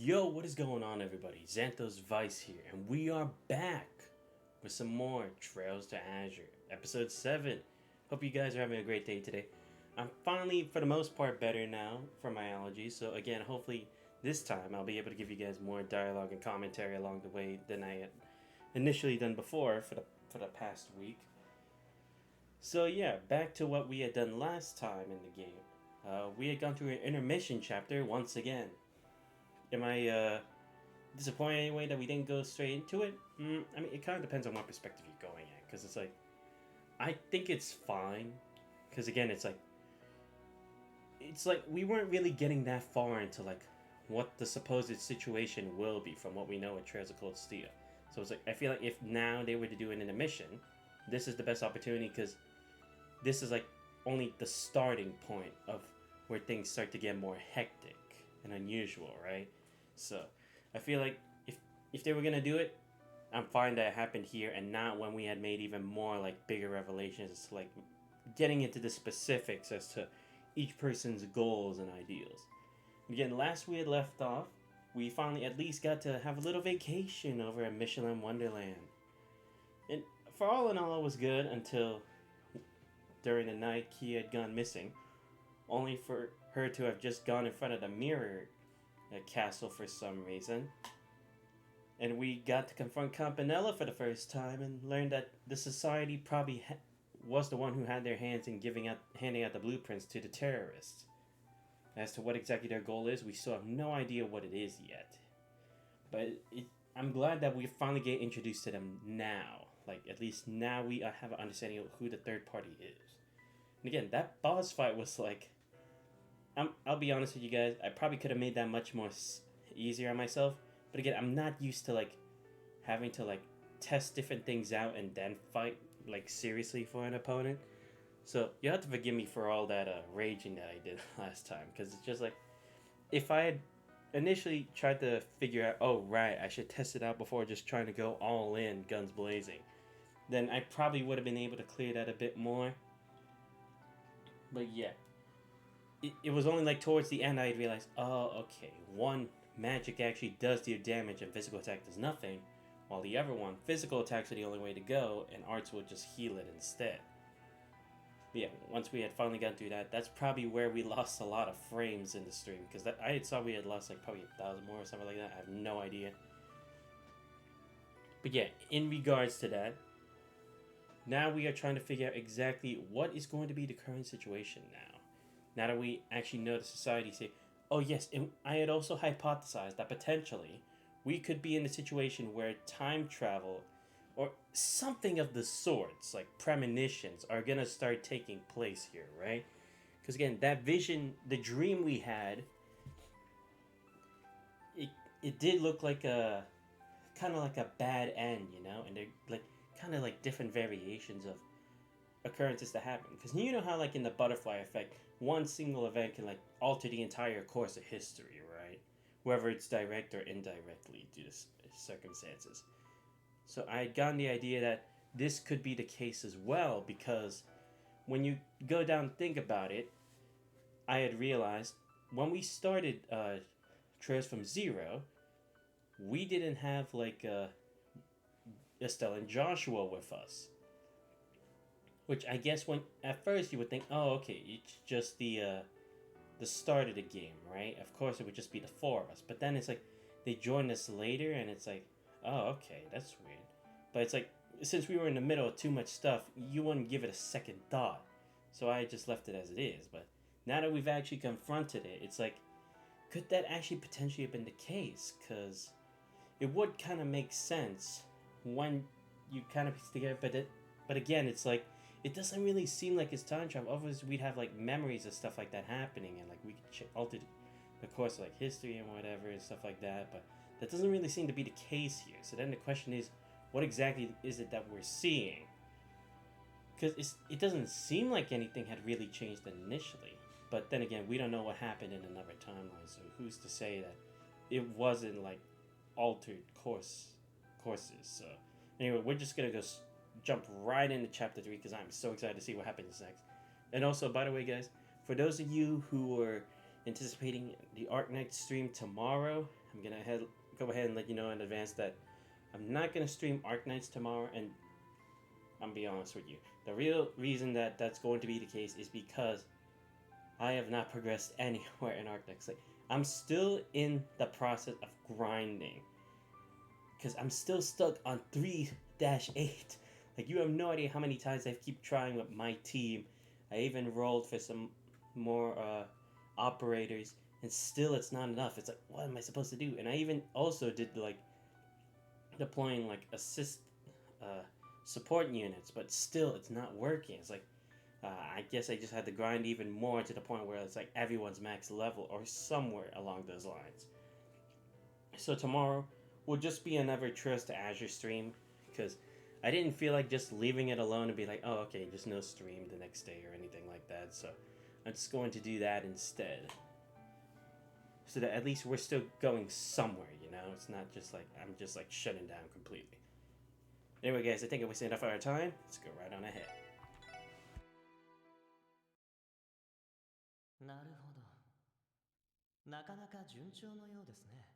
Yo, what is going on, everybody? Xanthos Vice here, and we are back with some more Trails to Azure, episode 7. Hope you guys are having a great day today. I'm finally, for the most part, better now from my allergies, so again, hopefully this time I'll be able to give you guys more dialogue and commentary along the way than I had initially done before for the past week. So yeah, back to what we had done last time in the game. We had gone through an intermission chapter once again. Am I disappointed anyway that we didn't go straight into it? I mean, it kind of depends on what perspective you're going at, because it's like, I think it's fine, because again, it's like we weren't really getting that far into like what the supposed situation will be from what we know at Trails of Cold Steel. So it's like, I feel like if now they were to do an intermission, this is the best opportunity, because this is like only the starting point of where things start to get more hectic and unusual, right? So I feel like if they were gonna do it, I'm fine that it happened here and not when we had made even more like bigger revelations as to like getting into the specifics as to each person's goals and ideals. Again, last we had left off, we finally at least got to have a little vacation over at Michelin Wonderland. And for all in all, it was good until during the night Kia had gone missing, only for her to have just gone in front of the mirror castle for some reason. And we got to confront Campanella for the first time and learned that the society probably was the one who had their hands in handing out the blueprints to the terrorists. As to what exactly their goal is, we still have no idea what it is yet. But I'm glad that we finally get introduced to them now. Like, at least now we have an understanding of who the third party is. And again, that boss fight was like, I'll be honest with you guys, I probably could have made that much more easier on myself. But again, I'm not used to like having to like test different things out and then fight like seriously for an opponent. So you have to forgive me for all that raging that I did last time, because it's just like, if I had initially tried to figure out, oh right, I should test it out before just trying to go all in, guns blazing, then I probably would have been able to clear that a bit more. But yeah, it was only like towards the end I realized, oh okay, one, magic actually does deal damage and physical attack does nothing, while the other one, physical attacks are the only way to go and arts will just heal it instead. But yeah, once we had finally gotten through that, that's probably where we lost a lot of frames in the stream, because I had saw we had lost like probably 1,000 more or something like that. I have no idea. But yeah, in regards to that, now we are trying to figure out exactly what is going to be the current situation now. Now that we actually know the society, say, oh yes, and I had also hypothesized that potentially we could be in a situation where time travel or something of the sorts, like premonitions, are gonna start taking place here, right? Because again, that vision, the dream we had, it did look like a kind of like a bad end, you know, and they're like kind of like different variations of occurrences that happen. Because you know how like in the butterfly effect, one single event can like alter the entire course of history, right? Whether it's direct or indirectly due to circumstances. So I had gotten the idea that this could be the case as well, because when you go down and think about it, I had realized when we started Trails from Zero, we didn't have like Estelle and Joshua with us. Which I guess when at first you would think, oh okay, it's just the start of the game, right? Of course it would just be the four of us. But then it's like they joined us later, and it's like, oh okay, that's weird. But it's like, since we were in the middle of too much stuff, you wouldn't give it a second thought. So I just left it as it is. But now that we've actually confronted it, it's like, could that actually potentially have been the case? Because it would kind of make sense when you kind of piece together. But again, it's like, it doesn't really seem like it's time travel. Otherwise, we'd have like memories of stuff like that happening, and like we could alter the course of like history and whatever and stuff like that. But that doesn't really seem to be the case here. So then the question is, what exactly is it that we're seeing? Because it doesn't seem like anything had really changed initially. But then again, we don't know what happened in another timeline. So who's to say that it wasn't like altered courses? So anyway, we're just gonna go jump right into chapter 3, because I'm so excited to see what happens next. And also, by the way, guys, for those of you who are anticipating the Arc Knight stream tomorrow, I'm gonna go ahead and let you know in advance that I'm not gonna stream Arknights tomorrow, and I'm be honest with you. The real reason that that's going to be the case is because I have not progressed anywhere in Arknights. Like, I'm still in the process of grinding, because I'm still stuck on 3-8. Like, you have no idea how many times I keep trying with my team. I even rolled for some more operators, and still it's not enough. It's like, what am I supposed to do? And I even also did like deploying like assist support units, but still it's not working. It's like, I guess I just had to grind even more to the point where it's like everyone's max level or somewhere along those lines. So tomorrow will just be another Trails to Azure stream, because I didn't feel like just leaving it alone and be like, oh, okay, just no stream the next day or anything like that. So I'm just going to do that instead, so that at least we're still going somewhere, you know? It's not just like I'm just like shutting down completely. Anyway, guys, I think I wasted enough of our time. Let's go right on ahead. なるほど。なかなか順調のようですね。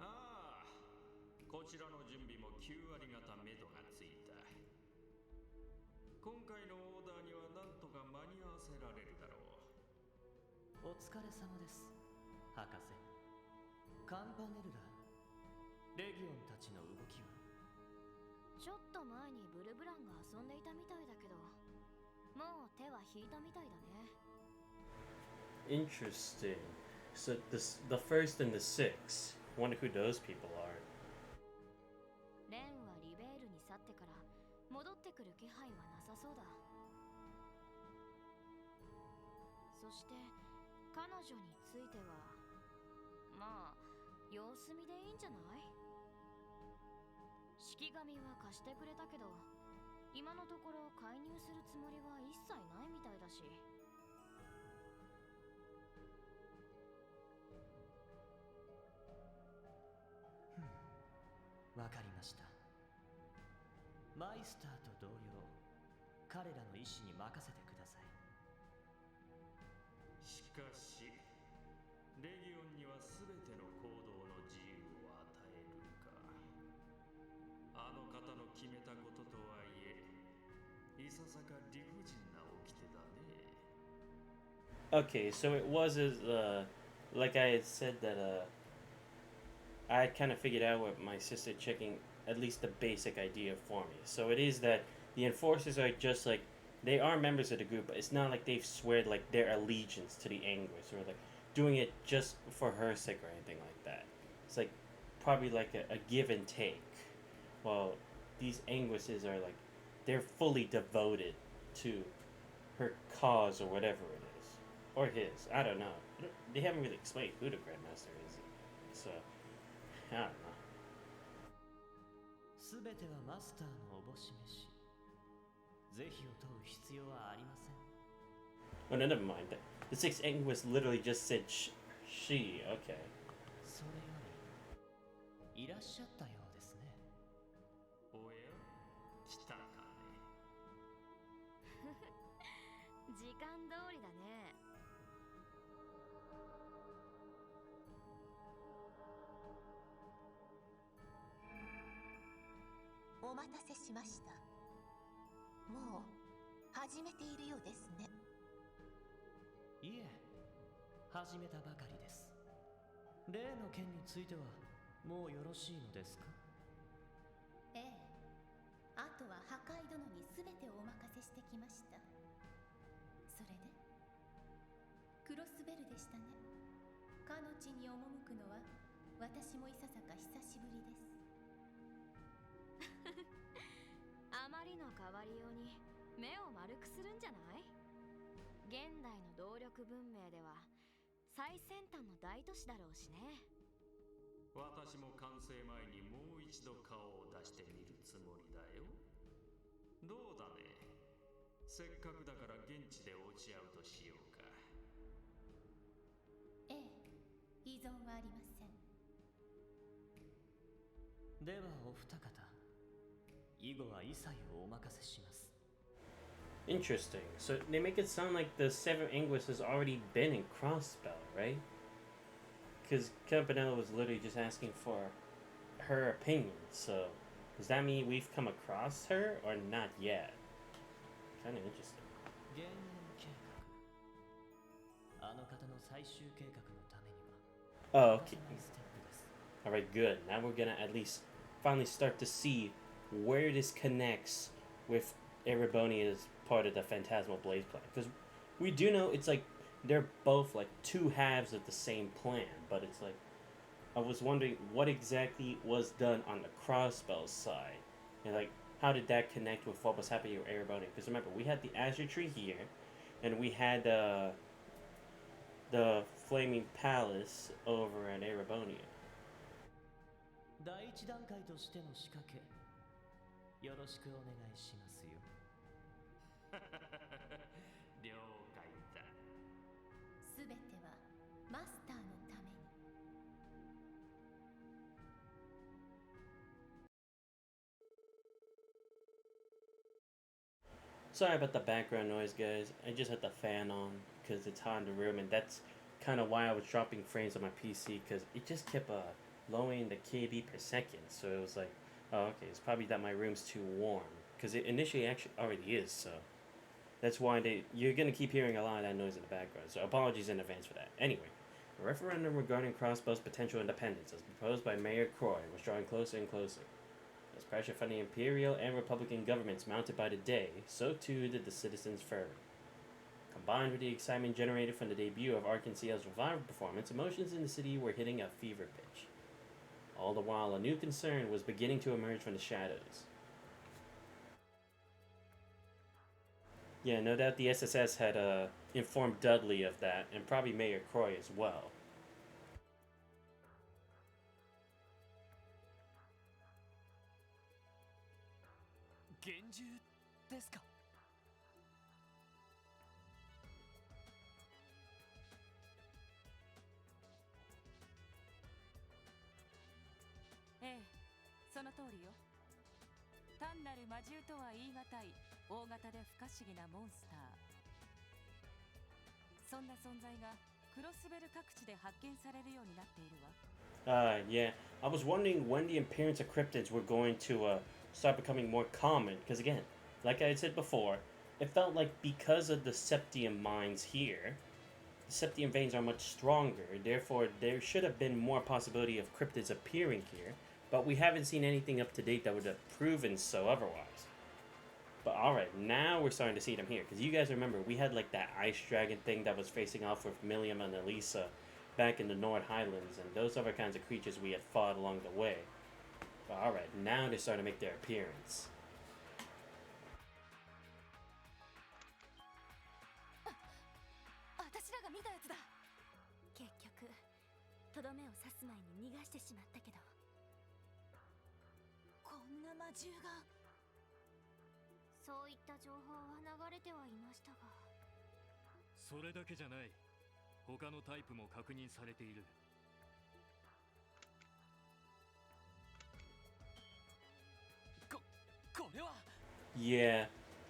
ああ、こちらの準備も9割方目処がついた。今回のオーダーにはなんとか間に合わせられるだろう。お疲れ様です、博士。カンパネルラ、レギオンたちの動きは？ちょっと前にブルブランが遊んでいたみたいだけど、もう手は引いたみたいだね。Interesting. So the first and the six. Wonder who those people are. レンはリベールに去ってから戻ってくる気配はなさそうだ。そして彼女については、まあ様子見でいいんじゃない？式神は貸してくれたけど、今のところ介入するつもりは一切ないみたいだし。わかりました。マイスターと同僚、彼らの意志に任せてください。しかし、レギオンには全ての行動の自由を与えるか。あの方の決めたこととはいえ、いささか理不尽な掟だね。Okay, so it was as like I had said that I kind of figured out with my sister checking at least the basic idea for me. So it is that the enforcers are just like, they are members of the group, but it's not like they've sweared like their allegiance to the Anguish or like doing it just for her sake or anything like that. It's like probably like a give and take. Well, these Anguishes are like, they're fully devoted to her cause or whatever it is. Or his. I don't know. They haven't really explained who the Grandmaster is. So, I don't know. すべてはマスターのおぼし召し。是非を問う必要はありません。Oh, no, never mind. The sixth Anguish literally just said she. Okay. それより、いらっしゃったようですね。おや、来たかね。時間通りだね。お待たせしました。もう始めているようですね。いえ、始めたばかりです。例の件についてはもうよろしいのですか？ええ、あとは破壊殿に全てお任せしてきました。それでクロスベルでしたね。かの地に赴くのは私もいささか久しぶりです。あまりの変わりように目を丸くするんじゃない？現代の動力文明では最先端の大都市だろうしね。私も完成前にもう一度顔を出してみるつもりだよ。どうだね。せっかくだから現地で落ち合うとしようか。ええ、依存はありません。ではお二方、以後は一切をお任せします。 Interesting. So they make it sound like the Seven Anguish has already been in Crossspell, right? Because Campanella was literally just asking for her opinion. So does that mean we've come across her or not yet? Kind of interesting. 減塩計画、あの方の最終計画のためには Oh, 欠かせ okay. ないステップです。 Alright, good. Now we're gonna at least finally start to see where this connects with Erebonia's part of the Phantasmal Blaze plan. Because we do know it's like they're both like two halves of the same plan, but it's like I was wondering what exactly was done on the Crossspell side. And like how did that connect with what was happening with Erebonia? Because remember, we had the Azure tree here, and we had the Flaming Palace over at Erebonia. 第一段階としての仕掛け、よろしくお願いしますよ。了解だ。すべてはマスターのために。 Sorry about the background noise, guys. I just had the fan on because it's hot in the room, and that's kind of why I was dropping frames on my PC because it just kept lowering the KB per second. So it was like, oh, okay, it's probably that my room's too warm because it initially actually already is. So that's why you're gonna keep hearing a lot of that noise in the background. So apologies in advance for that. Anyway, a referendum regarding Crossbow's potential independence, as proposed by Mayor Croy, was drawing closer and closer. As pressure from the Imperial and Republican governments mounted by the day, so too did the citizens' fervor. Combined with the excitement generated from the debut of Arkansas's revival performance, emotions in the city were hitting a fever pitch. All the while, a new concern was beginning to emerge from the shadows. Yeah, no doubt the SSS had informed Dudley of that, and probably Mayor Croy as well. 厳重ですか。ええ、その通りよ。単なる魔獣とは言い難い大型で不可思議なモンスター。そんな存在がクロスベル各地で発見されるようになっているわ。Yeah. I was wondering when the appearance of cryptids were going to start becoming more common. Because again, like I had said before, it felt like because of the Septium mines here, the Septium veins are much stronger. Therefore, there should have been more possibility of cryptids appearing here. But we haven't seen anything up to date that would have proven so otherwise. But alright, now we're starting to see them here. Because you guys remember, we had like that ice dragon thing that was facing off with Milliam and Elisa back in the Nord Highlands, and those other kinds of creatures we had fought along the way. But alright, now they're starting to make their appearance. 私らが見たやつだ。結局とどめを刺す前に逃がしてしまったけど、こんな魔獣が。そういった情報は流れてはいましたが。それだけじゃない。他のタイプも確認されている。これは。 Yeah,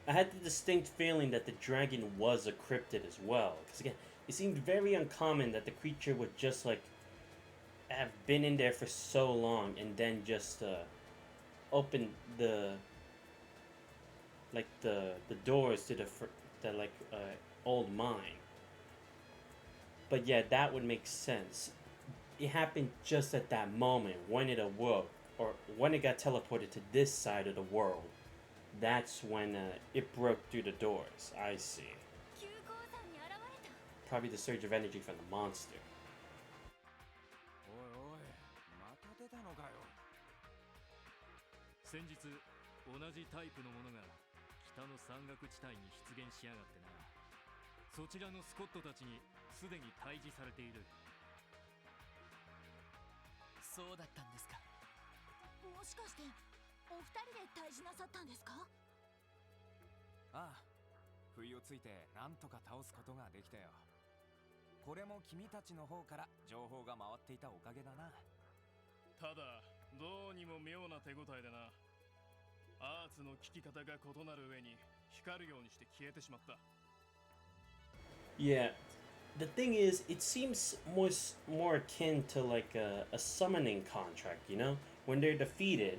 I had the distinct feeling that the dragon was a cryptid as well. Because again, it seemed very uncommon that the creature would just like have been in there for so long and then just open the doors to the old mine. But yeah, that would make sense. It happened just at that moment when it awoke, or when it got teleported to this side of the world. That's when it broke through the doors. I see. Probably the surge of energy from the monster. おいおい、また出たのかよ。先日、同じタイプのものが北の山岳地帯に出現しやがってな。そちらのスコットたちにすでに退治されている。そうだったんですか。もしかしてお二人で退治なさったんですか。ああ、不意をついてなんとか倒すことができたよ。これも君たちの方から情報が回っていたおかげだな。ただどうにも妙な手応えでな。アーツの効き方が異なる上に光るようにして消えてしまった。 Yeah, the thing is, it seems more akin to like a summoning contract, you know? When they're defeated,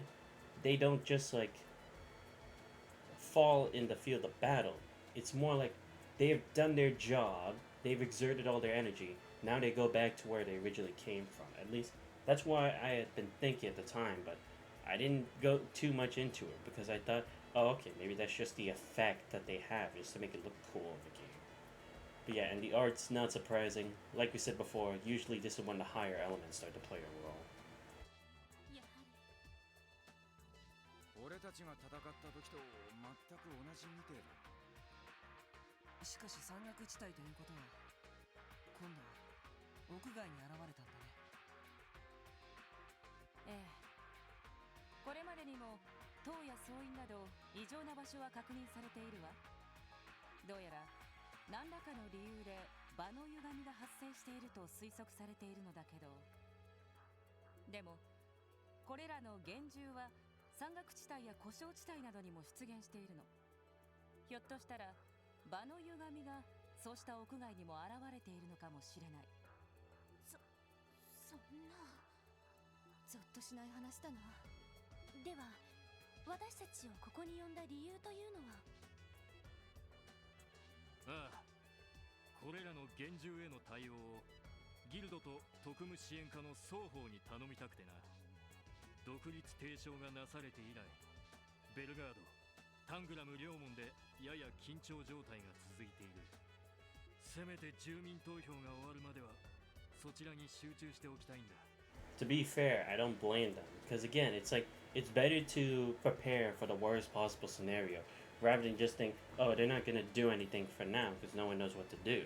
they don't just like fall in the field of battle. It's more like they've done their job, they've exerted all their energy, now they go back to where they originally came from. At least that's why I had been thinking at the time, but I didn't go too much into it because I thought, oh, okay, maybe that's just the effect that they have just to make it look cool in the game. But yeah, and the art's not surprising. Like we said before, usually this is when the higher elements start to play a role. やはり俺たちが戦った時と全く同じみてえだ。しかし山岳地帯ということは今度は屋外に現れたんだね。ええ、これまでにも塔や総員など異常な場所は確認されているわ。どうやら何らかの理由で場の歪みが発生していると推測されているのだけど、でもこれらの幻獣は山岳地帯や故障地帯などにも出現しているの。ひょっとしたら場の歪みがそうした屋外にも現れているのかもしれない。そんなゾッとしない話だな。では私たちをここに呼んだ理由というのは。ああ、これらの幻獣への対応をギルドと特務支援課の双方に頼みたくてな。独立提唱がなされて以来、ベルガード、タングラム両門でやや緊張状態が続いている。せめて住民投票が終わるまではそちらに集中しておきたいんだ。To be fair, I don't blame them because again, it's like it's better to prepare for the worst possible scenario rather than just think, oh, they're not gonna do anything for now because no one knows what to do.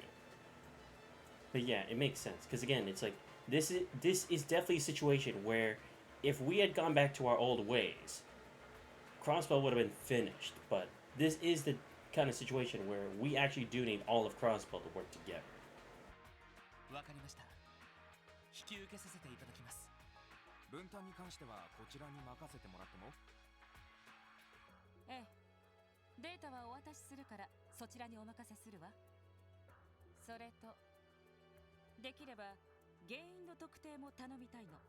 But yeah, it makes sense because again, it's like this is definitely a situation where if we had gone back to our old ways, Crossbow would have been finished. But this is the kind of situation where we actually do need all of Crossbow to work together. わかりました。引き受けさせていただきます。分担に関してはこちらに任せてもらっても。ええ、データはお渡しするからそちらにお任せするわ。それとできれば原因の特定も頼みたいの。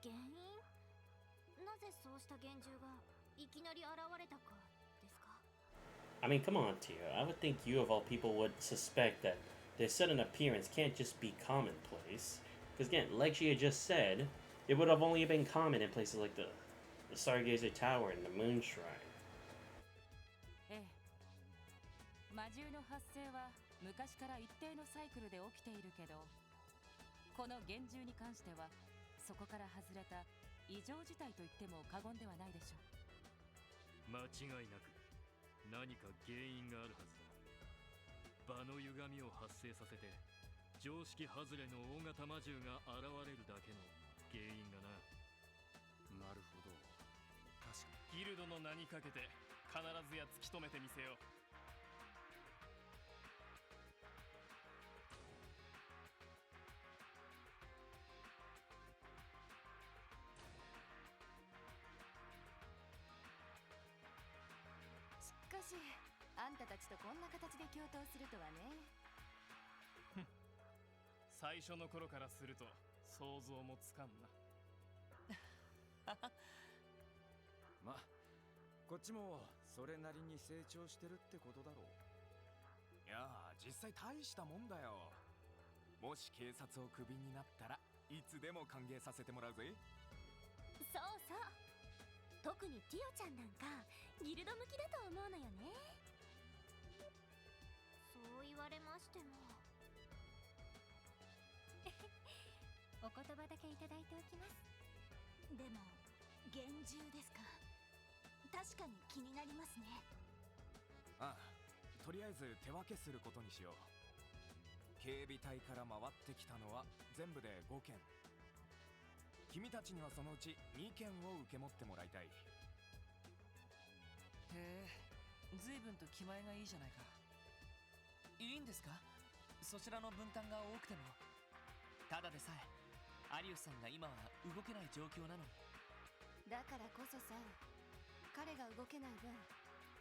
原因？なぜそうした幻獣がいきなり現れたかですか？ I mean, come on, Tio. I would think you of all people would suspect that their sudden appearance can't just be commonplace. Because again, like she had just said, it would have only been common in places like the Stargazer Tower and the Moon Shrine. ええ、魔獣の発生は昔から一定のサイクルで起きているけど、この幻獣に関してはそこから外れた異常事態と言っても過言ではないでしょう。間違いなく何か原因があるはずだ。場の歪みを発生させて常識外れの大型魔獣が現れるだけの原因がな。なるほど。確かギルドの名にかけて必ずや突き止めてみせよう。しかしあんたたちとこんな形で共闘するとはね。最初の頃からすると想像もつかんな。まあこっちもそれなりに成長してるってことだろう。いや実際大したもんだよ。もし警察をクビになったらいつでも歓迎させてもらうぜ。そうそう、特にティオちゃんなんかギルド向きだと思うのよね。そう言われましても。お言葉だけいただいておきます。でも幻獣ですか。確かに気になりますね。ああ、とりあえず手分けすることにしよう。警備隊から回ってきたのは全部で5件。君たちにはそのうち2件を受け持ってもらいたい。へえ、随分と気前がいいじゃないか。いいんですか、そちらの分担が多くても。ただでさえ有吉さんが今は動けない状況なのに。だからこそさ、彼が動けない分、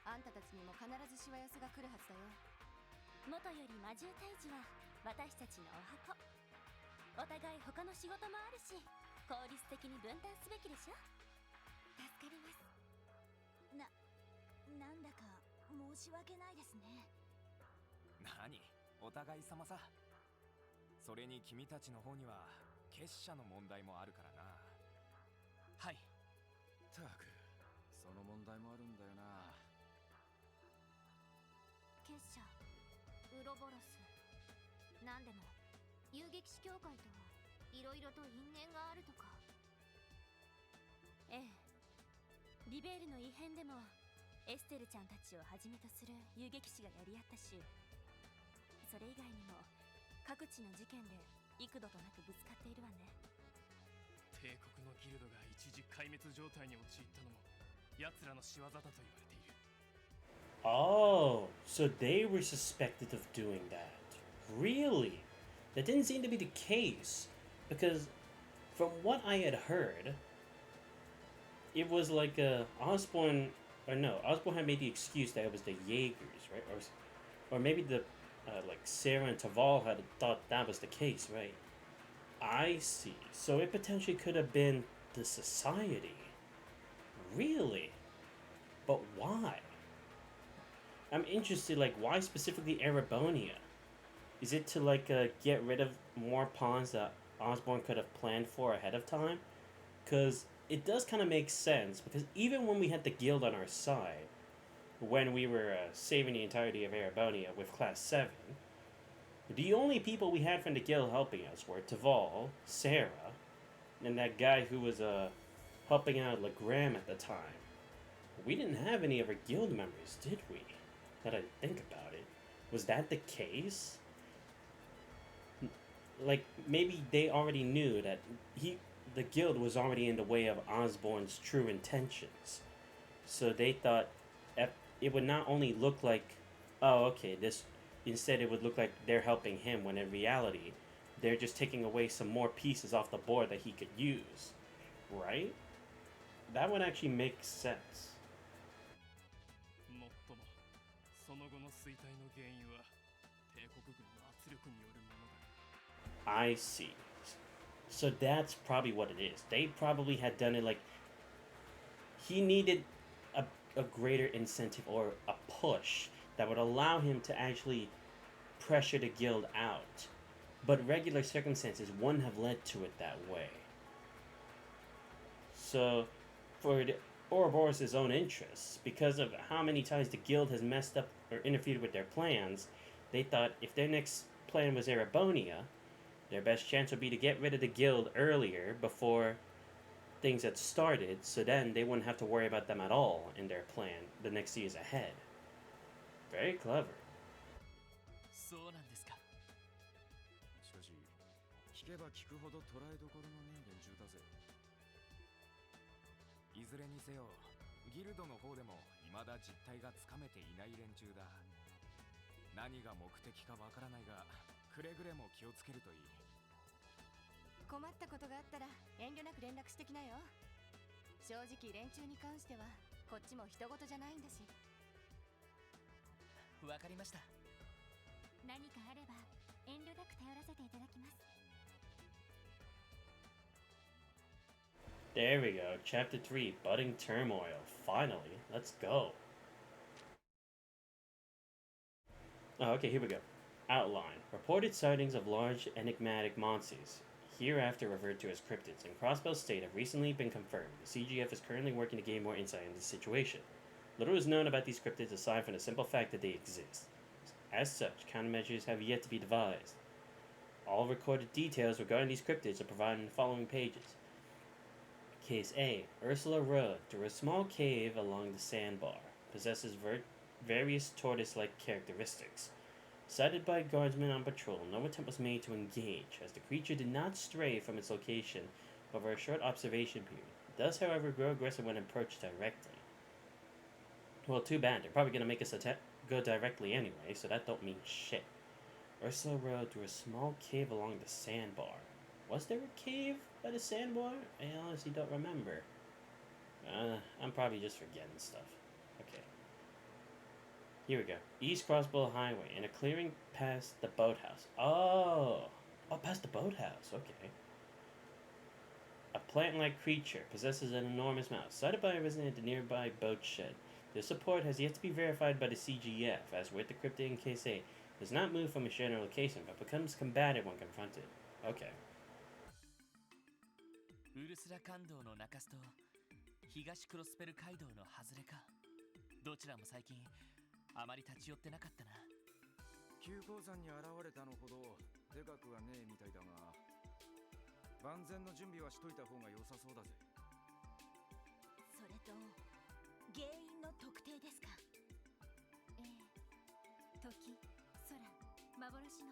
あんたたちにも必ずしわ寄せが来るはずだよ。元より魔獣退治は私たちのお箱。お互い他の仕事もあるし、効率的に分担すべきでしょ。助かります。なんだか申し訳ないですね。何、お互い様さ。それに君たちの方には結社の問題もあるからな。はい。たく、その問題もあるんだよな。結社、ウロボロス。なんでも遊撃士協会とはいろいろと因縁があるとか。ええ、リベールの異変でもエステルちゃんたちをはじめとする遊撃士がやり合ったし、それ以外にも各地の事件で幾度となくぶつかっているわね。帝国のギルドが一時壊滅状態に陥ったのも奴らの仕業だと言われている。Oh, so they were suspected of doing that. Really? That didn't seem to be the case. Because from what I had heard, it was like Osborn, or no, Osborn had made the excuse that it was the Jaegers, right? Or maybe the, like Sarah and Taval had thought that was the case, right? I see. So it potentially could have been the Society. Really? But why? I'm interested, like, why specifically Erebonia? Is it to, like, get rid of more pawns that Osborn could have planned for ahead of time? Because it does kind of make sense, because even when we had the guild on our side, when we were saving the entirety of Erebonia with Class 7, the only people we had from the guild helping us were Taval, Sarah, and that guy who was helping out Legram at the time. We didn't have any of our guild members, did we? That I think about it. Was that the case? Like, maybe they already knew that the guild was already in the way of Osborn's true intentions. So they thought it would not only look like, oh, okay, instead it would look like they're helping him, when in reality, they're just taking away some more pieces off the board that he could use. Right? That would actually make sense. もっとも、その後の衰退の原因は帝国軍の圧力によるものだ。I see. So that's probably what it is. They probably had done it like he needed a greater incentive or a push that would allow him to actually pressure the guild out. But regular circumstances wouldn't have led to it that way. So, for Ouroboros' own interests, because of how many times the guild has messed up or interfered with their plans, they thought if their next plan was Erebonia, their best chance would be to get rid of the guild earlier before things had started, so then they wouldn't have to worry about them at all in their plan the next years ahead. Very clever. そうなんですか。しかし、聞けば聞くほど捉えどころのねえ連中だぜ。いずれにせよ、ギルドの方でも未だ実態がつかめていない連中だ。何が目的かわからないが、くれぐれも気をつけるといい。困ったことがあったら遠慮なく連絡してきなよ。正直連中に関してはこっちも人事じゃないんだし。わかりました。何かあれば遠慮なく頼らせていただきます。There we go. Chapter 3, Budding Turmoil. Finally, let's go. Oh, okay, here we go. Outline. Reported sightings of large enigmatic monsters, hereafter referred to as cryptids, in Crossbell State have recently been confirmed. The CGF is currently working to gain more insight into the situation. Little is known about these cryptids aside from the simple fact that they exist. As such, countermeasures have yet to be devised. All recorded details regarding these cryptids are provided in the following pages. Case A. Ursula Road, through a small cave along the sandbar. Possesses various tortoise-like characteristics. Sighted by guardsmen on patrol, no attempt was made to engage, as the creature did not stray from its location over a short observation period. It does, however, grow aggressive when approached directly. Well, too bad. They're probably going to make us go directly anyway, so that don't mean shit. Ursula Road, through a small cave along the sandbar. Was there a cave by the sandbar? I honestly don't remember. I'm probably just forgetting stuff. Okay. Here we go. East Crossbow Highway in a clearing past the boathouse. Oh, past the boathouse. Okay. A plant-like creature possesses an enormous mouth, sighted by a resident at the nearby boat shed. Their support has yet to be verified by the CGF, as with the cryptid in Case A, does not move from its general location, but becomes combative when confronted. Okay. ウルスラ街道の中洲と東クロスペル街道の外れか。どちらも最近あまり立ち寄ってなかったな。急鉱山に現れたのほどでかくはねえみたいだが、万全の準備はしといた方が良さそうだぜ。それと原因の特定ですか？ええ、時、空、幻の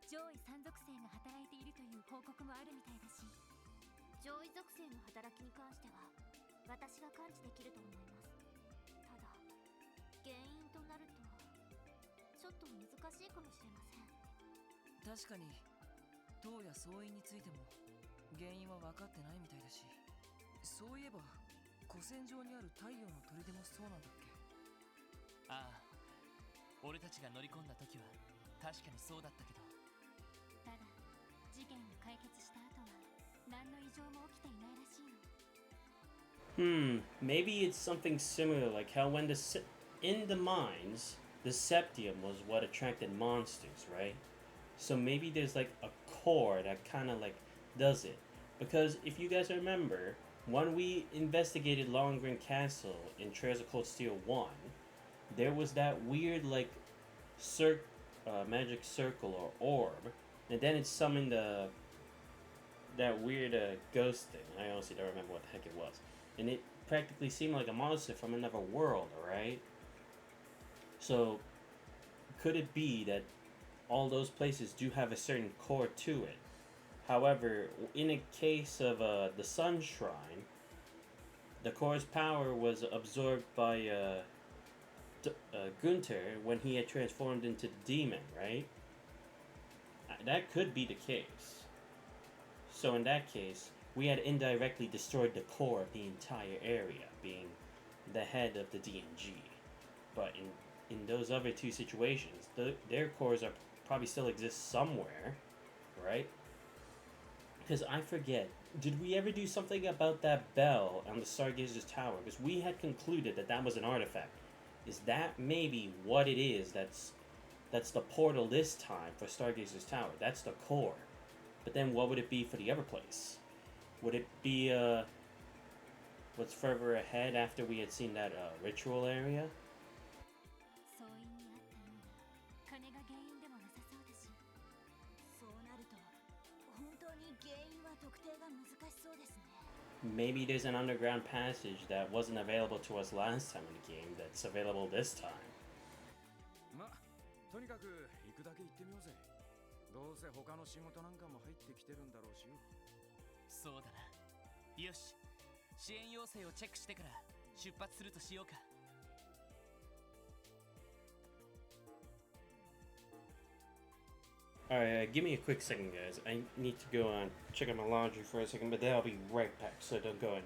上位3属性が働いているという報告もあるみたいだし、上位属性の働きに関しては私が感知できると思います。ただ原因となるとちょっと難しいかもしれません。確かに塔や総員についても原因は分かってないみたいだし、そういえば古戦場にある太陽の砦もそうなんだっけ。ああ、俺たちが乗り込んだ時は確かにそうだったけど、ただ事件が解決した後は何の異常も起きていないらしいの。Maybe it's something similar, like how when in the mines, the septium was what attracted monsters, right? So maybe there's like a core that kind of like does it. Because if you guys remember, when we investigated Longren Castle in Trails of Cold Steel 1, there was that weird like magic circle or orb, and then it summoned that weird ghost thing. I honestly don't remember what the heck it was. And it practically seemed like a monster from another world, right? So, could it be that all those places do have a certain core to it? However, in a case of the Sun Shrine, the core's power was absorbed by Gunther when he had transformed into the demon, right? That could be the case. So in that case, we had indirectly destroyed the core of the entire area, being the head of the DNG. But in those other two situations, their cores are probably still exist somewhere, right? Because I forget, did we ever do something about that bell on the Stargazer's tower? Because we had concluded that that was an artifact. Is that maybe what it is that's the portal this time for Stargazer's tower? That's the core. But then what would it be for the other place? Would it be what's further ahead after we had seen that ritual area? 総員にあったような金が原因でもなさそうだし、そうなると本当に原因は特定が難しそうですね。Maybe there's an underground passage that wasn't available to us last time in the game that's available this time. ま、とにかく行くだけ行ってみようぜ。どうせ他の仕事なんかも入ってきてるんだろうしよ。そうだな。よし、支援要請をチェックしてから出発するとしようか。Alright, give me a quick second, guys. I need to go on check out my laundry for a second, but then I'll be right back, so don't go anywhere.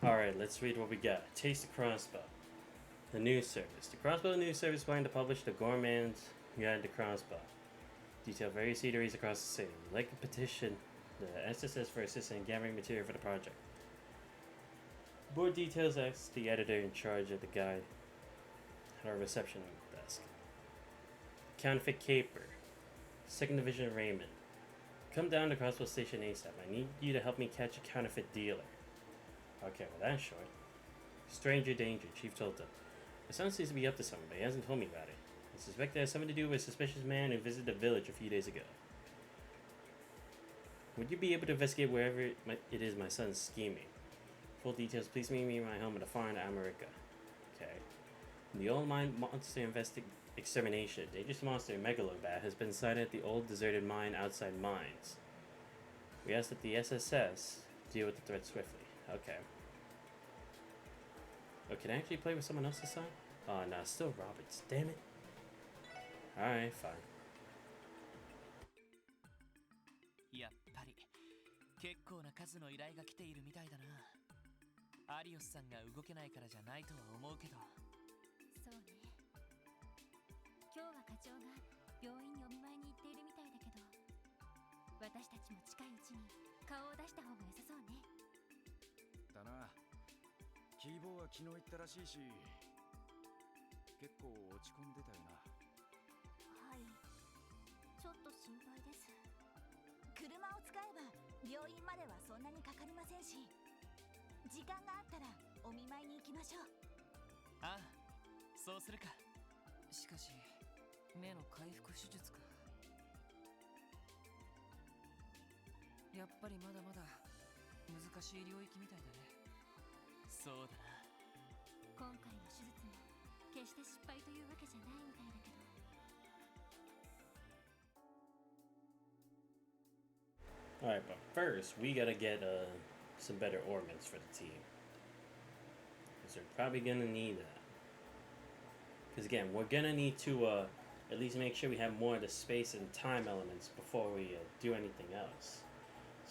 Alright, let's read what we got. Taste the Crossbow. The news service. The Crossbow News Service planned to publish the Gourmand's Guide to Crossbow. Detail various eateries across the city. Like a petition the SSS for assistance in gathering material for the project. Board details asked the editor in charge of the guide at our reception desk. Counterfeit Caper. 2nd Division of Raymond. Come down to Crossbow Station ASAP. I need you to help me catch a counterfeit dealer. Okay, well that's short. Stranger danger, Chief told them. My son seems to be up to something, but he hasn't told me about it. I suspect it has something to do with a suspicious man who visited the village a few days ago. Would you be able to investigate wherever it is my son's scheming? Full details, please meet me in my home at a farm in America. Okay. The old mine monster extermination. Dangerous monster Megalobat has been sighted at the old deserted mine outside mines. We ask that the SSS deal with the threat swiftly. Okay. Oh, can I actually play with someone else this time? Oh, no, still Roberts. Damn it. Alright, fine. やっぱり結構な数の依頼が来ているみたいだな。アリオスさんが動けないからじゃないとは思うけど。そうね。今日は課長が病院にお見舞いに行っているみたいだけど、私たちも近いうちに顔を出した方が良さそうね。だな。キーボーは昨日行ったらしいし、結構落ち込んでたよな。はい。ちょっと心配です。車を使えば病院まではそんなにかかりませんし、時間があったらお見舞いに行きましょう。ああ、そうするか。しかし目の回復手術か。やっぱりまだまだ難しい領域みたいだね。そうだな。今回の手術も決して失敗というわけじゃないみたいだけど。Alright, but first, we gotta get some better ornaments for the team. Because we're probably gonna need that. Because again, we're gonna need to at least make sure we have more of the space and time elements before we do anything else.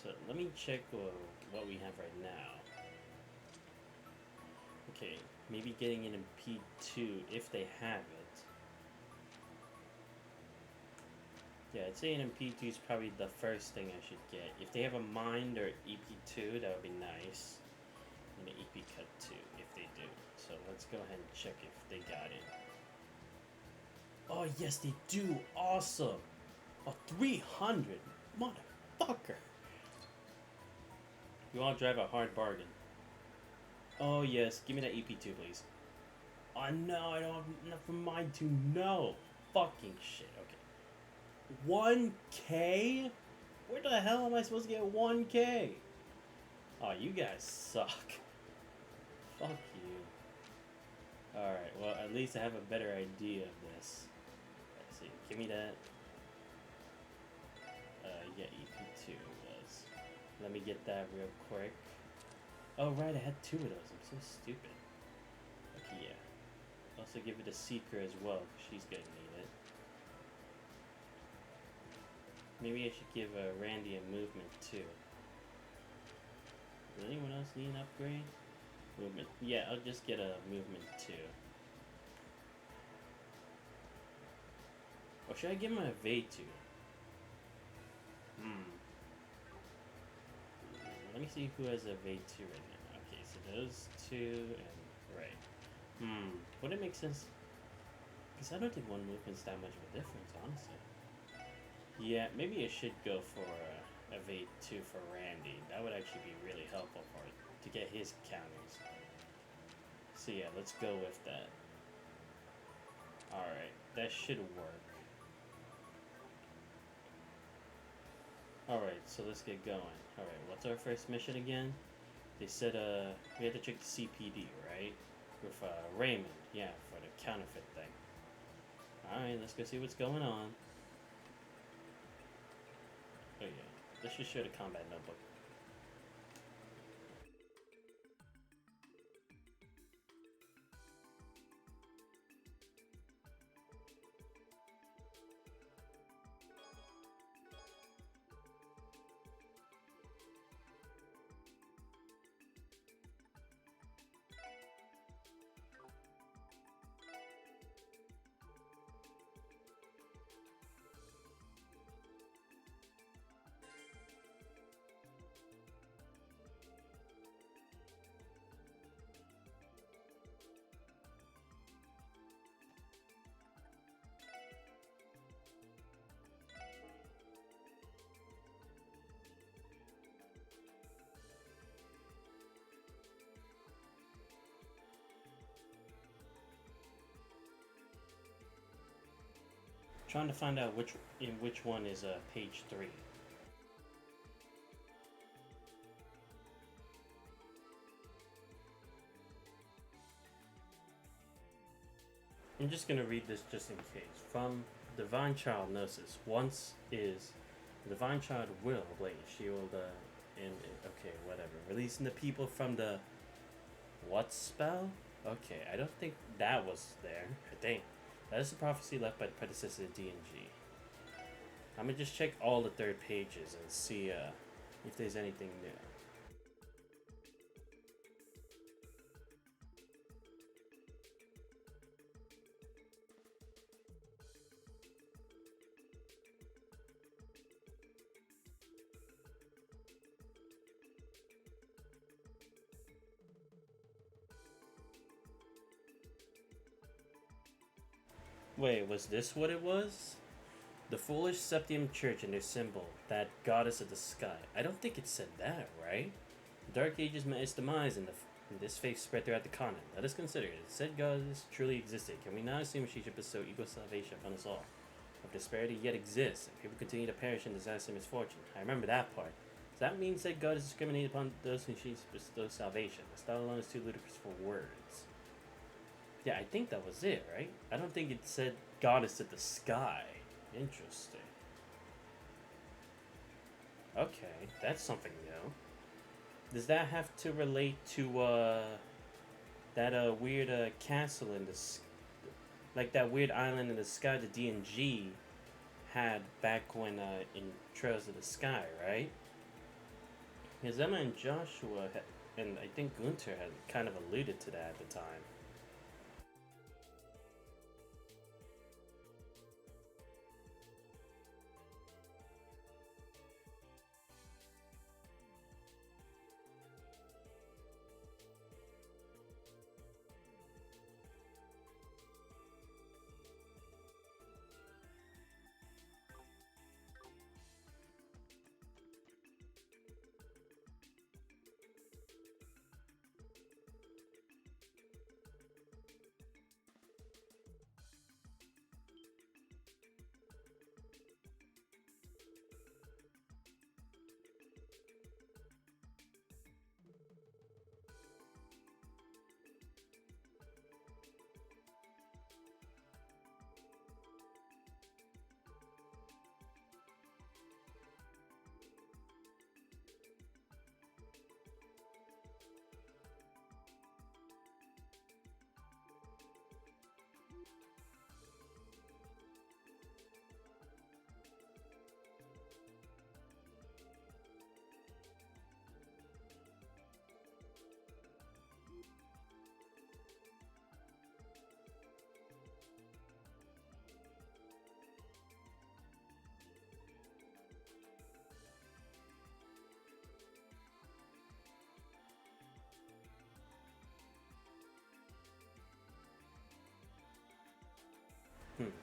So let me check what we have right now. Okay, maybe getting in P2 if they have it. Yeah, I'd say an P2 is probably the first thing I should get. If they have a Mind or EP2, that would be nice. And an EP Cut 2 if they do. So let's go ahead and check if they got it. Oh yes, they do! Awesome! A 300! Motherfucker! You all drive a hard bargain. Oh yes, give me that EP2 please. Oh no, I don't have enough for mine to know. Fucking shit, okay. 1K? Where the hell am I supposed to get 1K? Oh, you guys suck. Fuck you. Alright, well at least I have a better idea of this. Let's see, give me that. Yeah, EP2 was. Let me get that real quick. Oh right, I had 2 of those. I'm so stupid. Okay, yeah. Also give it a Seeker as well, because she's gonna need it. Maybe I should give Randy a movement too. Does anyone else need an upgrade? Movement. Yeah, I'll just get a movement too. Or should I give him a evade too? Let me see who has a evade 2 right now. Okay, so those 2 and right. Would it make sense? Because I don't think one movement's that much of a difference, honestly. Yeah, maybe I should go for evade 2 for Randy. That would actually be really helpful for it to get his counters. So yeah, let's go with that. Alright, that should work. Alright, so let's get going. Alright, what's our first mission again? They said we had to check the CPD, right? With Raymond, yeah, for the counterfeit thing. Alright, let's go see what's going on. Oh yeah, this should show the combat notebook. Trying to find out which one is page 3. I'm just gonna read this just in case. From Divine Child Gnosis, once is Divine Child will blaze shield and okay, whatever. Releasing the people from the what spell? Okay, I don't think that was there. I think that is the prophecy left by the predecessor of D&G. I'm gonna just check all the third pages and see if there's anything new. Wait, was this what it was? The foolish Septium Church and their symbol, that goddess of the sky. I don't think it said that, right? The Dark Ages met its demise and this faith spread throughout the continent. Let us consider it. Said goddess truly existed. Can we not assume she should bestow equal salvation upon us all? If disparity yet exists, and people continue to perish in disaster and misfortune. I remember that part. Does that mean said goddess discriminated upon those who she bestows salvation? This thought alone is too ludicrous for words. Yeah, I think that was it, right? I don't think it said goddess of the sky. Interesting. Okay, that's something new. Does that have to relate to that weird castle in the like that weird island in the sky that D&G had back when in Trails of the Sky, right? Because Emma and Joshua and I think Gunther had kind of alluded to that at the time.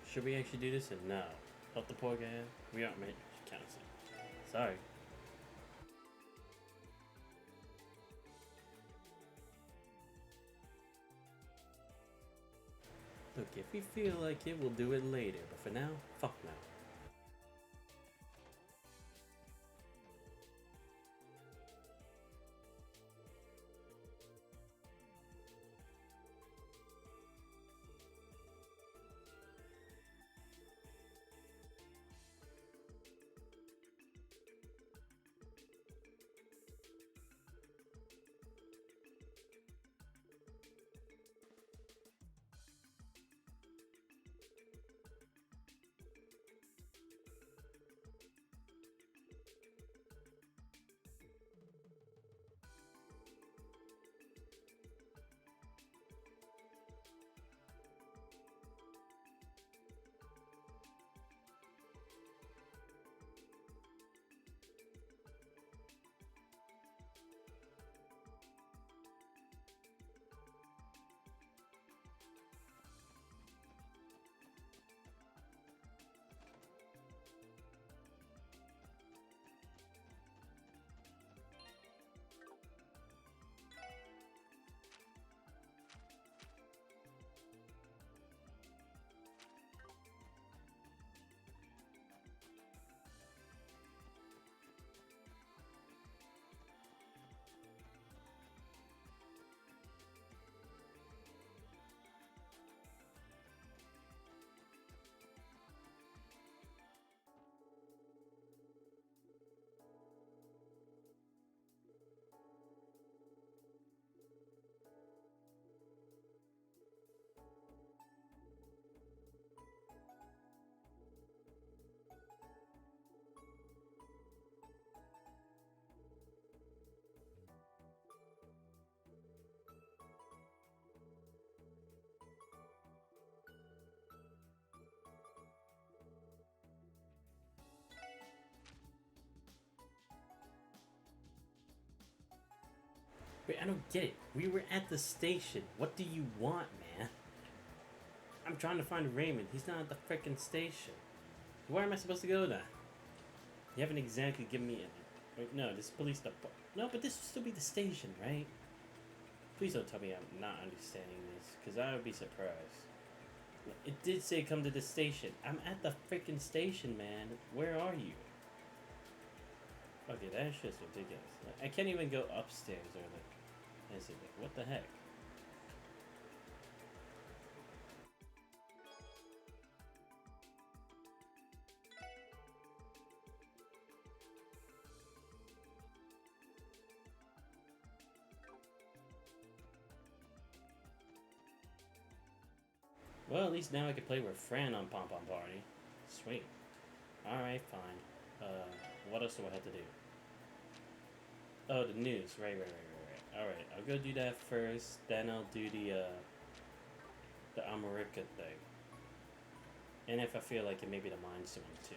Should we actually do this or no? Help the poor guy out? We aren't meant to cancel. Sorry. Look, if we feel like it, we'll do it later. But for now, fuck now. Wait, I don't get it. We were at the station. What do you want, man? I'm trying to find Raymond. He's not at the frickin' station. Where am I supposed to go now? You haven't exactly given me a... Wait, no, this is police department. No, but this will still be the station, right? Please don't tell me I'm not understanding this, because I would be surprised. It did say come to the station. I'm at the frickin' station, man. Where are you? Okay, that's just ridiculous. I can't even go upstairs or like... Is it like, what the heck? Well, at least now I can play with Fran on Pom Pom Party. Sweet. Alright, fine. What else do I have to do? Oh, the news. Right. Alright, I'll go do that first, then I'll do the America thing. And if I feel like it, maybe the Mind's one too.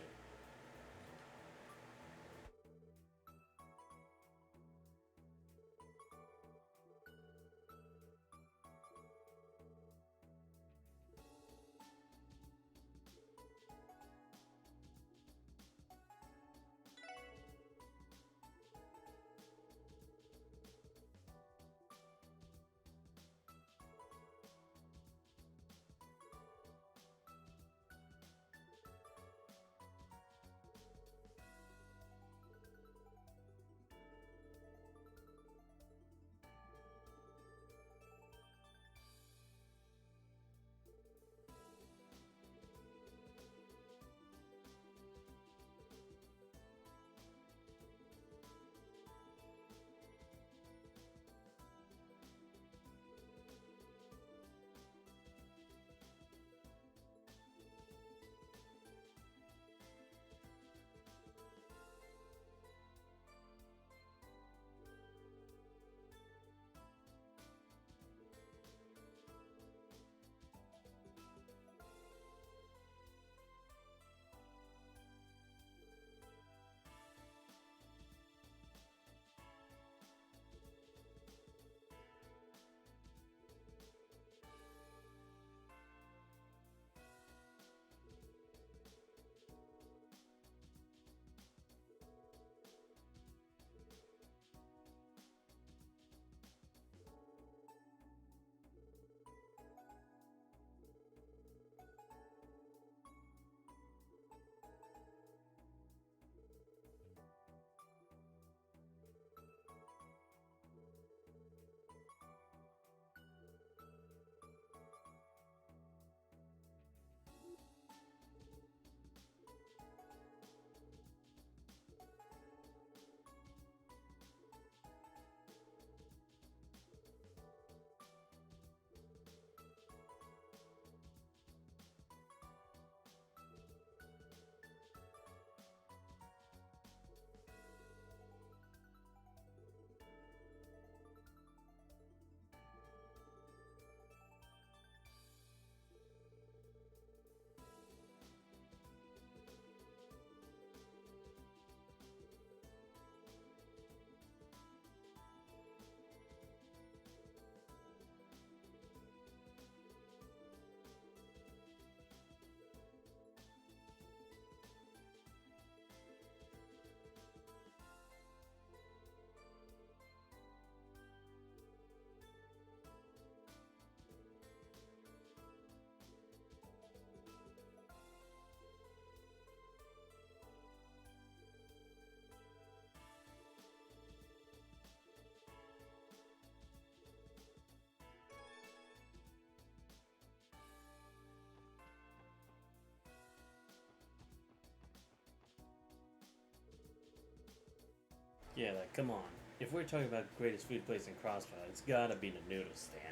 Yeah, like, come on. If we're talking about greatest food place in Crossfire, it's gotta be the noodle stand.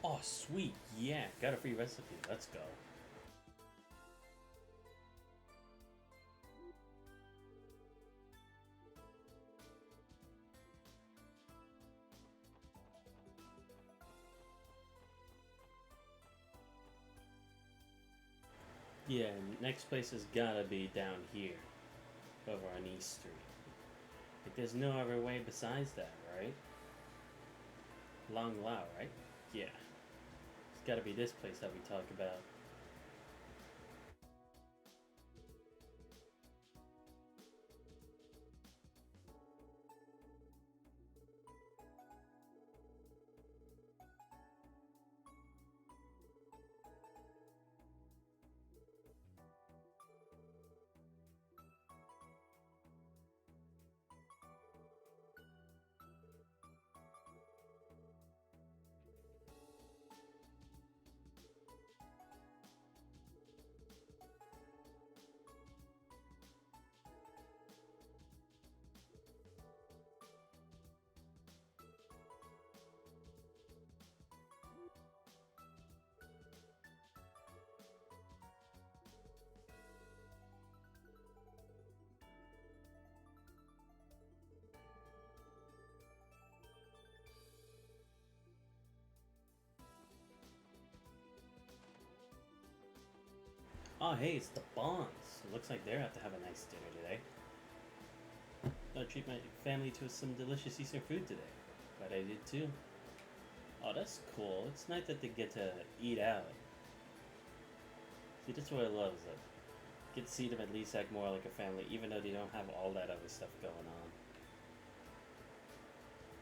Oh, sweet. Yeah, got a free recipe. Let's go. Yeah, next place has gotta be down here, over on East Street. Like, there's no other way besides that, right? Long Lao, right? Yeah. It's gotta be this place that we talk about. Oh, hey, it's the Bonds. It looks like they're out to have a nice dinner today. I'll treat my family to some delicious Eastern food today. But I did too. Oh, that's cool. It's nice that they get to eat out. See, that's what I love, is that get to see them at least act more like a family, even though they don't have all that other stuff going on.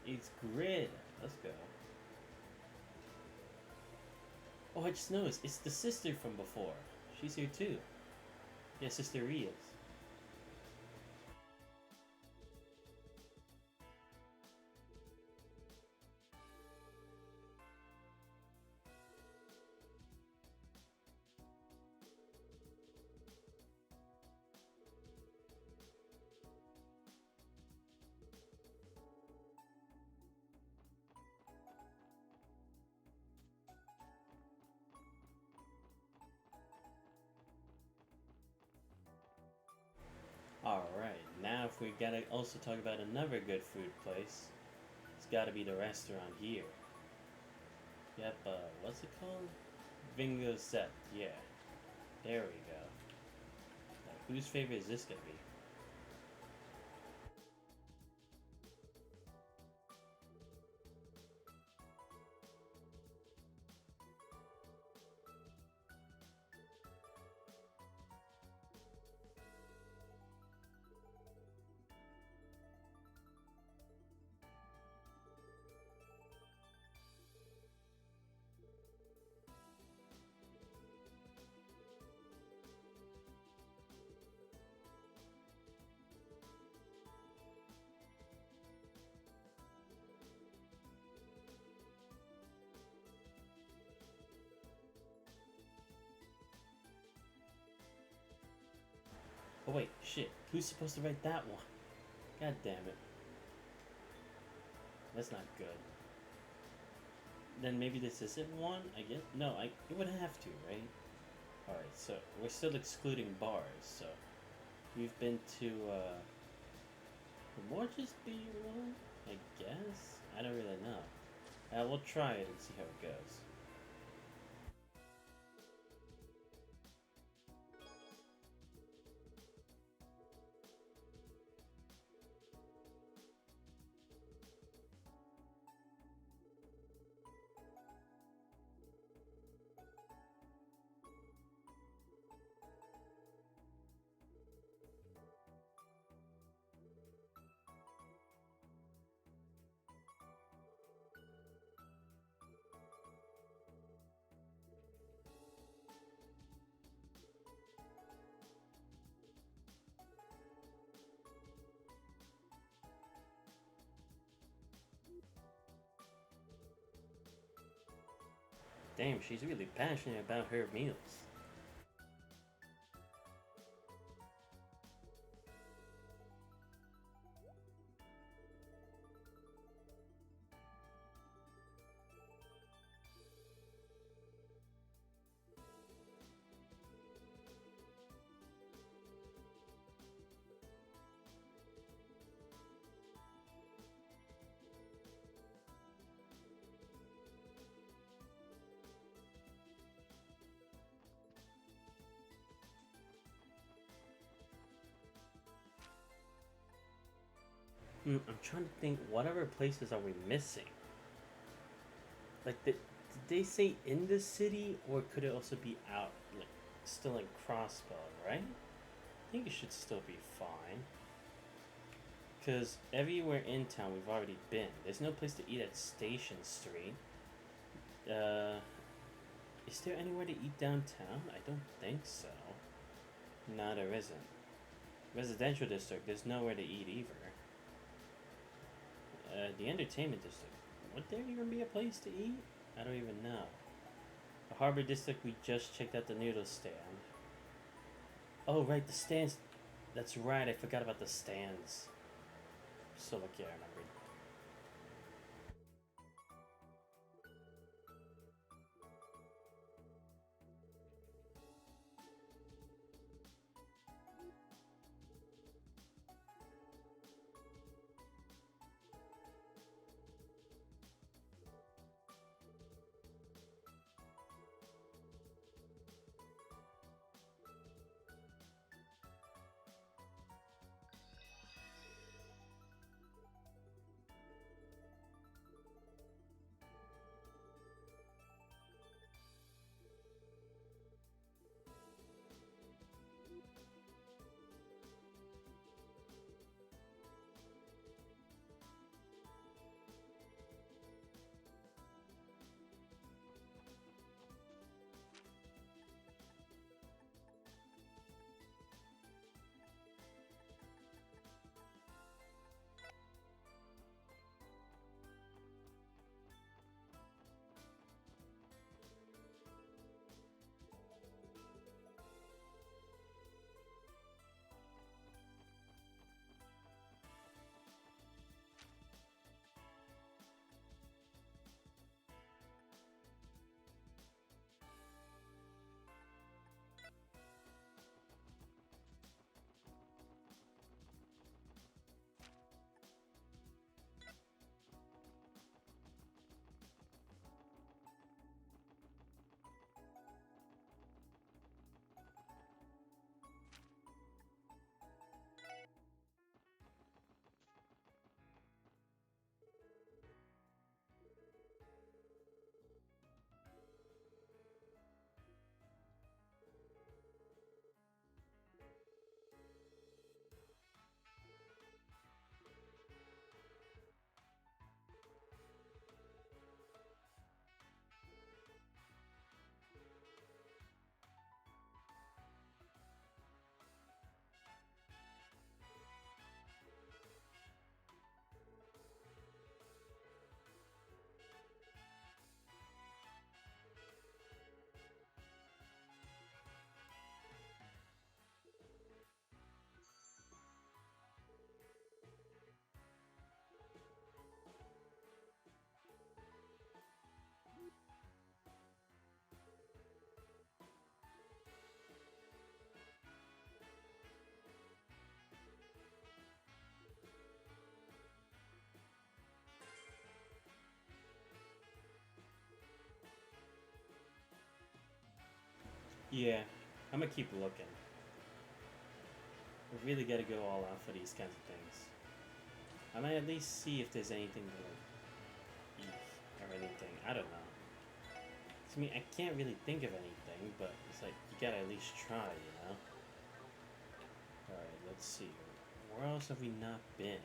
It's Grid. Let's go. Oh, I just noticed. It's the sister from before. She's here too. Yeah, Sister Ria's. Alright, now if we gotta also talk about another good food place, it's gotta be the restaurant here. Yep, what's it called? Vingo Set, yeah. There we go. Now, whose favorite is this gonna be? Oh wait, shit. Who's supposed to write that one? God damn it. That's not good. Then maybe this isn't one? I guess. No, it would have to, right? Alright, so we're still excluding bars, so we've been to would more just be one? I guess? I don't really know. We'll try it and see how it goes. Damn, she's really passionate about her meals. I'm trying to think, what other places are we missing? Like, did they say in the city, or could it also be out, like, still in Crossbow, right? I think it should still be fine. Because everywhere in town we've already been. There's no place to eat at Station Street. Is there anywhere to eat downtown? I don't think so. No, there isn't. Residential district, there's nowhere to eat either. The entertainment district, would there even be a place to eat? I don't even know. The harbor district, we just checked out the noodle stand. Oh, right, the stands. That's right, I forgot about the stands. So lucky I remembered. Yeah, I'm gonna keep looking. We really gotta go all out for these kinds of things. I might at least see if there's anything to like eat or anything. I don't know. I mean, I can't really think of anything, but it's like you gotta at least try, you know. All right, let's see. Where else have we not been?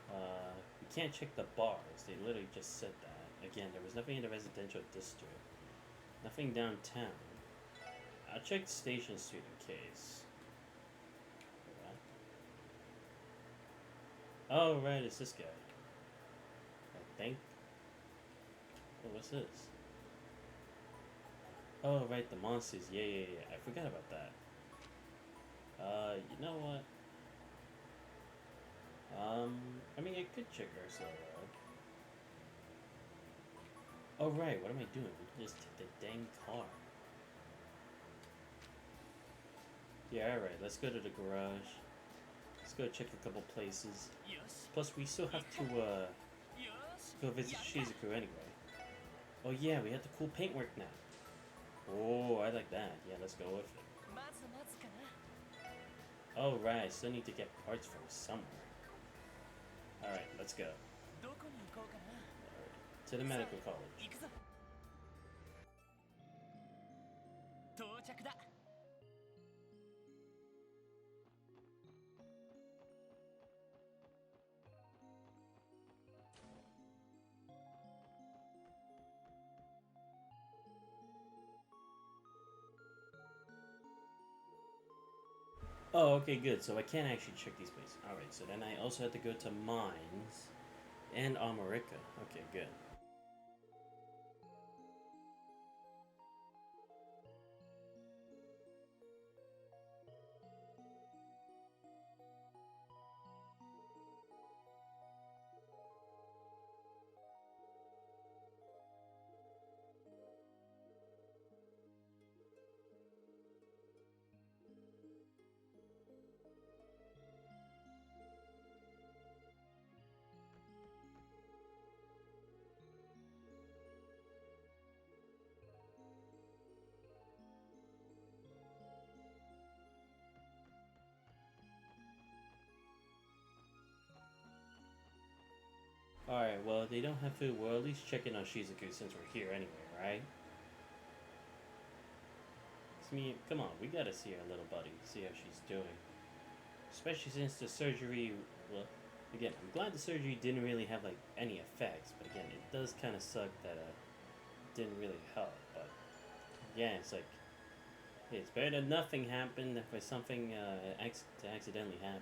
We can't check the bars. They literally just said that. Again, there was nothing in the residential district. Nothing downtown. I'll check Station Street in case. Oh, right, it's this guy. I think. Oh, what's this? Oh, right, the monsters. Yeah. I forgot about that. You know what? I mean, I could check our slow road. Oh, right, what am I doing? We can just take the dang car. Yeah, alright, let's go to the garage. Let's go check a couple places. Plus, we still have to, go visit Shizuku anyway. Oh yeah, we have the cool paintwork now. Oh, I like that. Yeah, let's go with it. Oh right, still need to get parts from somewhere. Alright, let's go. どこに行こうかな。 To the medical college. 行くぞ。到着だ。Oh, okay, good. So I can't actually check these places. Alright, so then I also have to go to Mines and Armorica. Okay, good. Alright, well, they don't have food. We'll at least check in on Shizuku since we're here anyway, right? I mean, come on, we gotta see our little buddy, see how she's doing. Especially since the surgery, well, again, I'm glad the surgery didn't really have, like, any effects, but again, it does kind of suck that, it didn't really help, but, yeah, it's like, hey, it's better that nothing happened than for something, to accidentally happen.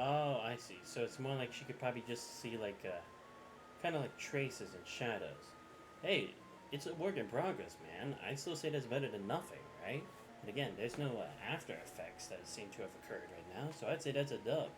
Oh, I see. So it's more like she could probably just see like kind of like traces and shadows. Hey, it's a work in progress, man. I still say that's better than nothing, right? And again, there's no after effects that seem to have occurred right now, so I'd say that's a dub.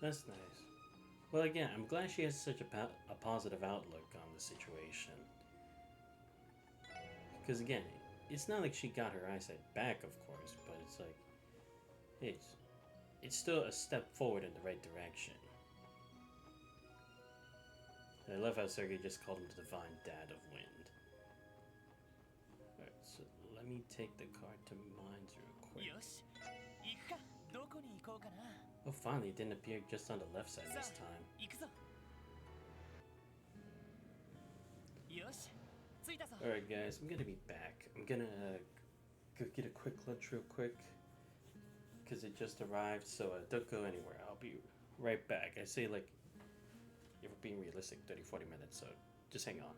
That's nice. Well, again, I'm glad she has such a positive outlook on the situation. Because again, it's not like she got her eyesight back, of course, but it's like it's it's still a step forward in the right direction. And I love how Sergei just called him the divine dad of wind. Alright, so let me take the card to mines real quick. よし行くかどこに行こうかな Oh, finally, it didn't appear just on the left side this time. 行くぞよし着いたぞ Alright, guys, I'm gonna be back. I'm gonna go get a quick lunch real quick. Because it just arrived, so don't go anywhere. I'll be right back. I say, like, if we're being realistic, 30-40 minutes, so just hang on.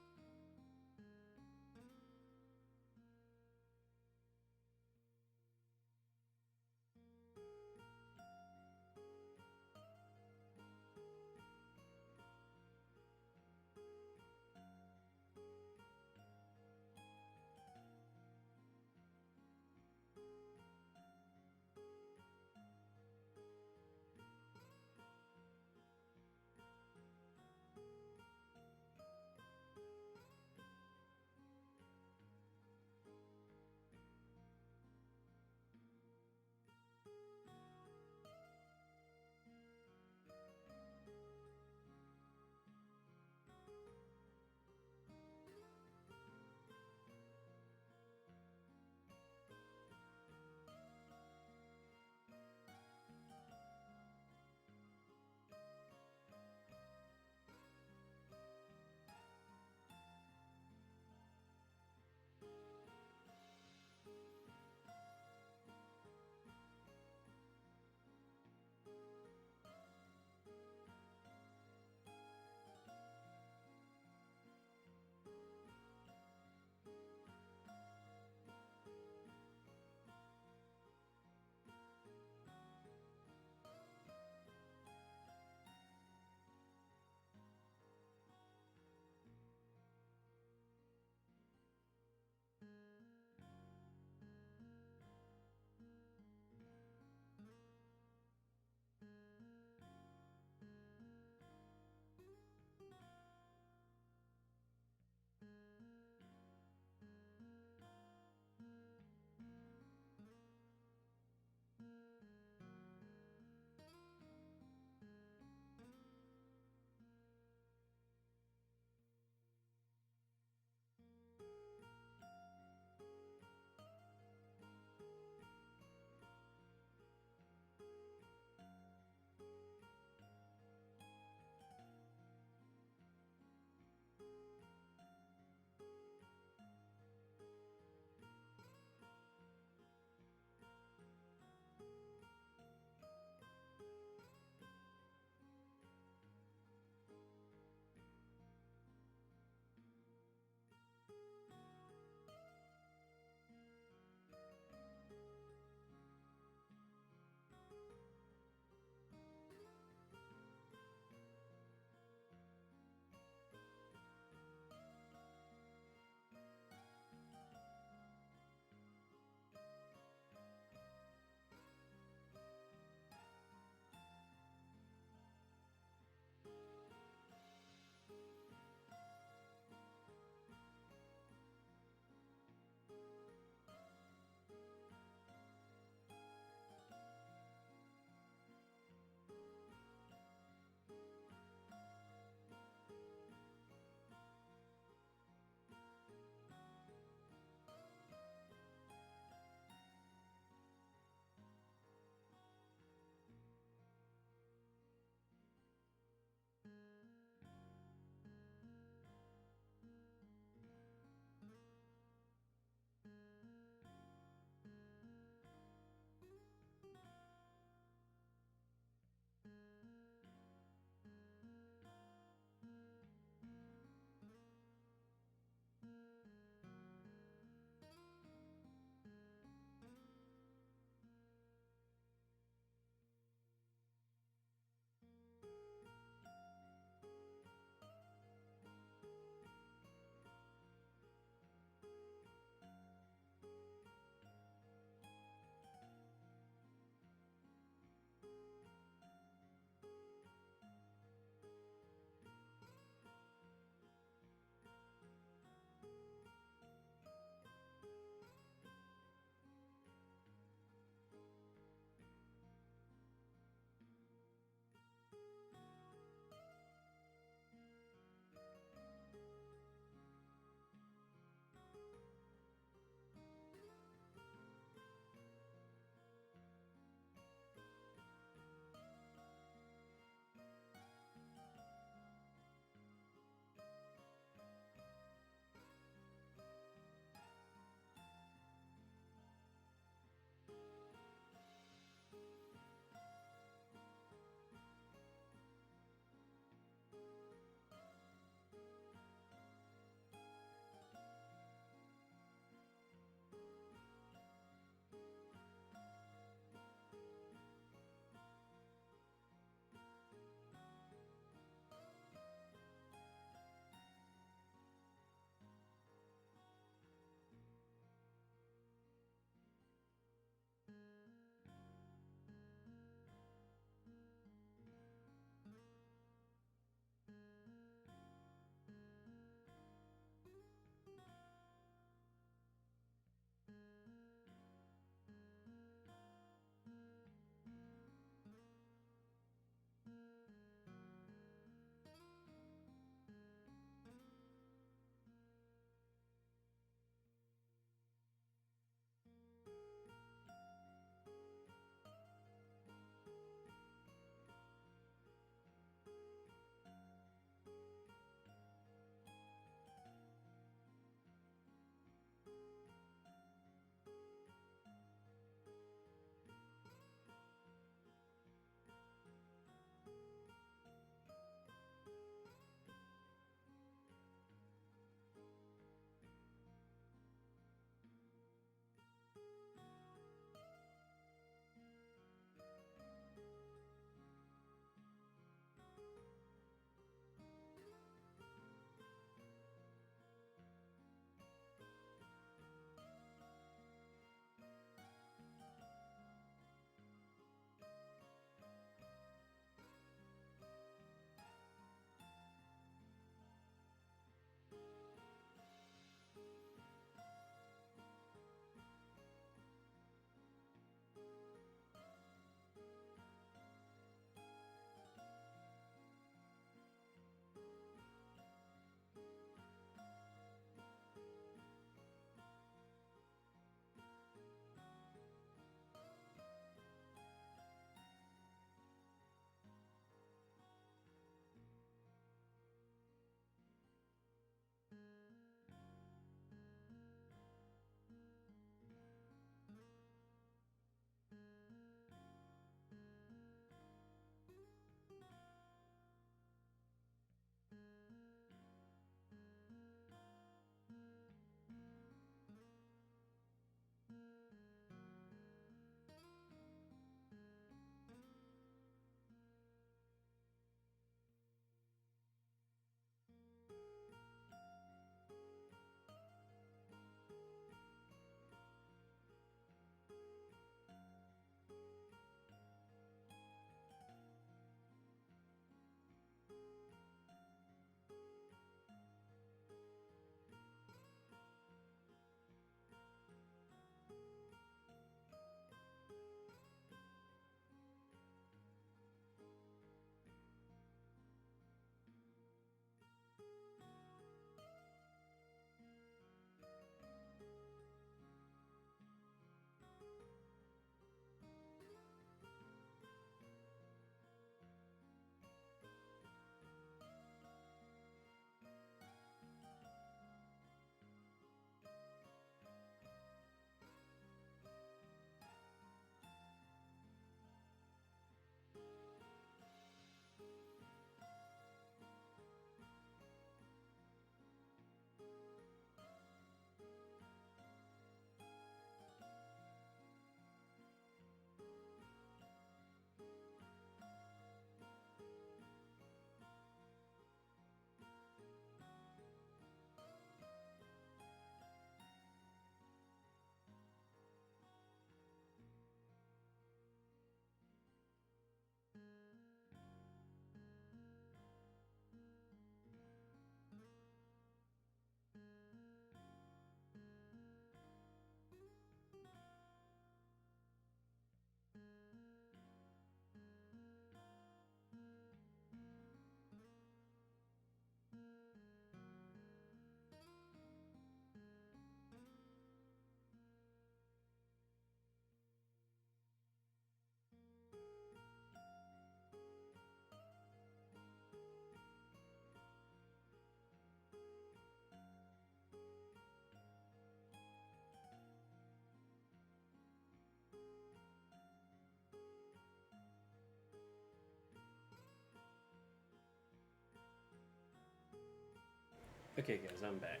Okay, guys, I'm back.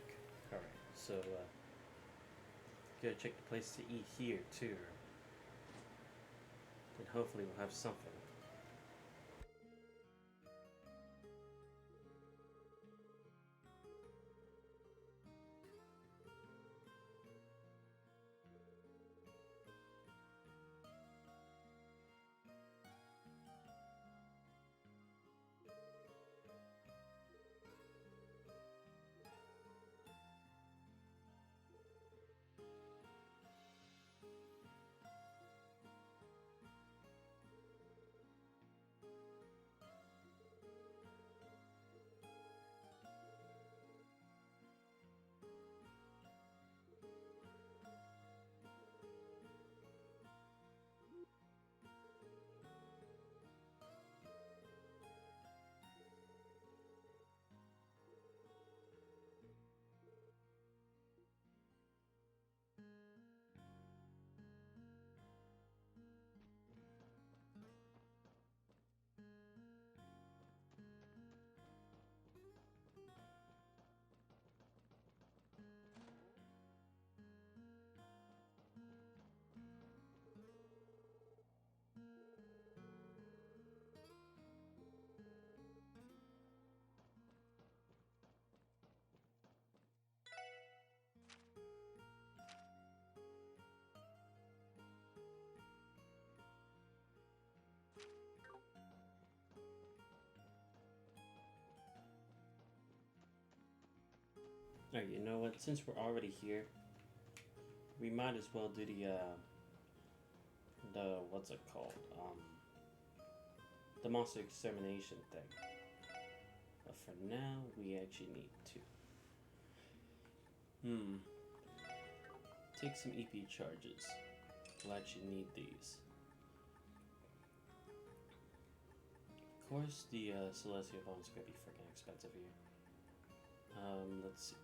Alright, so, gotta check the place to eat here, too. And hopefully we'll have something. Alright, you know what? Since we're already here, we might as well do the what's it called? The monster extermination thing. But for now, we actually need to. Take some EP charges. We'll actually need these. Of course, the Celestial Bone's gonna be freaking expensive here. Let's see.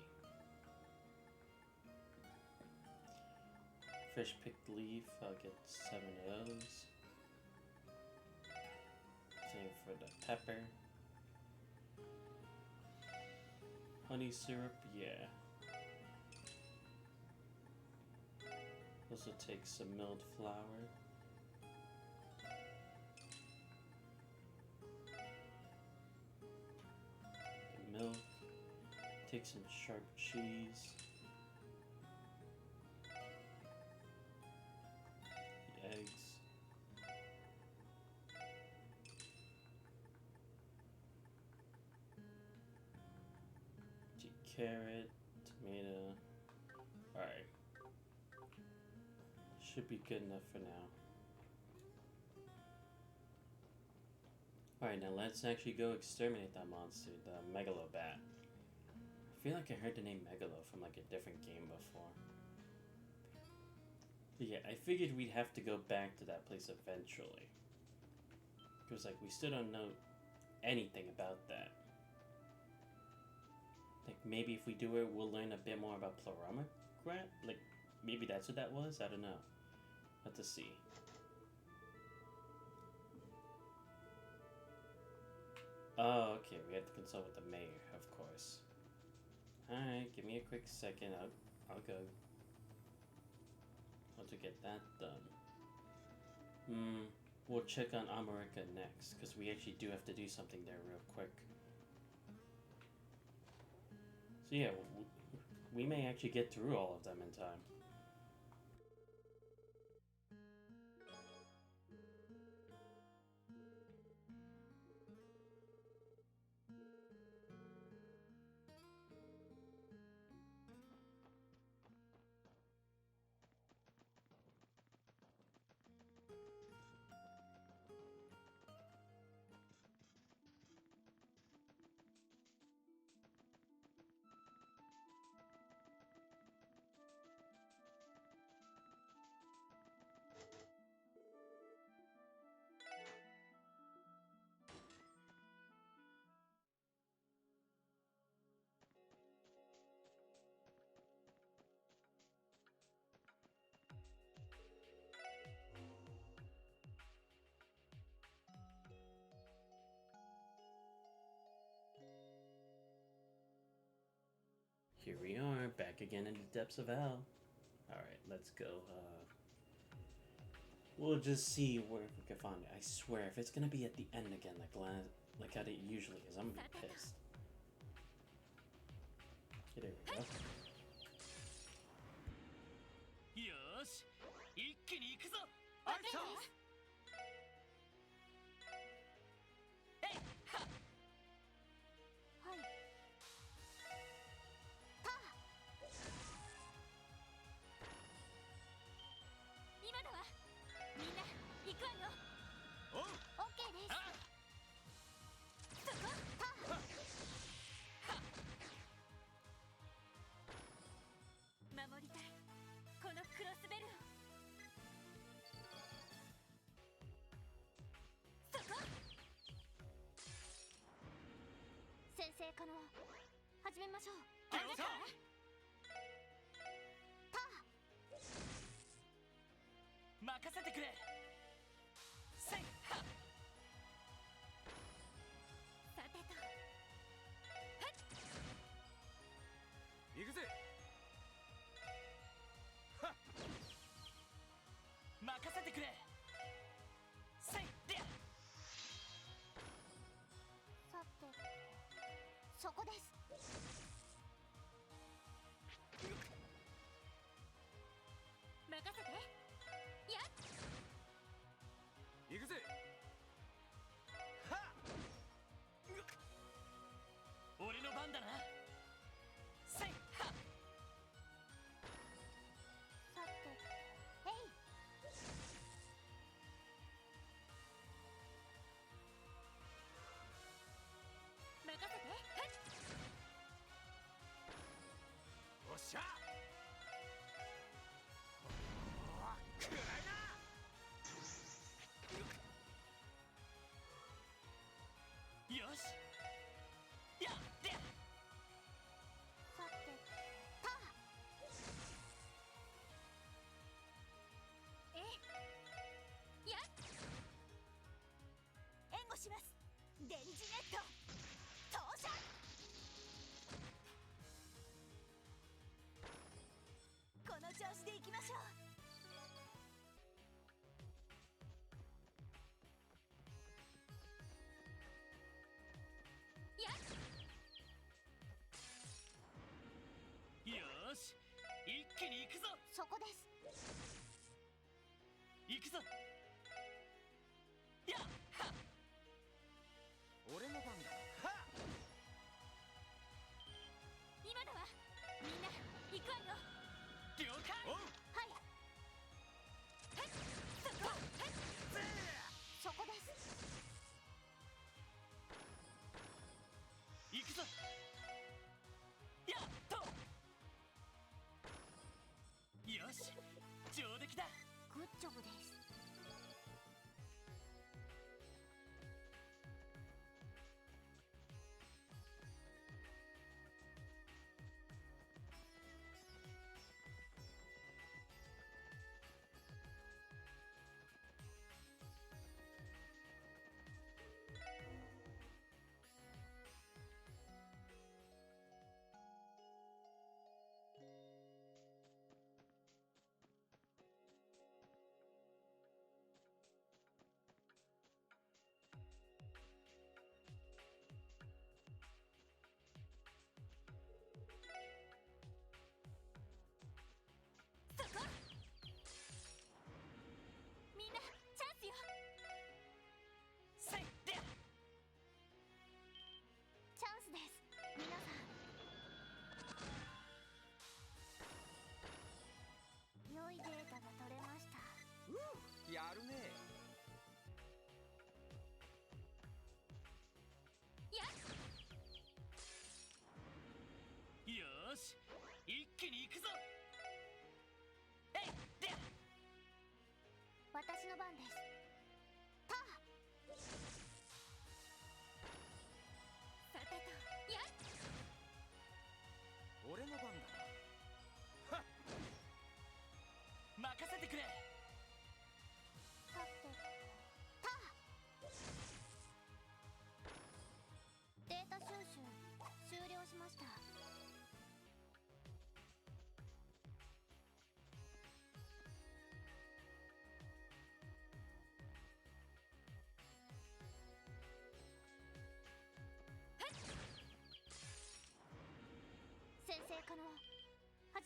Fresh picked leaf, I'll get 7 of those. Same for the pepper. Honey syrup, yeah. Also take some milled flour. The milk. Take some sharp cheese. The eggs. Carrot, tomato. Alright. Should be good enough for now. Alright, now let's actually go exterminate that monster, the Megalobat. I feel like I heard the name Megalo from like a different game before. But yeah, I figured we'd have to go back to that place eventually. Because like we still don't know anything about that. Like, maybe if we do it, we'll learn a bit more about Pluromagrat? Like, maybe that's what that was? I don't know. Have to see. Oh, okay, we have to consult with the mayor, of course. Alright, give me a quick second, I'll go. Once we get that done. We'll check on America next, because we actually do have to do something there real quick. So yeah, we may actually get through all of them in time. Here we are, back again in the depths of hell. Alright, let's go. We'll just see where we can find it. I swear, if it's gonna be at the end again, like how it usually is, I'm gonna be pissed. Okay, there we go. よーし一気に行くぞあいたえいはっはいター今だわみんな行くわよおうオッケーですあそこター守りたいこのクロスベルをそこ先生可能始めましょう了解タ任せてくれせいはっーさてと行くぜ任せてくれせいりゃさてそこです任せてやっ行くぜはっ俺の番だなせいはっさてえい任せておっしゃくらいなよしやってさてターやっ援護します電磁ネット投射この調子でいきましょうやっよーし一気に行くぞそこです行くぞやっはっ俺の番だはっ今だわみんな行くわよ了解おうはいへっそこへっそこです行くぞやっとよし上出来だグッジョブですそこみんなチャンスよせいりゃチャンスです皆さん良いデータが取れましたやるねやっよーし一気に行くぞえいりゃ私の番ですターさてとやっ俺の番だはっ任せてくれさてターデータ収集終了しました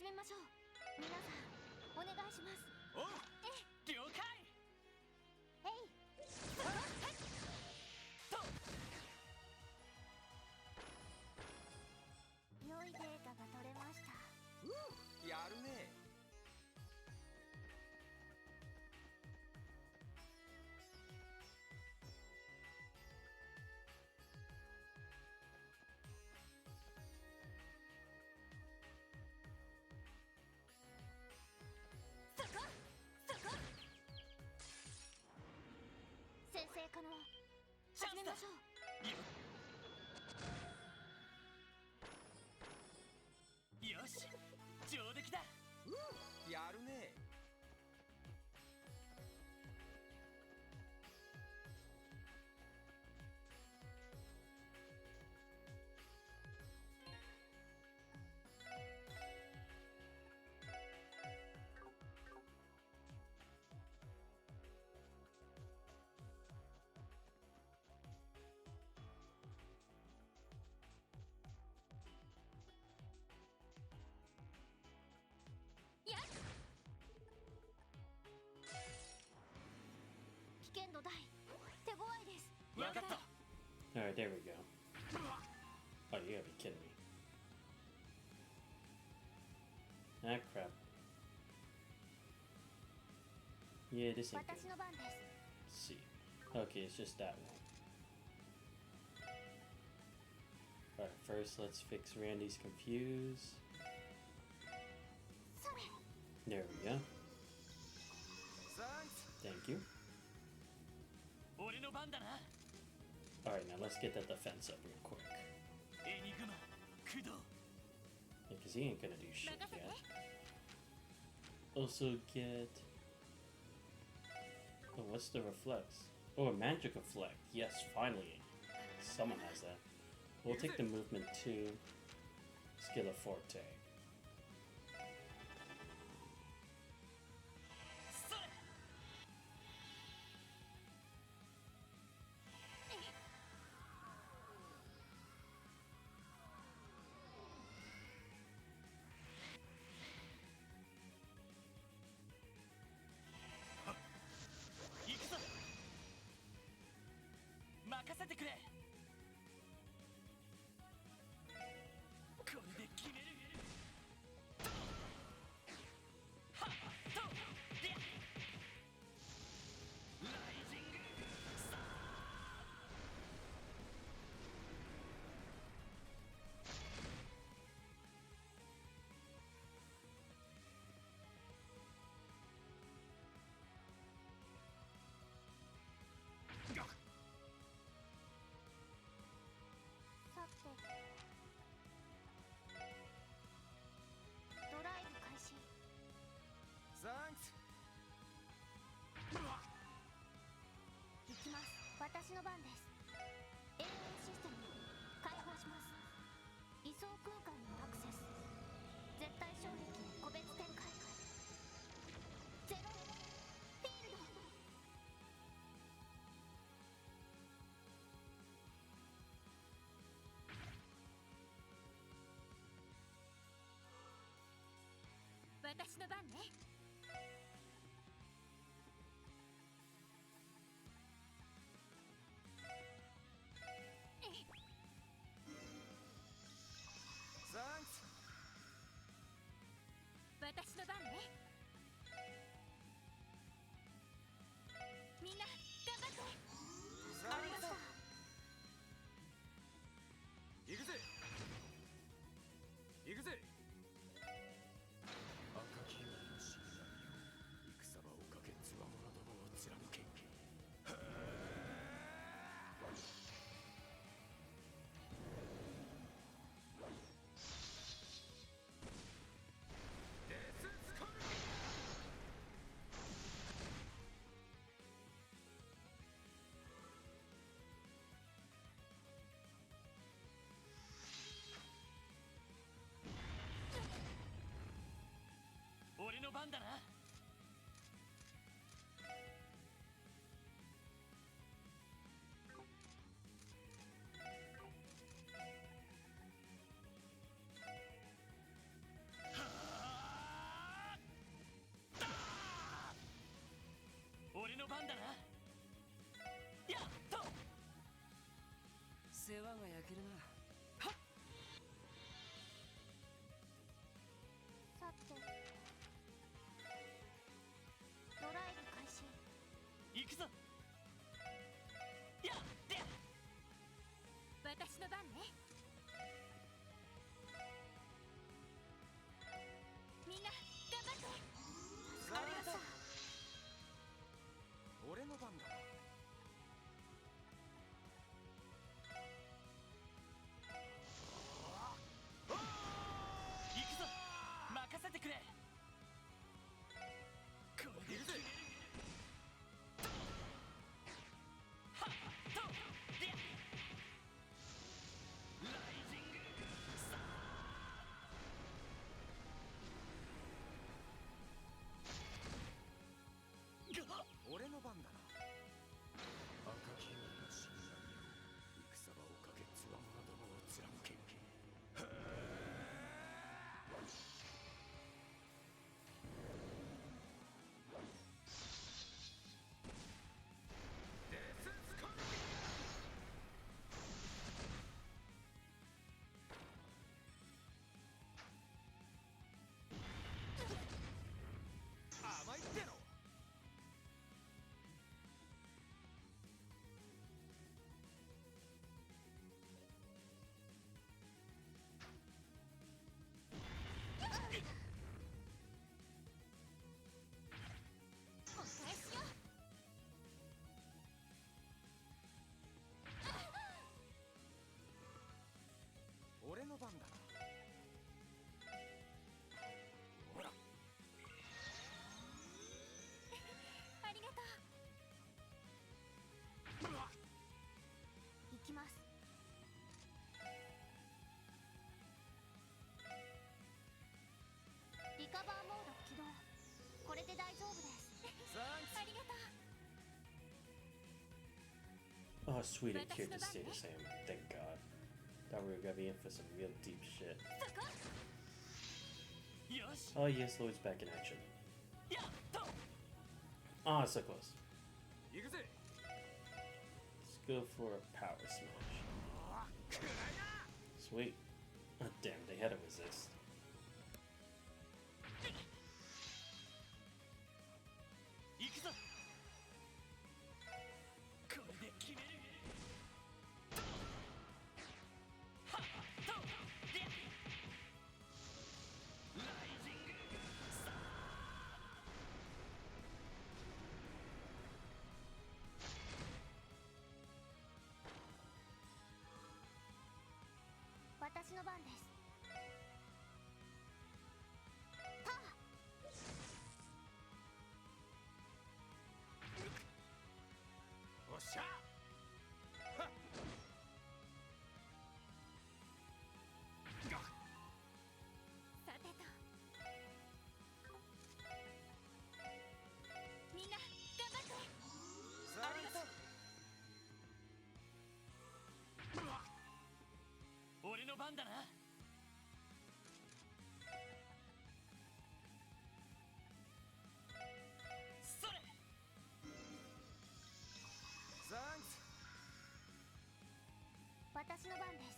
始めましょう。皆さんお願いします。おう、了解。えい。良いデータが取れました。やるね。先生可能。チャンスだ。始めましょう。よし、上出来だ。やるね。危険度大。手強いです。わかった。Alright, there we go. Oh, you gotta be kidding me. Ah, crap. Yeah, this ain't 私 good. の番です。 Let's see. Okay, it's just that one. Alright, first let's fix Randy's confuse. それ。 There we go. サンクス。 Thank you. 俺の番だな。 Alright, now let's get that defense up real quick. エニグマ、駆動。 Because he ain't gonna do shit 任せて。 yet. Also get... Oh, what's the reflex? Oh, a magic reflect. Yes, finally. Someone has that. We'll take the movement 2. Skill of Forte. それ。行くぞ。任せてくれ。これで決める。はっとでライジングさあ。さて。ドライブ開始。サンクス。行きます。私の番です。AI システム開放します。位相空間にアクセス。絶対衝撃個別展開。ゼロフィールド。私の番ね。サンクス。私の番ね。みんな頑張って。サンクありがとう。ス。行くぜ。行くぜ。赤き王の死になりよ。戦場をかけつわものどもを貫け。俺の番だな。はあ。世話が焼けるな。さてドライブ開始。行くぞ。やっで私の番ね。みんな頑張って。ありがとう。俺の番だ。行くぞ。任せてくれ。これで決める。はっとでライジングさあ。俺の番だな。赤き王の信頼よ、戦場をかけつわものどもを貫け。甘いっての。お返しよ。俺の番だな。ほら。ありがとう。行きます。リカバーモード起動。これで大丈夫です。ありがとう。 Oh, sweet, it cared to stay the same. Thank God. Thought we were gonna be in for some real deep shit. よし。 Oh, yes, Lloyd's back in action. やっと。 Ah, so close. 行くぜ。 Let's go for a power smash. Sweet. Oh, damn, they had to resist. 行くぞ。これで決める。はっとでライジングさ私の番です。パー。おっしゃ。はっ。さてと。みんな頑張って。ありがとう。俺の番だな。それ。サンクス。私の番です。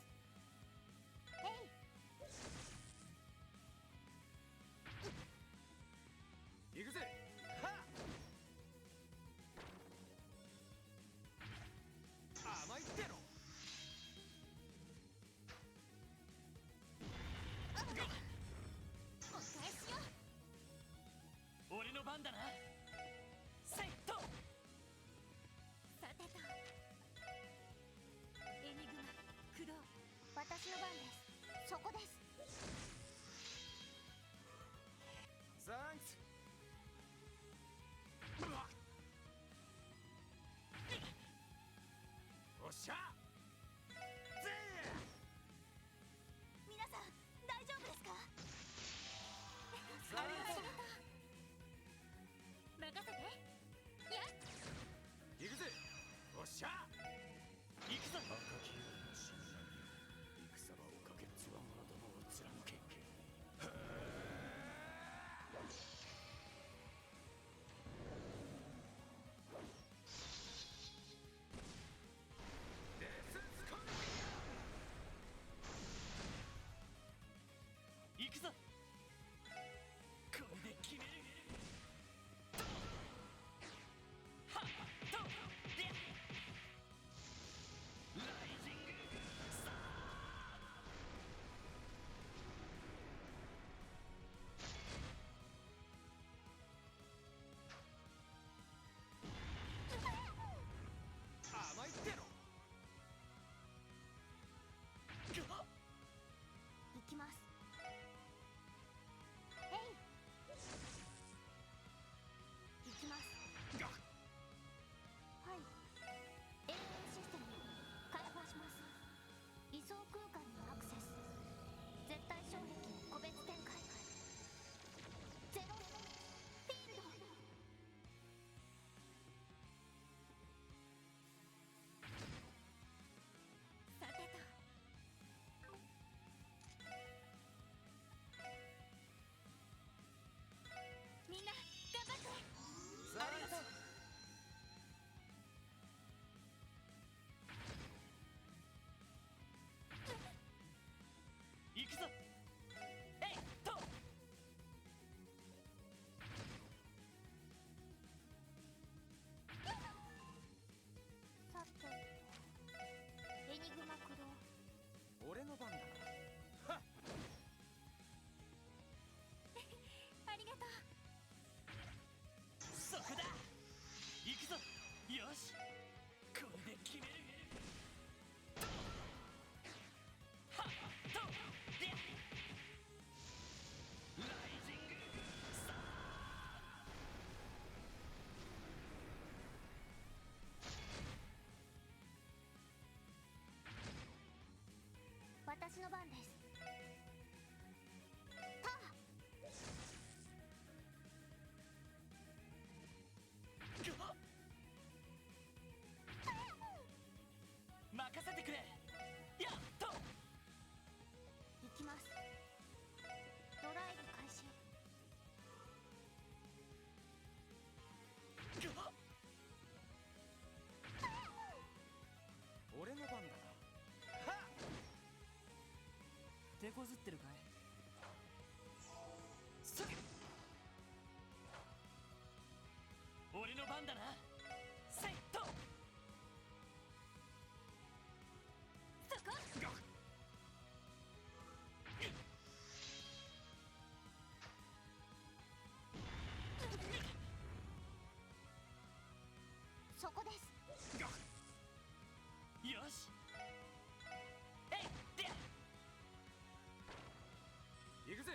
えい。行くぜ。はっ。甘いっての。お返しよ。俺の番だな。セット。さてと。エニグマ駆動。こずってるかい？すぐ俺の番だな。セット。そこ。そこです。よし。えいで行くぜ。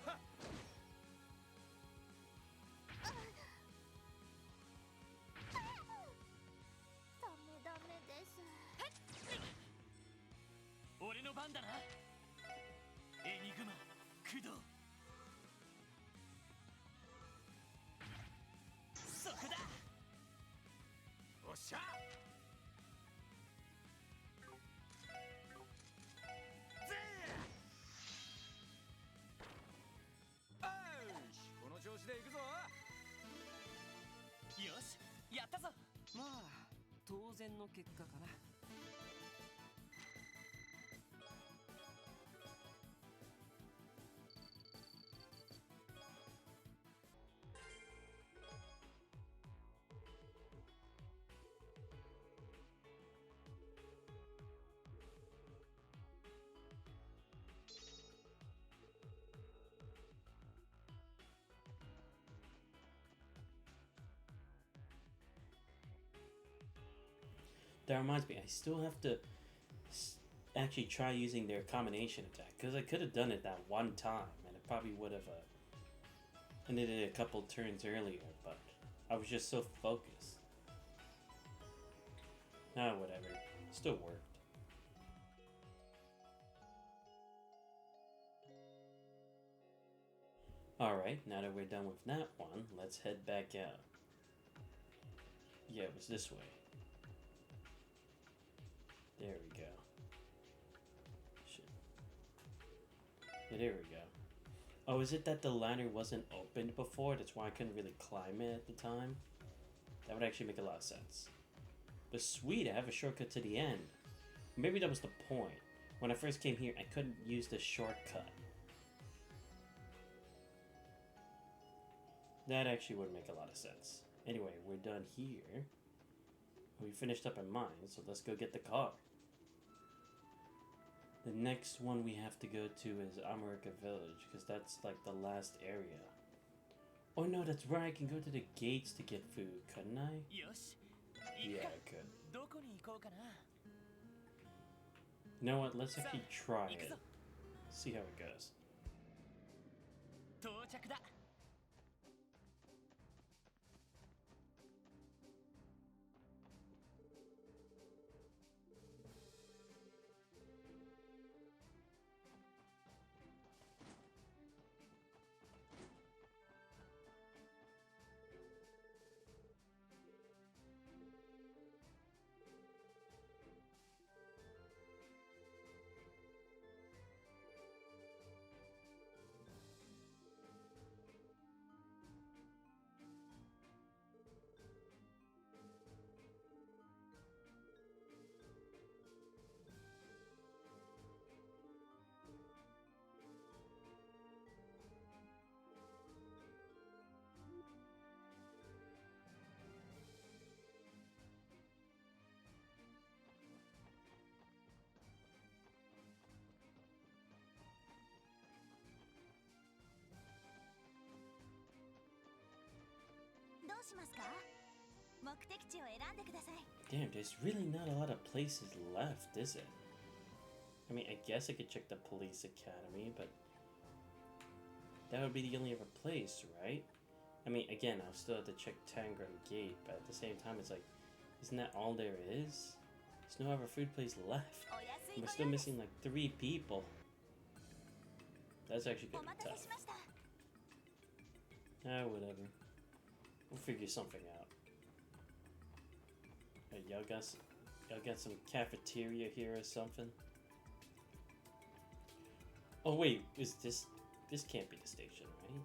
はっ。ダメです。俺の番だな。エニグマ駆動。そこだ。おっしゃ。ぜー。よし、この調子で行くぞ。よし、やったぞ。まあ当然の結果かな。That reminds me, I still have to actually try using their combination attack, because I could have done it that one time and it probably would have ended it a couple turns earlier, but I was just so focused. Ah, whatever. Still worked. Alright, now that we're done with that one, let's head back out. Yeah, it was this way. There we go. Shit. Yeah, there we go. Oh, is it that the ladder wasn't opened before? That's why I couldn't really climb it at the time? That would actually make a lot of sense. But sweet, I have a shortcut to the end. Maybe that was the point. When I first came here, I couldn't use the shortcut. That actually would make a lot of sense. Anyway, we're done here. We finished up in mine, so let's go get the car. The next one we have to go to is America Village, because that's like the last area. Oh no, that's right, I can go to the gates to get food, couldn't I? Yeah, I could. You know what, let's actually try it. See how it goes. 到着だ。どうしますか？目的地を選んでください。 Damn, there's really not a lot of places left, is it? I mean, I guess I could check the police academy, but that would be the only other place, right? I mean, again, I'll still have to check Tangram Gate, but at the same time, it's like, isn't that all there is? There's no other food place left. We're still missing like 3 people. That's actually gonna be tough. Ah, whatever. We'll figure something out. Hey, y'all got some cafeteria here or something? Oh wait, is this can't be the station, right?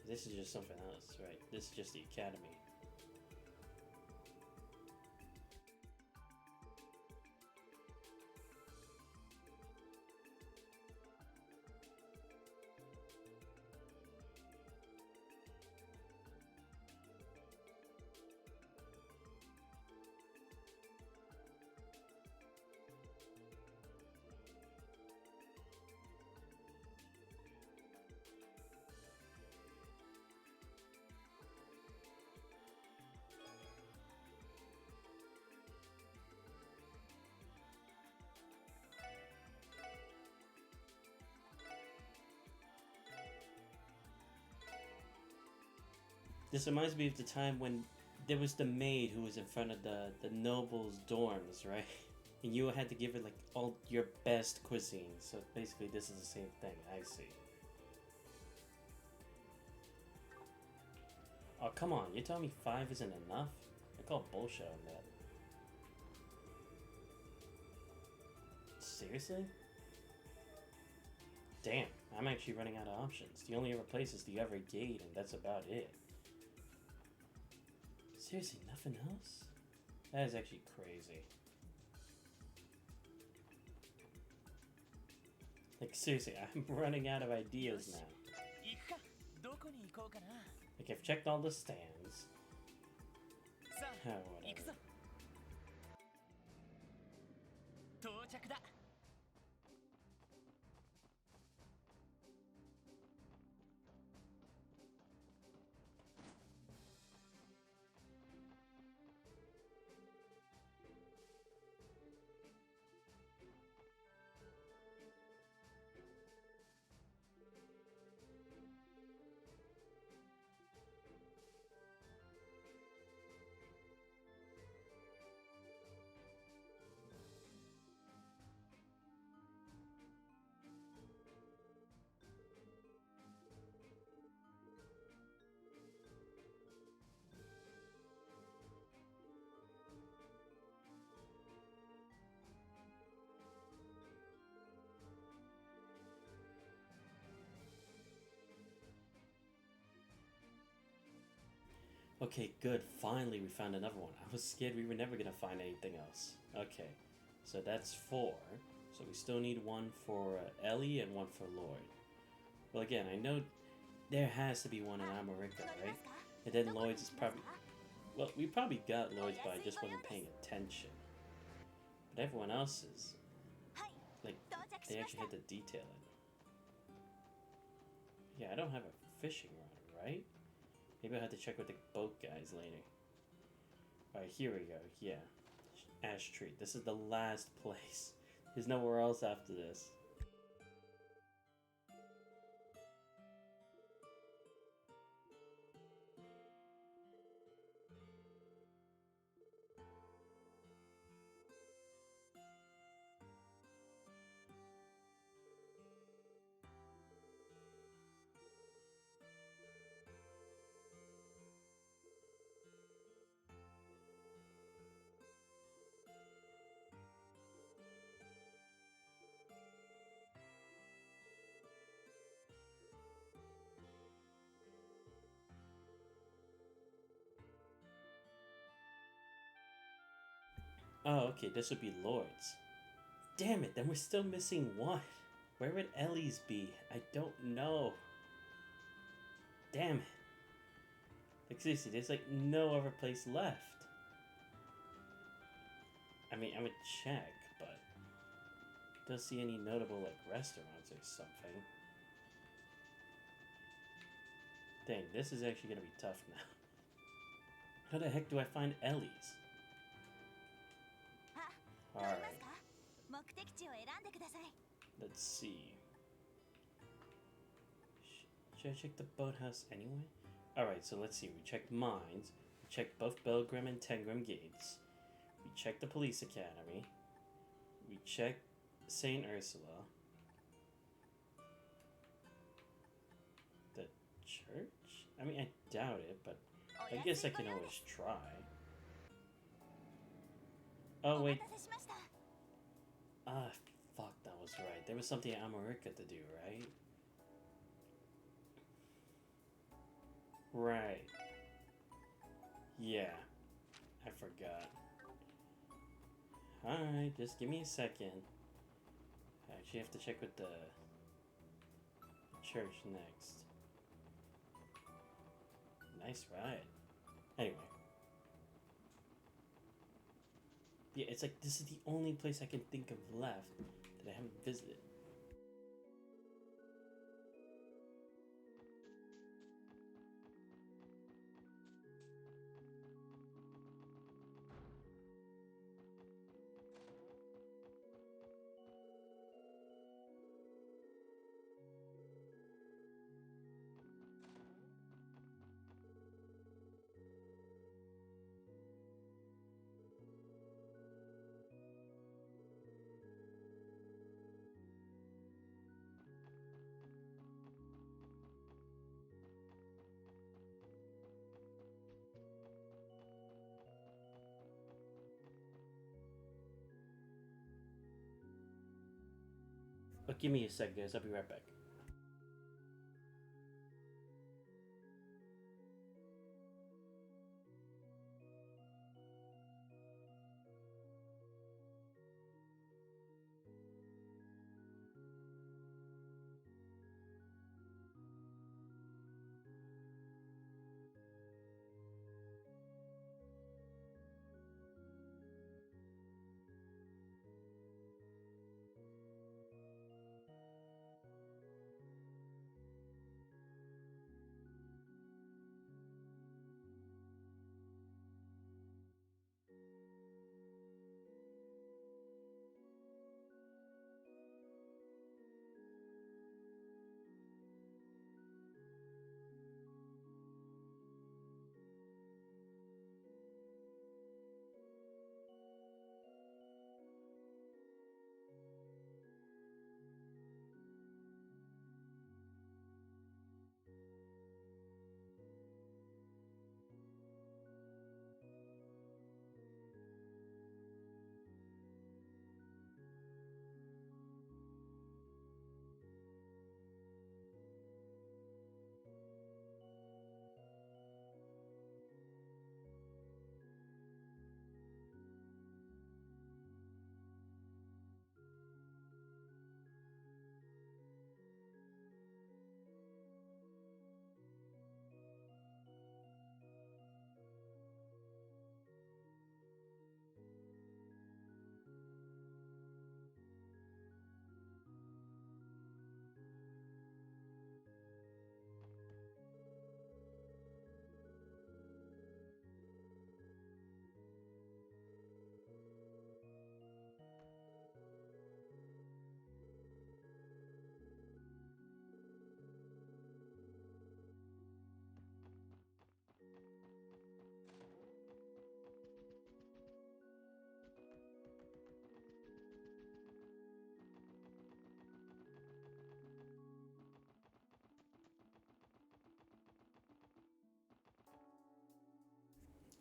This is just something else, right? This is just the academy. This reminds me of the time when there was the maid who was in front of the noble's dorms, right? And you had to give her like all your best cuisine. So basically this is the same thing, I see. Oh, come on, you're telling me 5 isn't enough? I call bullshit on that. Seriously? Damn, I'm actually running out of options. The only other place is the other gate, and that's about it. Seriously, nothing else? That is actually crazy. Like, seriously, I'm running out of ideas now. Like, I've checked all the stands. Whatever. Okay, good. Finally, we found another one. I was scared we were never gonna find anything else. Okay, so that's 4. So we still need one for Ellie and one for Lloyd. Well, again, I know there has to be one in America, right? And then Lloyd's is probably... Well, we probably got Lloyd's, but I just wasn't paying attention. But everyone else's... Like, they actually had the detail in it. Yeah, I don't have a fishing rod, right? Maybe I'll have to check with the boat guys later. Alright, here we go. Yeah. Ash Tree. This is the last place. There's nowhere else after this. Oh, okay, this would be Lloyd's. Damn it, then we're still missing one. Where would Ellie's be? I don't know. Damn it. Like, seriously, there's like no other place left. I mean, I would check, but don't see any notable like restaurants or something. Dang, this is actually gonna be tough now. How the heck do I find Ellie's? Alright. Let's see. Should I check the boathouse anyway? Alright, so let's see. We checked mines. We checked both Belgrim and Tengram gates. We checked the police academy. We checked St. Ursula. The church? I mean, I doubt it, but I guess I can always try. Oh, wait. Ah, fuck, that was right. There was something in America to do, right? Right. Yeah. I forgot. Alright, just give me a second. I actually have to check with the church next. Nice ride. Anyway. Yeah, it's like this is the only place I can think of left that I haven't visited. Oh, give me a sec, guys. I'll be right back.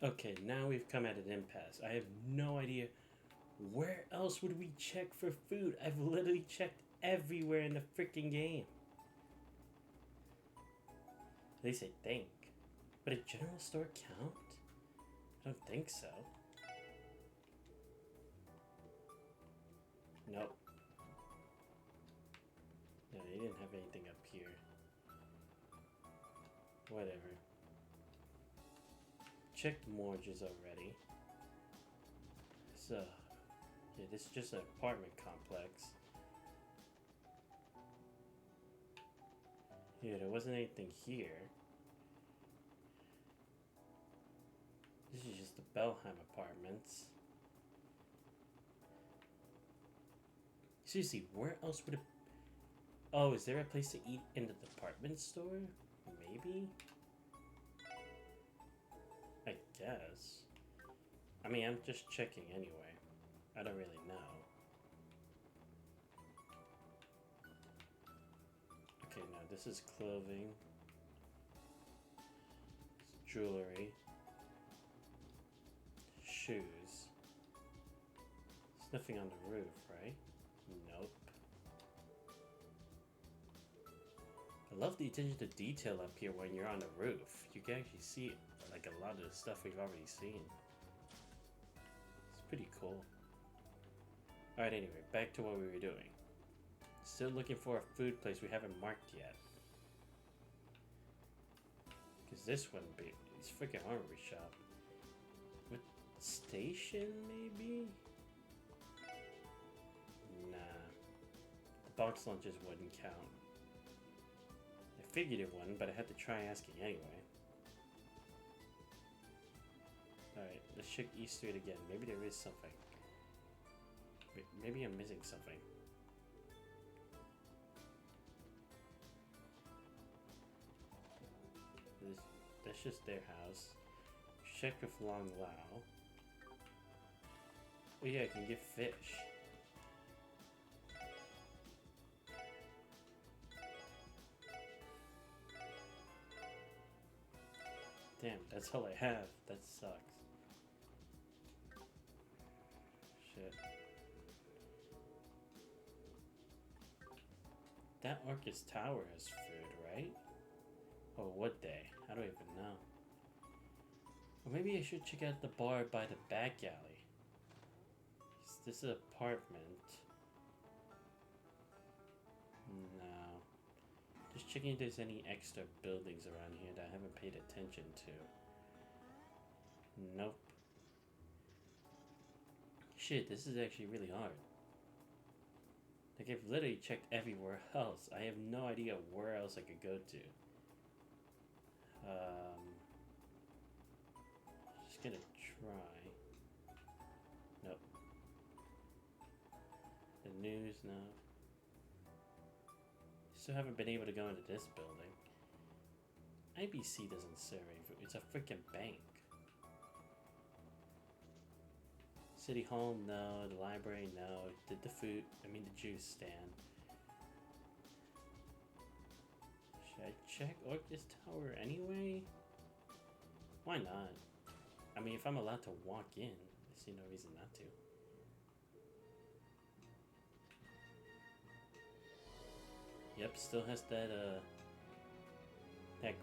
Okay, now we've come at an impasse. I have no idea where else would we check for food. I've literally checked everywhere in the freaking game. They say think, but a general store count? I don't think so. Nope. No, they didn't have anything up here. Whatever. Checked mortgages already. So, yeah, this is just an apartment complex. Yeah, there wasn't anything here. This is just the Belheim apartments. Seriously, where else would it... Oh, is there a place to eat in the department store? Maybe? I guess. I mean, I'm just checking anyway. I don't really know. Okay, now this is clothing. It's jewelry. Shoes. There's nothing on the roof, right? Nope. I love the attention to detail up here when you're on the roof. You can actually see like a lot of the stuff we've already seen. It's pretty cool. Alright, anyway, back to what we were doing. Still looking for a food place we haven't marked yet. Because this one is freaking armory shop. What station, maybe? Nah. The box lunches wouldn't count. I figured it wouldn't, but I had to try asking anyway. Alright, let's check East Street again. Maybe there is something. Wait, maybe I'm missing something. That's just their house. Check with Long Lao. Oh yeah, I can get fish. Damn, that's all I have. That sucks. Shit. That Orcus Tower has food, right? Or would they? I don't even know. Or maybe I should check out the bar by the back alley. Is this an apartment? No. Just checking if there's any extra buildings around here that I haven't paid attention to. Nope. Shit, this is actually really hard. Like, I've literally checked everywhere else. I have no idea where else I could go to. Just gonna try. Nope. The news, no. Still haven't been able to go into this building. IBC doesn't serve. It's a freaking bank. City Hall, no. The library, no. Did the juice stand. Should I check Orcus Tower anyway? Why not? I mean, if I'm allowed to walk in, I see no reason not to. Yep, still has that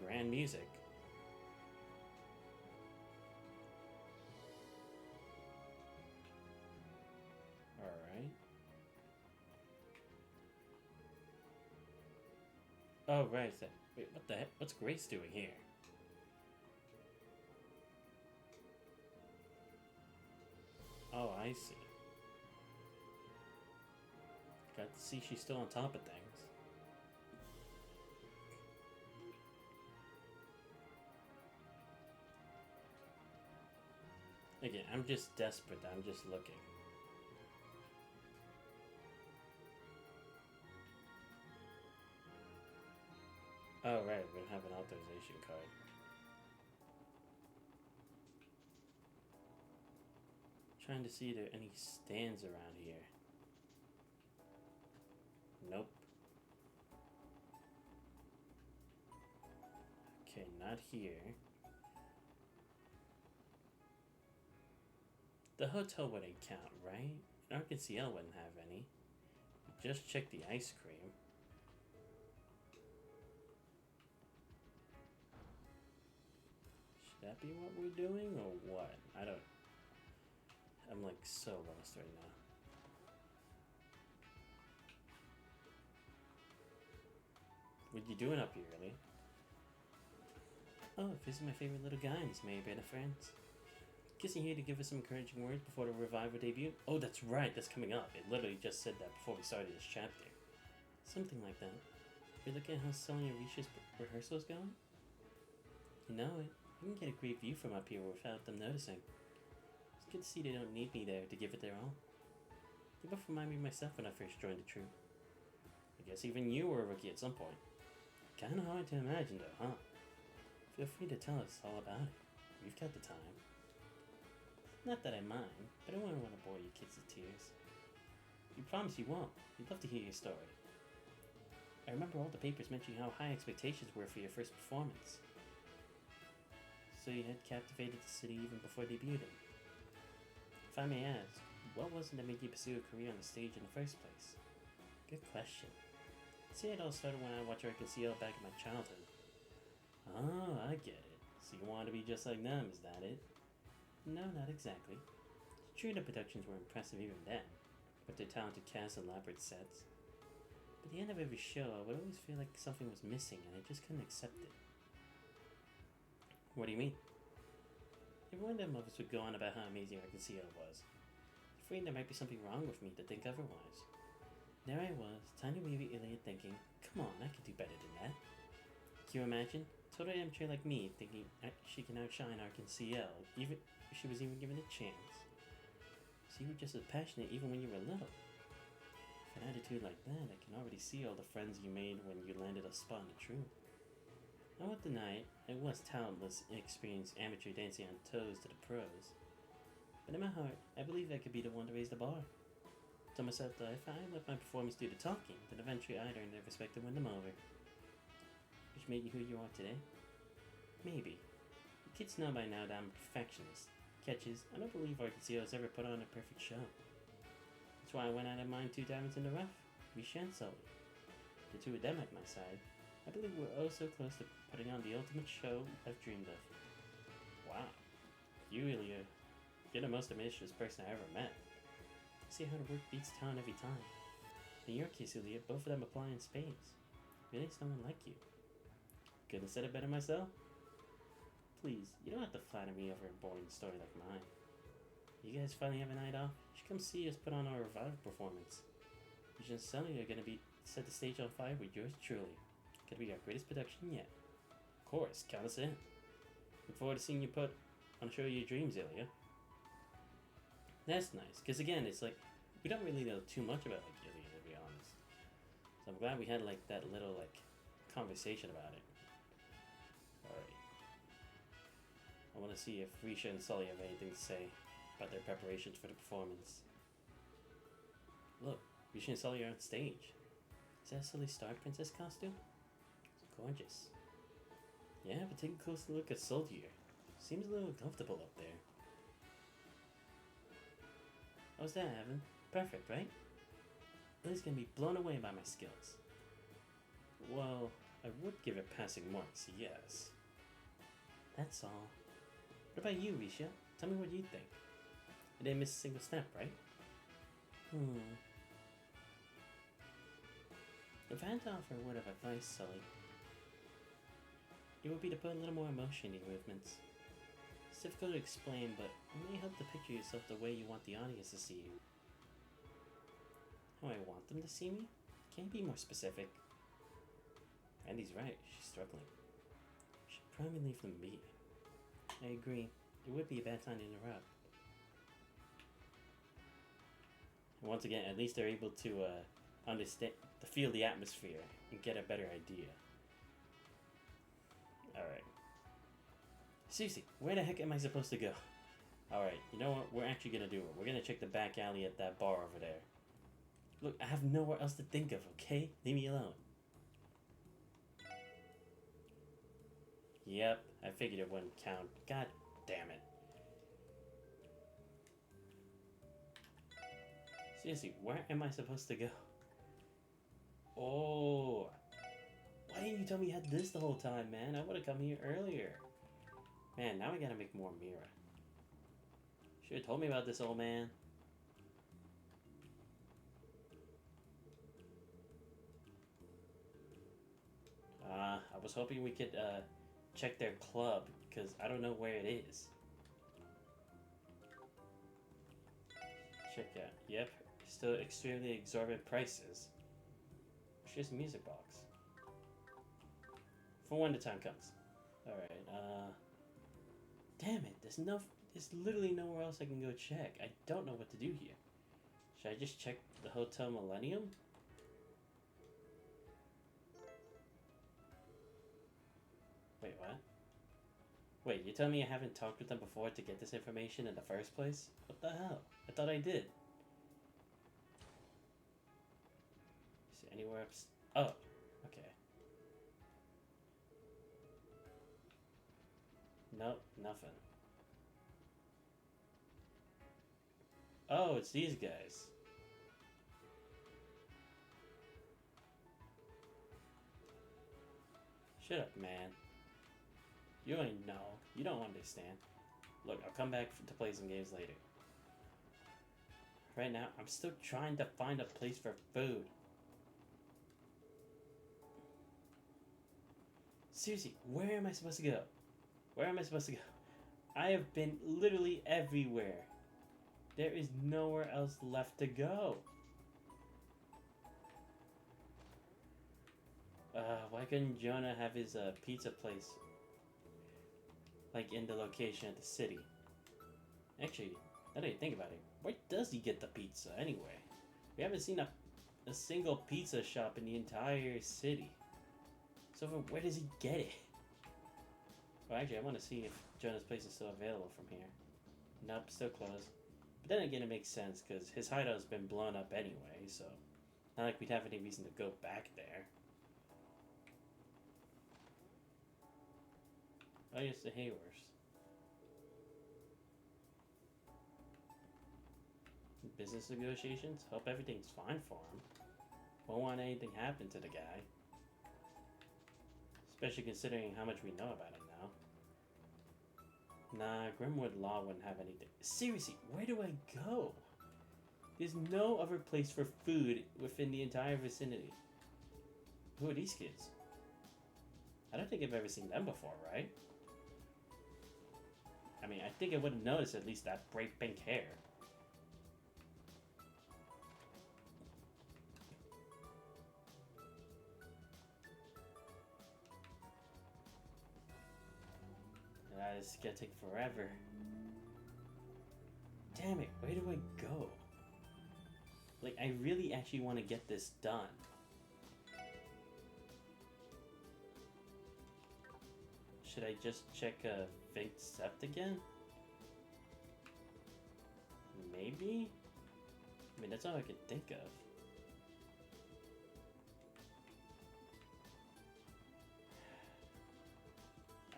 grand music. Alright. Oh, right. Wait, what the heck? What's Grace doing here? Oh, I see. Got to see she's still on top of things. Again, I'm just desperate. I'm just looking. Oh, right. We don't have an authorization card. Trying to see if there are any stands around here. Nope. Okay, not here. The hotel wouldn't count, right? RKCL wouldn't have any. Just check the ice cream. Should that be what we're doing, or what? I'm like so lost right now. What you doing up here, really? Oh, this is my favorite little guys, maybe the friends. Guessing here to give us some encouraging words before the revival debut. Oh, that's right, that's coming up. It literally just said that before we started this chapter. Something like that. You're looking at how Selling Arisha's rehearsal's going? You know it. You can get a great view from up here without them noticing. It's good to see they don't need me there to give it their all. They both remind me of myself when I first joined the troupe. I guess even you were a rookie at some point. Kinda hard to imagine though, huh? Feel free to tell us all about it. We've got the time. Not that I mind, but I wouldn't want to bore you kids to tears. You promise you won't. We'd love to hear your story. I remember all the papers mentioning how high expectations were for your first performance. So you had captivated the city even before debuting. If I may ask, what was it that made you pursue a career on the stage in the first place? Good question. I'd say it all started when I watched RKCL back in my childhood. Oh, I get it. So you wanted to be just like them, is that it? No, not exactly. True, the productions were impressive even then, with their talented cast and elaborate sets. But at the end of every show, I would always feel like something was missing and I just couldn't accept it. What do you mean? Every one of them of us would go on about how amazing RKCL was. Afraid there might be something wrong with me to think otherwise. There I was, tiny baby idiot thinking, come on, I could do better than that. Can you imagine? Total amateur like me thinking she can outshine RKCL, even if she was even given a chance. So you were just as passionate even when you were little. With an attitude like that, I can already see all the friends you made when you landed a spot in the troupe. I won't deny it, I was talentless, inexperienced amateur dancing on toes to the pros. But in my heart, I believe I could be the one to raise the bar. Told myself that if I let my performance do the talking, then eventually I'd earn their respect and win them over. Which made you who you are today? Maybe. The kids know by now that I'm a perfectionist. Catches, I don't believe RKCL has ever put on a perfect show. That's why I went out of mine 2 diamonds in the rough. We shan't sell it. the two of them at my side, I believe we're oh so close to putting on the ultimate show I've dreamed of. Wow. You're the most ambitious person I ever met. See how the work beats town every time. In your case, Ilya, both of them apply in spades. Really, it's no one like you. Couldn't have said it better myself? Please, you don't have to flatter me over a boring story like mine. You guys finally have a night off? You should come see us put on our revival performance. You and Sully are gonna set the stage on fire with yours truly. Gonna be our greatest production yet. Of course, count us in. Look forward to seeing you put on a show of your dreams, Ilya. That's nice, because again, it's like, we don't really know too much about like Ilya, to be honest. So I'm glad we had like that little like conversation about it. Alright. I want to see if Risha and Sully have anything to say about their preparations for the performance. Look, Risha and Sully are on stage. Is that a silly Star Princess costume? It's gorgeous. Yeah, but take a closer look at Sully here. Seems a little uncomfortable up there. How's that, Evan? Perfect, right? Lily's gonna be blown away by my skills. Well, I would give it passing marks, yes. That's all. What about you, Risha? Tell me what you think. I didn't miss a single step, right? If I had to offer a word of advice, Sully, it would be to put a little more emotion in your movements. It's difficult to explain, but it may help to picture yourself the way you want the audience to see you. How I want them to see me? Can you be more specific? Andy's right, she's struggling. Should probably leave them be. I agree, it would be a bad time to interrupt. And once again, at least they're able to understand, to feel the atmosphere and get a better idea. Alright. Seriously, where the heck am I supposed to go? Alright, you know what? We're actually gonna do it. We're gonna check the back alley at that bar over there. Look, I have nowhere else to think of, okay? Leave me alone. Yep, I figured it wouldn't count. God damn it. Seriously, where am I supposed to go? Oh. Why didn't you tell me you had this the whole time, man? I would have come here earlier. Man, now I gotta make more Mira. Should have told me about this, old man. I was hoping we could check their club, because I don't know where it is. Check out. Yep, still extremely exorbitant prices. It's just a music box. For when the time comes. Alright, damn it, there's literally nowhere else I can go check. I don't know what to do here. Should I just check the Hotel Millennium? Wait, what? Wait, you tell me I haven't talked with them before to get this information in the first place? What the hell? I thought I did. Is there anywhere else? Oh, okay. Nope, nothing. Oh, it's these guys. Shut up, man. You ain't know. You don't understand. Look, I'll come back to play some games later. Right now, I'm still trying to find a place for food. Seriously, where am I supposed to go? Where am I supposed to go? I have been literally everywhere. There is nowhere else left to go. Why couldn't Jonah have his pizza place like in the location of the city? Actually, now that I think about it, where does he get the pizza anyway? We haven't seen a single pizza shop in the entire city. So where does he get it? Well, actually, I want to see if Jonah's place is still available from here. Nope, still closed. But then again, it makes sense because his hideout's been blown up anyway, so not like we'd have any reason to go back there. Oh, yes, the Haywers. Business negotiations? Hope everything's fine for him. Won't want anything happen to the guy. Especially considering how much we know about him now. Nah, Grimwood Law wouldn't have anything. Seriously, where do I go? There's no other place for food within the entire vicinity. Who are these kids? I don't think I've ever seen them before, right? I mean, I think I would have noticed at least that bright pink hair. This is gonna take forever. Damn it, where do I go? Like, I really actually want to get this done. Should I just check Fate Sept again? Maybe? I mean, that's all I could think of.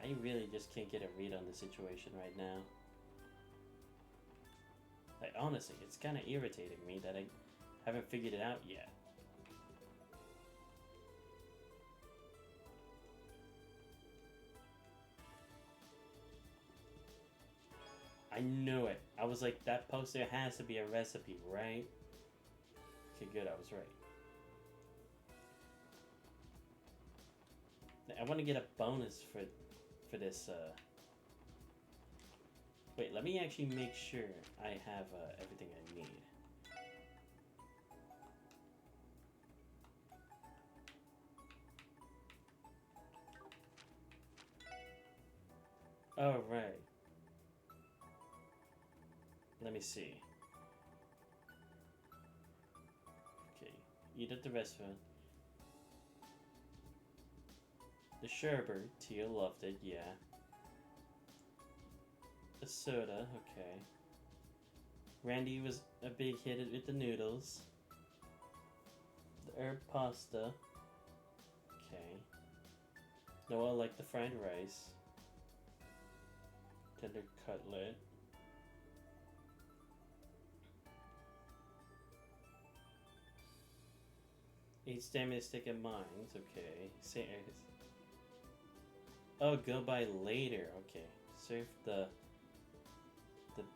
I really just can't get a read on the situation right now. Like, honestly, it's kind of irritating me that I haven't figured it out yet. I knew it. I was like, that poster has to be a recipe, right? Okay, good, I was right. I want to get a bonus for this, Wait, let me actually make sure I have everything I need. Oh, right. Let me see. Okay, eat at the restaurant. The sherbet, Tia loved it, yeah. The soda, okay. Randy was a big hit with the noodles. The herb pasta. Okay. Noah liked the fried rice. Tender cutlet. Eat stamina stick and mines, okay. Oh, go by later, okay. Serve the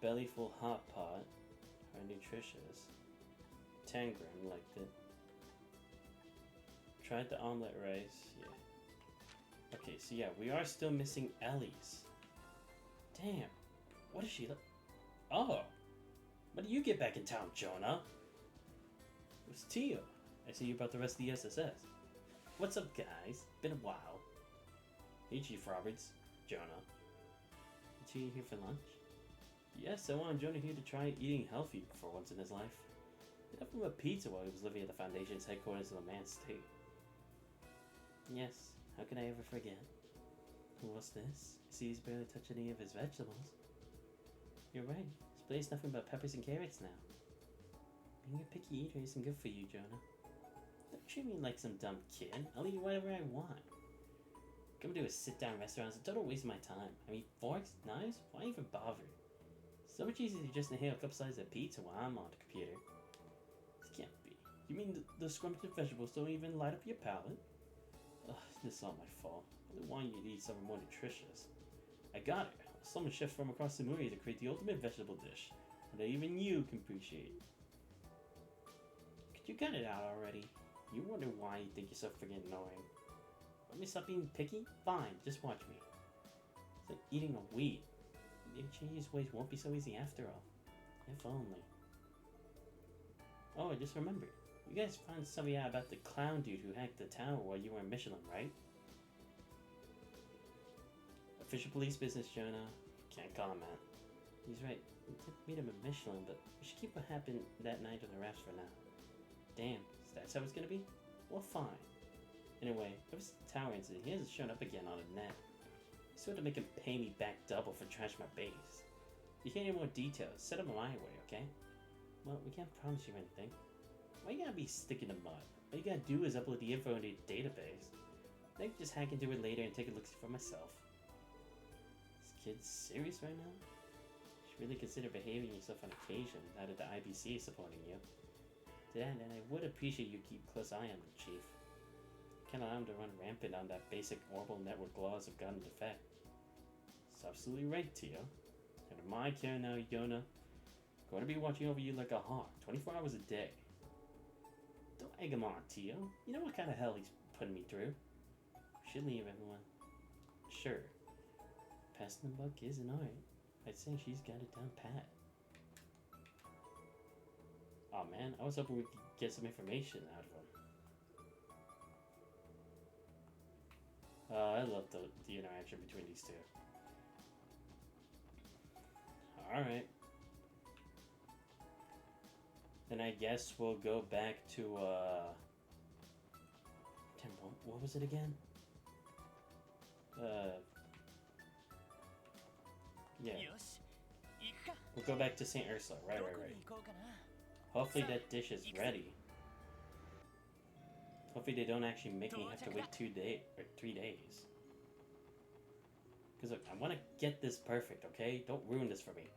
bellyful hot pot. Are nutritious. Tangram liked it. Tried the omelet rice, yeah. Okay, so yeah, we are still missing Ellie's. Damn, what is she like? Oh, when do you get back in town, Jonah? It's Tio. I see you brought the rest of the SSS. What's up, guys? Been a while. Hey, Chief Roberts. Jonah. Is he here for lunch? Yes, I wanted Jonah here to try eating healthy for once in his life. He left him a pizza while he was living at the Foundation's headquarters in the man's state. Yes, how can I ever forget? What's this? I see he's barely touched any of his vegetables. You're right. This place is nothing but peppers and carrots now. Being a picky eater isn't good for you, Jonah. Don't treat me like some dumb kid. I'll eat whatever I want. Coming to a sit-down restaurant is a total waste of my time. I mean, forks, knives, why even bother? So much easier to just inhale a couple slices of pizza while I'm on the computer. This can't be. You mean the scrumptious vegetables don't even light up your palate? Ugh, this is all my fault. I really wanted you to eat something more nutritious. I got it. I summoned chefs from across the movie to create the ultimate vegetable dish that even you can appreciate. Could you cut it out already? You wonder why you think you're so freaking annoying. Want me to stop being picky? Fine, just watch me. It's like eating a weed. Maybe changing his ways won't be so easy after all. If only. Oh, I just remembered. You guys found something out about the clown dude who hacked the tower while you were in Michelin, right? Official police business, Jonah. Can't comment. He's right. We did meet him at Michelin, but we should keep what happened that night on the wraps for now. Damn, so that's how it's gonna be? Well, fine. Anyway, ever since the tower incident, he hasn't shown up again on the net. I sort of make him pay me back double for trashing my base. If you hear any more details, set them my way, okay? Well, we can't promise you anything. Why you gotta be sticking to mud? All you gotta do is upload the info into your database. Then I can just hack into it later and take a look for myself. This kid's serious right now? You should really consider behaving yourself on occasion now that the IBC is supporting you. that, and I would appreciate you keep close eye on the Chief. Can't allow him to run rampant on that basic orbital network laws have gotten into effect. It's absolutely right, Tio. Under my care now, Yona. Going to be watching over you like a hawk, 24 hours a day. Don't egg him on, Tio. You know what kind of hell he's putting me through. We should leave everyone. Sure. Passing the buck is an art. I'd say she's got it down pat. Aw man, I was hoping we could get some information out of him. I love the interaction between these two. Alright. Then I guess we'll go back to, damn, what was it again? Yeah. We'll go back to St. Ursula. Right. Hopefully that dish is ready. Hopefully they don't actually make me have to wait 3 days. Because look, I want to get this perfect, okay? Don't ruin this for me.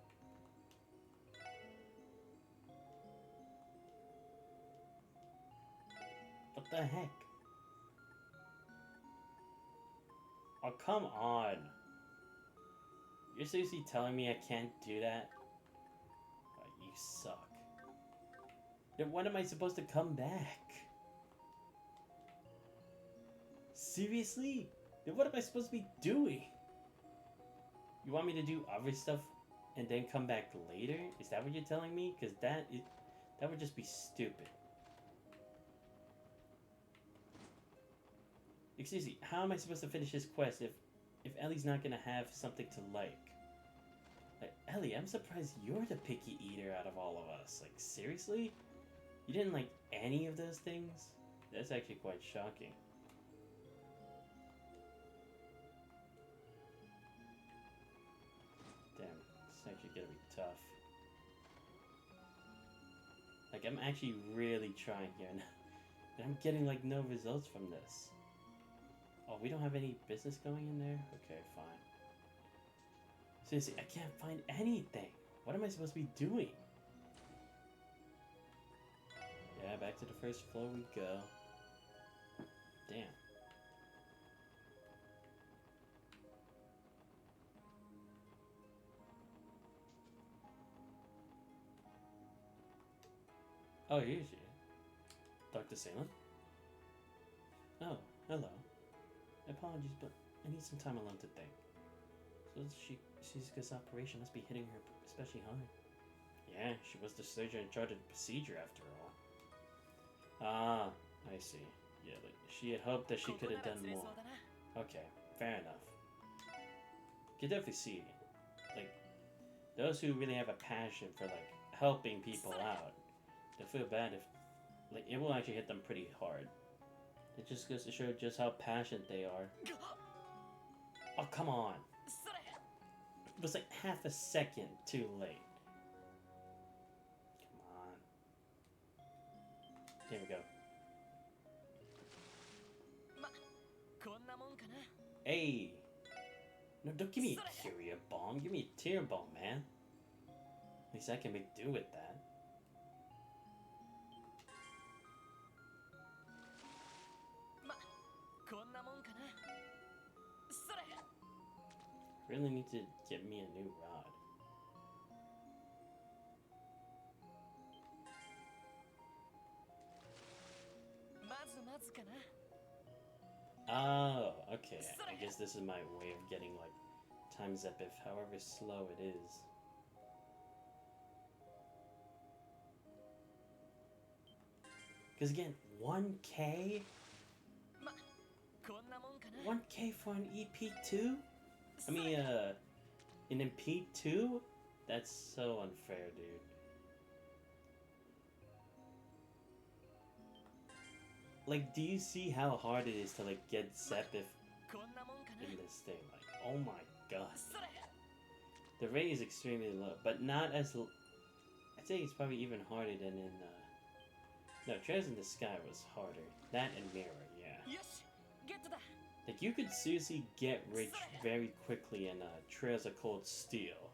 What the heck? Oh, come on. You're seriously telling me I can't do that? Oh, you suck. Then when am I supposed to come back? Seriously? Then what am I supposed to be doing? You want me to do other stuff and then come back later? Is that what you're telling me? Because that would just be stupid. Excuse me, how am I supposed to finish this quest if Ellie's not gonna have something to like? Like, Ellie, I'm surprised you're the picky eater out of all of us. Like, seriously? You didn't like any of those things? That's actually quite shocking. Damn, it's actually gonna be tough. Like, I'm actually really trying here now. And I'm getting like no results from this. Oh, we don't have any business going in there? Okay, fine. Seriously, I can't find anything. What am I supposed to be doing? Yeah, back to the first floor we go. Damn. Oh, here's you. Dr. Salem? Oh, hello. Apologies, but I need some time alone to think. So Shizuka's operation must be hitting her especially hard. Yeah, she was the surgeon in charge of the procedure after all. Ah, I see. Yeah, like, she had hoped that she could have done more. Okay, fair enough. You can definitely see, like, those who really have a passion for, like, helping people out, they feel bad if, like, it will actually hit them pretty hard. It just goes to show just how passionate they are. Oh, come on. It was like half a second too late. Come on. There we go. Hey! No, don't give me a Curia bomb. Give me a tear bomb, man. At least I can make do with that. Really need to get me a new rod. Oh, okay. I guess this is my way of getting, like, times up if however slow it is. Because again, 1K? 1K for an EP2? I mean, an MP2? That's so unfair, dude. Like, do you see how hard it is to, like, get Zepif in this thing? Like, oh my god. The rate is extremely low, but not as I'd say it's probably even harder than in, no, Trails in the Sky was harder. That and Mirror, yeah. Like, you could seriously get rich very quickly in Trails of Cold Steel.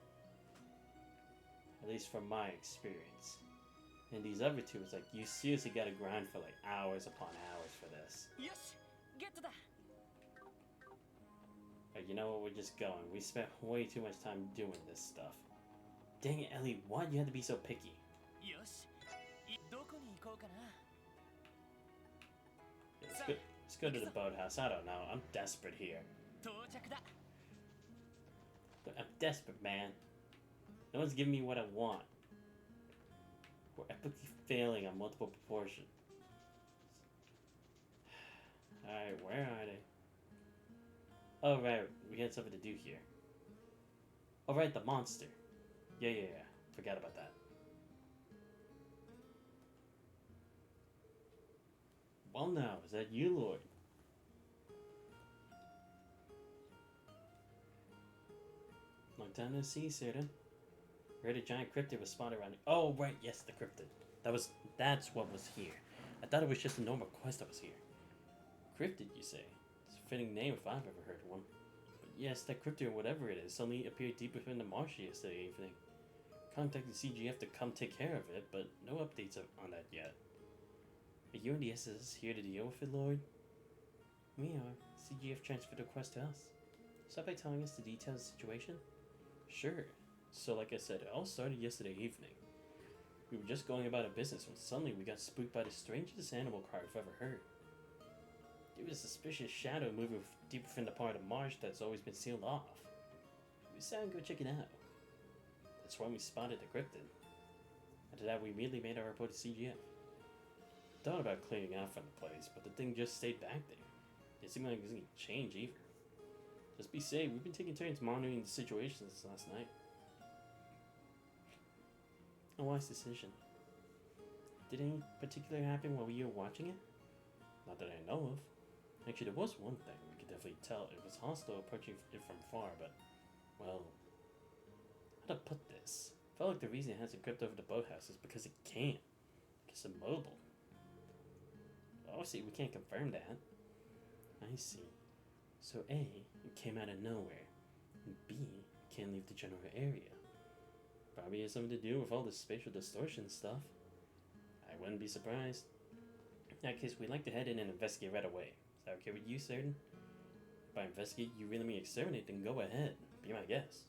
At least from my experience. And these other two, it's like, you seriously gotta grind for like hours upon hours for this. よしゲットだ But you know what, we're just going. We spent way too much time doing this stuff. Dang it, Ellie, why'd you have to be so picky? よしどこに行こうかな Yeah, let's go to the boathouse. I don't know. I'm desperate here. 到着だ I'm desperate, man. No one's giving me what I want. We're epically failing on multiple proportions. Alright, where are they? Oh, right. We had something to do here. Oh, right, the monster. Yeah. Forgot about that. Well, now, is that you, Lord? Long time no see, Certain. Heard a giant cryptid was spotted around. Oh, right, yes, the cryptid. That's what was here. I thought it was just a normal quest that was here. Cryptid, you say? It's a fitting name if I've ever heard one. But yes, that cryptid or whatever it is suddenly appeared deep within the marsh yesterday evening. Contacted CGF to come take care of it, but no updates on that yet. Are you and the SS here to deal with it, Lord? We are. CGF transferred the quest to us. Start by telling us the details of the situation? Sure. So like I said, it all started yesterday evening. We were just going about our business when suddenly we got spooked by the strangest animal cry I've ever heard. It was a suspicious shadow moving deep within the part of the marsh that's always been sealed off. We decided to go check it out. That's when we spotted the cryptid. After that, we immediately made our report to CGF. Thought about cleaning out from the place, but the thing just stayed back there. It seemed like it wasn't going to change either. Just be safe, we've been taking turns monitoring the situation since last night. A wise decision. Did anything particular happen while you were watching it? Not that I know of. Actually, there was one thing we could definitely tell. It was hostile approaching it from far, but, well, how to put this? I felt like the reason it hasn't crept over the boathouse is because it can't. It's immobile. Obviously, we can't confirm that. I see. So A, it came out of nowhere, and B, it can't leave the general area. Probably has something to do with all this spatial distortion stuff. I wouldn't be surprised. In that case, we'd like to head in and investigate right away. Is that okay with you, Certain? By investigate, you really mean exterminate, then go ahead. Be my guest.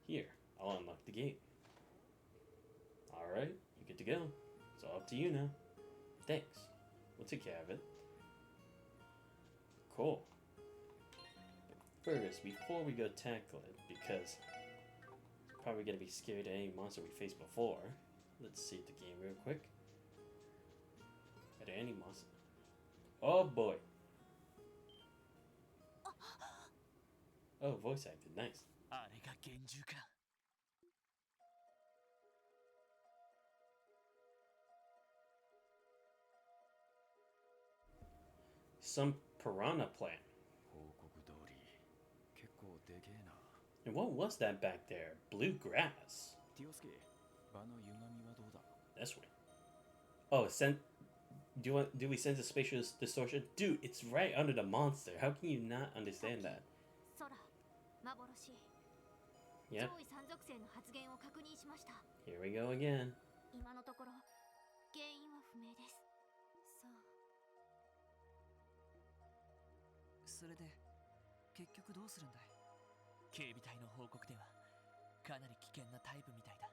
Here, I'll unlock the gate. Alright, you good to go. It's all up to you now. Thanks. We'll take care of it. Cool. But first, before we go tackle it, because probably gonna be scared of any monster we faced before. Let's see the game real quick. Are there any monsters? Oh boy. Oh, voice acted, nice. あれが幻獣か Some piranha plant. 報告通り結構でけえな And what was that back there? Blue grass. ティオスケ場の歪みはどうだ That's right. Oh, do we sense a spatial distortion? Dude, it's right under the monster. How can you not understand that? 空幻 Yep. 上位山属性の発言を確認しました Here we go again. 今のところ原因は不明ですそうそれで結局どうするんだい警備隊の報告ではかなり危険なタイプみたいだ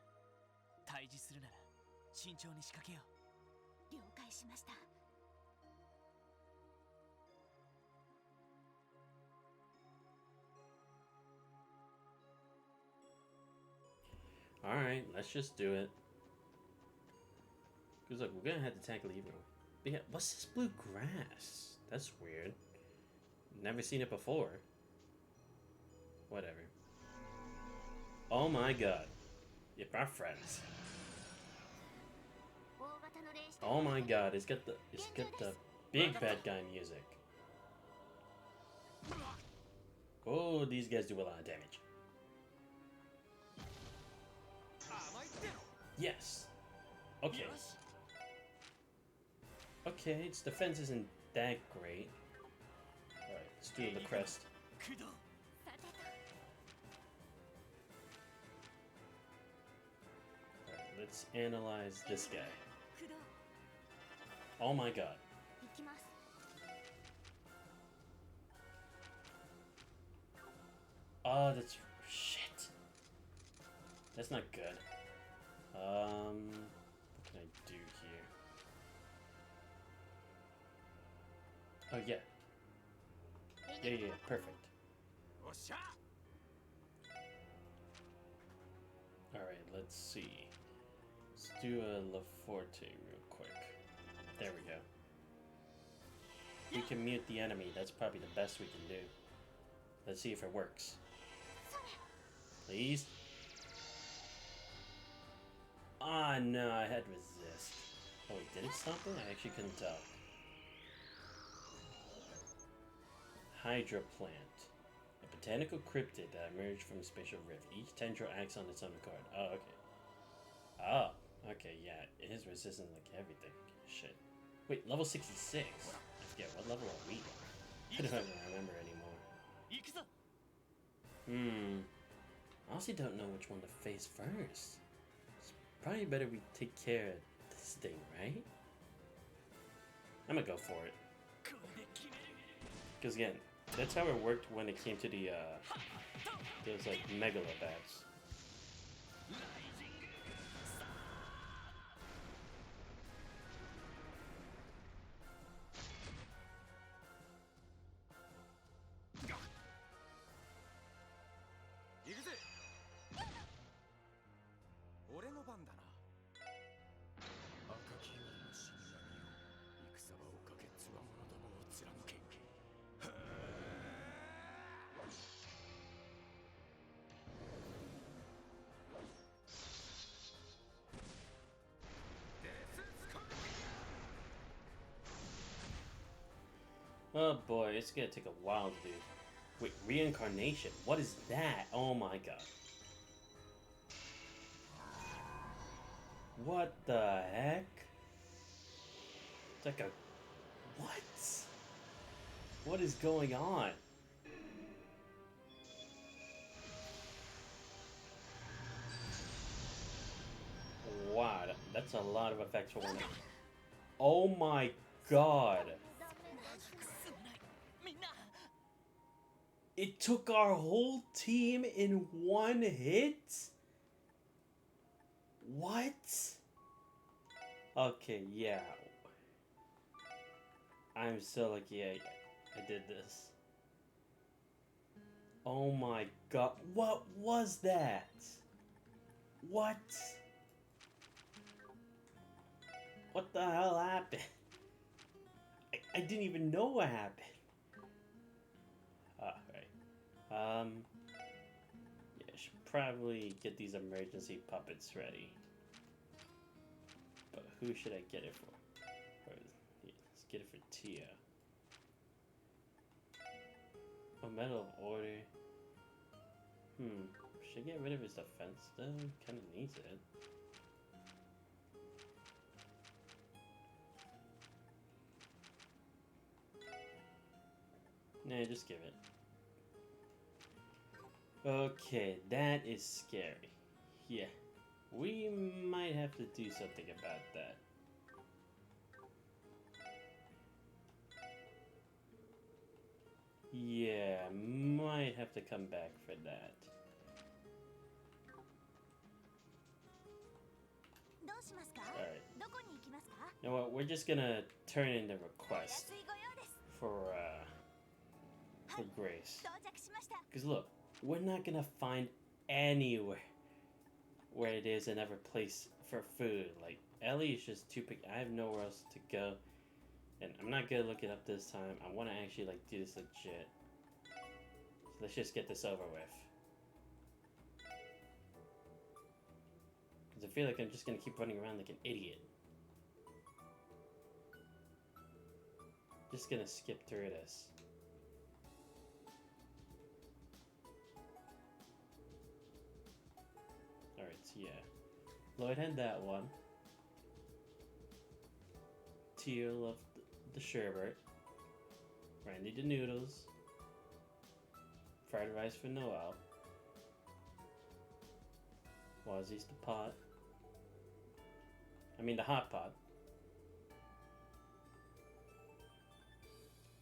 対峙するなら慎重に仕掛けよう了解しました Alright, let's just do it. Because look, we're gonna have to tackle it even. But yeah, what's this blue grass? That's weird. Never seen it before. Whatever. Oh my god. Yep, our friends. Oh my god, it's got the big bad guy music. Oh, these guys do a lot of damage. Yes. Okay. Okay, its defense isn't that great. Alright, let's do the crest. Alright, let's analyze this guy. Oh my god. 行きます。 Oh, that's shit. That's not good. What can I do here? Oh yeah. Yeah, perfect. Alright, let's see. Let's do a La Forte real quick. There we go. We can mute the enemy. That's probably the best we can do. Let's see if it works. Please? Ah, no, I had resist. Oh, wait, did it stop it? I actually couldn't tell. Hydra plant. A botanical cryptid that emerged from a spatial rift. Each tendril acts on its own card. Oh, okay. Oh, okay, yeah. It is resistant like everything. Shit. Wait, level 66? I forget, what level are we? I don't even remember anymore. I honestly don't know which one to face first. It's probably better we take care of this thing, right? I'm gonna go for it. Because again, that's how it worked when it came to the, those, like, megalobats. Oh boy, it's gonna take a while to do. Wait, reincarnation? What is that? Oh my god. What the heck? It's like a... What? What is going on? Wow, that's a lot of effects for one. Oh my god. It took our whole team in one hit? What? Okay, yeah. I'm so lucky I did this. Oh my god. What was that? What? What the hell happened? I didn't even know what happened. Alright. Yeah, I should probably get these emergency puppets ready. But who should I get it for? Or, yeah, let's get it for Tia. A Medal of Order. Should I get rid of his defense though? Kinda needs it. Nah, just give it. Okay, that is scary. Yeah, we might have to do something about that. Yeah, might have to come back for that. Alright. You know what, we're just gonna turn in the request for Grace. Because look, we're not gonna find anywhere where it is another place for food. Like, Ellie is just too big. I have nowhere else to go. And I'm not gonna look it up this time. I want to actually, like, do this legit. So let's just get this over with. Because I feel like I'm just gonna keep running around like an idiot. Just gonna skip through this. Alright, so yeah. Lloyd had that one. Tia loved the sherbet. Randy the noodles. Fried rice for Noel. Wazzy's the pot. I mean the hot pot.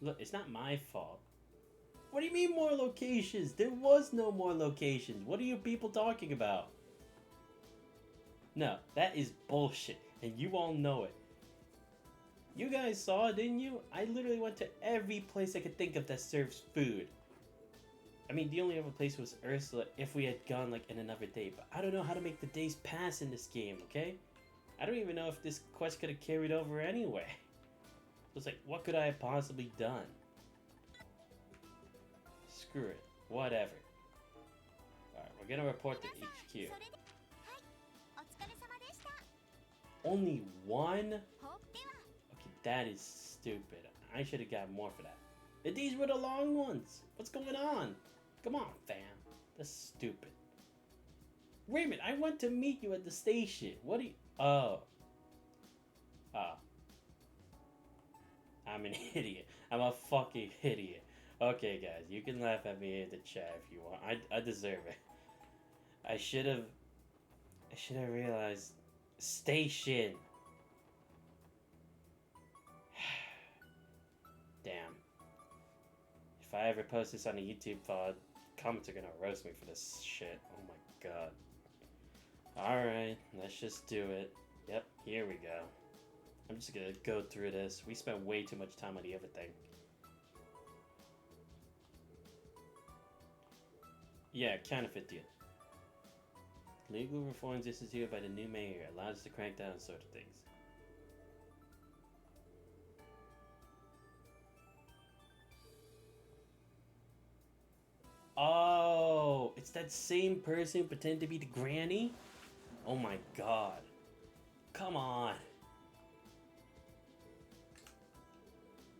Look, it's not my fault. What do you mean more locations? There was no more locations. What are you people talking about? No, that is bullshit, and you all know it. You guys saw it, didn't you? I literally went to every place I could think of that serves food. I mean, the only other place was Ursula if we had gone like in another day, but I don't know how to make the days pass in this game, okay? I don't even know if this quest could have carried over anyway. So it's like, what could I have possibly done? Screw it. Whatever. Alright, we're gonna report to HQ. Only one? Okay, that is stupid. I should have got more for that. These were the long ones. What's going on? Come on, fam. That's stupid. Raymond, I went to meet you at the station. What do you... Oh. Oh. I'm an idiot. I'm a fucking idiot. Okay, guys, you can laugh at me in the chat if you want. I deserve it. I should have realized. Station. Damn. If I ever post this on a YouTube VOD, comments are gonna roast me for this shit. Oh my god. Alright, let's just do it. Yep, here we go. I'm just gonna go through this. We spent way too much time on the other thing. Yeah, counterfeit deal. Legal reforms instituted by the new mayor allows us to crack down on sort of things. Oh, it's that same person who pretended to be the granny? Oh my god. Come on.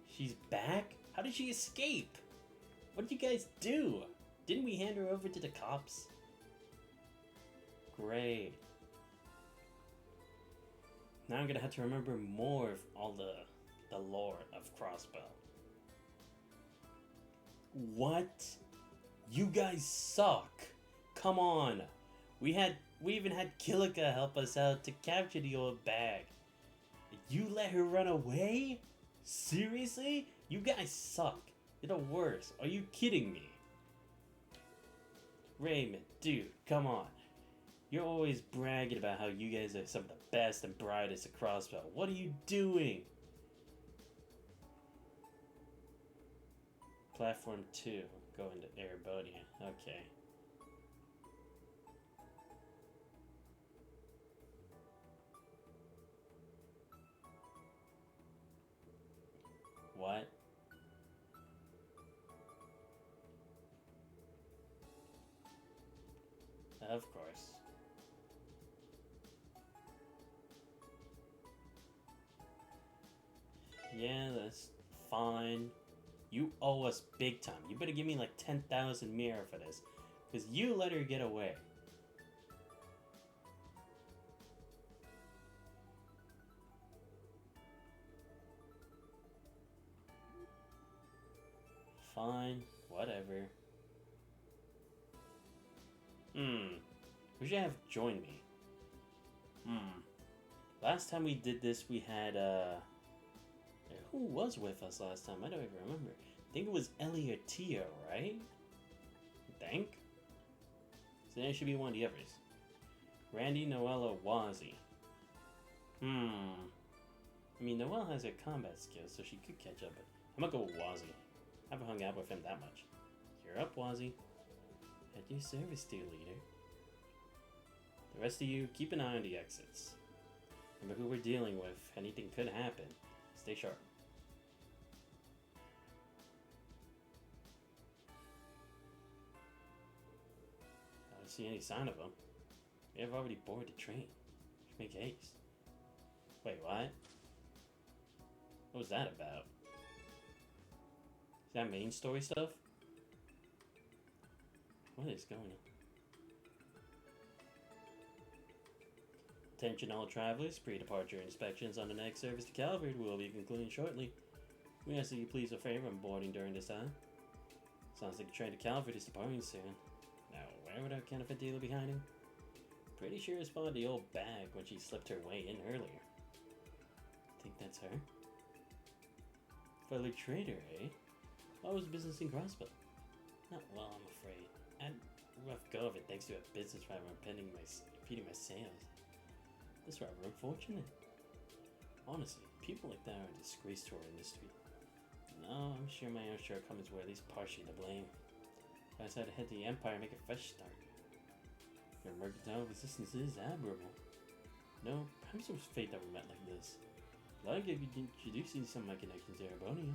She's back? How did she escape? What did you guys do? Didn't we hand her over to the cops? Great. Now I'm gonna have to remember more of all the lore of Crossbow. What? You guys suck. Come on. We even had Kilika help us out to capture the old bag. You let her run away? Seriously? You guys suck. You're the worst. Are you kidding me? Raymond, dude, come on. You're always bragging about how you guys are some of the best and brightest at Crossbow. What are you doing? Platform 2, going to Erebodian. Okay. What? Of course. Yeah, that's fine. You owe us big time. You better give me like 10,000 mirror for this. Because you let her get away. Fine, whatever. We should have joined me. Last time we did this, we had, who was with us last time? I don't even remember. I think it was Ellie or Tio, right? I think. So then it should be one of the others. Randy, Noella, Wazzy. I mean, Noelle has her combat skills, so she could catch up, but I'm gonna go with Wazzy. I haven't hung out with him that much. You're up, Wazzy. At your service, dear leader. The rest of you, keep an eye on the exits. Remember who we're dealing with. Anything could happen. Stay sharp. I don't see any sign of them. We have already boarded the train. Should make haste. Wait, what? What was that about? Is that main story stuff? What is going on? Attention all travelers, pre-departure inspections on the next service to Calvert will be concluding shortly. We ask that you please a favor on boarding during this time. Sounds like the train to Calvert is departing soon. Now, where would our counterfeit dealer be hiding? Pretty sure I spotted the old bag when she slipped her way in earlier. Think that's her? Fellow trader, eh? How was business in Crossbow? Not well, I'm afraid. I had a rough go of it thanks to a business rival impeding my sales. That's rather unfortunate. Honestly, people like that are a disgrace to our industry. No, I'm sure my own shortcomings were at least partially to blame. I decided to head to the Empire and make a fresh start. Your mercantile resistance is admirable. No, perhaps it was fate that we met like this. Glad I could introduce you to some of my connections to Arabonia.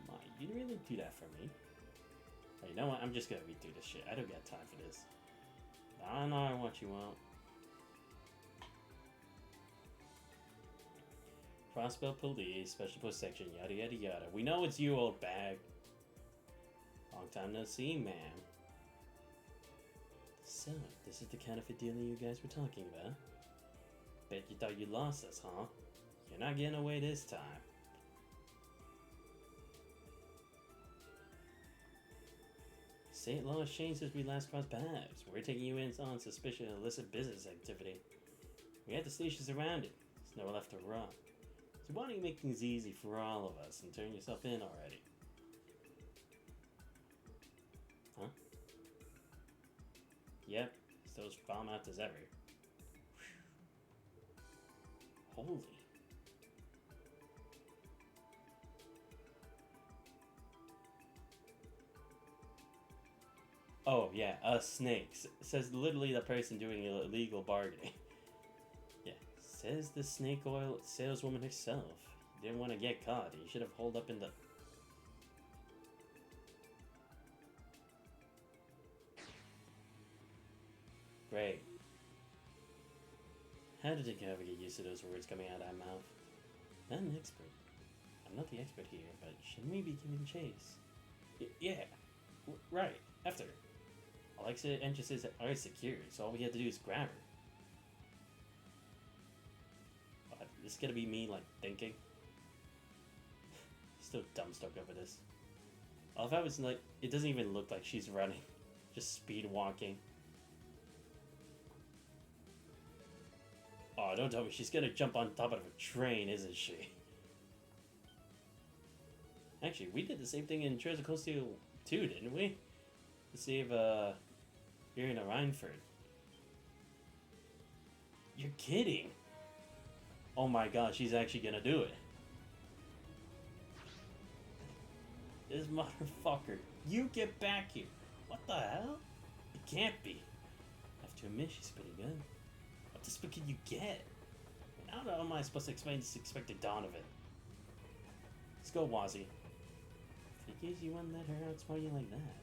My, you'd really do that for me? Oh, you know what? I'm just gonna read through this shit. I don't got time for this. I know what you want. Crossbow Police, Special Post Section, yada yada yada. We know it's you, old bag. Long time no see, ma'am. So, this is the counterfeit dealer you guys were talking about? Bet you thought you lost us, huh? You're not getting away this time. St. Law has changed since we last crossed paths. We're taking you in on suspicion of illicit business activity. We had the station surrounded. There's nowhere left to run. So why don't you make things easy for all of us and turn yourself in already? Huh? Yep, it's those foul mouthed as ever. Whew. Holy. Oh yeah, snakes. Says literally the person doing illegal bargaining. Yeah, says the snake oil saleswoman herself. You didn't want to get caught. You should have holed up in the... Great. How did it ever get used to those words coming out of my mouth? Not an expert. I'm not the expert here, but shouldn't we be giving chase? Yeah, right. After. Alexa entrances are secured, so all we have to do is grab her. This is gonna be me, like, thinking. Still dumbstruck over this. I love how it's like, it doesn't even look like she's running. Just speed walking. Oh, don't tell me she's gonna jump on top of a train, isn't she? Actually, we did the same thing in Treasure Coast 2, didn't we? To save, Irina Reinford. You're kidding! Oh my god, she's actually gonna do it. This motherfucker. You get back here. What the hell? It can't be. I have to admit, she's pretty good. What the can you get? How am I supposed to explain this expected dawn of it? Let's go, Wazzy. Figures you wouldn't let her outsmart you like that.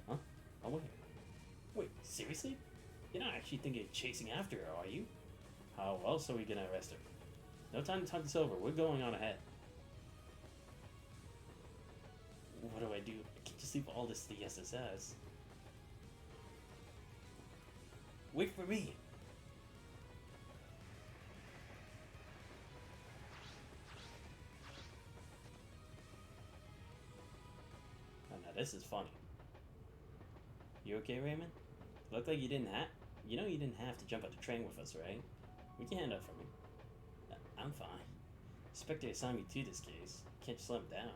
Huh? Oh, wait. Wait, seriously? You're not actually thinking of chasing after her, are you? How else are we gonna arrest her? No time to talk this over. We're going on ahead. What do I do? I can't just leave all this to the SSS. Wait for me! Oh, now this is funny. You okay, Raymond? Looked like you didn't have... You know you didn't have to jump out the train with us, right? We can hand up for me. I'm fine. Spectre assigned me to this case. Can't just let him down.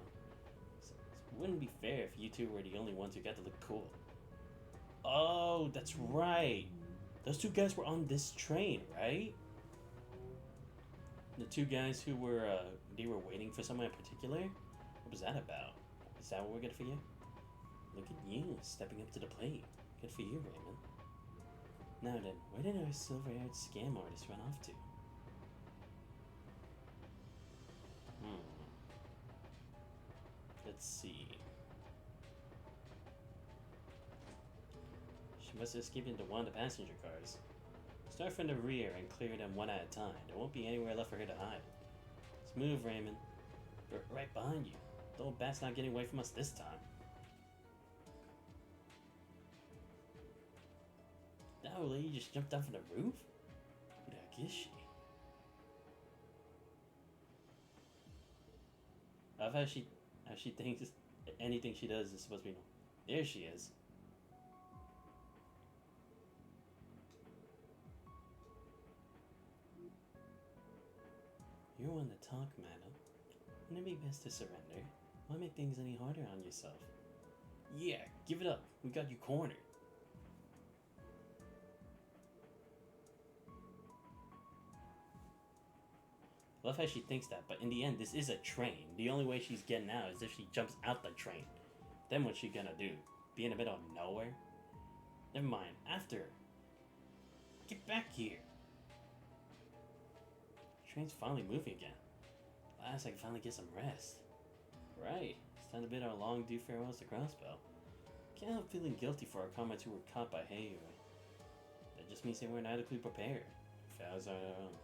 It wouldn't be fair if you two were the only ones who got to look cool. Oh, that's right. Those two guys were on this train, right? The two guys who were, they were waiting for someone in particular? What was that about? Is that what we're gonna figure? Look at you, stepping up to the plate. Good for you, Raymond. Now then, where did our silver-haired scam artist run off to? Let's see. She must have escaped into one of the passenger cars. Start from the rear and clear them one at a time. There won't be anywhere left for her to hide. Let's move, Raymond. We're right behind you. The old bat's not getting away from us this time. That old lady just jumped down from the roof? Who the heck is she? I love how she thinks anything she does is supposed to be normal. There she is. You're one to talk, madam. Wouldn't it be best to surrender? Why make things any harder on yourself? Yeah, give it up. We got you cornered. I love how she thinks that, but in the end, this is a train. The only way she's getting out is if she jumps out the train. Then what's she gonna do? Be in the middle of nowhere? Never mind. After her. Get back here. Train's finally moving again. Last I can finally get some rest. Right. It's time to bid our long due farewells to Crossbow. Can't help feeling guilty for our comments who were caught by Heiyu. That just means they weren't adequately prepared. Fouls are our own.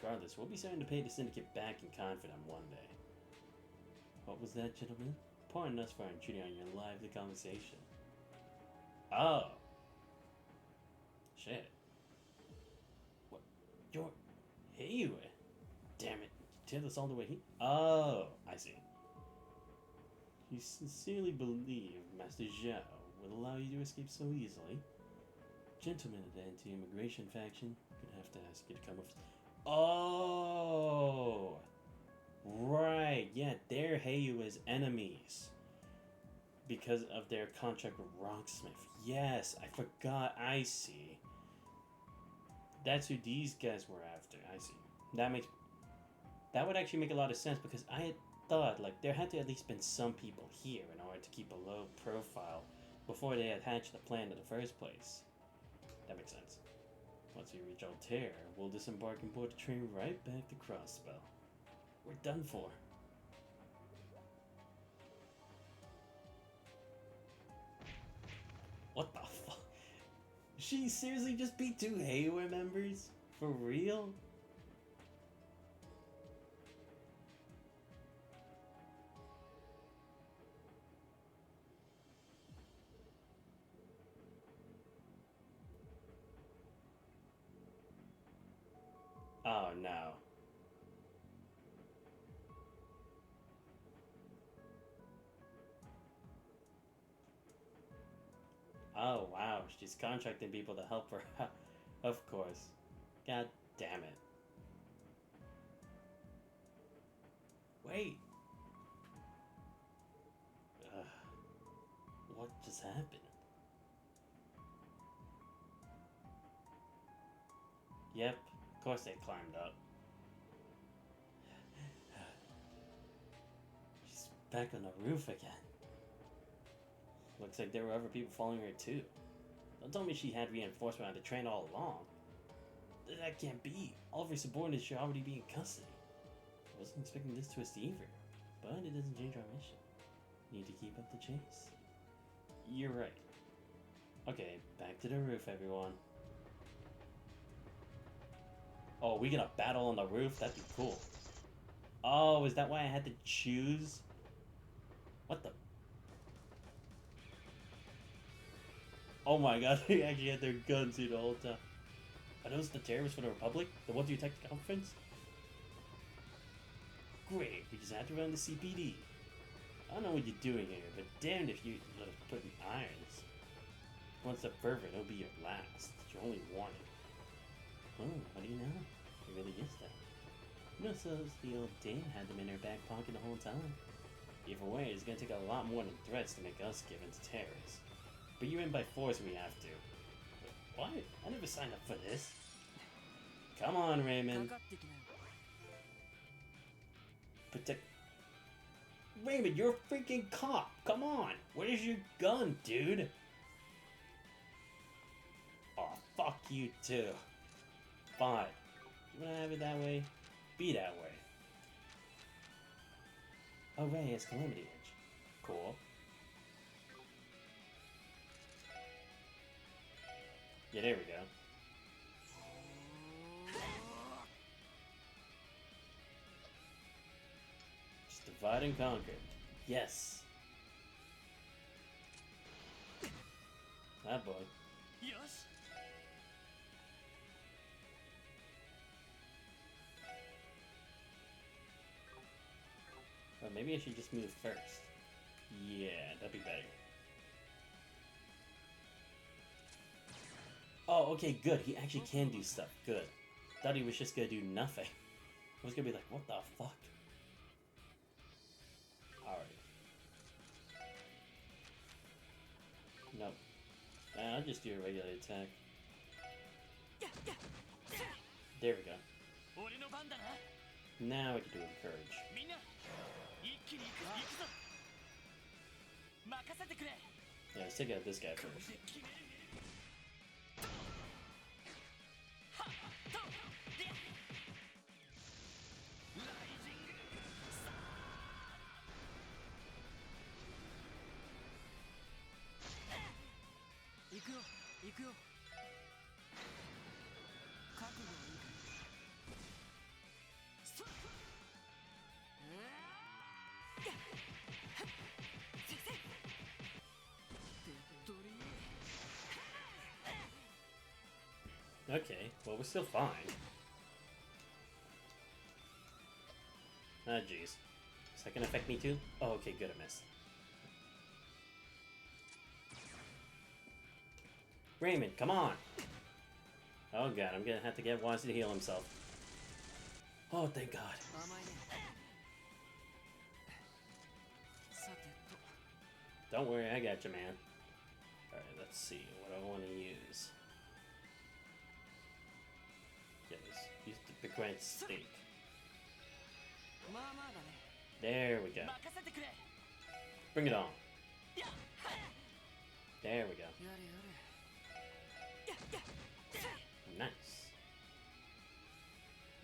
Regardless, we'll be starting to pay the syndicate back in confidence one day. What was that, gentlemen? Pardon us for intruding on your lively conversation. Oh. Shit. What? You're... Heiyu. Damn it. You tailed us all the way here? Oh, I see. You sincerely believe Master Zhao would allow you to escape so easily? Gentlemen of the anti-immigration faction, I'm gonna have to ask you to come with... Oh! Right, yeah, they're Heiyu's enemies. Because of their contract with Rocksmith. Yes, I forgot, I see. That's who these guys were after, I see. That would actually make a lot of sense, because I had thought, like, there had to at least been some people here in order to keep a low profile before they had hatched the plan in the first place. That makes sense. Once we reach Altair, we'll disembark and board the train right back to Crossbow. We're done for. What the fuck? She seriously just beat 2 Heiyu members? For real? Oh no. Oh wow, she's contracting people to help her. Of course. God damn it. Wait. What just happened? Yep. Of course they climbed up. She's back on the roof again. Looks like there were other people following her too. Don't tell me she had reinforcement on the train all along. That can't be. All of her subordinates should already be in custody. I wasn't expecting this twist either. But it doesn't change our mission. Need to keep up the chase. You're right. Okay, back to the roof, everyone. Oh, we gonna battle on the roof? That'd be cool. Oh, is that why I had to choose? What the? Oh my god, they actually had their guns through the whole time. Are those the terrorists for the Republic? The ones who attacked the conference? Great, we just have to run the CPD. I don't know what you're doing here, but damned if you let us put in irons. One step further, it'll be your last. It's your only warning. Oh, how do you know? It really is that. You know, so the old dame had them in her back pocket the whole time. Either way, it's gonna take a lot more than threats to make us give in to terrorists. But you're in by force we have to. But what? I never signed up for this. Come on, Raymond. Protect... Raymond, you're a freaking cop. Come on. Where's your gun, dude? Oh, fuck you too. Fine. You wanna have it that way? Be that way. Oh, Ray has Calamity Edge. Cool. Yeah, there we go. Just divide and conquer. Yes. That boy. Yes. Or maybe I should just move first. Yeah, that'd be better. Oh, okay, good. He actually can do stuff. Good. Thought he was just gonna do nothing. I was gonna be like, what the fuck? Nope. I'll just do a regular attack. There we go. Now I can do encourage. Yeah, let's take out this guy first. Okay, well, we're still fine. Ah, jeez. Is that gonna affect me too? Oh, okay, good, I missed. Raymond, come on! Oh god, I'm gonna have to get Wazzy to heal himself. Oh, thank god. Don't worry, I got you, man. Alright, let's see what I want to use. Yes, use the piquant steak. There we go. Bring it on. There we go. Nice.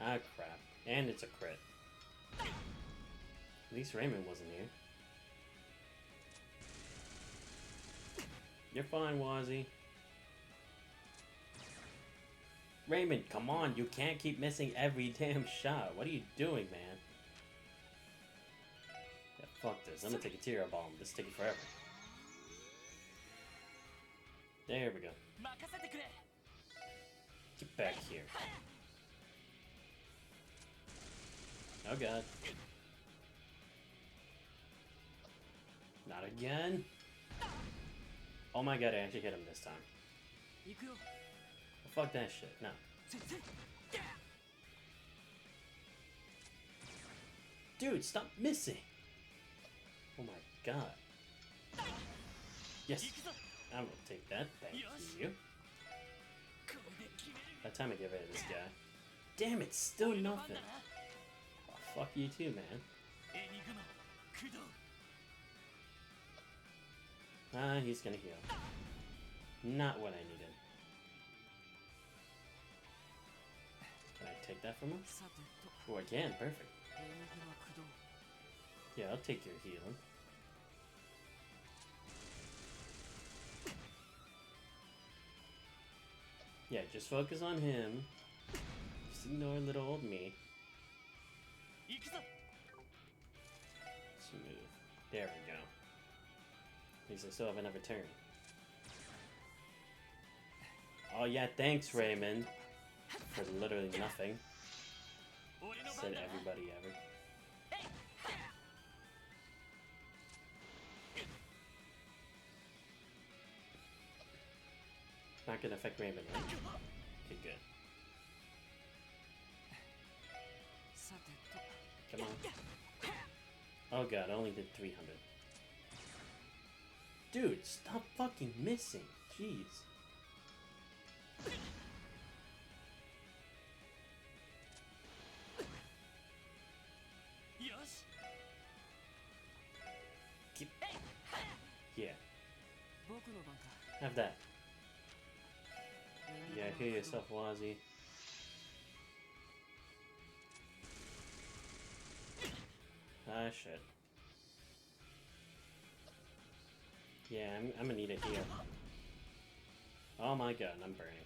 Ah, crap. And it's a crit. At least Raymond wasn't here. You're fine, Wazzy. Raymond, come on. You can't keep missing every damn shot. What are you doing, man? Yeah, fuck this. I'm gonna take a tear bomb. This is taking forever. There we go. Get back here. Oh god. Not again. Oh my god, I actually hit him this time. Well, fuck that shit. No. Dude, stop missing. Oh my god. Yes. I'm gonna take that. Thank you. By the time I get rid of this guy. Damn it, still nothing. Oh, fuck you too, man. Ah, he's gonna heal. Not what I needed. Can I take that from him? Oh, I can. Perfect. Yeah, I'll take your healing. Yeah, just focus on him. Just ignore little old me. Smooth. There we go. At least I still have another turn. Oh yeah, thanks Raymond. For literally nothing. Said everybody ever. Not gonna affect Raymond, right? Okay, good. Come on. Oh god, I only did 300. Dude, stop fucking missing. Jeez. Keep... Yeah. Have that. Yeah, heal yourself, Wazzy. Ah, shit. Yeah, I'm gonna need a heal. Oh my god, I'm burning.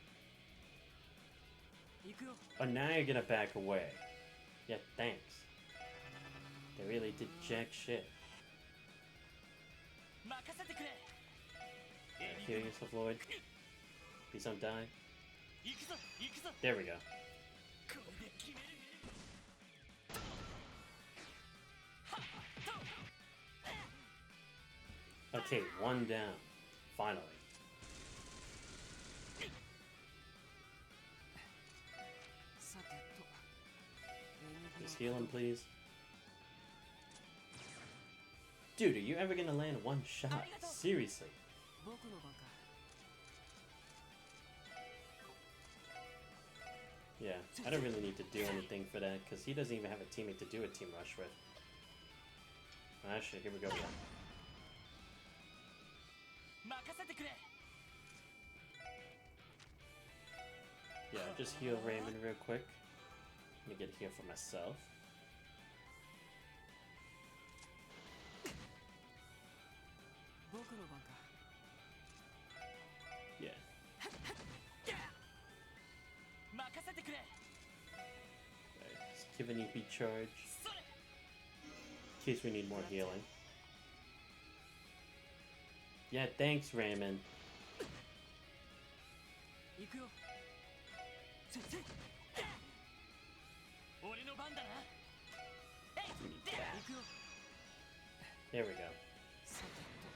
Oh, now you're gonna back away. Yeah, thanks. They really did jack shit. Heal yourself, Lloyd. Please don't die. There we go. Okay, one down. Finally. Just heal him, please. Dude, are you ever gonna land one shot? Seriously. 僕の番か。 Yeah, I don't really need to do anything for that because he doesn't even have a teammate to do a team rush with. Ah shit, here we go again. 任せてくれ。 Yeah, just heal Raymond real quick. Let me get a heal for myself. 僕の番か。 Yeah. 任せてくれ。 Alright, let's give an EP charge それ。 in case we need more healing. Yeah, thanks, Raymond. 行くよ。 俺の番だな。 Give me 行 that. くよ。 There we go. さてと、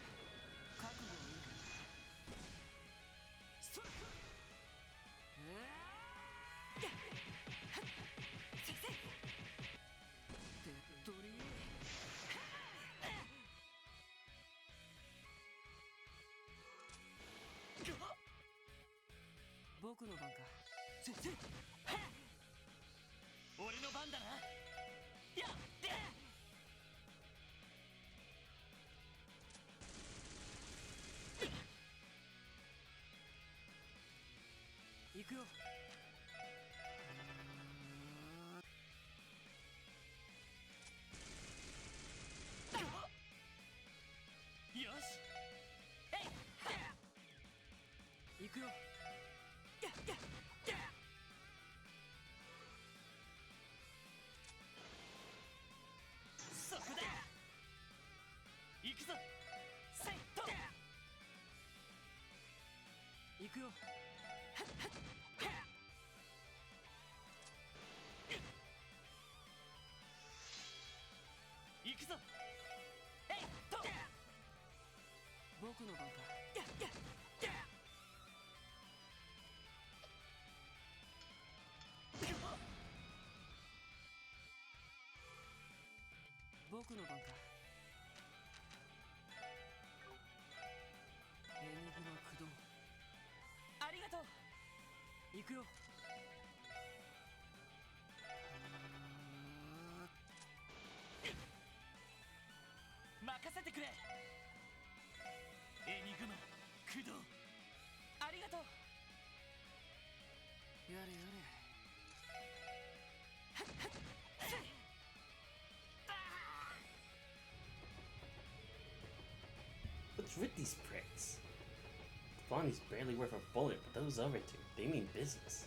覚悟いいか。それ。手っ取り。僕の番か。 俺の番だな。やっ。行くよ。 よし。行くよ。 そこだ。行くぞ。セット。行くよ。 行くぞ。えいと。僕の番か。 僕の番か。エニグマ駆動。ありがとう。行くよ。任せてくれ。エニグマ駆動。ありがとう。やれやれ。 What's with these pricks? Bonnie's barely worth a bullet, but those other two, they mean business.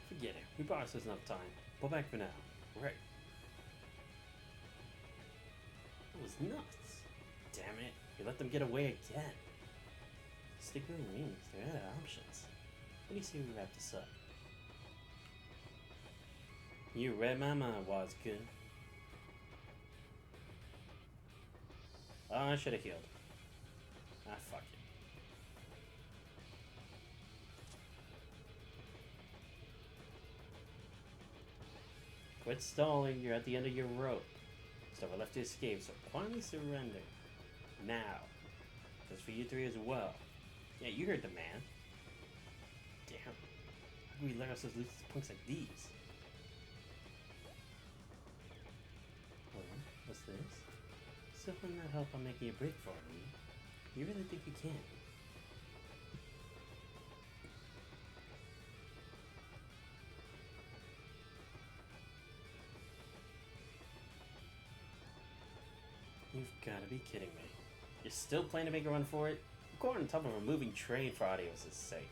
Forget it. We bought ourselves enough time. Pull back for now. Right. That was nuts. Damn it. You let them get away again. Stick with the wings. They're out of options. What do you say we wrap this up? You read my mind, Wazkun. Oh, I should have healed. Ah, fuck it. Quit stalling, you're at the end of your rope. So we're left to escape, so quietly surrender. Now. That's for you three as well. Yeah, you heard the man. Damn. How do we let ourselves lose to punks like these? Hold on, what's this? Still will not help on making a break for me. You really think you can? You've gotta be kidding me. You're still planning to make a run for it? Go on top of a moving train for Adios' sake.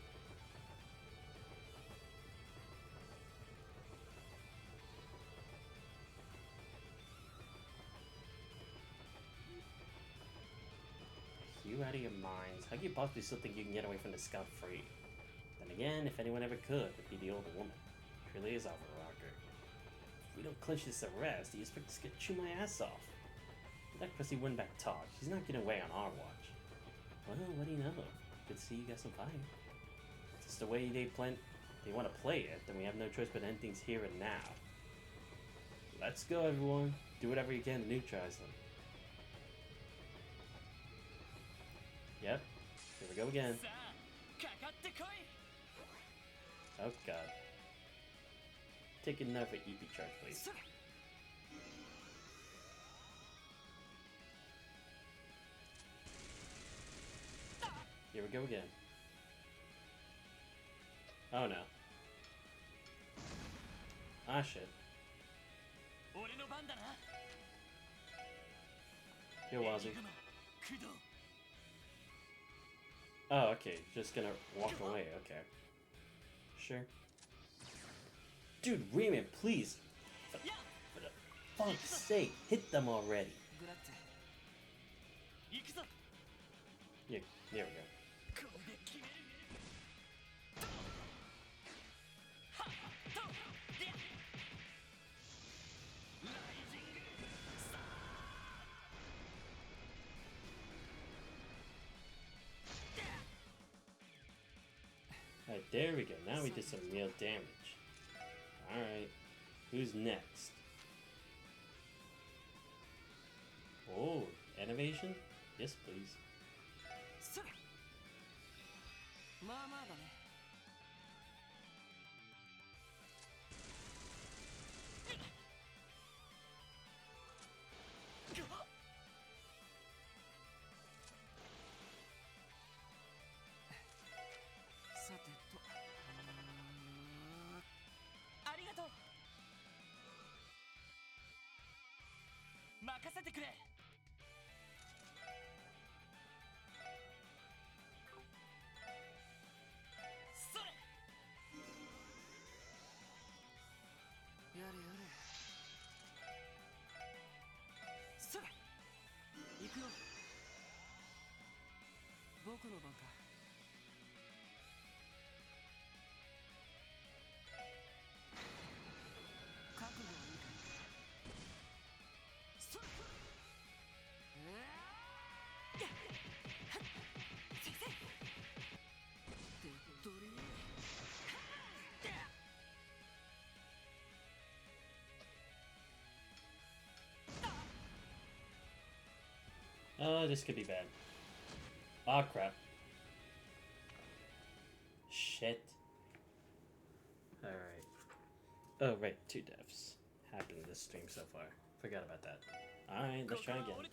You out of your minds? How can you possibly still think you can get away from the scout free? Then again, if anyone ever could, it'd be the older woman. She really is off her rocker. If we don't clinch this arrest, do you expect us to chew my ass off? That pussy wouldn't back talk. She's not getting away on our watch. Well, what do you know? Good to see you got some fire. If it's the way they want to play it, then we have no choice but to end things here and now. Let's go, everyone. Do whatever you can to neutralize them. Yep. Here we we go again. Oh god. Take another EP charge, please. Here we go again. Oh no. Ah shit. Here, Wazzy. Oh, okay. Just gonna walk away. Okay. Sure. Dude, Raymond, please. For the fuck's sake, hit them already. Yeah, there we go. Alright, there we go. Now we did some real damage. Alright. Who's next? Oh, innovation? Yes, please. Oh, this could be bad. Oh, crap. Shit. Alright. Oh, right. 2 deaths happened in this stream so far. Forgot about that. Alright, let's try again. I'm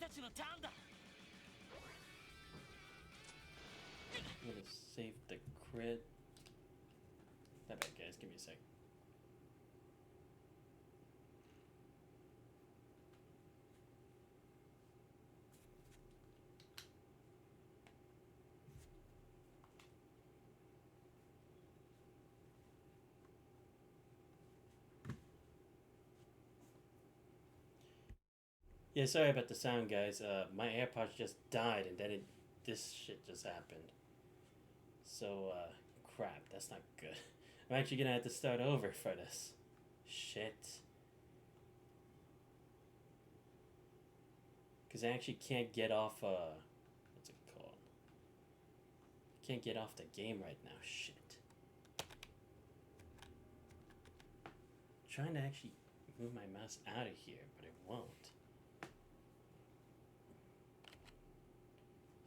gonna save the crit. My bad, guys. Give me a sec. Yeah, sorry about the sound, guys. My AirPods just died, and then this shit just happened. So, crap, that's not good. I'm actually gonna have to start over for this. Shit. Because I actually can't get off, what's it called? Can't get off the game right now. Shit. I'm trying to actually move my mouse out of here, but it won't.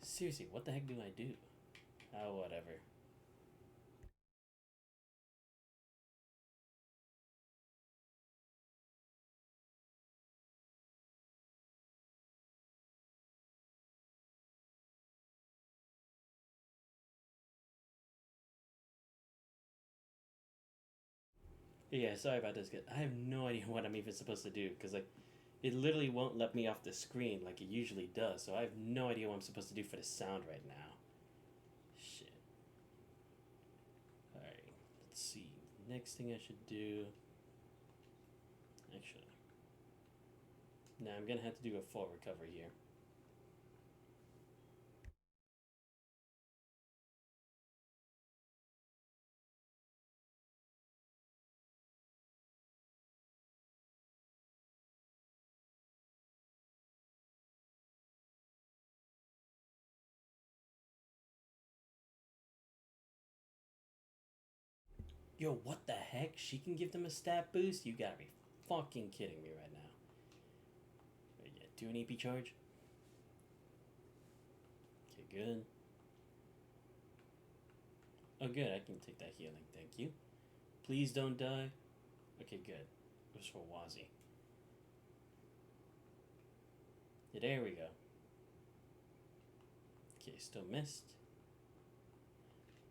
Seriously, what the heck do I do? Oh, whatever. Yeah, sorry about this, guys. I have no idea what I'm even supposed to do, because, like, it literally won't let me off the screen like it usually does, so I have no idea what I'm supposed to do for the sound right now. Shit. Alright, let's see. Next thing I should do... Actually... Nah, I'm gonna have to do a full recovery here. Yo, what the heck? She can give them a stat boost? You gotta be fucking kidding me right now. But yeah, do an EP charge. Okay, good. Oh, good. I can take that healing. Thank you. Please don't die. Okay, good. It was for Wazi. Yeah, there we go. Okay, still missed.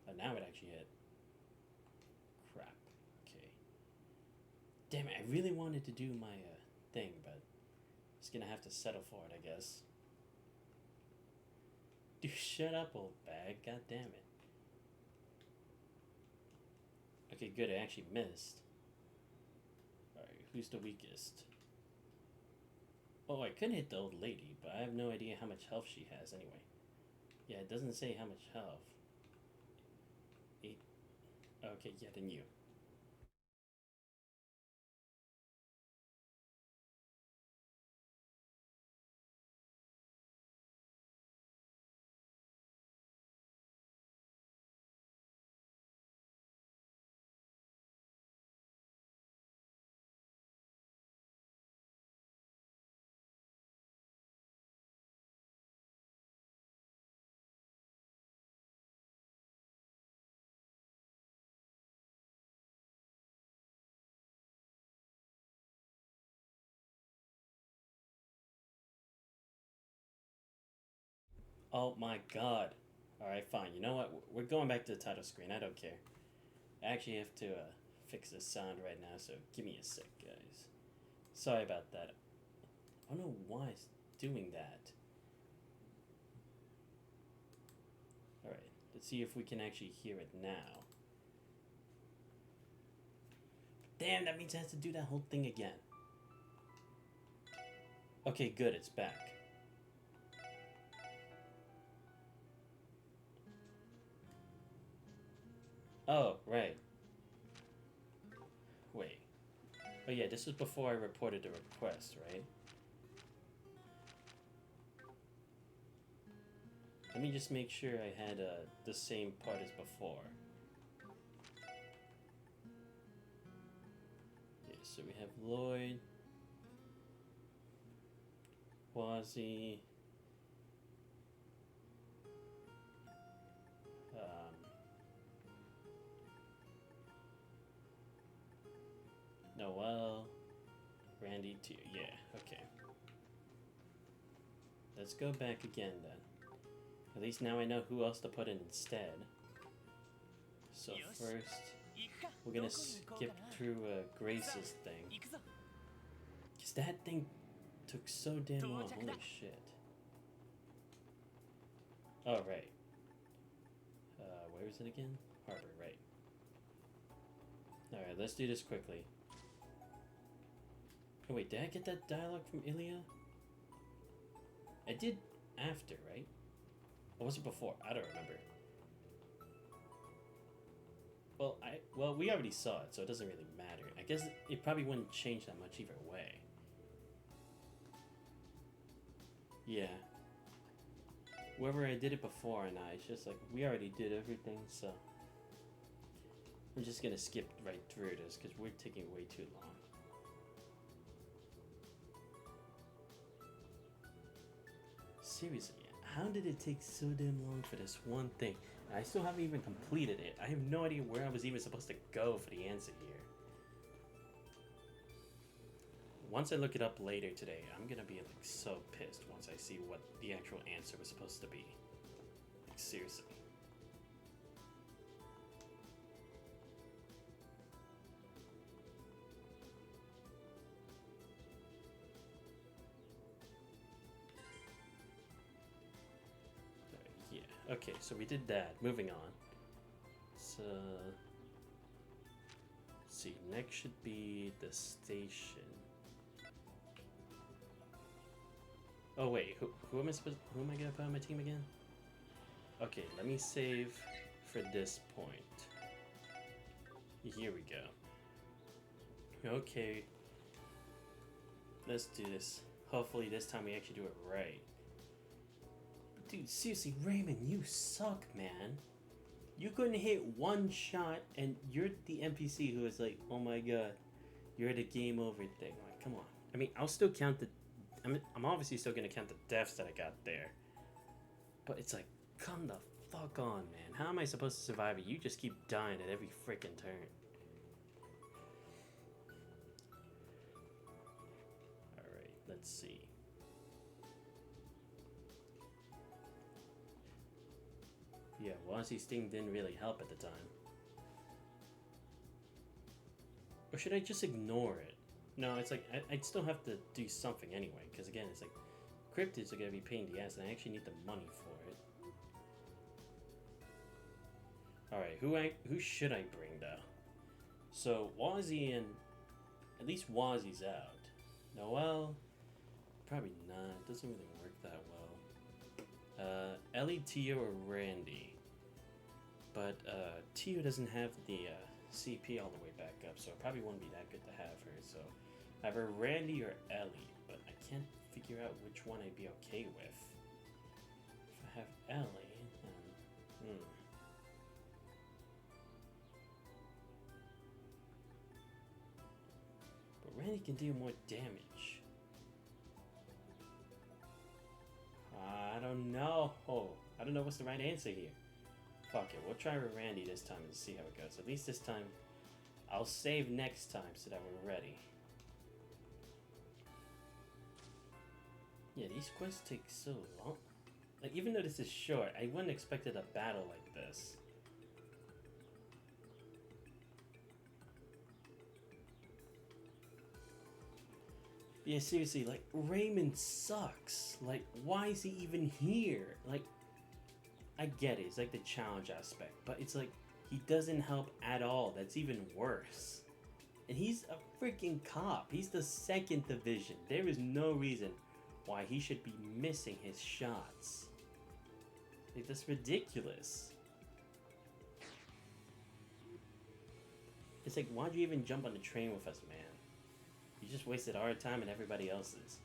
But now it actually hit. Crap. Okay. Damn it, I really wanted to do my thing, but just gonna have to settle for it, I guess. Dude, shut up, old bag. God damn it. Okay, good. I actually missed. Alright, who's the weakest? Oh, I could hit the old lady, but I have no idea how much health she has anyway. Yeah, it doesn't say how much health. 8. Okay, yeah, then you. Oh my god. Alright, fine. You know what? We're going back to the title screen. I don't care. I actually have to fix this sound right now, so give me a sec, guys. Sorry about that. I don't know why it's doing that. Alright, let's see if we can actually hear it now. Damn, that means I have to do that whole thing again. Okay, good, it's back. Oh, right. Wait. Oh yeah, this was before I reported the request, right? Let me just make sure I had the same part as before. Yeah, so we have Lloyd, Wazi, Noel, Randy too. Yeah, okay. Let's go back again then. At least now I know who else to put in instead. So first, we're gonna skip through Grace's thing. Because that thing took so damn long, holy shit. Oh, right. Where is it again? Harbor, right. Alright, let's do this quickly. Oh wait, did I get that dialogue from Ilya? I did after, right? Or was it before? I don't remember. Well, we already saw it, so it doesn't really matter. I guess it probably wouldn't change that much either way. Yeah. Whether I did it before or not, it's just like, we already did everything, so... I'm just gonna skip right through this, because we're taking way too long. Seriously, how did it take so damn long for this one thing? I still haven't even completed it. I have no idea where I was even supposed to go for the answer here. Once I look it up later today, I'm gonna be like so pissed once I see what the actual answer was supposed to be. Like, seriously. Yeah, okay, so we did that. Moving on. So... let's see, next should be the station. Oh wait, who am I gonna put on my team again? Okay, let me save for this point. Here we go. Okay. Let's do this. Hopefully this time we actually do it right. But dude, seriously, Raymond, you suck, man. You couldn't hit one shot and you're the NPC who is like, oh my god, you're the game over thing. Like, come on. I mean, I'll still count the... I'm obviously still gonna count the deaths that I got there. But it's like, come the fuck on, man. How am I supposed to survive it? You just keep dying at every freaking turn. Alright, let's see. Yeah, Wazzy's thing didn't really help at the time. Or should I just ignore it? No, it's like, I'd still have to do something anyway, because again, it's like, cryptids are going to be a pain in the ass, and I actually need the money for it. Alright, who should I bring, though? So, Wazzy and... At least Wazzy's out. Noelle? Probably not. It doesn't really work that well. Ellie, Tio, or Randy? But, Tio doesn't have the, CP all the way back up, so it probably wouldn't be that good to have her, so... Either Randy or Ellie, but I can't figure out which one I'd be okay with. If I have Ellie, then... But Randy can do more damage. I don't know. I don't know what's the right answer here. Fuck it, we'll try with Randy this time and see how it goes. At least this time, I'll save next time so that we're ready. Yeah, these quests take so long. Like, even though this is short, I wouldn't expected a battle like this. Yeah, seriously, like, Raymond sucks. Like, why is he even here? Like, I get it, it's like the challenge aspect, but it's like, he doesn't help at all. That's even worse. And he's a freaking cop. He's the 2nd Division. There is no reason why he should be missing his shots. Like, that's ridiculous. It's like, why'd you even jump on the train with us, man? You just wasted our time and everybody else's.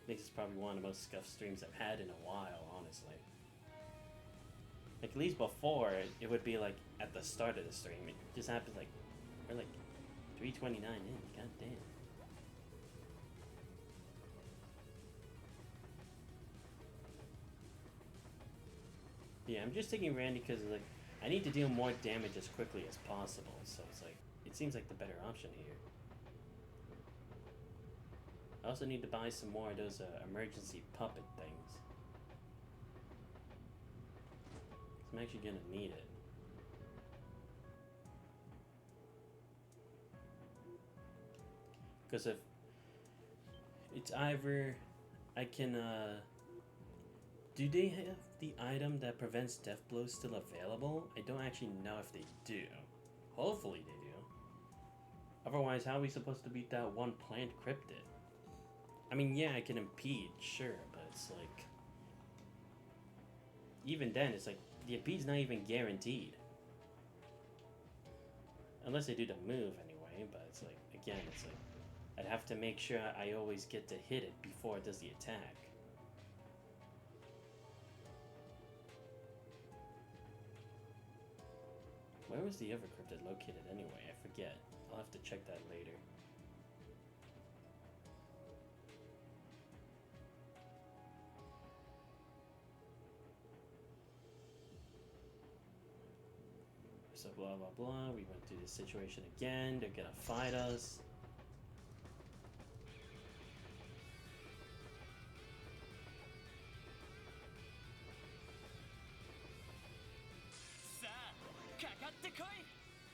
This is probably one of the most scuffed streams I've had in a while, honestly. Like, at least before, it would be like at the start of the stream. It just happened like, we're like 3:29 in, god damn. Yeah, I'm just taking Randy because like, I need to deal more damage as quickly as possible, so it's like, it seems like the better option here. I also need to buy some more of those emergency puppet things. I'm actually gonna need it. Because if it's either I can do they have the item that prevents death blows still available? I don't actually know if they do. Hopefully they do. Otherwise, how are we supposed to beat that one plant cryptid? I mean, yeah, I can impede, sure, but it's like... Even then, it's like, the impede's not even guaranteed. Unless they do the move anyway, but it's like, again, it's like, I'd have to make sure I always get to hit it before it does the attack. Where was the other cryptid located anyway? I forget. I'll have to check that later. So blah blah blah, we went through this situation again, they're gonna fight us.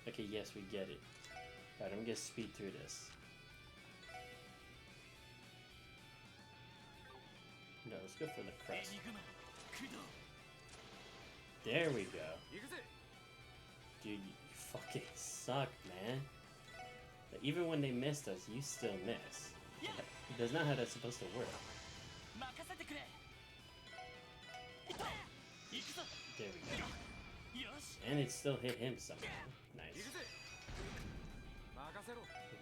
Okay, yes, we get it. Alright, I'm gonna speed through this. No, let's go for the crest. There we go. Dude, you fucking suck, man. But even when they missed us, you still miss. That's not how that's supposed to work. There we go. And it still hit him somehow. Nice.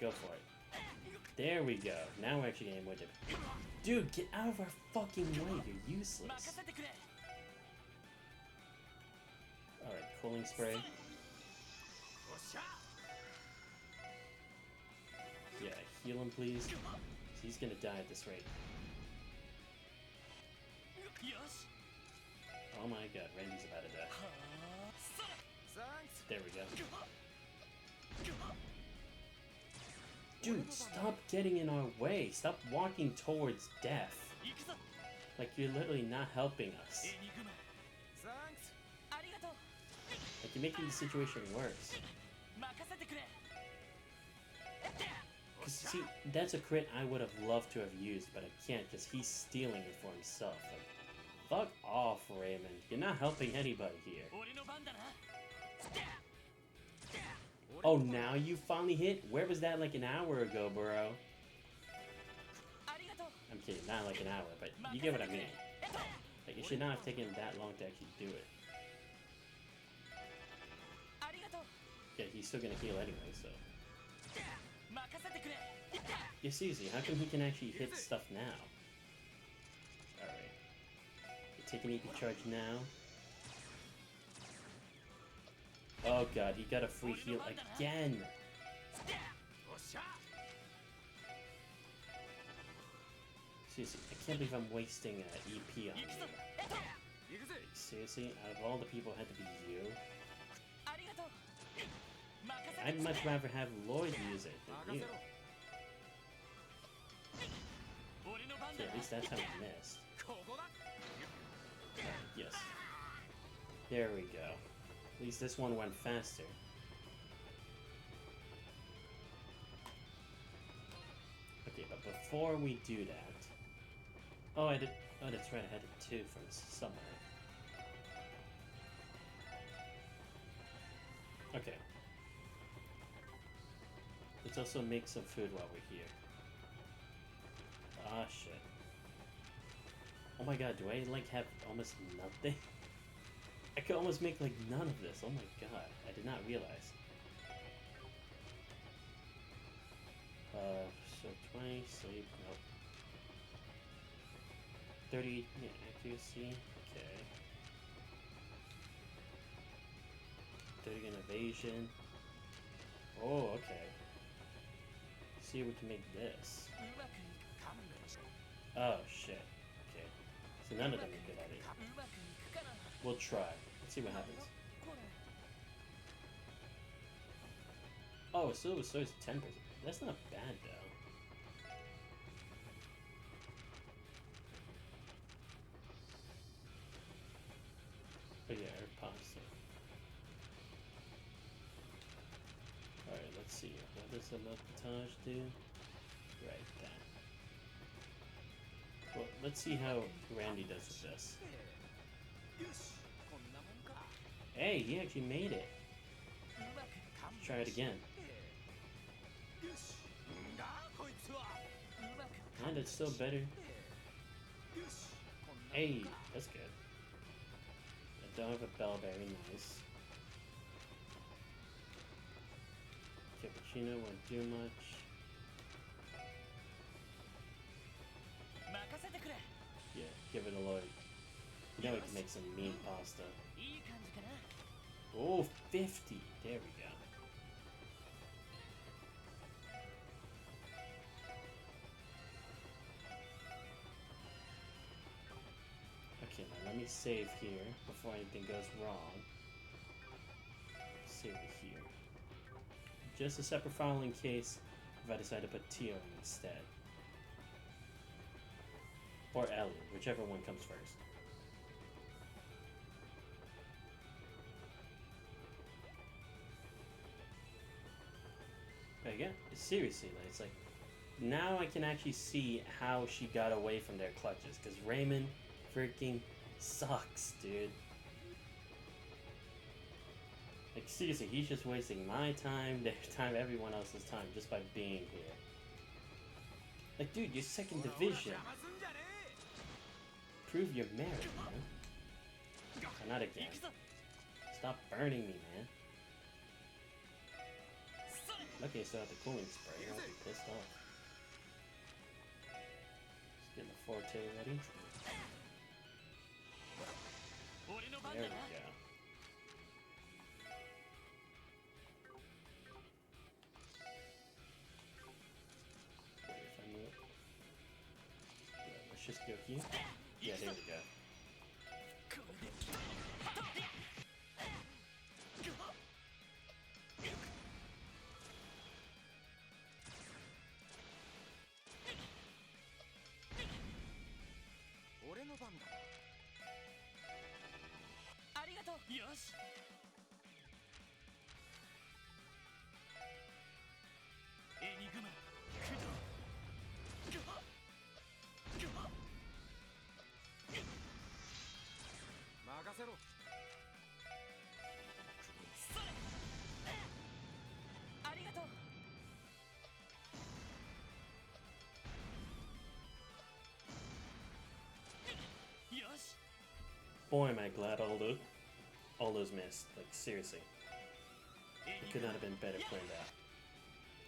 Go for it. There we go. Now we're actually getting more damage. Dude, get out of our fucking way. You're useless. Alright, cooling spray. Yeah, heal him, please. he's gonna die at this rate. Oh my god, Randy's about to die. There we go. Dude, stop getting in our way. Stop walking towards death. Like, you're literally not helping us. Like, you're making the situation worse. Because, see, that's a crit I would have loved to have used, but I can't because he's stealing it for himself. Like, fuck off, Raymond. You're not helping anybody here. Oh, now you finally hit? Where was that like an hour ago, bro? I'm kidding, not like an hour, but you get what I mean. Like, it should not have taken that long to actually do it. Yeah, he's still gonna heal anyway, so. Yeah, seriously, how come he can actually hit stuff now? Alright. Take an EP charge now. Oh god, he got a free heal again! Seriously, I can't believe I'm wasting EP on you. Seriously, out of all the people, it had to be you? I'd much rather have Lloyd use it than you. Okay, at least that time I missed. Yes. There we go. At least this one went faster. Okay, but before we do that... Oh, I did... Oh, that's right, I had it too from somewhere. Okay. Let's also make some food while we're here. Ah, shit. Oh my god, do I, like, have almost nothing? I could almost make, like, none of this. Oh my god, I did not realize. So 20, sleep, nope. 30, yeah, accuracy, okay. 30 in evasion. Oh, okay. See if we can make this. Oh, shit. Okay. So none of them are good at it. We'll try. Let's see what happens. Oh, so it's 10%. That's not bad, though. Oh, yeah, air pasta. Alright, let's see. What does the milk potage do? Right, that. Well, let's see how Randy does with this. Hey, he actually made it. Let's try it again. And it's still better. Hey, that's good. I don't have a bell, very nice. Cappuccino won't do much. Yeah, give it a look. You know we can make some mean pasta. Oh, 50! There we go. Okay, now let me save here before anything goes wrong. Save it here. Just a separate file in case if I decide to put Tio in instead. Or Elliot, whichever one comes first. But again, seriously, it's like, now I can actually see how she got away from their clutches, because Raymond freaking sucks, dude. Like, seriously, he's just wasting my time, their time, everyone else's time, just by being here. Like, dude, you're second division. Prove your merit, man. Oh, not again. Stop burning me, man. Okay, so at the cooling spray, I'll be pissed off. Just getting the forte ready. There we go. Wait, if I move. し エニグマ駆動 任せろ それ ありがとう よし Boy, am I glad all those missed. Like, seriously. It could not have been better planned out.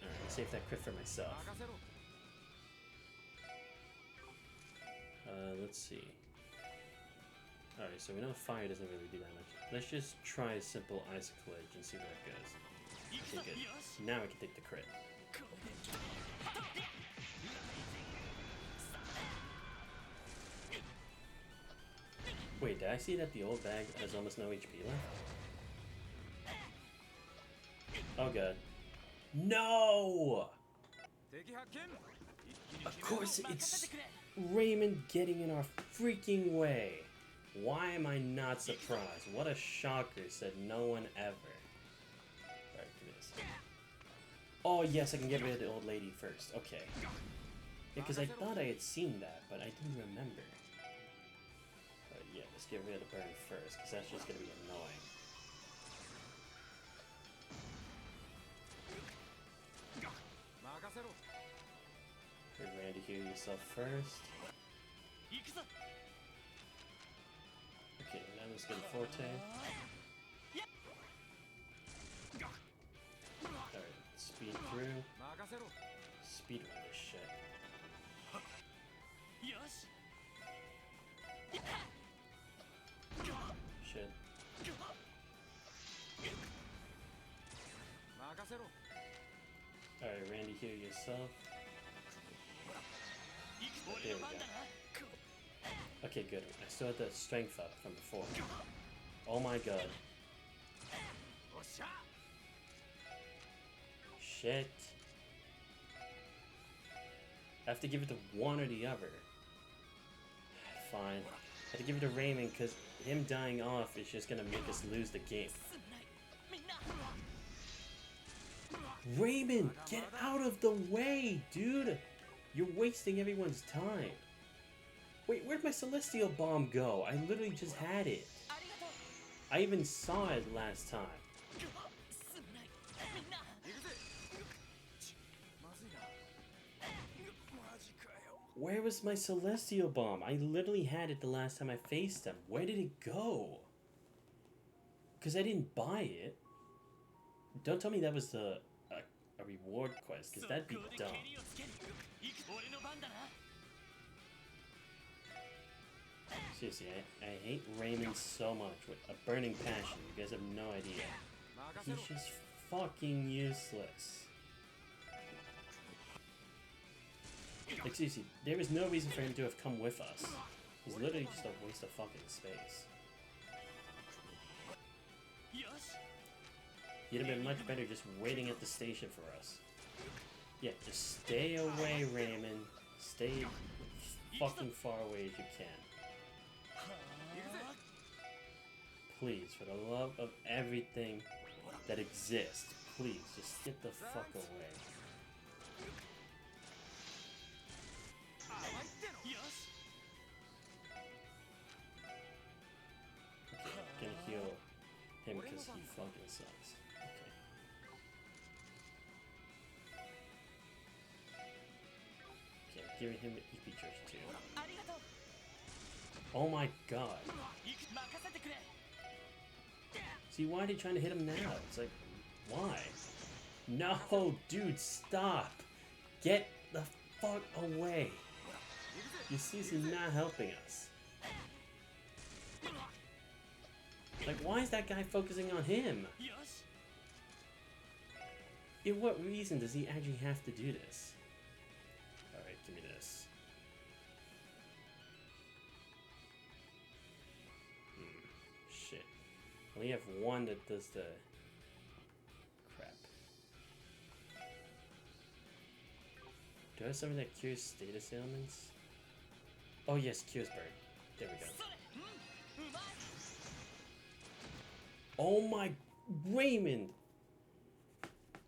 Alright, save that crit for myself. 任せろ Let's see. Alright, so we know fire doesn't really do that much. Let's just try a simple icicle edge and see where it goes. Okay, good. Now we can take the crit. Wait, did I see that the old bag has almost no HP left? Oh god. No! 敵発見 Of course it's Raymond getting in our freaking way. Why am I not surprised? What a shocker, said no one ever. Alright, give me this. Oh yes, I can get rid of the old lady first. Okay. Yeah, because I thought I had seen that, but I didn't remember. Yeah, let's get rid of the burn first, because that's just gonna be annoying. Okay, Randy, heal yourself first. Okay, now let's get a forte. Alright, speed through. 任せろ Speed run this shit. よし Shit. 任せろ Alright, Randy, heal yourself. There we go. Okay, good. I still had the strength up from before. Oh my god. おっしゃ Shit. I have to give it to one or the other. Fine. I have to give it to Raymond because him dying off is just gonna make us lose the game. Raymond, get out of the way, dude! You're wasting everyone's time. Wait, where'd my Celestial Bomb go? I literally just had it. I even saw it last time. 行くぜまずいなマジかよ Where was my Celestial Bomb? I literally had it the last time I faced him. Where did it go? Because I didn't buy it. Don't tell me that was a reward quest, because that'd be dumb. Seriously, I hate Raymond so much with a burning passion. You guys have no idea. 任せ He's ろ just fucking useless. Like, seriously, there was no reason for him to have come with us. He's literally just a waste of fucking space. He'd have been much better just waiting at the station for us. Yeah, just stay away, Raymond. Stay fucking far away as you can. Please, for the love of everything that exists, please, just get the fuck away. Okay, I'm gonna heal him because he fucking sucks. Okay. Okay, I'm giving him the EP Church too. Oh my god. See, why are they trying to hit him now? It's like, why? No, dude, stop! Get the fuck away! You're seriously not helping us. Like, why is that guy focusing on him? In what reason does he actually have to do this? Alright, give me this. Shit. I only have one that does the... crap. Do I have something that cures status ailments? Oh yes, cures bird. There we go. Oh my, Raymond!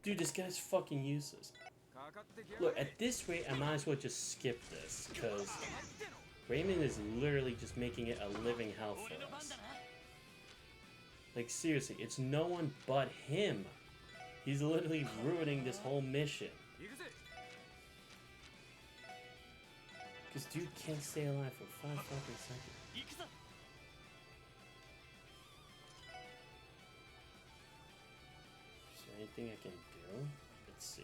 Dude, this guy's fucking useless. Look, at this rate, I might as well just skip this, because Raymond is literally just making it a living hell for us. Like, seriously, it's no one but him. He's literally ruining this whole mission. Because dude can't stay alive for 5 fucking seconds. Is there anything I can do? Let's see.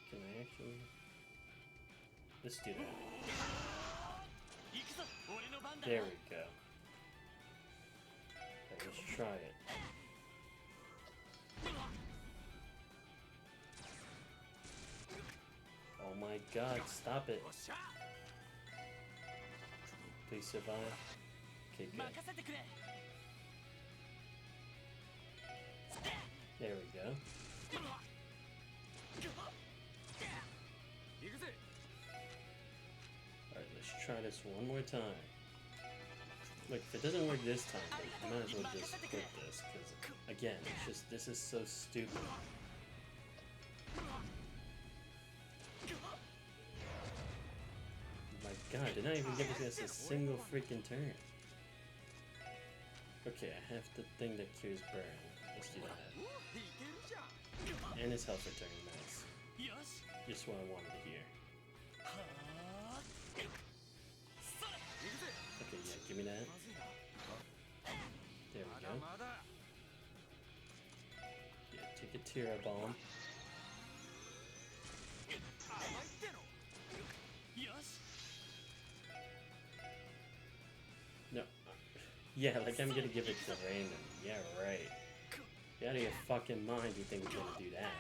Can I actually... Let's do that. There we go. Okay, let's try it. Oh my god, stop it. Please survive. Okay, good. There we go. Alright, let's try this one more time. Look, if it doesn't work this time, like, I might as well just quit this, because, again, it's just, this is so stupid. My god, did not even give us a single freaking turn. Okay, I have the thing that cures burn. Let's do that. And his health return, nice. Just what I wanted to hear. Okay, yeah, give me that. There we go. Yeah, take a Tira bomb. No. Yeah, like I'm gonna give it to Raymond. Yeah, right. Get out of your fucking mind, you think we're gonna do that.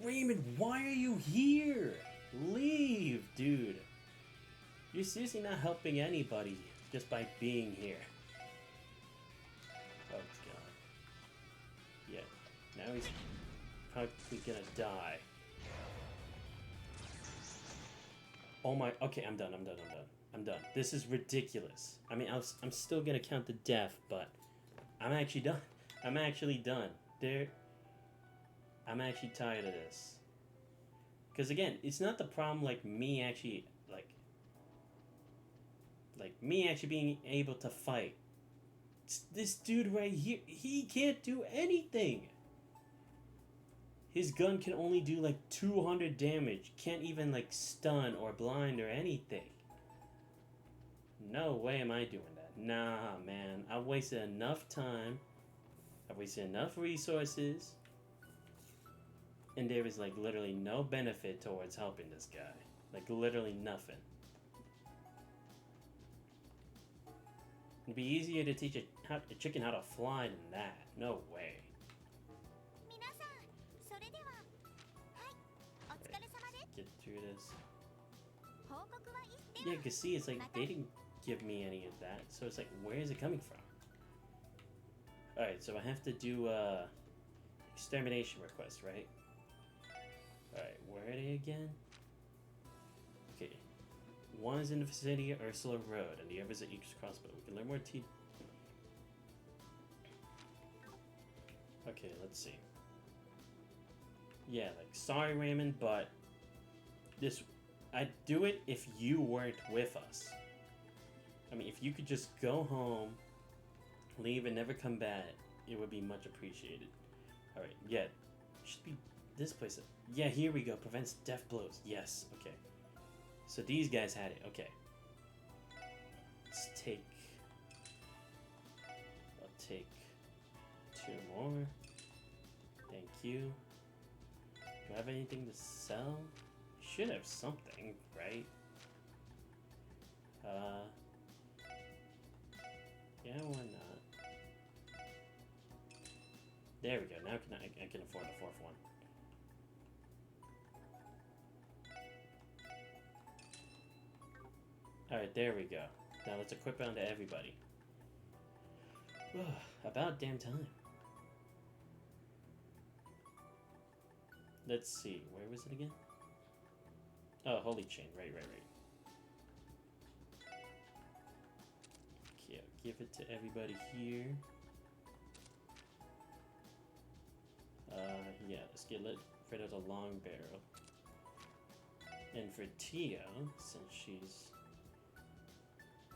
Raymond, why are you here? Leave, dude. You're seriously not helping anybody just by being here. Oh god. Yeah. Now he's probably gonna die. Oh my. Okay, I'm done. I'm done. This is ridiculous. I mean, I'm still gonna count the death, but I'm actually done. I'm actually done. I'm actually tired of this. Because again, it's not the problem like me actually me actually being able to fight. It's this dude right here, he can't do anything. His gun can only do like 200 damage. Can't even like stun or blind or anything. No way am I doing that. Nah, man. I've wasted enough time. I've wasted enough resources. And there is like literally no benefit towards helping this guy. Like literally nothing. It'd be easier to teach a chicken how to fly than that. No way. Get through this. Yeah, cause see, it's like they didn't give me any of that, so it's like, where is it coming from? All right, so I have to do extermination request, right? All right, where are they again? Okay. One is in the vicinity of Ursula Road, and the other is at Eagles Crossbow. We can learn more Okay, let's see. Yeah, like, sorry, Raymond, but I'd do it if you weren't with us. I mean, if you could just go home, leave, and never come back, it would be much appreciated. Alright, yeah. Should be this place. Yeah, here we go. Prevents death blows. Yes, okay. So these guys had it. Okay. Let's take... I'll take 2 more. Thank you. Do I have anything to sell? Should have something, right? Yeah, why not? There we go. Now I can afford the 4th one. Alright, there we go. Now let's equip it onto everybody. About damn time. let's see. Where was it again? Oh, Holy Chain. Right. Okay, I'll give it to everybody here. Yeah, let's get rid of the long barrel. And for Tia, since she's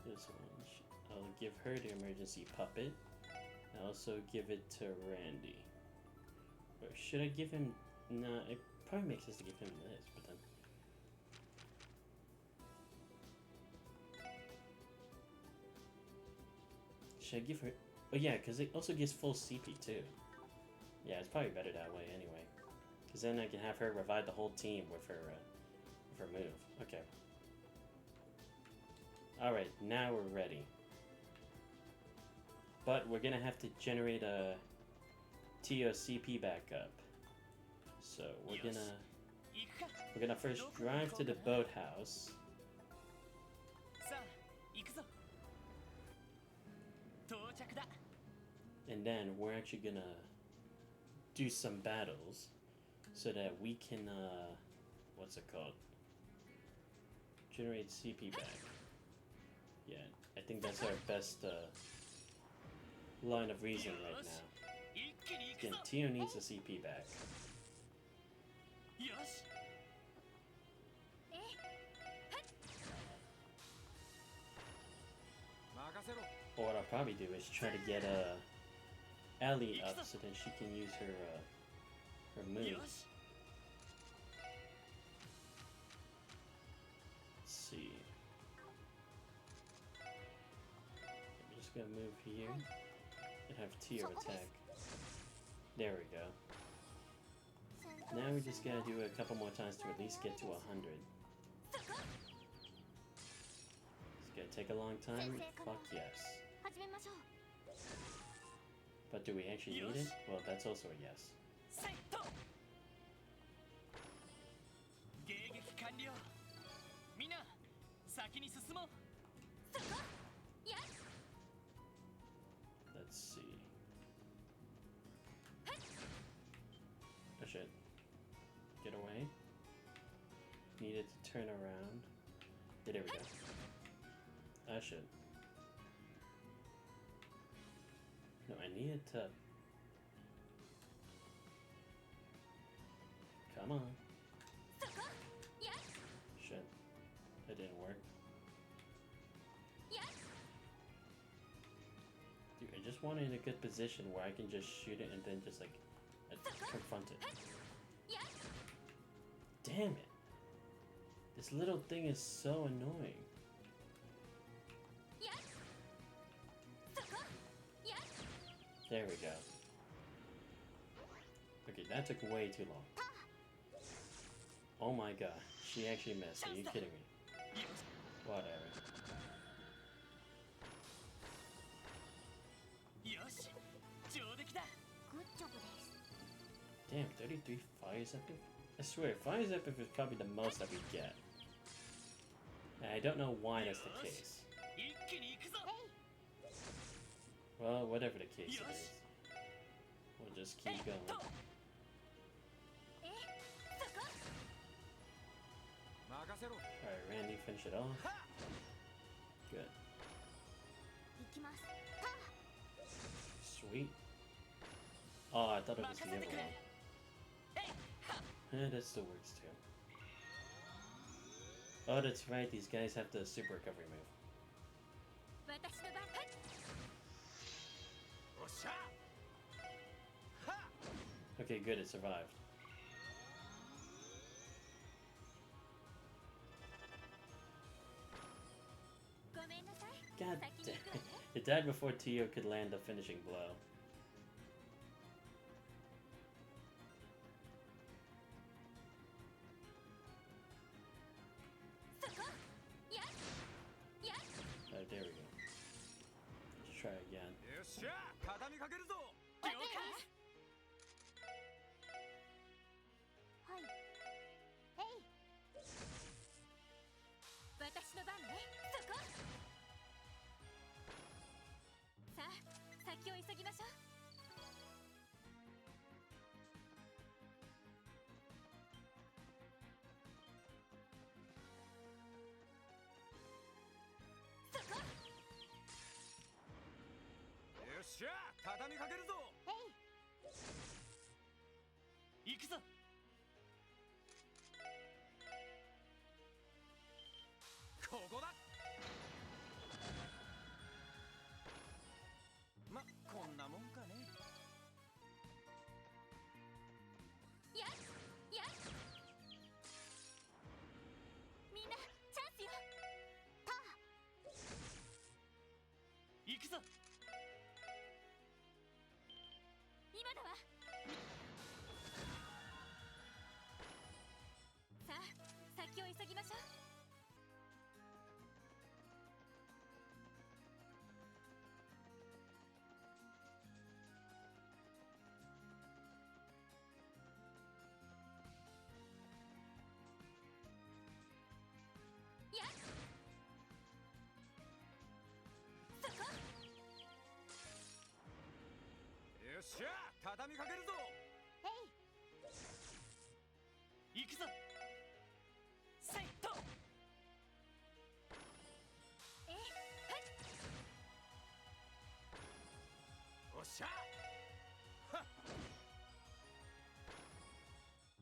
this one, I'll give her the emergency puppet. I'll also give it to Randy. Or should I give him? Nah, it probably makes sense to give him this, but then. Should I give her? Oh yeah, because it also gives full CP too. Yeah, it's probably better that way anyway. Because then I can have her revive the whole team with her move. Okay. Alright, now we're ready. But we're gonna have to generate a TOCP backup. So we're gonna first drive to the boathouse. And then we're actually gonna do some battles so that we can what's it called? Generate CP back. Yeah, I think that's our best line of reasoning right now. Again, Tio needs the CP back. Or what I'll probably do is try to get Ellie up so that she can use her moves. Let's see. I'm just gonna move here and have Tio attack. There we go. Now we just gotta do it a couple more times to at least get to 100. It's gonna take a long time? Fuck yes. But do we actually need it? Well, that's also a yes. Let's see. Oh shit. Get away. Needed to turn around. Yeah, there we go. Oh shit. No, I needed to... Come on. Shit. That didn't work. Dude, I just wanted a good position where I can just shoot it and then just like confront it. Damn it. This little thing is so annoying. There we go. Okay, that took way too long. Oh my god, she actually missed. Are you kidding me? Whatever. Damn, 33 fire zephyr? I swear, fire zephyr is probably the most that we get. And I don't know why that's the case. Well, whatever the case it is. We'll just keep going. Alright, Randy, finish it off. Good. Sweet. Oh, I thought it was the other one. That still works too. Oh, that's right, these guys have the super recovery move. Okay, good, it survived. God damn it. It died before Tio could land the finishing blow. Oh, there we go. Let's try again. 畳みかけるぞ。行くぞ。ここだ。ま、こんなもんかね。やっやっ、みんなチャンスよ。行くぞ。今だわ。さあ先を急ぎましょう。やっ、そこ。よっしゃ、畳みかけるぞ。行くぞ。セット。おっしゃ。はっ。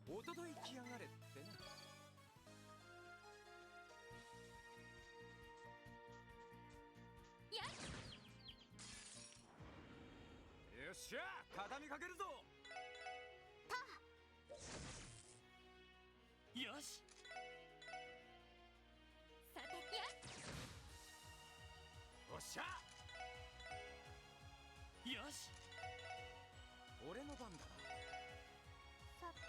おととい来やがれってな。やっ、よっしゃ、畳みかけるぞ。よし。さてやっ、おっしゃ。よし。俺の番だな。さて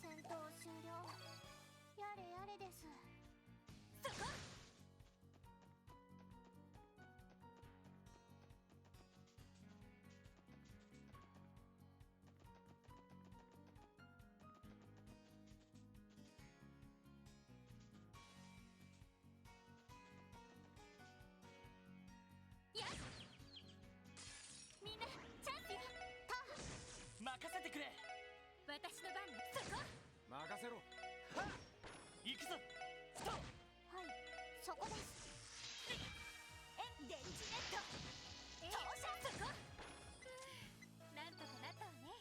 戦闘終了。やれやれです。そこ。やっ、みんなチャンスよ。任せてくれ。私の番ね。そこ。任せろ。行くぞ。スト。はい、そこです。電磁ネット投射。そこ。なんとかなったわね。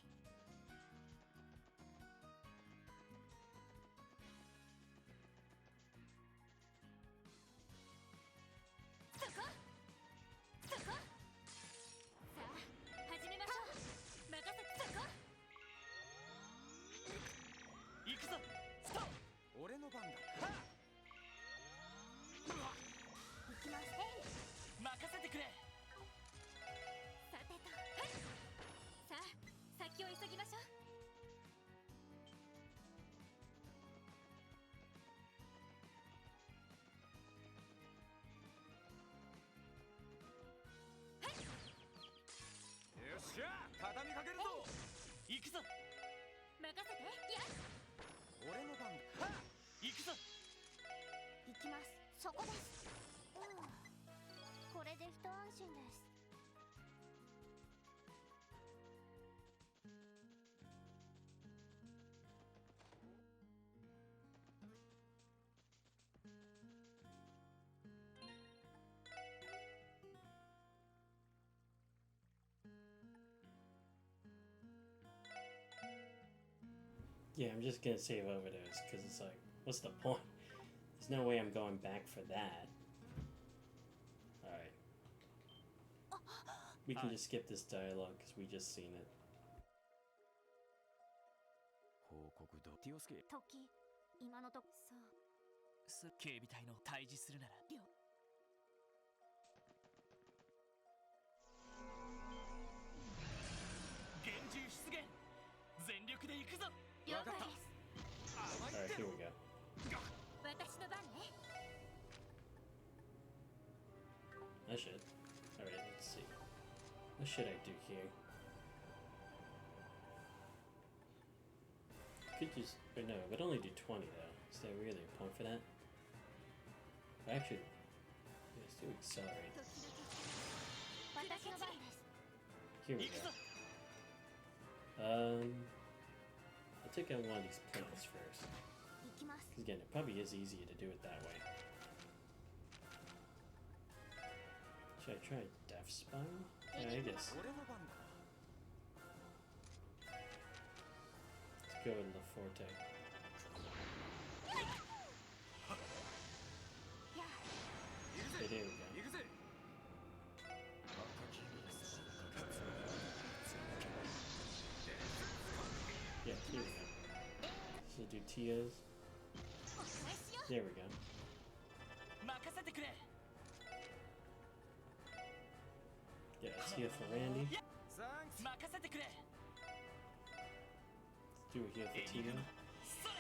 そこそこ。さあ始めましょう。任せて。そこ。行くぞ。スト。俺の番だ。行きます。任せてくれ。さてと、さあ先を急ぎましょう。よっしゃ、畳みかけるぞ。行くぞ。任せて。やっ、俺の番だ。行くぞ。行きます。そこです。これで一安心です。Yeah, I'm just gonna save over those because it's like, what's the point? There's no way I'm going back for that. Alright. We can just skip this dialogue because we just seen it. 報告どティオスケ。時、今のとこ。そう。警備隊の対峙するなら。厳重出現。全力で行くぞ。了解です。 Alright, here we go. 私の番ね。 I should. Alright, let's see. What should I do here? Could just, or no, but only do 20 though. Is there really a point for that? Actually, let's do accelerate. 私の番です。 Here we go. I'll take out one of these plants first. 行きます。 Again, it probably is easier to do it that way. Should I try Death Spiral? Yeah, I guess. 俺の番だ。 Let's go with the Forte. Okay, there we go. 行くぜ。 Yeah, here we go. So do Tia's. There we go. 任せてくれ。 Yeah, Tia for Randy. サンクス。任せてくれ。 Let's do a heal for Tia. それ。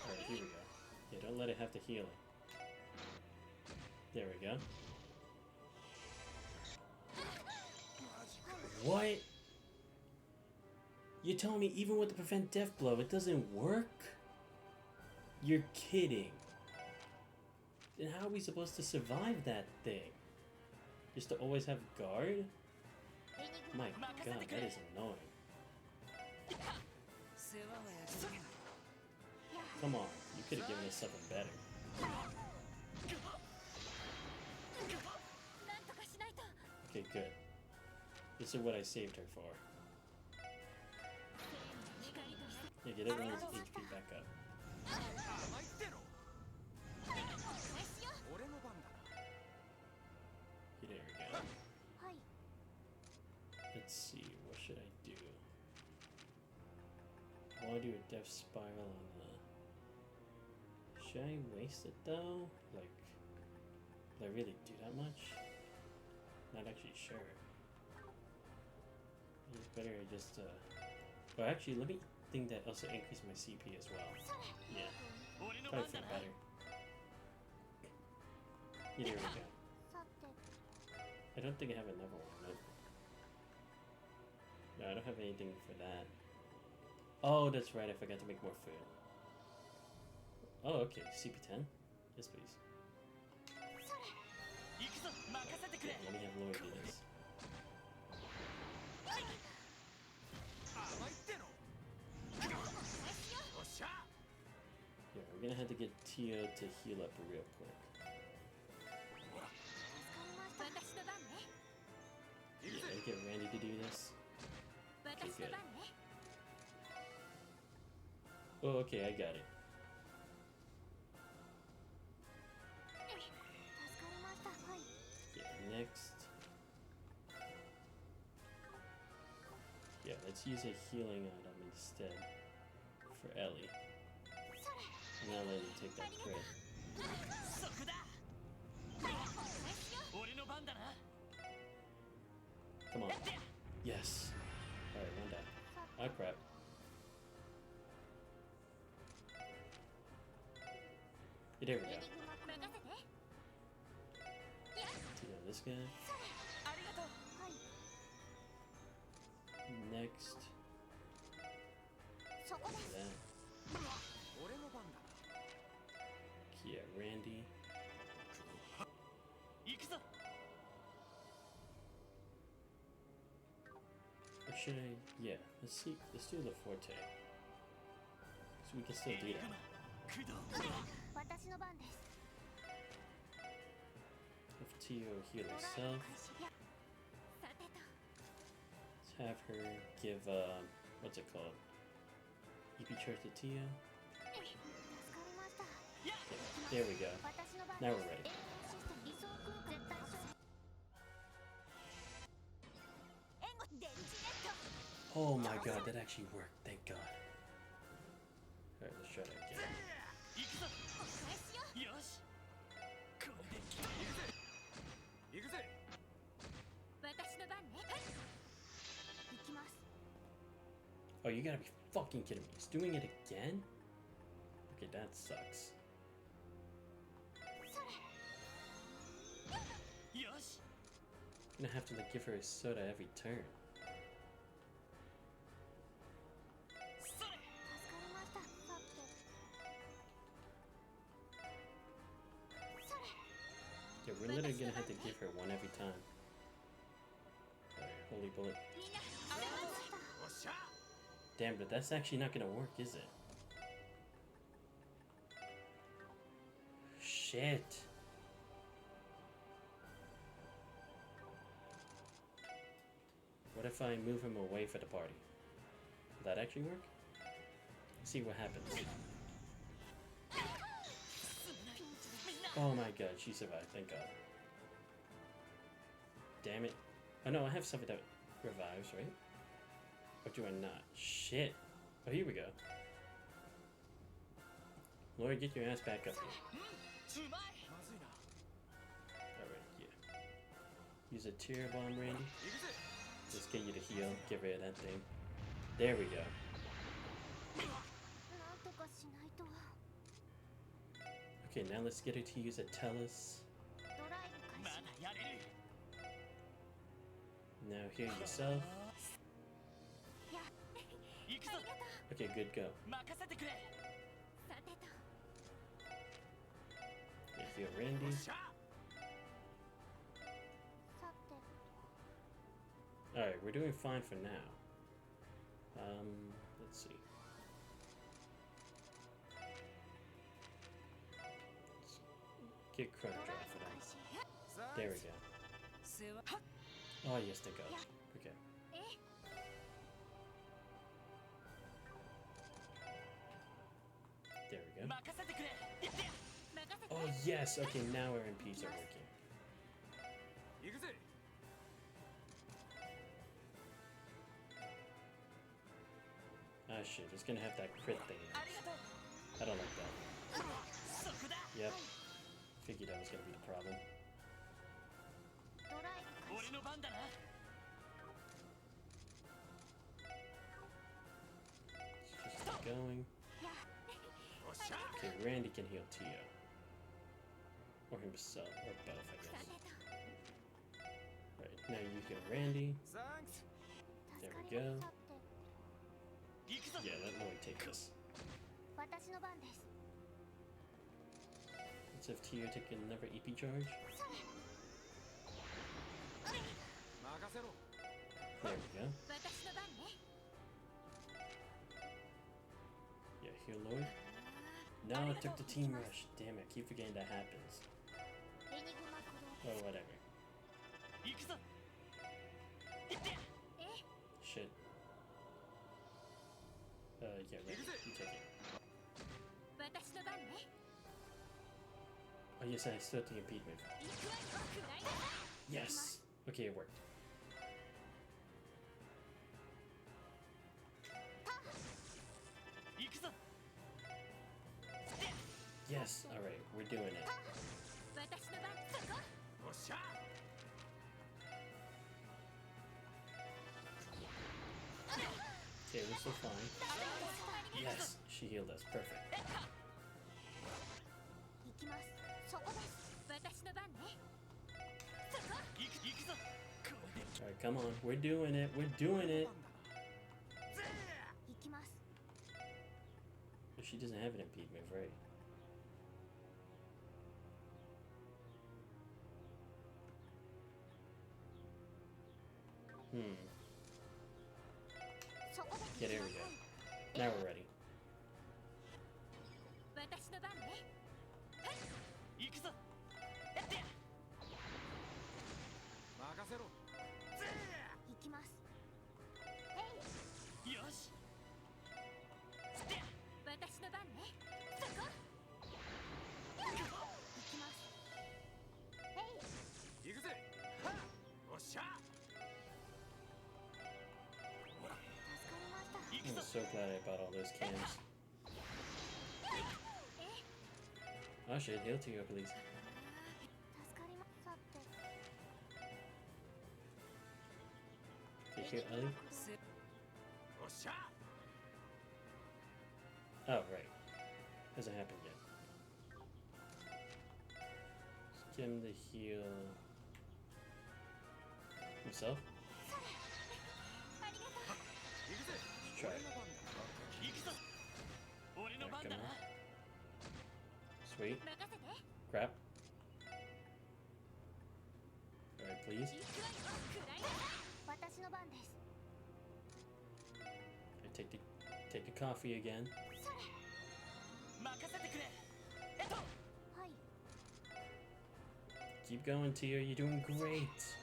Alright, here we go. Yeah, don't let it have to heal it. There we go. What? You're telling me even with the prevent death blow, it doesn't work? You're kidding. Then how are we supposed to survive that thing? Just to always have guard? My god, that is annoying. 世話は焼ける。 Come on, you could have given us something better. なんとかしないと。 Okay, good. This is what I saved her for. Yeah, get everyone's HP back up. 甘いっての。俺の番だな。 Okay, there we go. はい。 Let's see, what should I do? I want to do a death spiral on the... Should I waste it though? Like, will I really do that much? Not actually sure. It's better just well, actually, let me think that also increase my CP as well. Yeah, 俺の probably 番だ feel な。 better. Yeah, there we go. さて。 I don't think I have another one. Nope. No, I don't have anything for that. Oh, that's right. I forgot to make more food. Oh, okay. CP10? Yes, please. 行くぞ。任せてく Yeah, れ。 let me have Lloyd do this. 甘いっての。よっしゃ。 Yeah, we're gonna have to get Tio to heal up real quick. 私の番ね。 Yeah, I get Randy to do this. 私の番ね。 Oh, okay, I got it. 助かりました。はい。 Yeah, next. Yeah, let's use a healing item instead for Ellie. And I'll let you take that crit. そこだ。俺の番だな。 Come on. Yes. Alright, one down. Oh, crap. Yeah, there we go. 任せて。 Tio, this guy. ありがとう。はい。 Next. そこで Do す。 that. 俺の番だな。 Yeah, Randy. 行くぞ。 Or should I? Yeah, let's see. Let's do the Forte. So we can still do that. 駆動。私の番です。 Have Tio heal ドライ herself. ブ開始。さてと。 Let's have her give what's it called? EP charge to Tio. 助かりました。 There we go. 私の番 Now です we're ready. システム理想空間絶対勝利。援護電磁ネット。 Oh my god, that actually worked. Thank God. Alright, let's try that again. 行くぞ。お返しよ。よし。これで決ま行くぜ。私の番ね。行きます。 Oh, you gotta be fucking kidding me. He's doing it again? Okay, that sucks. り。よし。 Gonna have to like give her a soda every turn. それ。助かりました。さて。それ。 Yeah, we're literally gonna have to give her one every time. Alright, holy bullet. みんな、あれました。おっしゃ。 Damn, but that's actually not gonna work, is it? Shit. What if I move him away for the party? Will that actually work? Let's see what happens. Oh my god, she survived, thank god. Damn it. Oh no, I have something that revives, right? Or do I not? Shit. Oh, here we go. Lord, get your ass back up here. Alright, yeah. Use a tear bomb, Randy. Just get you to heal. Get rid of that thing. There we go. Okay, now let's get her to use a Tellus. Now heal yourself. Okay, good, go. Yeah, heal Randy. Alright, we're doing fine for now. Let's see. Let's get Chrono Draw for that. There we go. Oh, yes, they go. Okay. There we go. Oh, yes! Okay, now our MPs are working. Ah, shit, it's gonna have that crit thing. I don't like that. Yep. Figured that was gonna be the problem. Let's just keep going. Okay, Randy can heal Tio. Or himself, or both, I guess. Right, now you heal Randy. There we go. Yeah, let Lloyd take this. Let's have Tio take another EP charge. There we go. Yeah, heal Lloyd. No, it took the team rush. Damn it, I keep forgetting that happens. Oh, whatever. Shit. Yeah, right. You take it. Oh, yes, I still take a beat move. Yes! Okay, it worked. Yes! Alright, we're doing it. Okay, we're still fine. Yes! She healed us. Perfect. Alright, come on. We're doing it. We're doing it. But she doesn't have an impede move, right? Yeah, there we go. Now we're ready. I'm so glad I bought all those cans. Oh shit, heal to you, please. Did you heal Ellie? Oh, right. Hasn't happened yet. Let's get him to heal himself. Let's try it. Right, come on. Sweet. Crap. Alright, please. I take a coffee again. Keep going, Tia. You're doing great.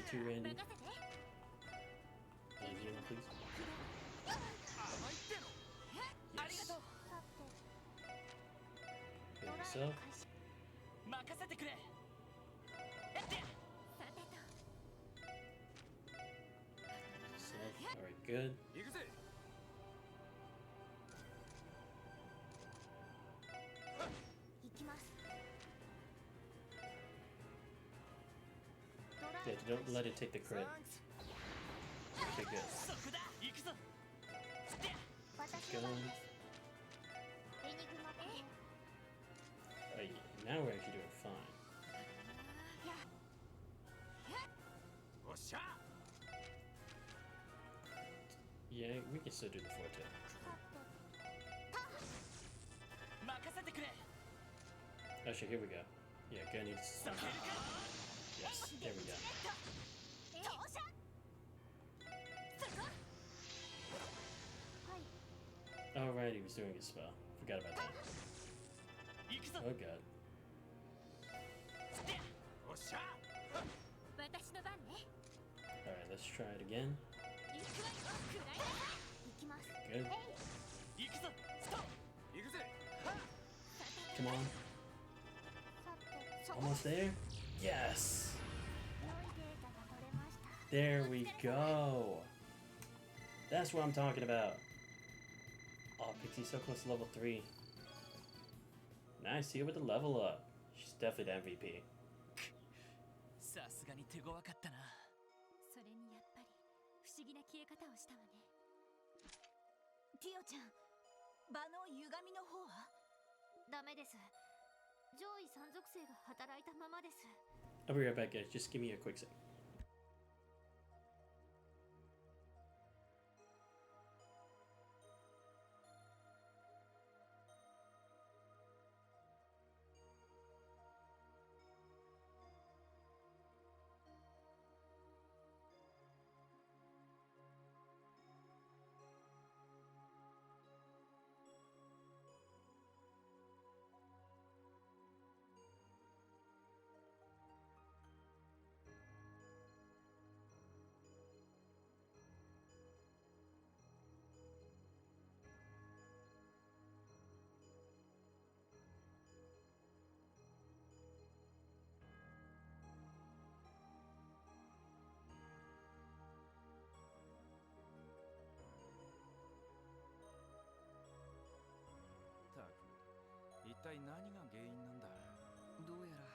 too, Randy. Easier, please. Yes. Heal yourself. Alright, good. Yeah, don't let it take the crit. Okay, good. Keep going. Oh, yeah, now we're actually doing fine. Yeah, we can still do the forte. Actually, here we go. Yeah, go needs. Yes, there we go. Alright, he was doing his spell. Forgot about that. Oh god. Alright, let's try it again. Good. Come on. Almost there? Yes! There we go! That's what I'm talking about. Oh, Pixie's so close to level 3. Nice, see her with the level up. She's definitely the MVP. さすがに手強かったな。それにやっぱり不思議な消え方をしたわね。ティオちゃん、場の歪みの方は？ダメです。上位三属性が働いたままです。I'll be right back, guys. Just give me a quick sec. Taku, 一体何が原因なんだ。どうやら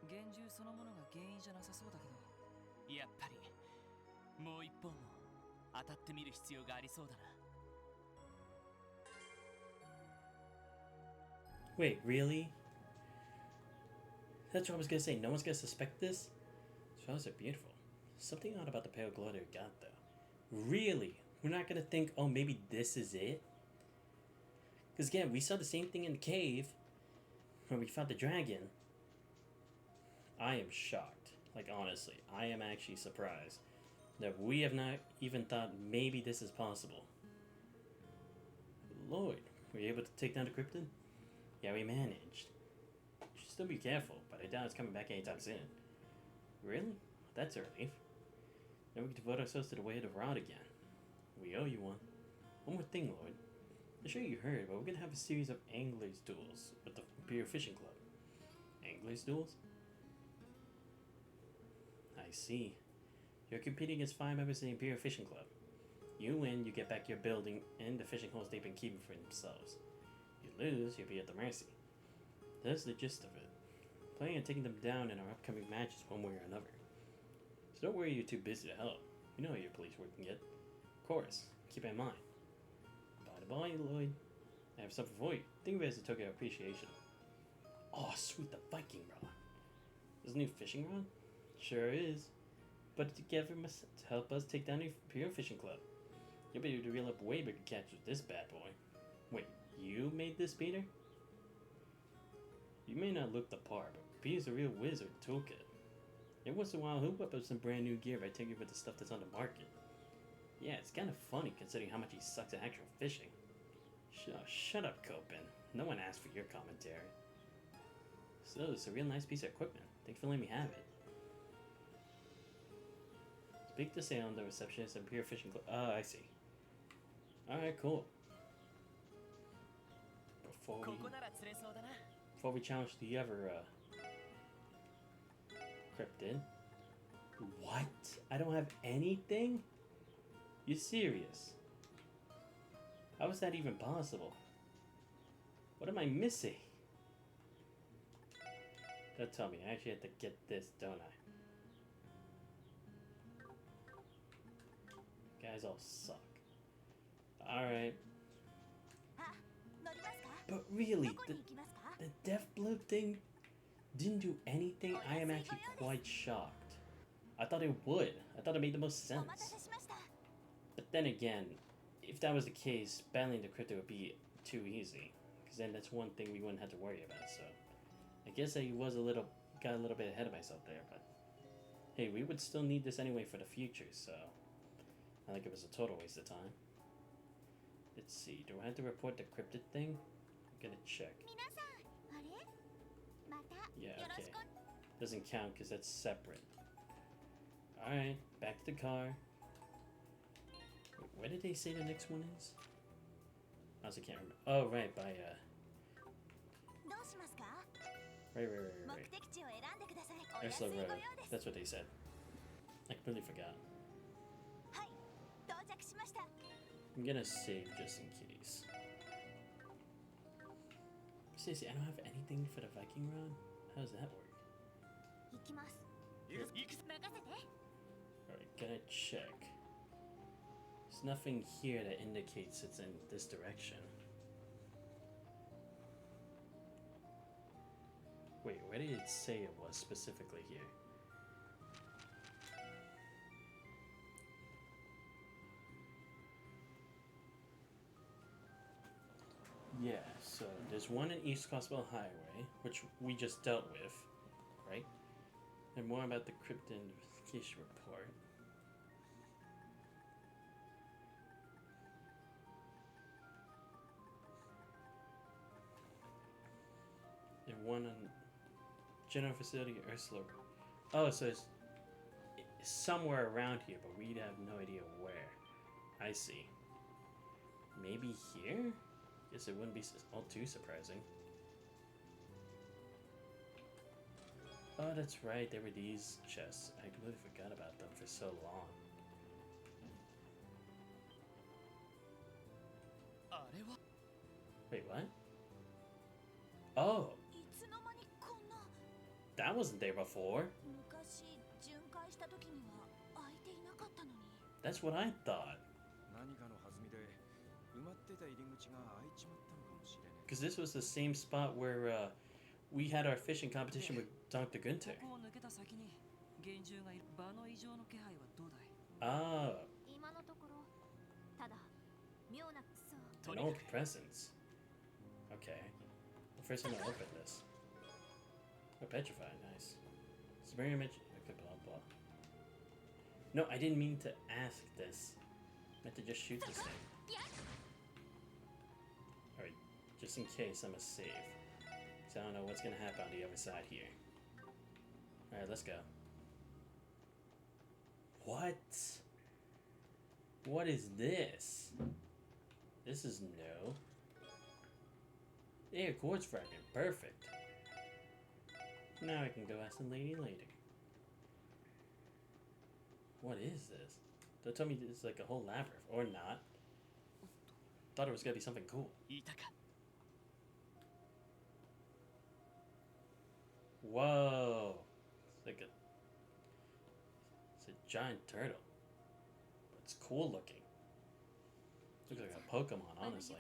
幻獣そのものが原因じゃなさそうだけど。やっぱりもう一本も当たってみる必要がありそうだな。Wait, really? That's what I was gonna say. No one's gonna suspect this? Flowers are beautiful. Something odd about the pale glow they got, though. Really? We're not gonna think, oh, maybe this is it? Because again, we saw the same thing in the cave when we fought the dragon. I am shocked. Like, honestly, I am actually surprised that we have not even thought maybe this is possible. Lord, were you able to take down the cryptid? Yeah, we managed. You should still be careful, but I doubt it's coming back anytime soon. Really? That's a relief. Now we can devote ourselves to the way of the rod again. We owe you one. One more thing, Lord. I'm sure you heard, but we're gonna have a series of anglers duels with the Imperial Fishing Club. Anglers duels? I see. You're competing against 5 members of the Imperial Fishing Club. You win, you get back your building and the fishing holes they've been keeping for themselves. You lose, you'll be at the mercy. That's the gist of it. Planning on taking them down in our upcoming matches one way or another. So don't worry you're too busy to help. You know how your police work can get. Of course, keep in mind. Bye, Lloyd. I have something for you. Think of it as a token of appreciation. Oh, sweet, the Viking rod. This new fishing rod? Sure is. Put it together to help us take down the Imperial Fishing Club. You'll be able to reel up way bigger catches with this bad boy. Wait, you made this, Peter? You may not look the part, but Peter's a real wizard toolkit. Every once in a while, he'll whip up some brand new gear by taking with the stuff that's on the market. Yeah, it's kind of funny considering how much he sucks at actual fishing. Shut up, Copen. No one asked for your commentary. So, it's a real nice piece of equipment. Thanks for letting me have it. Speak to Salem, the receptionist, and Pure Fishing Club. Oh, I see. Alright, cool. Before we challenge the other cryptid. What? I don't have anything? You serious? How is that even possible? What am I missing? Don't tell me, I actually have to get this, don't I? Guys all suck. Alright. But really, the Death Blood thing didn't do anything? I am actually quite shocked. I thought it would. I thought it made the most sense. But then again, if that was the case, battling the crypto would be too easy. Because then that's one thing we wouldn't have to worry about, so... I guess I got a little bit ahead of myself there, but... Hey, we would still need this anyway for the future, so... I think it was a total waste of time. Let's see, do I have to report the cryptid thing? I'm gonna check. Yeah, okay. Doesn't count because that's separate. Alright, back to the car. Wait, where did they say the next one is? I also can't remember. Oh, right, by, Right. Ursula Road. That's what they said. I completely forgot. I'm gonna save just in case. Seriously, I don't have anything for the Viking rod? How does that work? Alright, gonna check. There's nothing here that indicates it's in this direction. Wait, where did it say it was specifically here? Yeah, so there's one in East Coswell Highway, which we just dealt with, right? And more about the cryptid investigation report. And one on General Facility Ursula. Oh, so it's somewhere around here, but we have no idea where. I see. Maybe here? Guess it wouldn't be all too surprising. Oh, that's right. There were these chests. I completely forgot about them for so long. Wait, what? Oh! That wasn't there before. That's what I thought. Because this was the same spot where we had our fishing competition with Dr. Gunther. Ah. No presents. Okay. Well, first I'm gonna open this. Oh, petrified, nice. Submarine image. Okay, blah blah. No, I didn't mean to ask this. I meant to just shoot this thing. Alright, just in case I'm a save. So I don't know what's gonna happen on the other side here. Alright, let's go. What? What is this? This is no. Yeah, quartz fragment. Perfect. Now I can go ask the lady later. What is this? Don't tell me it's like a whole labyrinth. Or not. Thought it was gonna be something cool. Whoa. It's like a... It's a giant turtle. But it's cool looking. Looks like a Pokemon, honestly.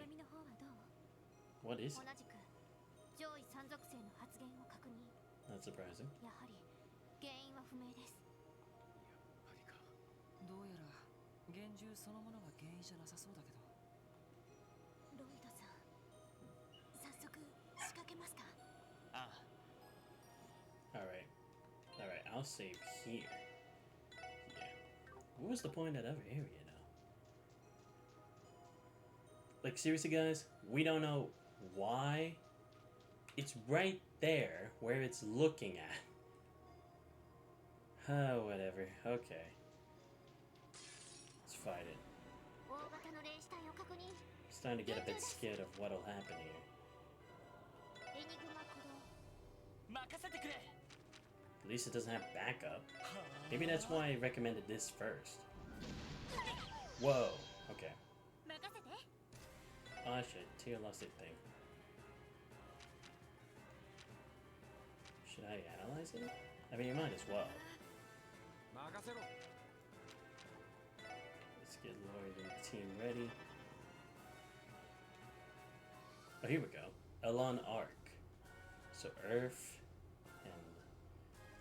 What is it? Not surprising. どうやら幻獣そのものが原因じゃなさそうだけど。ロイドさん、早速仕掛けますか？ああ。Alright. Alright, I'll save here. Yeah. What was the point of that other area now? Like, seriously, guys? We don't know why. It's right there where it's looking at. Oh, whatever. Okay. fight it. 大型の霊視体を確認。 Starting to get a bit scared of what'll happen here. エニグマ駆動。任せてくれ。 At least it doesn't have backup. Maybe that's why I recommended this first. Whoa. Okay. 任せて。 Oh shit. Tear lost it thing. Should I analyze it? I mean, you might as well. 任せろ。 Let's get Lord and the team ready. Oh, here we go. Elon Arc. So Earth and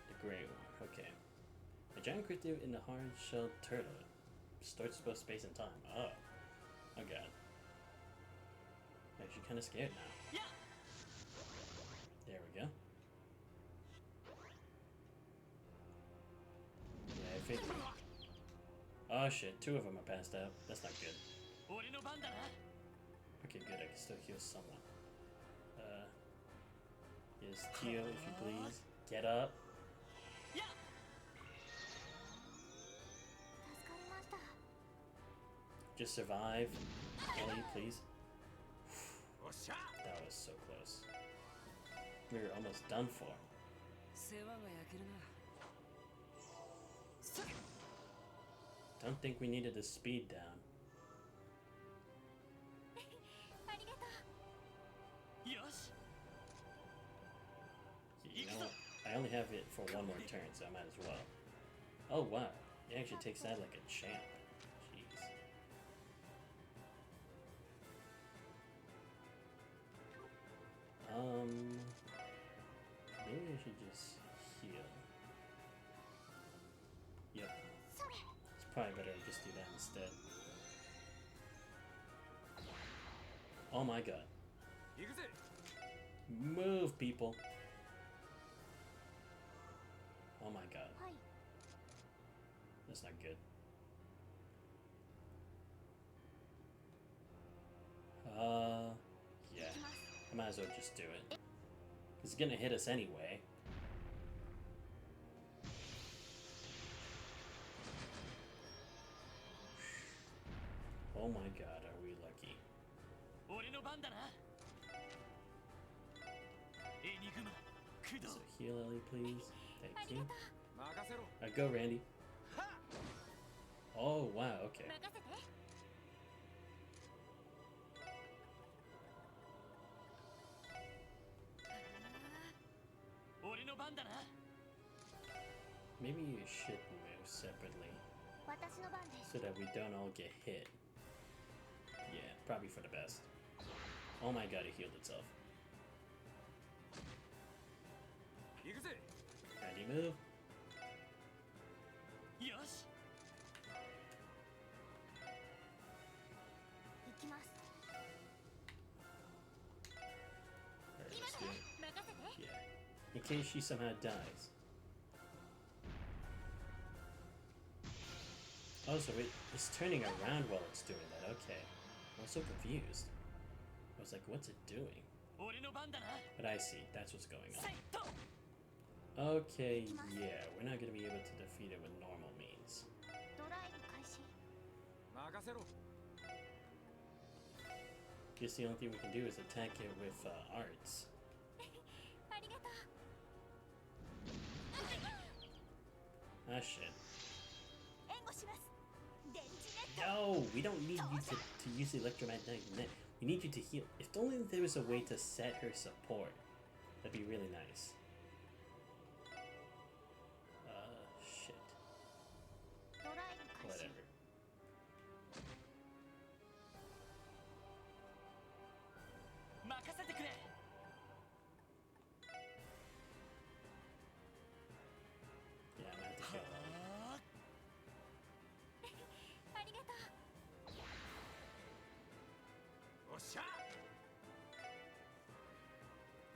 the gray one. Okay. A giant creature in the hard-shelled turtle starts both space and time. Oh. Oh god. I'm actually kind of scared now. There we go. Yeah, I figured. Oh shit, 2 of them are passed out. That's not good. 俺の番だな。 Okay, good. I can still heal someone. Yes, Tio, if you please. Get up. 助かりました。 Just survive. Ellie, please. おっしゃ。 That was so close. We were almost done for. 世話が焼けるな。 Don't think we needed the speed down. ありがとう。よし。 You know what? I only have it for one more turn, so I might as well. Oh wow. He actually takes that like a champ. Jeez. Maybe I should just heal. Yep. It's probably better to just do that instead. Oh my god. 行くぜ。 Move, people. Oh my god. はい。 That's not good. Yeah. I might as well just do it. It's gonna hit us anyway. Oh my god, are we lucky? 俺の番だな。エニグマ駆動。 So heal Ellie, please. Thank you. 任せろ。 Go, Randy. Oh, wow, okay. 任せて。 俺の番だな。 Maybe you should move separately 私の番です so that we don't all get hit. Yeah, probably for the best. Oh my god, it healed itself. 行くぜ。 Randy, move. よし。 行きます Alright, let's do it. 任せて Yeah. In case she somehow dies. Oh, so it's turning around while it's doing that. Okay. I was so confused. I was like, what's it doing? 俺の番だな。 But I see. That's what's going セット。 on. Okay, yeah. We're not going to be able to defeat it with normal means. ドライブ開始任せろ。 Guess the only thing we can do is attack it with arts. ありがとう Ah, shit. 援護します電磁ネット No! We don't need you to use electromagnetic net. We need you to heal. If only there was a way to set her support. That'd be really nice. Shit. ドライブ開始 Whatever. 任せてくれ。 Yeah, I'm gonna have to kill that. ありがとうおっしゃ。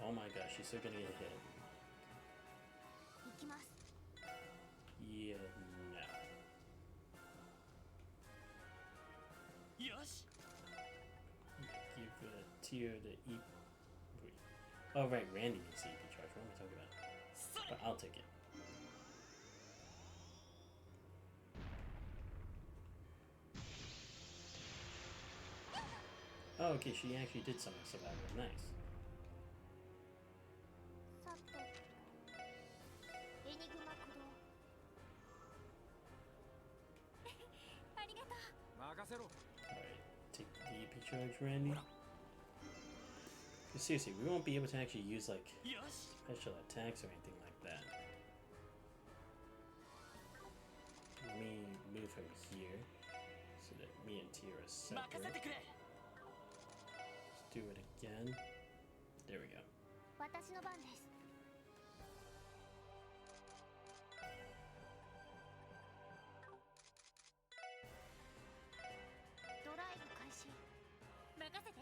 Oh my gosh, she's still gonna get hit. 行きます Yeah, no. よし。 Give Tio the EP. Wait. Oh, right, Randy needs the EP charge. What am I talking about? But I'll take it. Oh, okay, she actually did summon Survivor. Nice. さてエニグマ駆動ありがとう。任せろ。 Alright, take the EP charge, Randy. But seriously, we won't be able to actually use like special attacks or anything like that. Let me move him here so that me and Tia are separate. Let's do it again. There we go. 私の番です。ドライブ開始。任せて。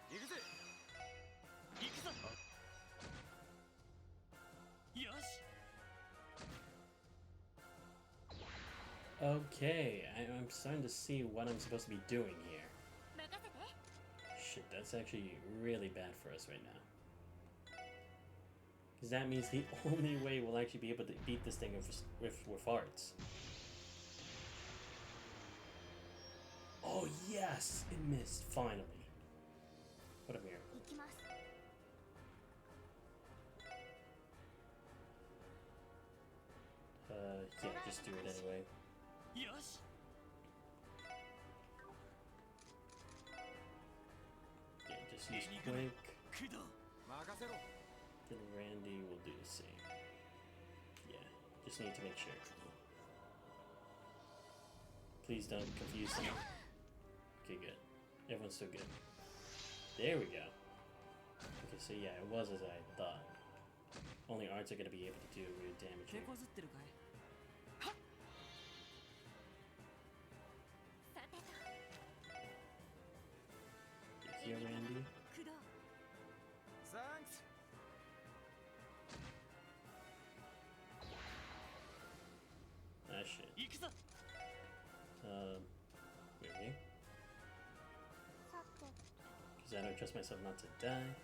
行くぜ。行くぞ。よし。 Okay, I'm starting to see what I'm supposed to be doing here. 任せて。 Shit, that's actually really bad for us right now. Because that means the only way we'll actually be able to beat this thing with arts. Oh yes! It missed, finally. What a miracle. 行きます。 Yeah, just do it anyway. よし。 Yeah, just use quick. 駆動。任せろ。 Then Randy will do the same. Yeah, just need to make sure. Please don't confuse them. Okay, good. Everyone's still good. There we go. Okay, so yeah, it was as I thought. Only arts are gonna be able to do real damage 手 here. こずってるかい？さてと。 Here, Randy. 駆動。サンクス。 Ah, shit. 行くぞ。 Really? さて。 Because I don't trust myself not to die.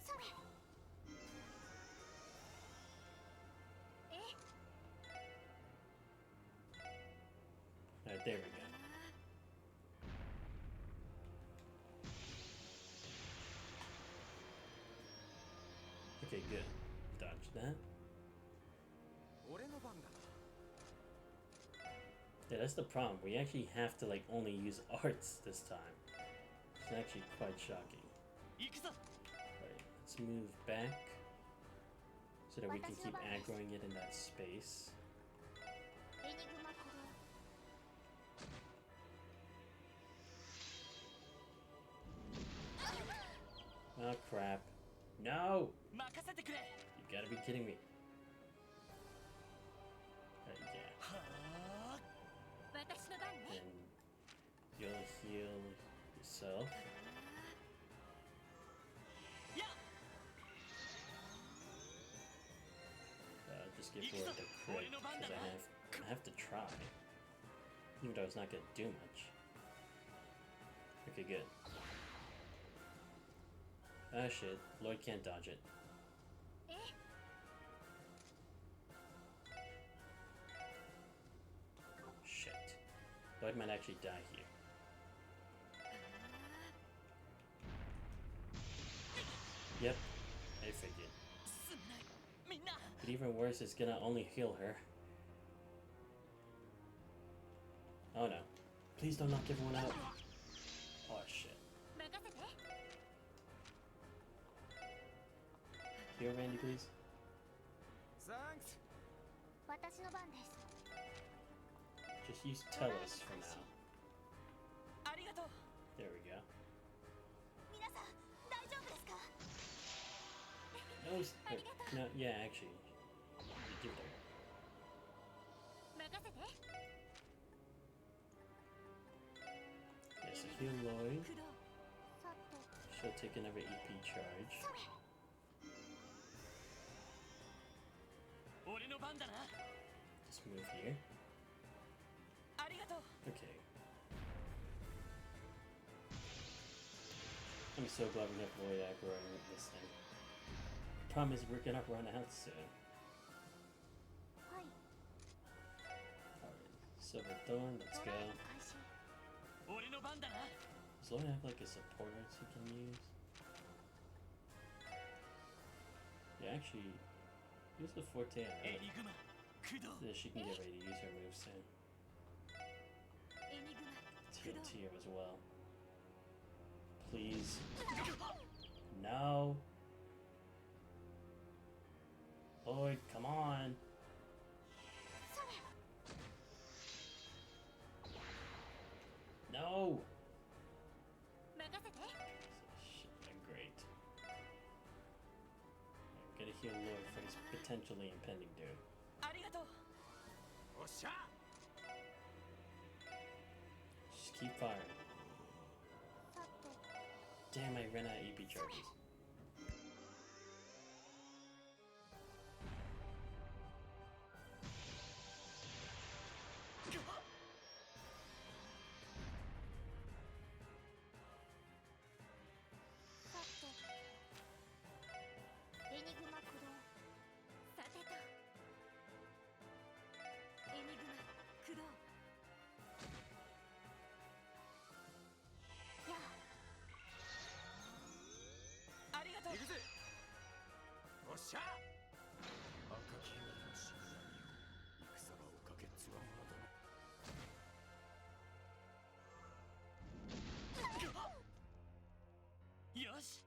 それ。え。 Alright, there we go. Okay, good. Dodge that. 俺の番だな。 Yeah, that's the problem. We actually have to like only use arts this time. It's actually quite shocking. 行くぞ。 Right, let's move back so that we can keep aggroing it in that space. エニグマ駆動。 Oh crap. No! 任せてくれ。 You gotta be kidding me. Yeah. はあ。私の番ね。 And you'll heal yourself. や。 Just get forward the crit because I have to try. Even though it's not gonna do much. Okay, good. Ah shit, Lloyd can't dodge it. え。 Shit. Lloyd might actually die here. Yep, I figured. すまない。みんな。 But even worse, it's gonna only heal her. Oh no. Please don't knock everyone out. Oh shit. 任せて。 Heal Randy, please. サンクス。私の番です。 Just use Tellus for now. ありがとう。 There we go. 皆さん大丈夫ですか。 No, no, yeah, actually. You do that. 任せて。 Yeah, so heal Lloyd. 駆動。さて。 She'll take another EP charge. それ。 俺の番だな。 Just move here. ありがとう。 Okay. I'm so glad we have Lloyd aggroing this thing. problem is we're gonna run out soon. はい Alright, Silver Thorn, let's ド go. ライブ開始 俺の番だな Does Lauren have like a supporter she can use? Yeah, actually, use the Forte on エ her. ニグマ駆動 So that she can get ready to use her moves soon. エニグマ TNT as well. Please. No. Lloyd, come on. No. 任せて Shit, great. I'm gonna heal Lloyd for his potentially impending doom. ありがとうおっしゃ Just keep firing. さて Damn, I ran out of EP charges. さてエニグマ駆動さてとエニグマ駆動やあありがとう行くぜおっしゃ赤き槍のしぐらみを戦場をかけつわものどよし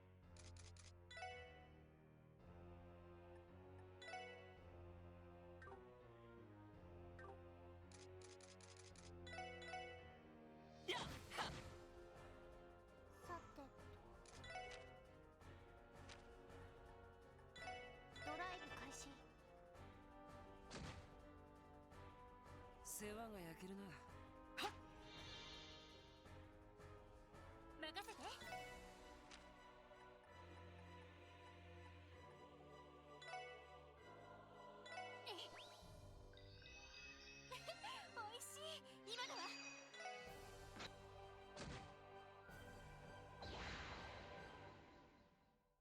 やっはっさてドライブ開始世話が焼けるな。任せておいしい今だわ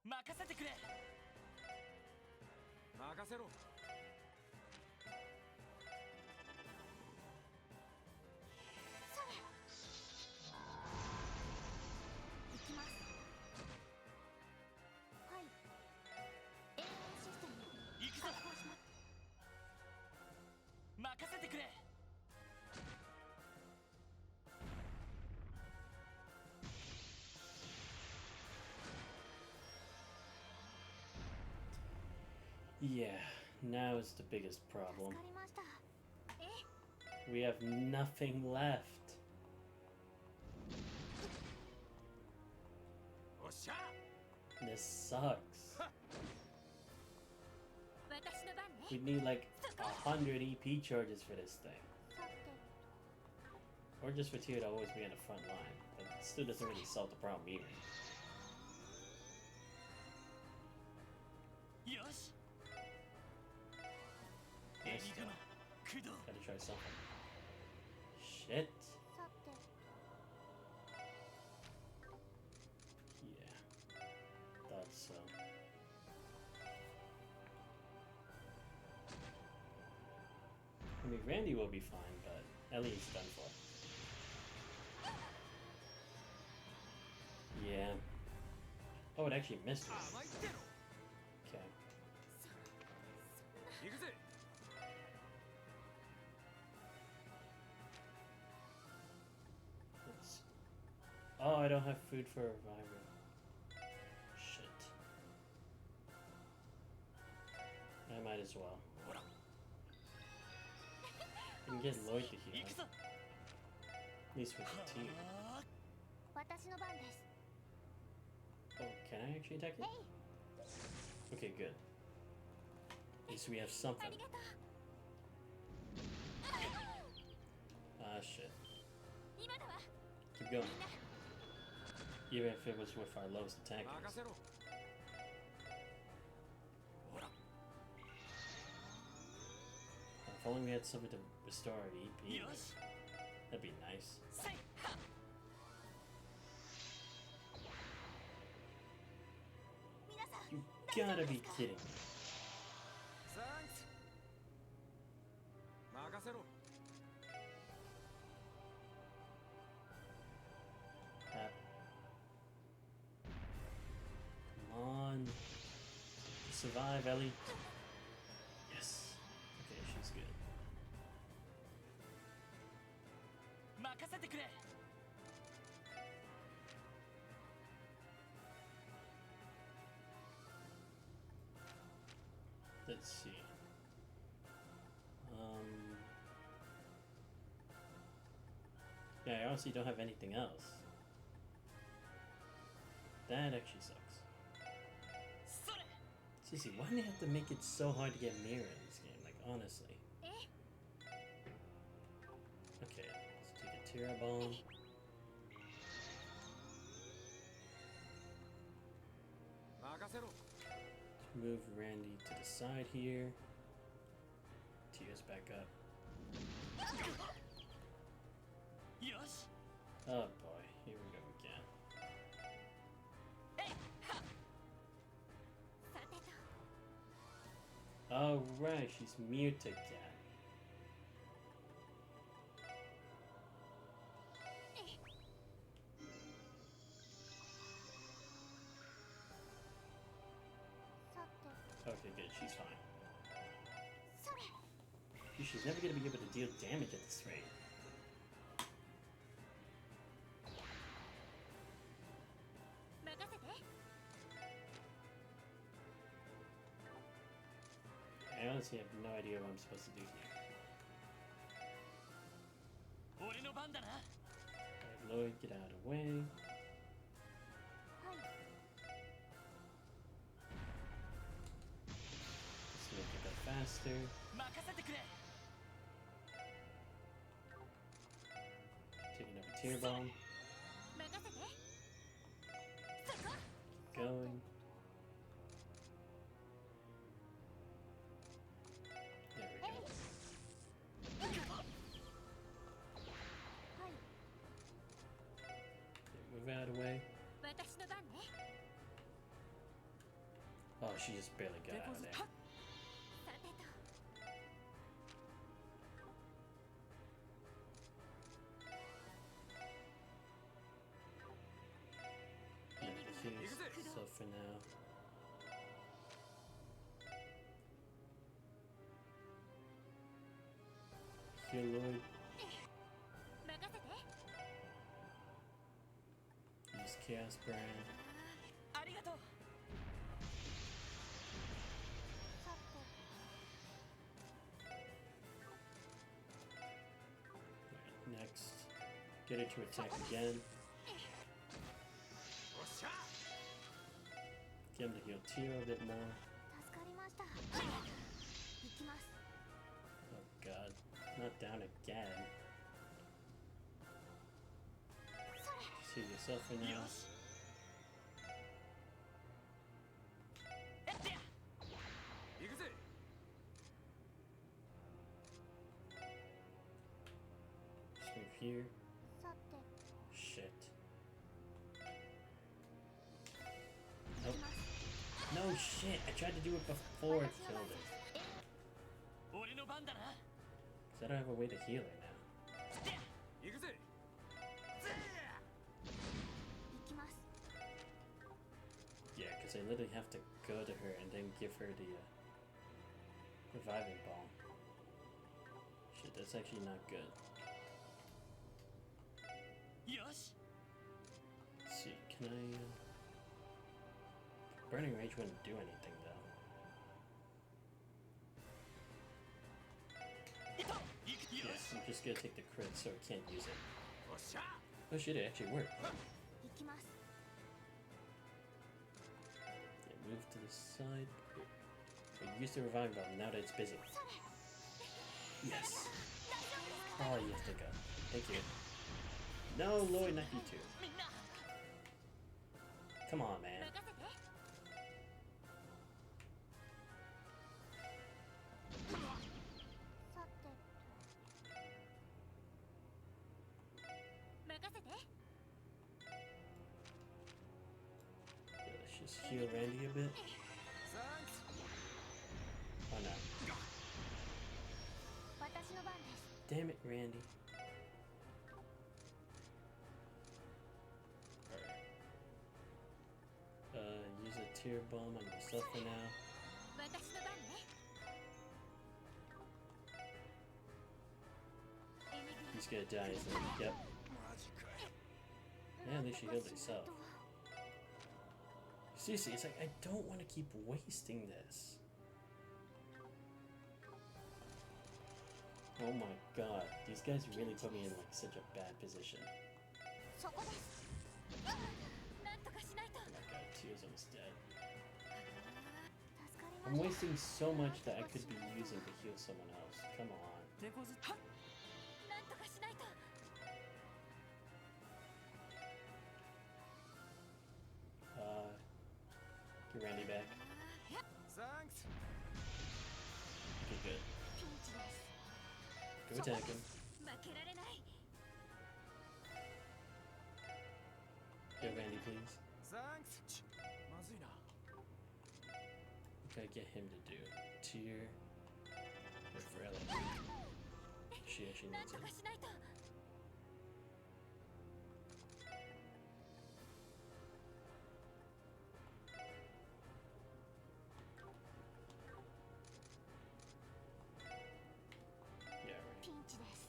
任せてくれ任せろ行きますはい AI システム行くぞ開放します任せてくれ Yeah, now is the biggest 助 problem. かりましたえ We have nothing left. おっしゃ This sucks. 私の番ね We need like 100 EP charges for this thing. さて Or just for Tio to always be on the front line. But it still doesn't really solve the problem either. よしエ Nice ニグ stuff. マ駆動 Gotta try something. Shit. さて Yeah. Thought so. I mean, Randy will be fine, but Ellie's done for. Yeah. Oh, it actually missed me. 甘いってろ Okay. 行くぜ Let's... Oh, I don't have food for Reviver. Shit. I might as well. ほら I can get Lloyd to 行 heal. くぞ At least with the team. はー私の番です Oh, can I actually attack it? えい Okay, good. At least we have something. ありがとう Ah, shit. 今だわ Keep going. みんな Even if it was with our lowest attack. 任せろほら If only we had something to restore our EP. よし That'd be nice. せいはっ皆さん You gotta be kidding me. サンクス任せろ Crap. Come on. Survive, Ellie. Yes. Okay, she's good. 任せてくれ Let's see. Yeah, I honestly don't have anything else. That actually sucks. それ Sissy, why do they have to make it so hard to get mirror in this game? Like, honestly. Okay, let's take a Tira Bomb. Move Randy to the side here. Tira's back up. よし Oh boy, here we go again. さてと Oh right, she's mute again. Okay, good, she's fine. She's never gonna be able to deal damage at this rate. I honestly have no idea what I'm supposed to do here. 俺の番だな Alright, Lloyd, get out of the way. Let's make it go faster. 任せてくれ Taking over Tear Bomb. 任せて Keep going. There we go. Okay, move out of the way. 私の番ね Oh, she just barely got out of there. さてと Yeah, here's so for now. Here, Lloyd. 任せて Use Chaos Brand. ありがとう Alright, next. Get her to attack again. よっしゃ Get him to heal Tiro a bit more. 助かりました行きます Oh god. Not down again. Just heal yourself for now. よしやってや行くぜ Just move here. さて Shit. Nope. No shit. I tried to do it before it killed it. 俺の番だな Because I don't have a way to heal her now. 行くぜ 行きます Yeah, because I literally have to go to her and then give her the reviving bomb. Shit, that's actually not good. よし Let's see, can I... Burning Rage wouldn't do anything, though. いと行くよ Yeah, I'm just gonna take the crit so I can't use it. よっしゃ Oh shit, it actually worked. 行きます Yeah, move to the side. Okay, use the reviving bomb now that it's busy. Yes! Oh, you have to go. Thank you. No, Lloyd, not you too. みんな Come on, man. 任せて さて 任せて Let's just heal Randy a bit. Oh no. 私の番です。 Damn it, Randy. Alright. Use a tear bomb on yourself for now. 私の番ね。 He's gonna die, isn't he? Yep. Yeah, at least she healed herself. Seriously, it's like I don't want to keep wasting this. Oh my god, these guys really put me in like such a bad position. そこです。なんとかしないと。 Oh my god, Tio's almost dead. 助かり I'm ました。 wasting so much that I could be using to heal someone else. Come on. 手こずっなんとかしないと。 Get Randy back. Thanks. Okay, good. ピンチです。 Go attack him. 負けられない。 Get Randy, please. Thanks. まずいな。 Gotta get him to do tier with Relic. She actually なん needs と it. かしないと。 Yeah, right. ピンチです。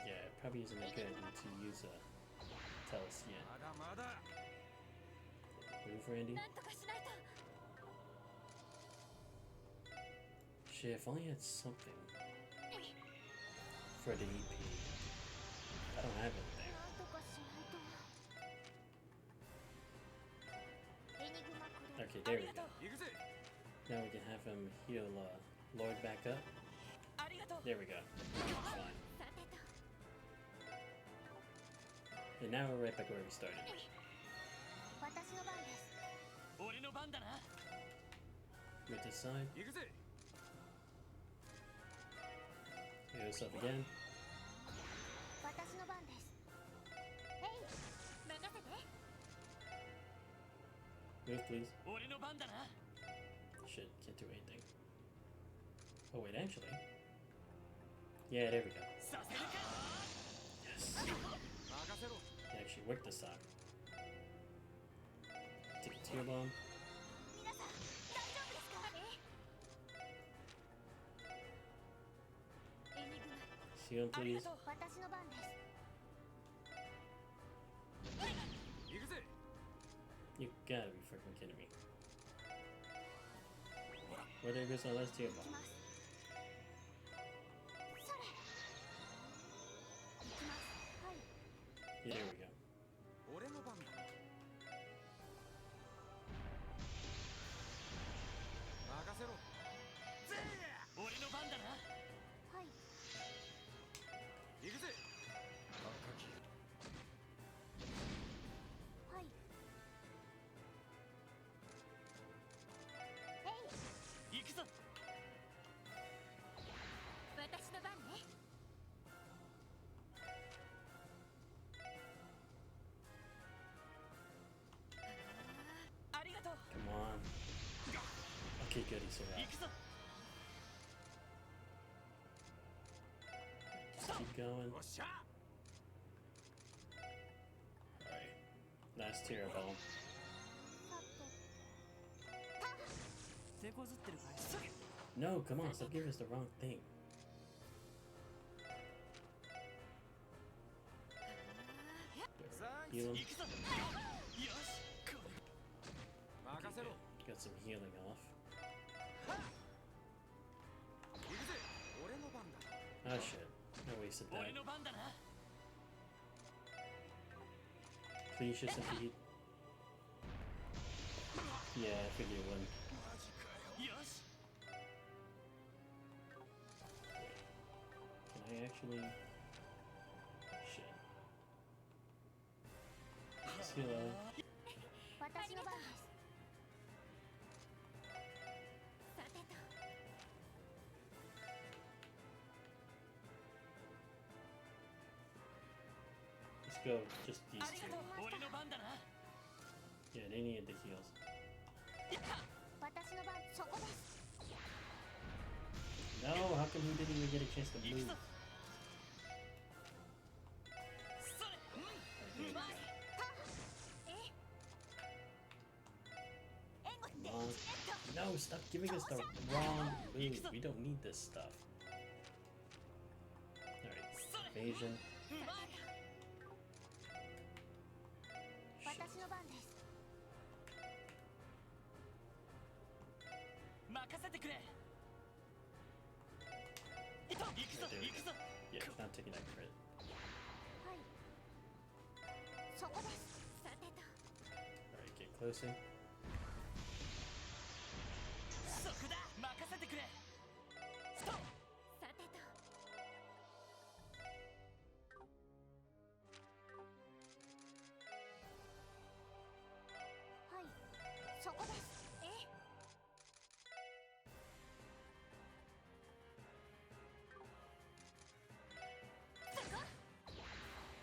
Yeah, it probably isn't a good idea to use a Tellus yet. まだまだ。 Move, Randy. なんとかしないと。 Shit, if only I had something for the EP. I don't have anything. なんとかしないと。エニグマクレ。 Okay, there we go. 行くぜ。 Now we can have him heal Lord back up. ありがとう。 There we go. Fine. さてと。 And now we're right back where we started. 私の番です。 俺の番だな。 With this side. 行くぜ。 Heal yourself again. 私の番です。へい、任せて。 Move, please. 俺の番だな。 Shit, can't do anything. Oh, wait, actually. Yeah, there we go. させるか。 Yes. 任せろ。 It actually worked this time. Take a tear bomb. 皆さん、大丈夫ですか？エニグマ。 Heal him, ありが please. とう。私の番です。 行くぜ。 You gotta be freaking kidding me. Where there goes our last tear 行き bomb. ます。それ。行きます。はい。 Yeah, there we go. 俺の番だ。任せろ。俺の番だな。はい。行くぜ。はい。へい、行くぞ。私の番ね。ありがとう。 Come on. Okay, good, he's 行 survived. くぞ。 Just keep going. よっしゃ。 Alright. Last tear bomb. さて。手こずってるかい。 No, come on, stop giving us the wrong thing. Heal him. 行くぞ。よし。任せろ。 Got some healing off. 行くぜ。俺の番だ。 Oh shit. I wasted 俺 that. の番だな。 Please just defeat. Yeah, I figured it wouldn't. よし。 Can I actually? Shit. Let's heal up. 私の番です。さてと。 Let's go. Just these ありが two. とう。俺の番だな。Yeah, they needed the heals. 私の番そこです。 No, how come he didn't even get a chance to move? Right, there we go. 援護って Come on. No, stop giving us the wrong move. We don't need this stuff. Alright, evasion. 私の番です。 任せてくれ。 Yeah, there we go. Yeah, he's not taking that crit. はい。そこです。さてと。 Alright, get closer. そこだ。任せてくれ。ストップ。さてと。はい。そこです。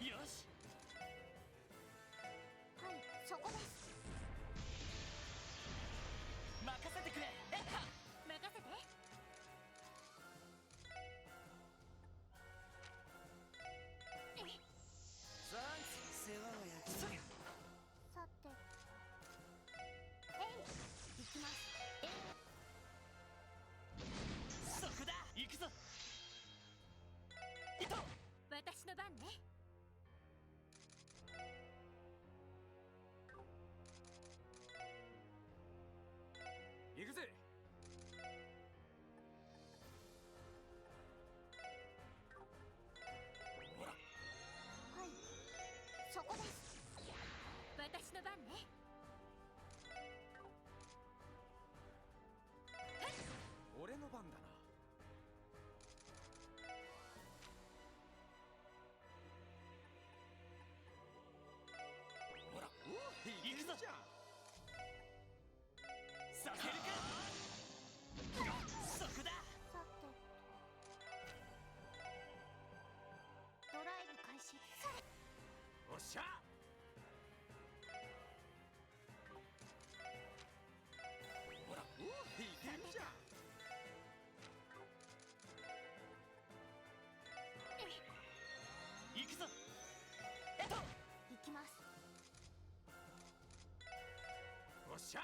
よし。はい。そこです。 任せてくれ。任せて。 サンクス、世話が焼ける。さて。行きます。そこだ。行くぞ。私の番ね。 行くぜ。ほら。はい。そこです。私の番ね。 俺の番だな。ほら、おお、いくぞじゃん。させるか。そこだ。さて。ドライブ開始。おっしゃ。ほら、おお、いけるじゃん。 行くぞ。行きます。 おっしゃ。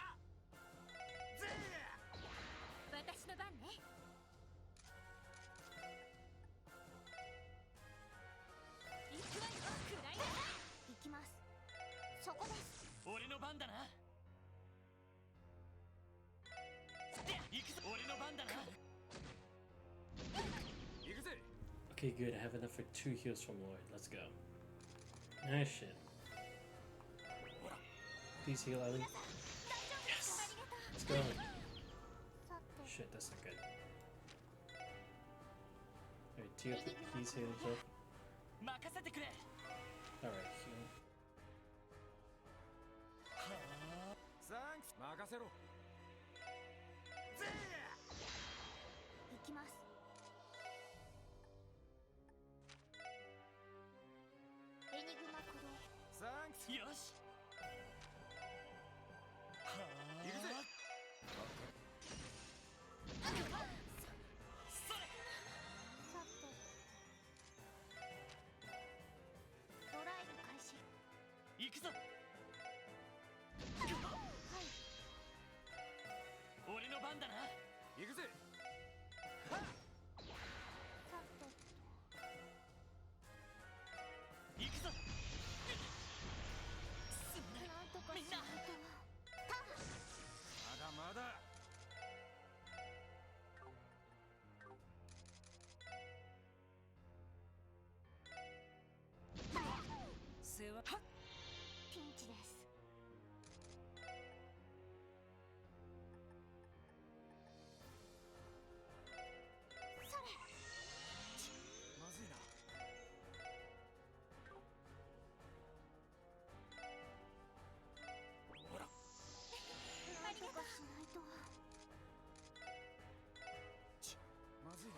ぜ私の番ね。 行くわよ。食らいなさい。行きます。そこです。 俺の番だな。行くぞ。俺の番だな。行くぜ。 Okay, good. I have enough for 2 heals from Lord. Let's go. Ah, shit. Please heal, Ellie. Yes! Let's go. さて。 Shit, that's not good. Alright, Tio, he's healed himself. 任せてくれ。 Alright, heal. サンクス、任せろ。ぜ行きます。 エニグマクロ。 サンクス。よし。行くぜ。それ。さて。ドライブ開始。行くぞ。はい。俺の番だな。行くぜ。さて。行くぞ。なんとかしないと。まだまだ。世話。ピンチです。それ。まずいな。ほら。なんとかしないと。まずいな。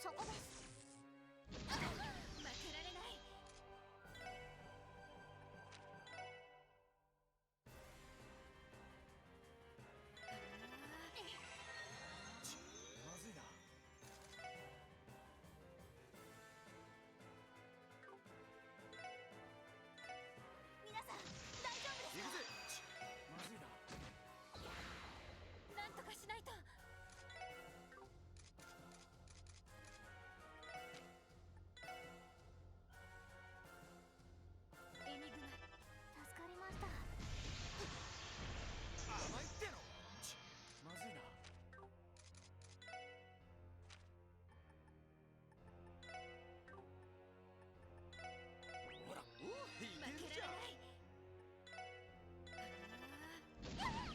そこです。負けられない。まずいな。皆さん大丈夫です行くぜ。まずいな。か？なんとかしないと。エニグマ、助かりました。甘いっての。まずいな。ほら、おお、いけるじゃん。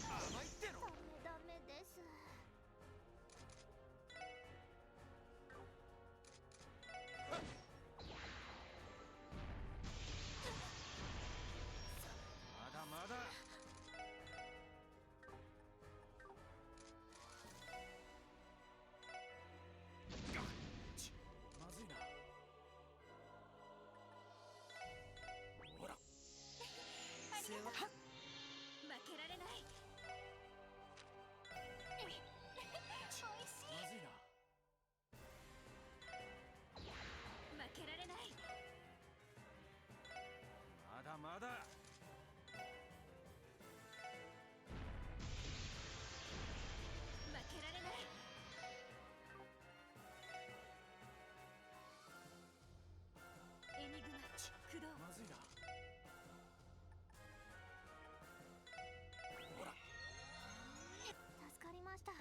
甘いっての。ダメです。まだまだ。まずいな。ほら。ありがとう。負けられない。おいしい。まずいな。負けられない。まだまだ。負けられない。エニグマ、駆動。まずいな。ほら。助かりました。な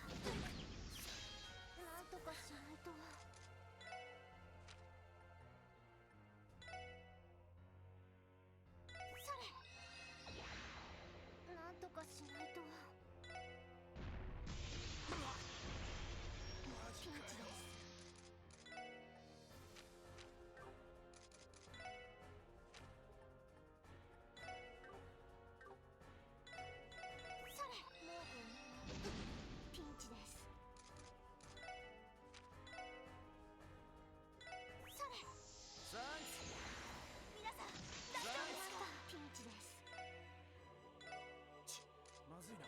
んとかしないと。それ。なんとかしないと。マジかよ。それ。もうピンチです。それ。サンキ皆さん大丈夫ですか？ピンチです。まずいな。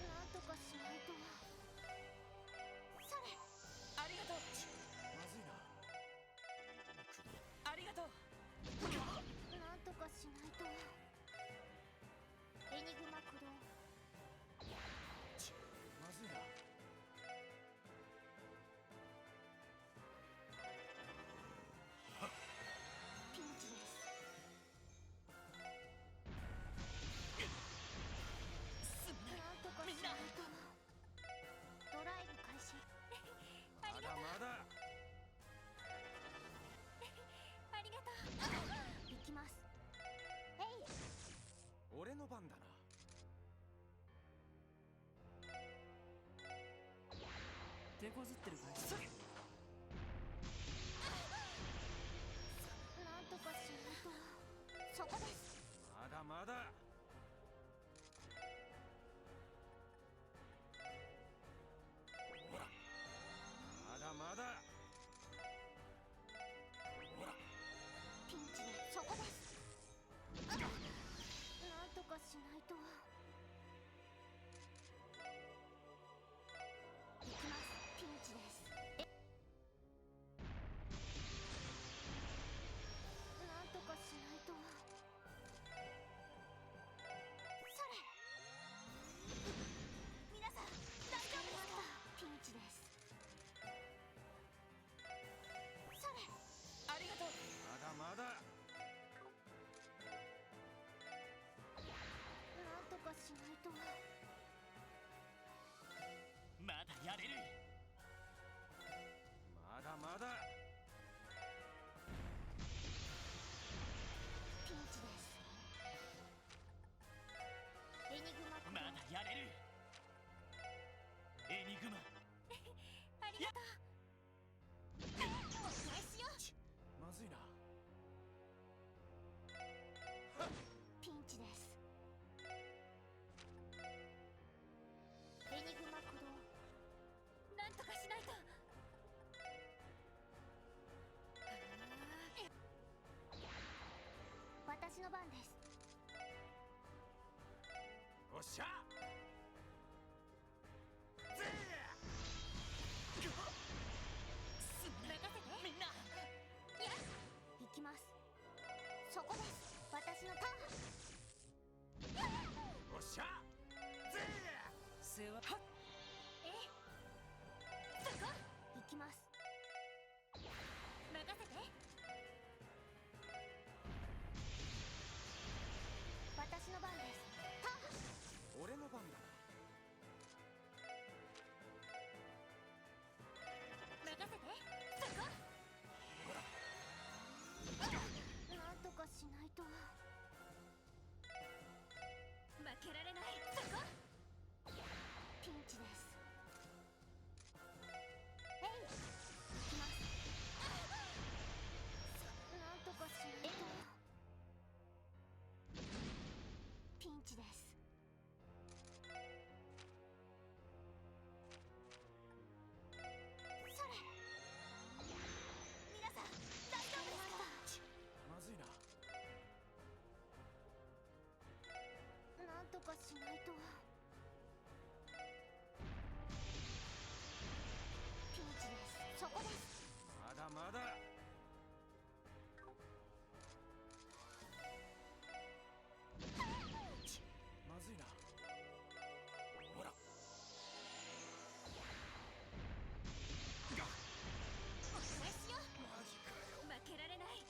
なんとかしないと。それ。ありがとう。まずいな。ありがとう。なんとかしないと。エニグマ駆動。まずいな。ピンチです。なんとかしないと。ドライブ開始。あまりがとう。だまだ。ありがとう。行きます。えい。俺の番だな。手こずってるかい？なんとかしないと。そこです。まだまだ。ほら。まだまだ。ほら。ピンチでそこです。なんとかしないと。行きます。ピンチです。なんとかしないと。きます。任せて。私の番です。俺の番だ。任せて。そこ。なんとかしないと。負けられない。そこ。ピンチです。えい。行きます。なんとかしないと。ピンチです。それ。皆さん大丈夫ですか？まずいな。なんとかしないと。ピンチです。そこです。まだまだ。まずいな。ほら。お願いしよう。マジかよ。負けられない。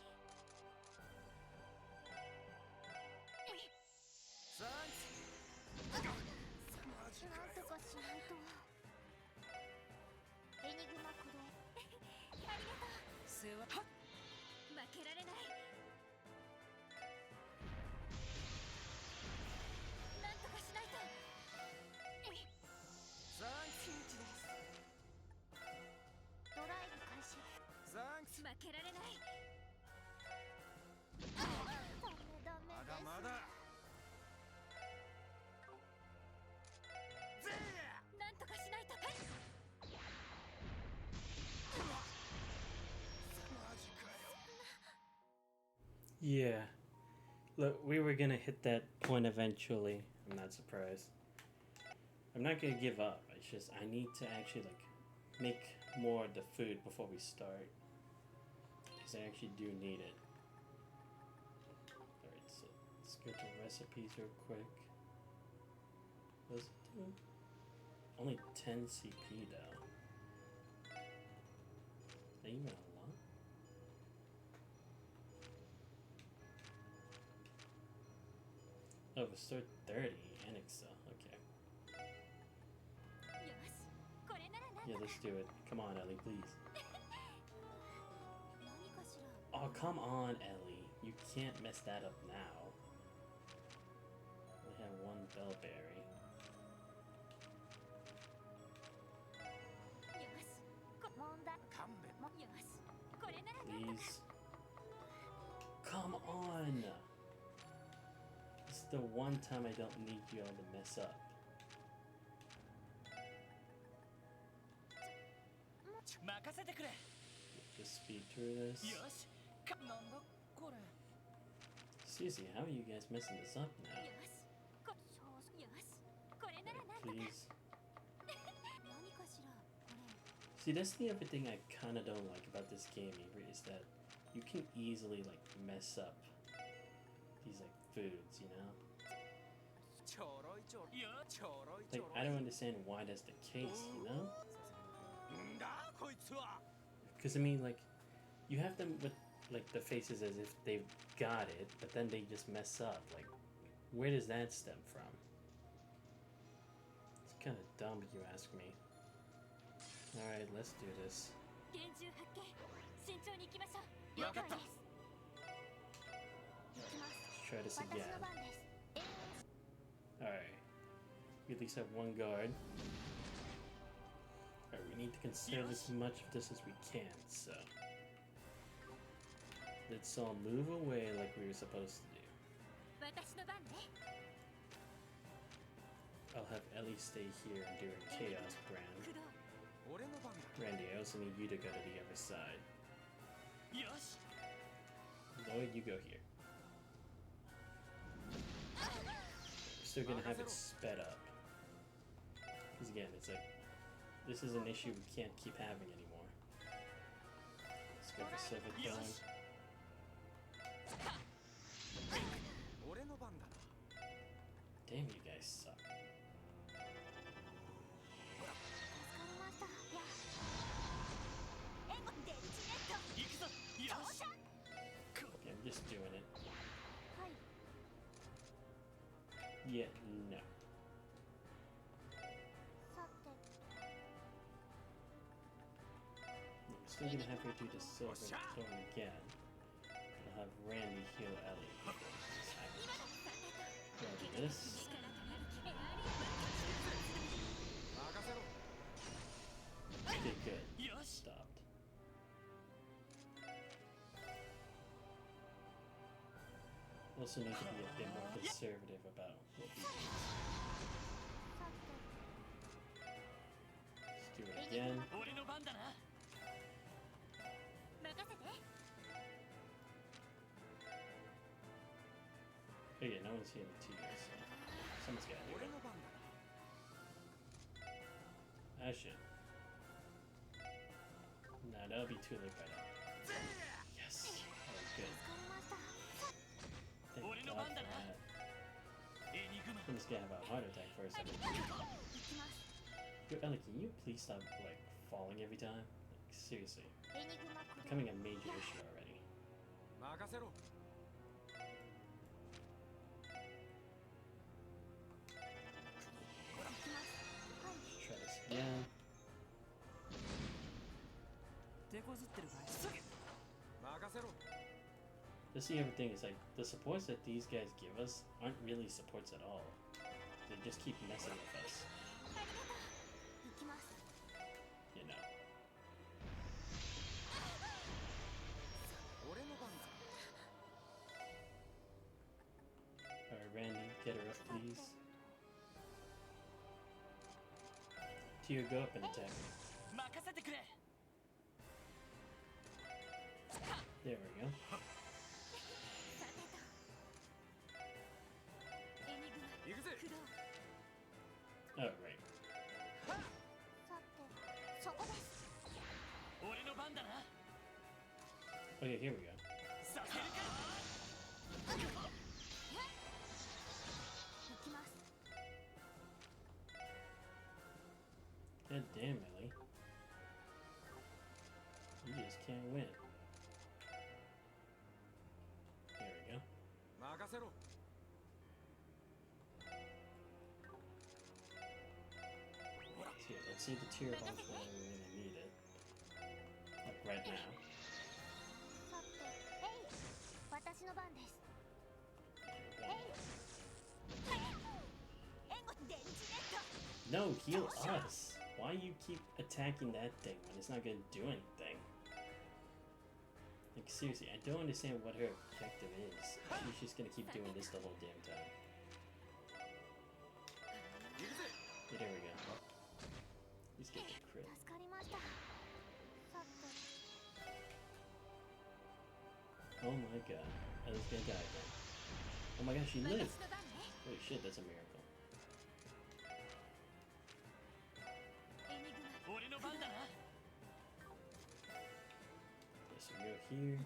サンなんとかしないと。エニグマクロ。ありがとう。世話。負けられない。なんとかしないと。サンピンチです。ドライブ開始。サンクス。負けられない。ダメダメまです。だまだ。なんとかしないと。はい。マジかよ。 Yeah. Look, we were gonna hit that point eventually. I'm not surprised. I'm not gonna give up. It's just I need to actually like make more of the food before we start. Because I actually do need it. Alright, so let's go to recipes real quick. What does it do? Only 10 CP though. Is that even a lot? Oh, restore 30 in Excel. Okay. よし。これならなんと Yeah, か。 let's do it. Come on, Ellie, please. 何かしら。 Oh, come on, Ellie. You can't mess that up now. We have one bellberry. よし。問題。勘弁。よし。これならなんとか。 Please. Come on! This is the one time I don't need you all to mess up. 任せてくれ。 Just speed through this. よし。なんだこれ。 Seriously, how are you guys messing this up now? よし。よし。これならなんとか。 Please. 何かしら。これ。 See, that's the other thing I kind of don't like about this game, Avery, is that you can easily like mess up these like foods, you know? ちょろいちょろい。ちょろいち Like ょろい。 I don't understand why that's the case, you know? んだこいつは。 Because I mean, like, you have them with like the faces as if they've got it, but then they just mess up. Like, where does that stem from? It's kind of dumb if you ask me. All right, let's do this. 厳重発見。慎重に行きましょう。わかった。了解です。行きます。 Let's try this 私 again. の番です。 All right, we at least have one guard. All right, we need to conserve as much of this as we can. So let's all move away like we were supposed to do. 私の番ね。 I'll have Ellie stay here and do her chaos brand. 駆動。俺の番だ。 Randy, I also need you to go to the other side. よし。 Lloyd, you go here. We're still gonna have it sped up. Because again, it's like, this is an issue we can't keep having anymore. Let's get the civic going. 俺の番だな。 Damn, you guys suck. 助かりました。や。still gonna have her do the silver storm again. I'll have Randy heal Ellie. Grab this. Okay, good. Stopped. Also need to be a bit more conservative about what we use. Let's do it again. Oh yeah, no one's healing to you, so someone's gotta do it. Ashen. Nah, that'll be too late by now. Yes! Alright, good. Thank God for that. I'm just gonna have a heart attack for a second. Yo, Ellie, can you please stop, like, falling every time? Like, seriously. Becoming a major issue already. Try this again. That's the other thing, is like, the supports that these guys give us aren't really supports at all. They just keep messing with us. You know. Alright, Randy, get her up, please. Tio, go up and attack her. There we go. Oh, right. Okay, here we go. God damn, Ellie. You just can't win. There we go. Let's see the tier bombs when we really need it. Like right now. No, heal us! Why you keep attacking that thing when it's not gonna do anything? Like seriously, I don't understand what her objective is. She's just gonna keep doing this the whole damn time. Yeah, there we go. Let's get the crit. Oh my god. Ellie's gonna die again. Oh my gosh, she lived! Holy shit, that's a miracle. Yes, we go here.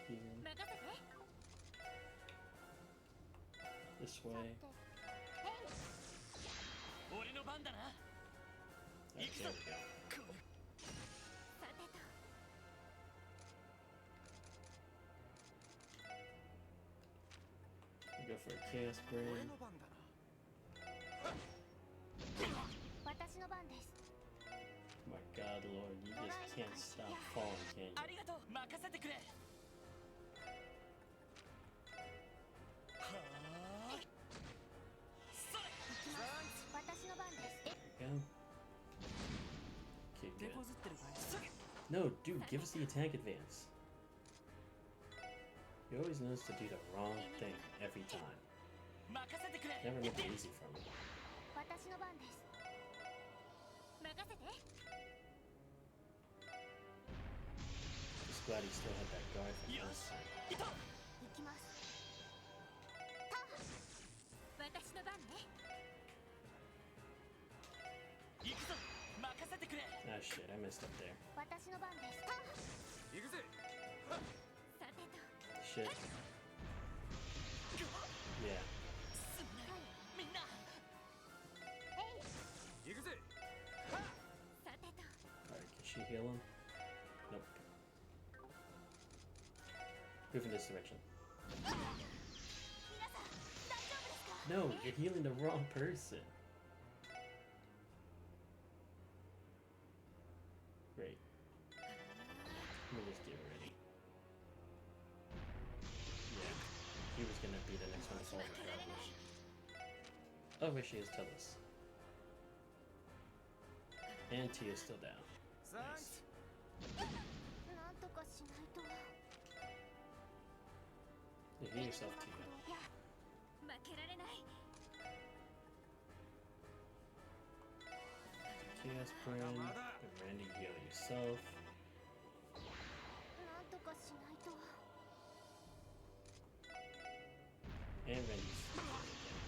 Here. This way. Right, there we go. We go for a chaos brain. My god, Lord, you just can't stop falling, can you? There we go. Okay, good. No, dude, give us the attack advance. He always knows to do the wrong thing every time. Never make it easy for me. Just glad he still had that guard from last time. Ah shit, I messed up there. Shit. Yeah. Alright, can she heal him? Nope. Move in this direction. No, you're healing the wrong person. Great. Let me just get ready. Yeah, he was gonna be the next one to solve the problem. Oh, where she is, tell us. And Tia's still down. Nice. なんとかしないと。 You heal yourself, Tia. 負けられない。 Tia's prone. And Randy, heal yourself. なんとかしないと。 And Randy's healed again.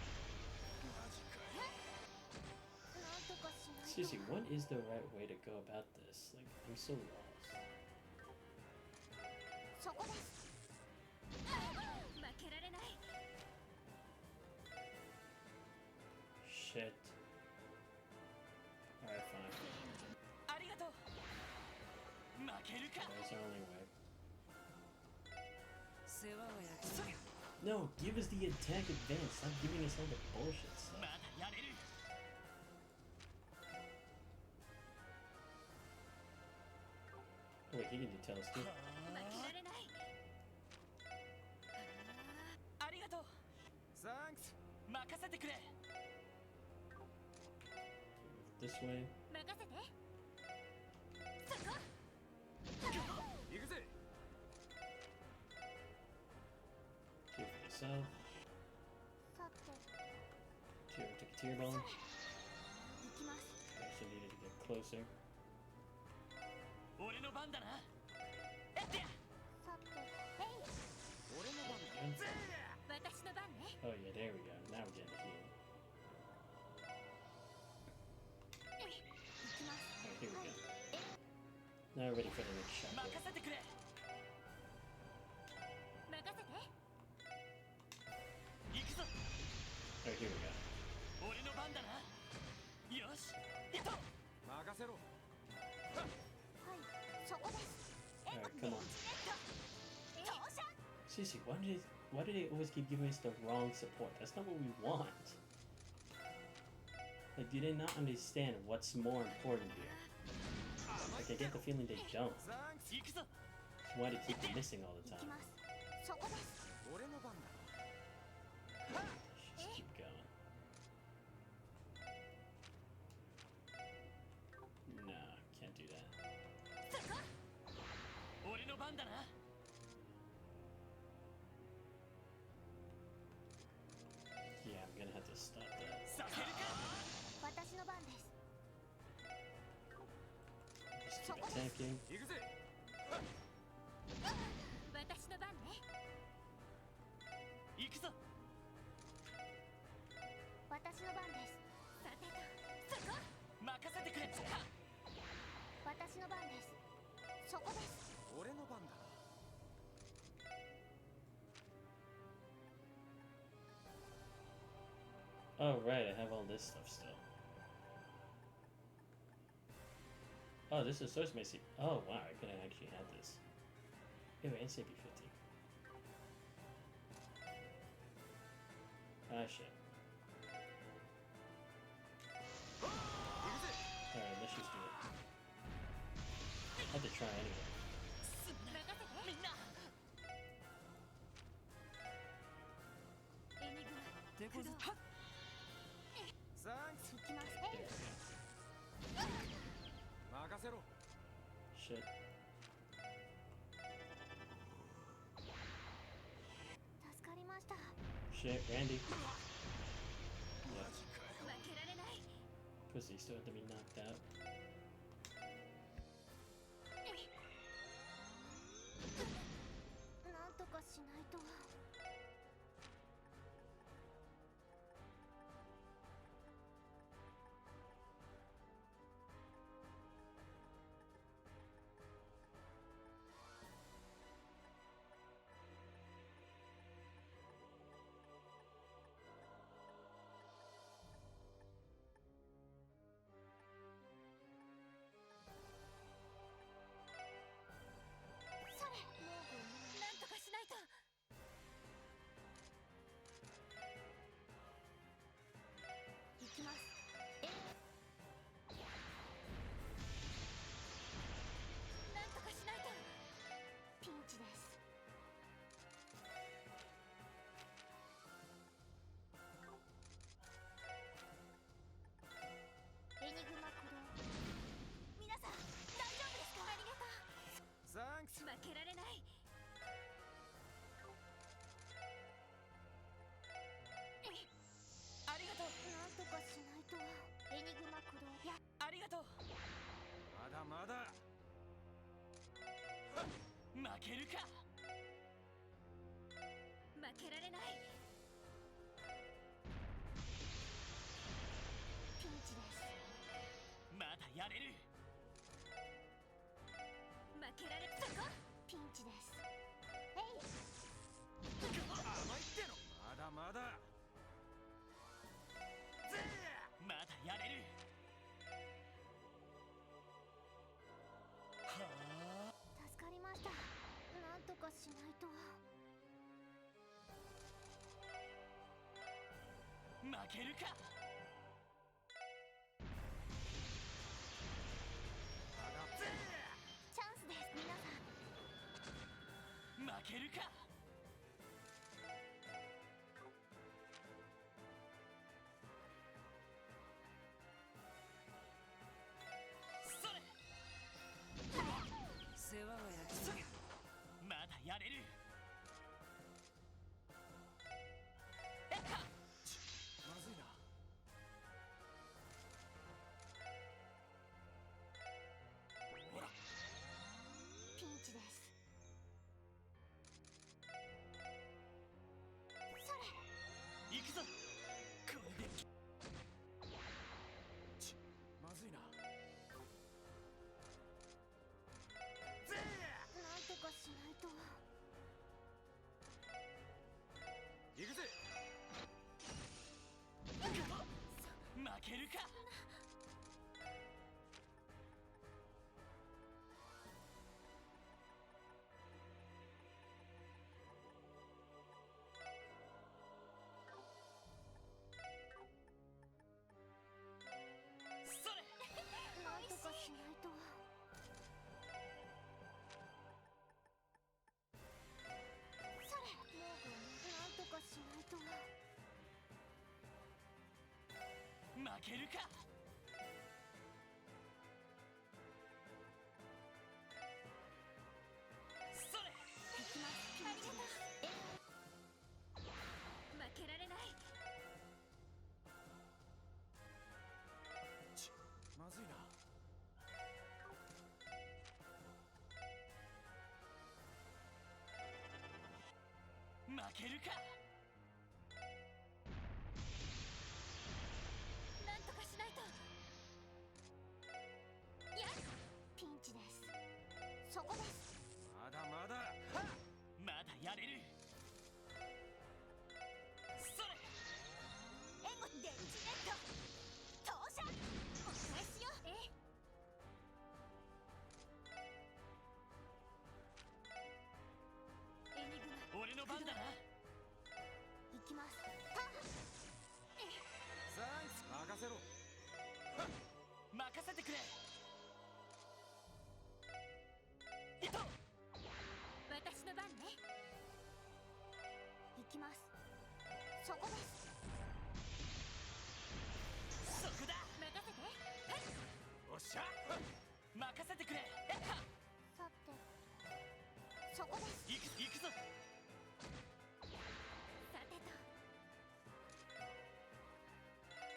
なんとかしないと。 Seriously, what is the right way to go about this? Like, I'm so lost. そこです。負けられない。 Shit. Alright, fine. ありがとう。負けるか。 That's our only way. 世話は焼きる。 No, give us the attack advance. Stop giving us all the bullshit stuff. まだやれる。 Oh, wait, he can do tails too. 負けられない。 ありがとう。 Thanks. 任せてくれ。 This way. 任せて。 行くぜ。 Tear for yourself. さて、 Tear, take a tear bomb. 行きます。 Actually needed to get closer. 俺の番だな。えってや。さて、えい。俺の番だ。 And- 私の番ね。 Oh yeah, there we go. Now we're getting the heal. 行きます。 Alright, here we go. Now we're ready for the next chapter. 任せてくれ。任せて。 行くぞ。 Alright, here we go. 俺の番だな。よし。やっと。任せろ。はい、そこです。 Alright, come on. 投射。 Seriously, why do they always keep giving us the wrong support? That's not what we want. Like, do they not understand what's more important here? Like, I get the feeling they don't. Thanks. 行くぞ。 That's why they keep missing all the 行き time. ます。そこです。俺の番だ。 Just keep going. Nah, can't do that. 俺の番だな。 Yeah, I'm gonna have to stop that. させるか。私の番です。 Just keep attacking. 行くぜ。私の番ね。行くぞ。私の番です。さてと、そこ。任せてくれ。私の番です。そこです。俺の番だ。 Oh, right, I have all this stuff still. Oh, this is Source Macy. Oh, wow, I could have actually had this. Ew, NCP 50. Ah, shit. Alright, let's just do it. I have to try anyway. 任せて。みんな。エニグマ。手こず。 Thanks. 行きます。 There we go. 任せろ。 Shit. 助かりました。 Shit, Randy. マジかよ。負けられない。 Pussy still had to be knocked out. なんとかしないと。 それ。なんとかしないと。そう。まだまだ。負けるか。負けられない。ピンチです。まだやれる。負けられそこ。ピンチです。えい。甘いっての。まだまだ。まだやれる。はあ。助かりました。なんとかしないと。負けるか。チャンスです、皆さん。負けるか。それ。世話が焼きすぎ。まだやれる。まずいな。ほら。ピンチです。それ。行くぞ。これでまずいな。なんとかしないと。行くぜ。負けるか。それ。なんとかしないと。それ。もうなんとかしないと。負けるか。それ。行きます。ピンチです。負けられない。まずいな。負けるか。なんとかしないと。いや、ピンチです。そこです。まだまだ。まだやれる。それ。電磁ネット投射。お返しよ。ええ。エニグマ。俺の番だな。行きます。サンクス。任せろ。任せてくれ。いっと。私の番ね。行きます。そこです。そこだ。任せて。おっしゃ。任せてくれ。さて、そこです。行くぞ。さてと。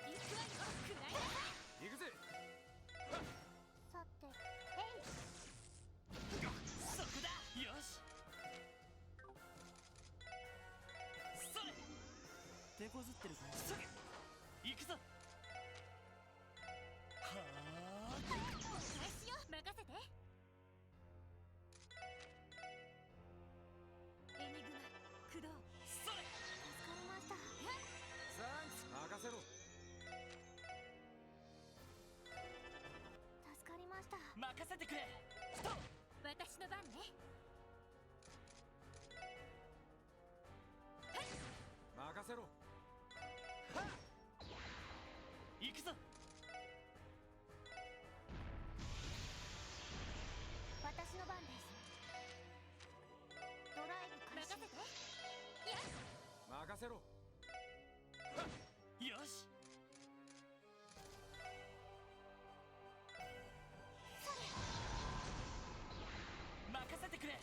行くわよ。くらいなさい。行くぜ。さて、そこだ。よし。それ。手こずってるからそれ。行くぞ。はあ。お返しよ。任せて。エニグマ駆動。それ。助かりました。サンクス。任せろ。助かりました。任せてくれ。私の番ね。任せろ。行くぞ。私の番です。ドライブ開始。任せて。いや。任せろ。よし。任せてくれ。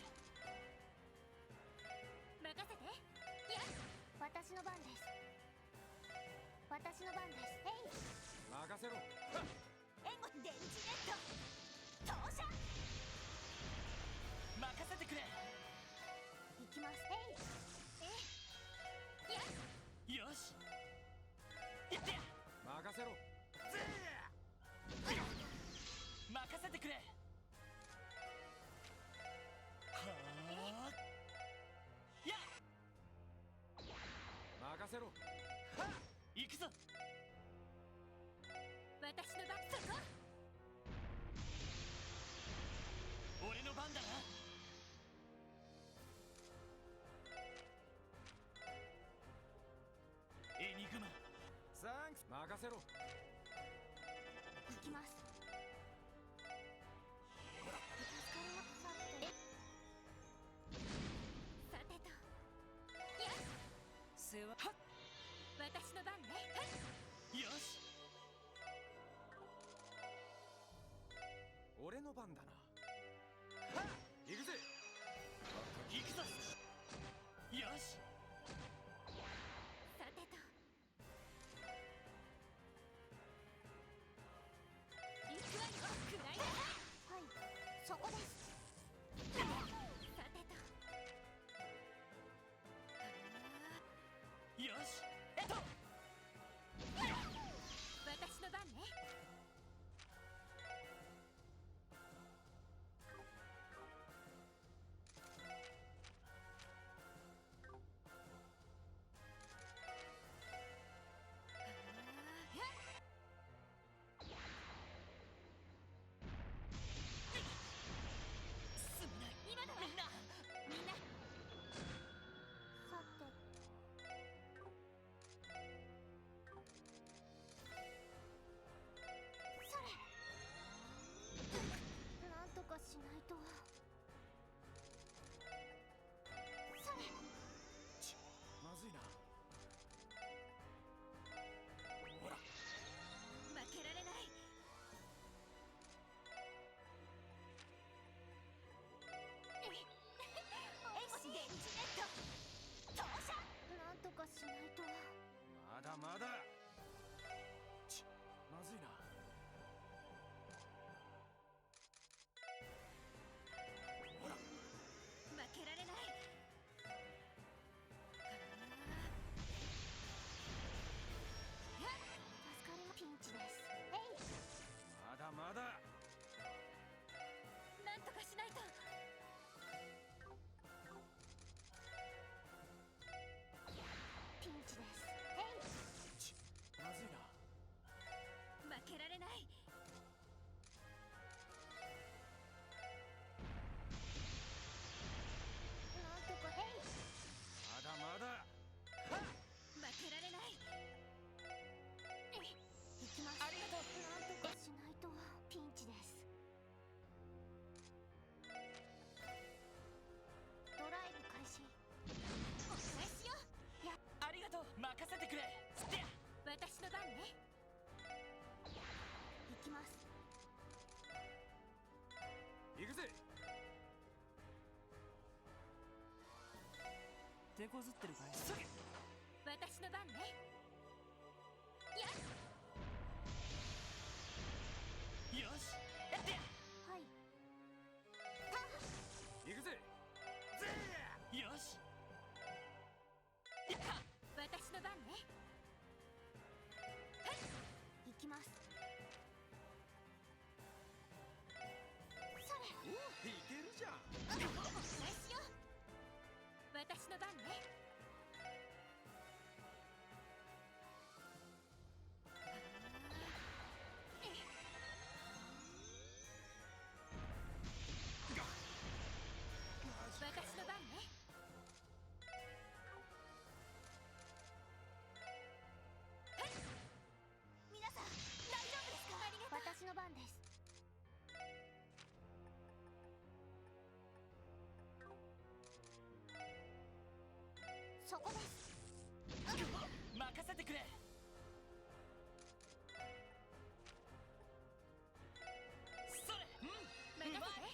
任せて。いや。私の番です。私の番です。任せろ。援護電池ネット投射。任せてくれ。行きます。よし、やってや。任せろ。任せてくれ。はあ、やっ、任せろ。行くぞ。私のバット。俺の番だな。エニグマ。サンクス。任せろ。行きます。さてと。世話。私の番ね。よし、俺の番だな。行くぜ。行くぞ。よし、さてと。行くわよ。くらいなさい。はい、そこです。さてと。よし、私の番ね。今だ。みんな。さて。それ。なんとかしないと。それ。まずいな。ほら。負けられない。電池ネット投射。なんとかしないと。まだまだ。まずいな。ほら。負けられない。助かりまピンチです。まだまだ。なんとかしないと。ピンチです。まずいな。負けられない。なんとか。まだまだ。負けられない。行きます。ありがとう。なんとかしないと。ピンチです。ドライブ開始。お返しよ。ありがとう。任せてくれ。つってや。私の番ね。行きます。行くぜ。手こずってるかい。私の番ね。よし、やってや。はい。行くぜ。よし、私の番ね。行きます。それ。いけるじゃん。お返しよ。私の番ね。私の番ね。皆さん大丈夫ですか。ありがとう。私の番です。そこです。任せてくれ。それ。任せて。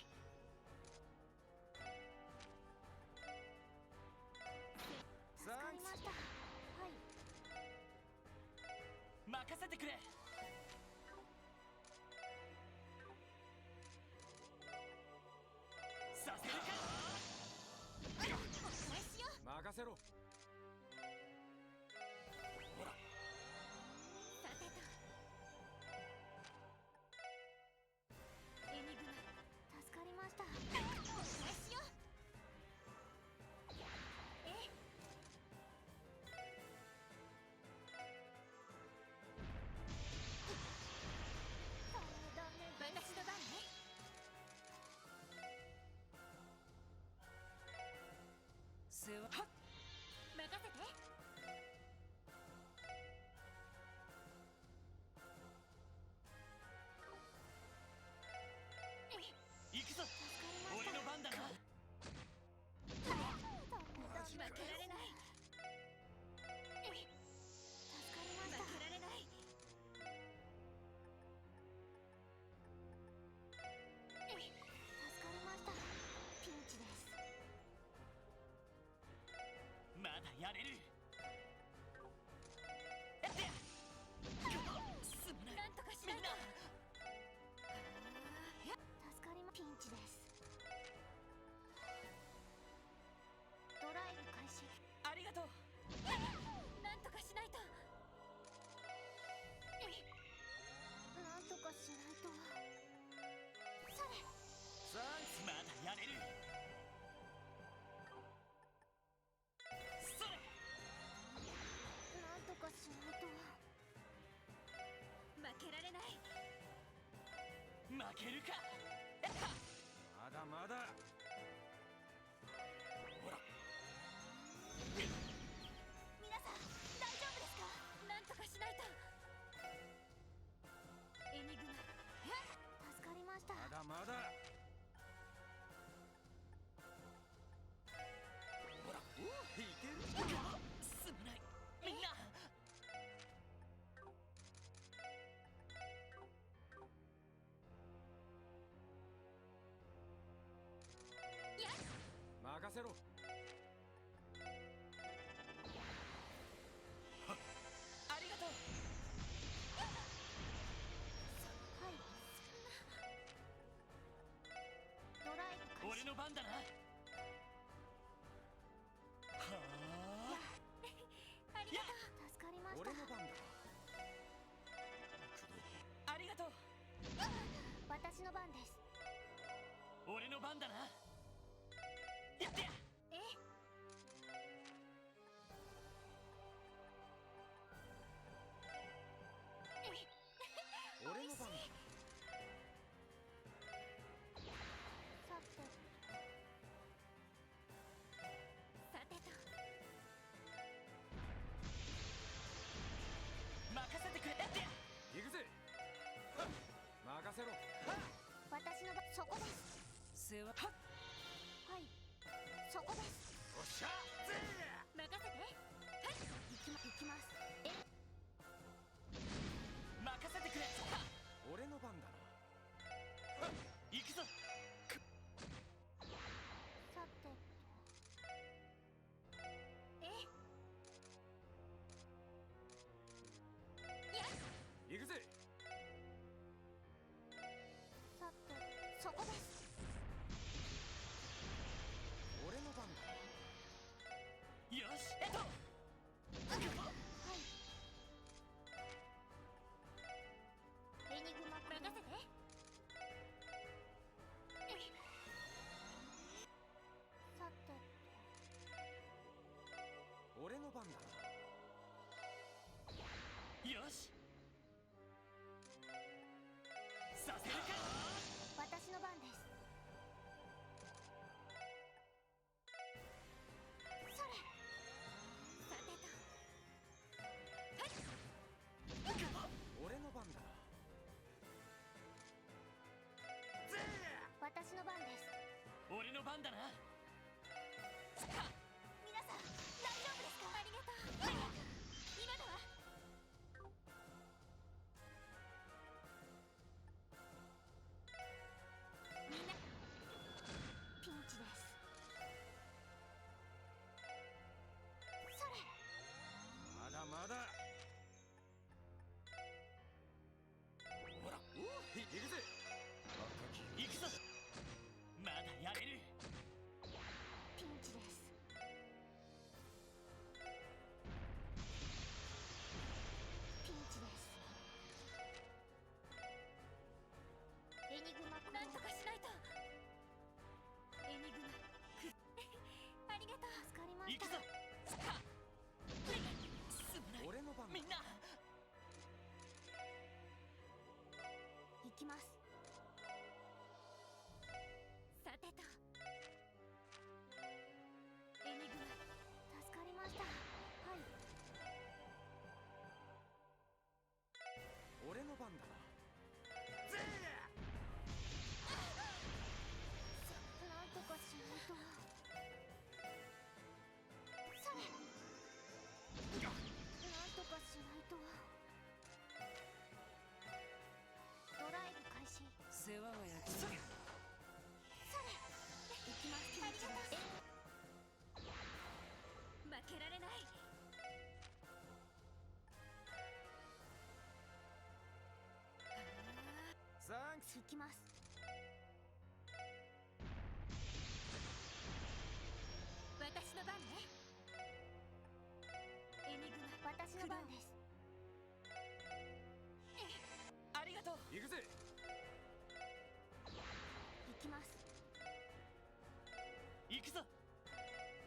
助かりました。はい。任せてくれ。負けるか。まだまだ。ほら皆さん大丈夫ですか？なんとかしないと。エニグマ、助かりました。まだまだ。ほらいける。すまないみんな。任せろ。ありがとう。はい。ドライブ開始。俺の番だな。はありがとう。助かりました。俺の番だ。あ、ありがとう。私の番です。俺の番だな。やってや。俺の番だ。さてと。任せてくれ。やってや。行くぜ。任せろ。私の番、そこです。世話。はい、そこです。おっしゃぜ任せて。はい、行きます。任せてくれ。俺の番だな。行くぞ。さてと。行くぜ。さて、そこです。俺の番だ。よし、はい。エニグマ任せて。さてと。俺の番だな。よし。させるか。私の番です。それ。さてと。俺の番だな。私の番です。俺の番だな。皆さん大丈夫ですか？ありがとう。今だわ。みんなピンチです。それ。まだまだ。ほら行くぜ。行くぞ。まだやれる。ピンチです。ピンチです。エニグマクロなんとかしないと。エニグマ、ありがとう。助かりました。行くぞ。すまない俺の番だ。みんな。行きます。さてと。エニグマ、助かりました。はい。俺の番だな。なんとかしないと。それ。なんとかしないと。ドライブ開始。世話は焼きそれ。行きます。ピンチです。負けられない。サンクス。行きます。私の番ね。エニグマ、私の番です。ありがとう。行くぜ。行きます。行くぞ。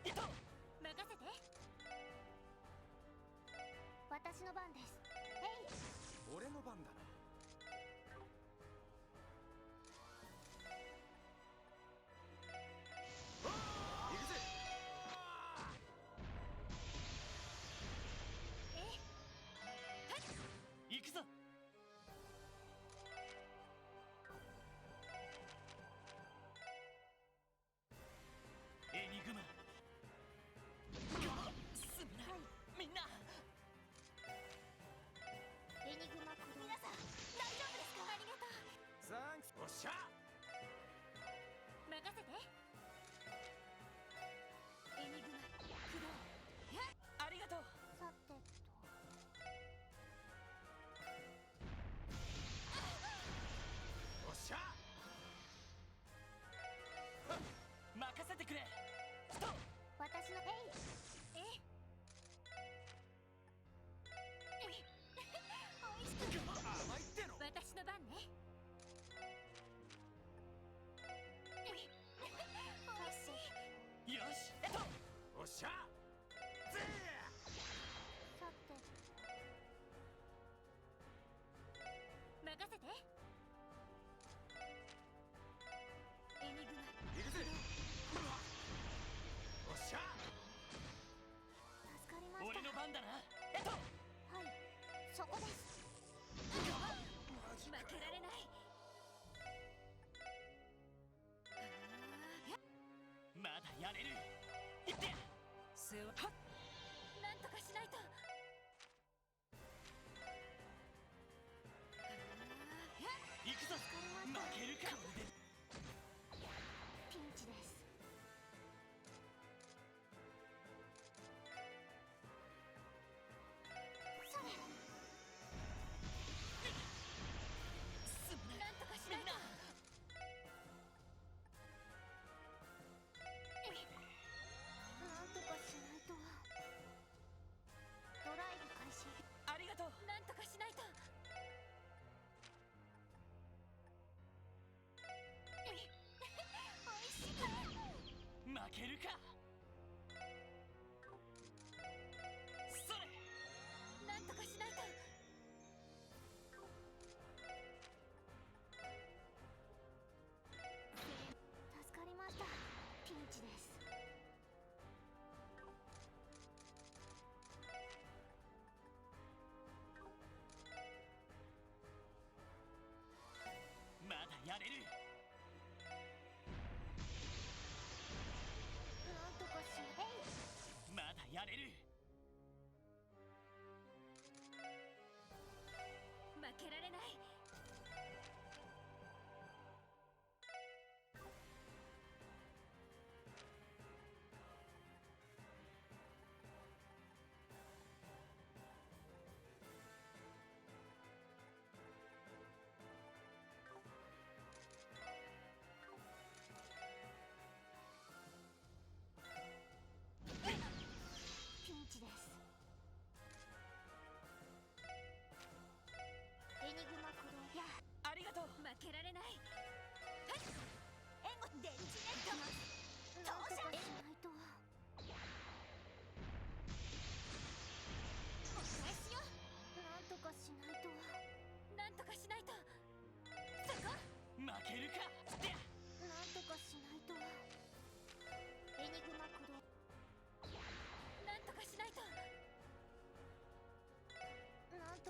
行こう。任せて。私の番です。俺の番だな。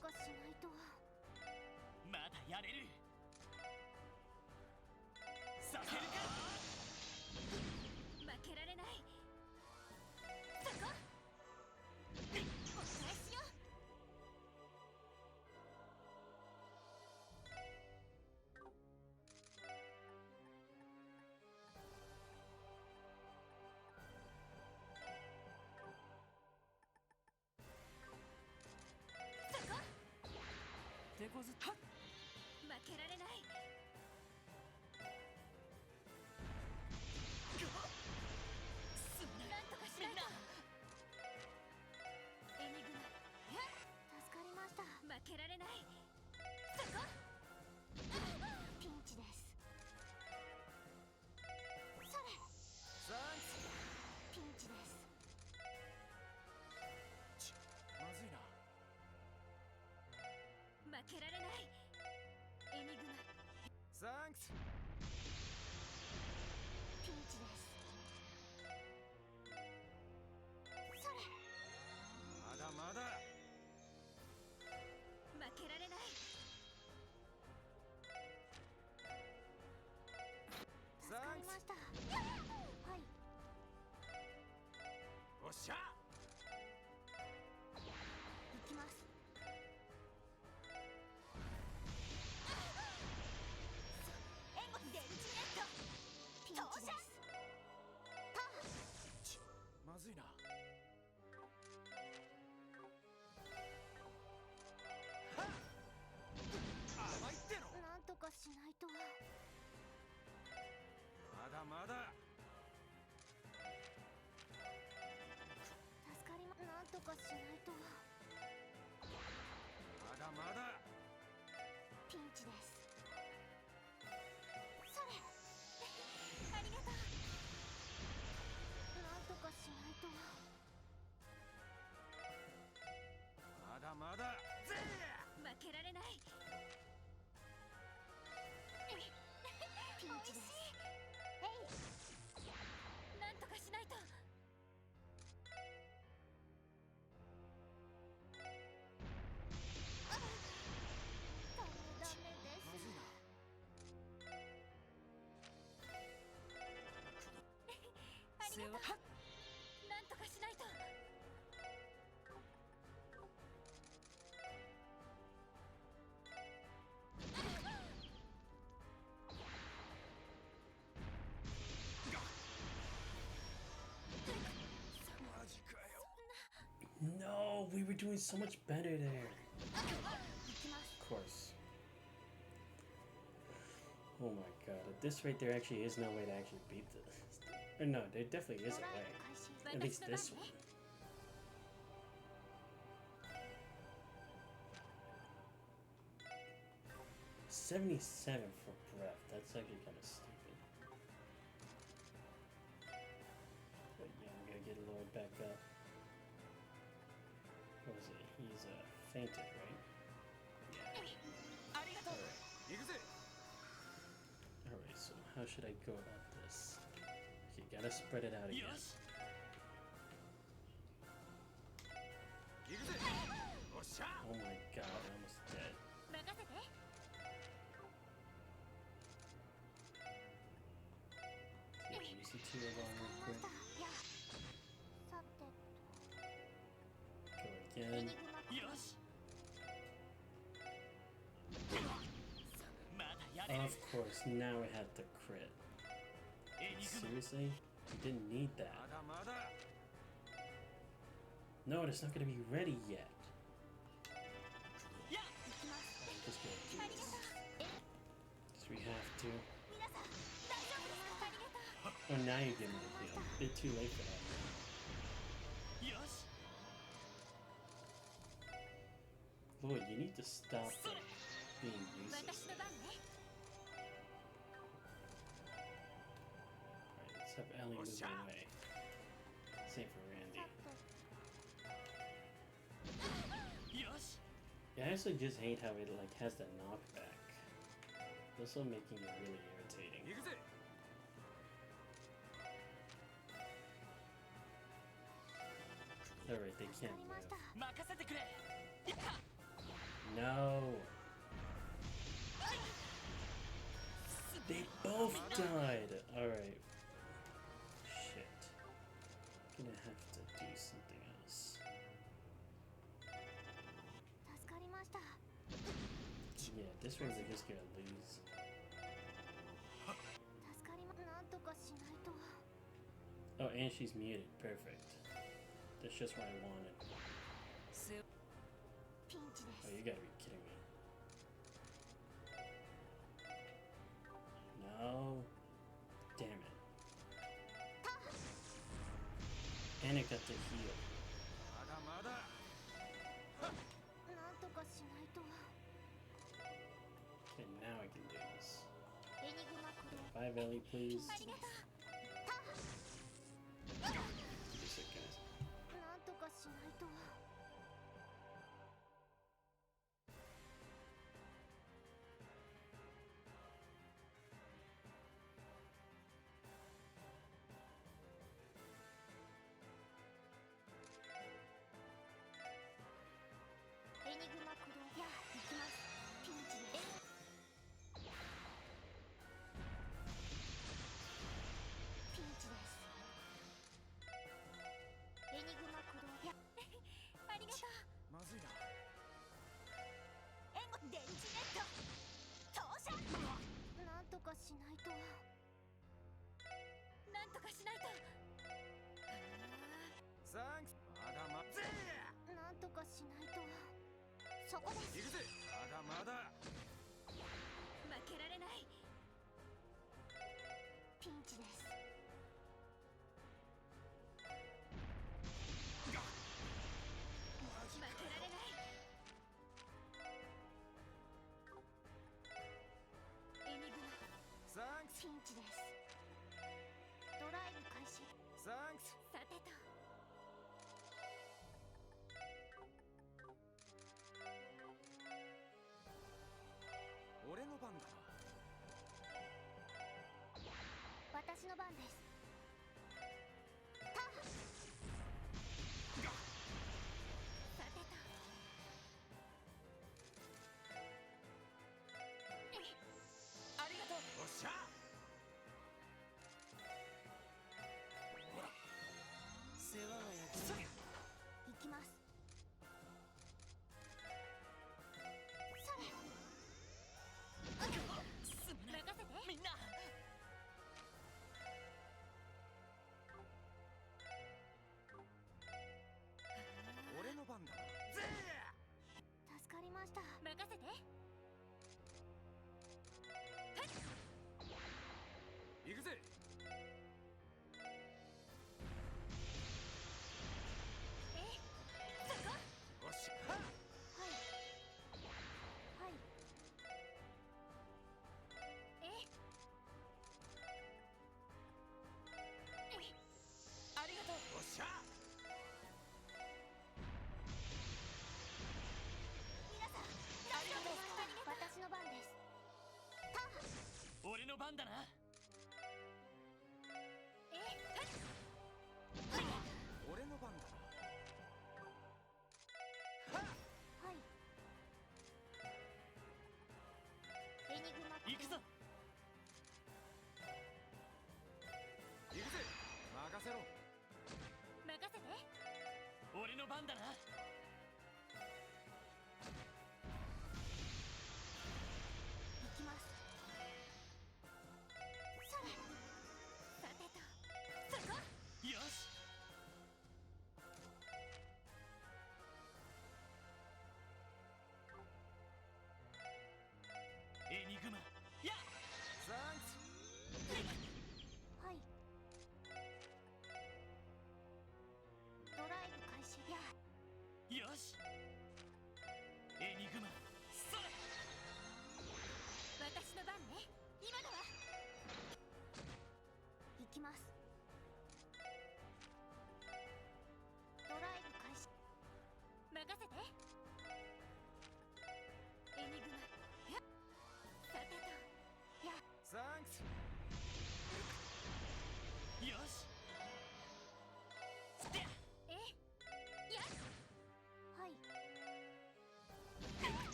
かしないと。まだやれる。させるか。負けられない。そこお願いしよう。そこ手こずっ負けられない。なんとかしないと。エニグマ助かりました。負けられない。そこピンチです。それサンクピンチです。ス。まずいな。負けられない。エニグマサンクス。ピンチです。それまだまだ。負けられない。助かりました。はい。おっしゃ。行きます。デルチネットピンチです。まずいな。甘いっての。なんとかしないと。まだまだ。助かりま。なんとかしないと。まだまだ。ピンチです。それありがとう。なんとかしないと。まだまだ。ぜ負けられない。ピンチです。なんとかしないと。ダメです。まずいな。ありがとう。なんとかしないと。マジかよ。No, we were doing so much better there. 行きます。Of course. Oh my god, at this rate there actually is no way to actually beat this. Or no, there definitely is a way. At least this one. $77 for breath. That's actually kind of stupid. But yeah, I'm gonna get lowered back up. What is it? He's fainted, right? Alright, so how should I go about this? Okay, gotta spread it out again. Oh my god, I'm almost dead. 任せて。 Use the two along real quick. さて Go エ again. ニグマよし。まだやれる。 Of course, now it had to crit. エニグマ Seriously? You didn't need ま that. だまだ。 No, it's not gonna be ready yet. やっ I'm just gonna do ありが this. とう。 Because we have to. 皆さん大丈夫ですか。ありがとう。 Oh, now you're giving me a deal. A bit too late for that. よし。 Lord, you need to stop being 私 useless. の番ね。 Alright, let's have Ellie move away. Same for Randy. よし。 Yeah, I actually just hate how it like has that knockback. It's also making it really irritating. 行くぜ。 Alright, they 助か can't りました。 move. 任せてくれ。やっ both died. Alright. Shit. Gonna have to do something else. 助かりました。 Yeah, this one's just gonna lose. 助かりま、なんとかしないと。 Oh, and she's muted. Perfect. That's just what I wanted. ピンチで Oh, す。 you gotta be kidding me. No. Damn it. And it got the heal. まだまだ。なんとかしないと。 Okay, now I can do this. エニグマクロ。 Bye, Valley, please. ありがとう。 You sick, guys. なんとかしないと。 エニグマクロ。やあ、行きます。ピンチです。ピンチです。エニグマクロ。やありがとう。まずいな。援護電磁ネット投射。なんとかしないと。なんとかしないと。サンクス。まだまぜなんとかしないと。そこです。行くぜ。まだまだ。負けられない。ピンチです。負けられない。エニグマ。サンクス。ピンチです。ドライブ開始。サンクス。さてと。俺の番だな。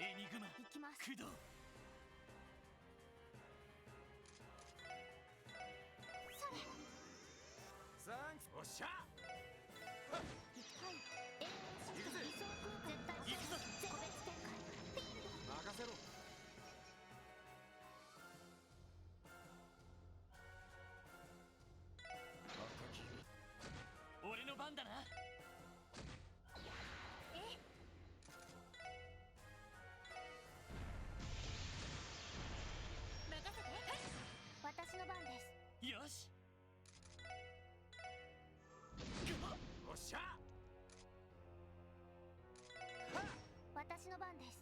エニグマ行きます。駆動。それ。サンクス。おっしゃ。はい。行くぜ。理想空間絶対行くぞ。個別展開。フィールド。任せろ。俺の番だな。任せて。私の番です。よし。おっしゃ。私の番です。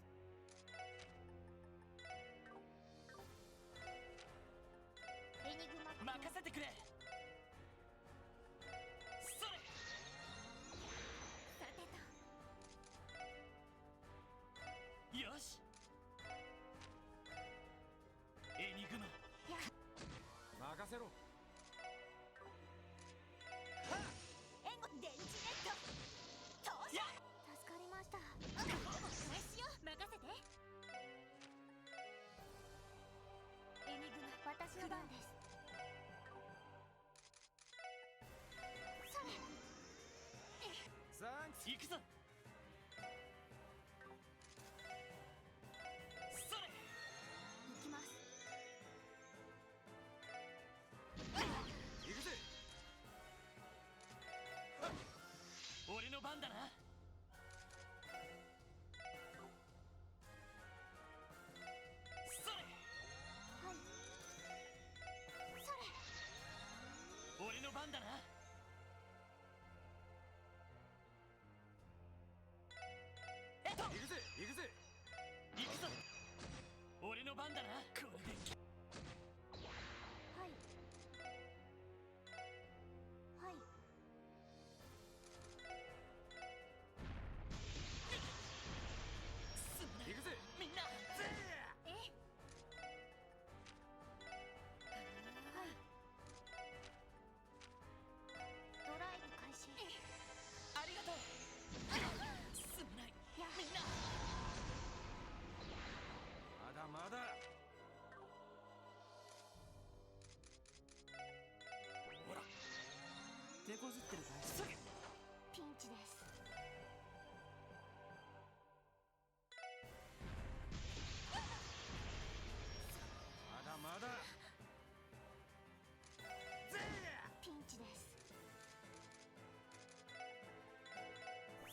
エニグマ任せてくれ。それ。さてと。よし。エニグマ任せろ。援護電磁ネット投射。助かりました。返しよう。任せて。エニグマ私の番です。それ。サンクス。行くぞ。それ。行きます。行くぜ。俺の番だな。それ。はい。それ。俺の番だな。行くぜ。行くぜ。行くぞ。俺の番だな。これではい。はい。すまない行くぜ。みんな。え。はい。ドライブ開始。ありがとう。すまないみんな。まだまだ。ほら。手こずってるかい。すぐ。ピンチです。まだまだ。ピンチです。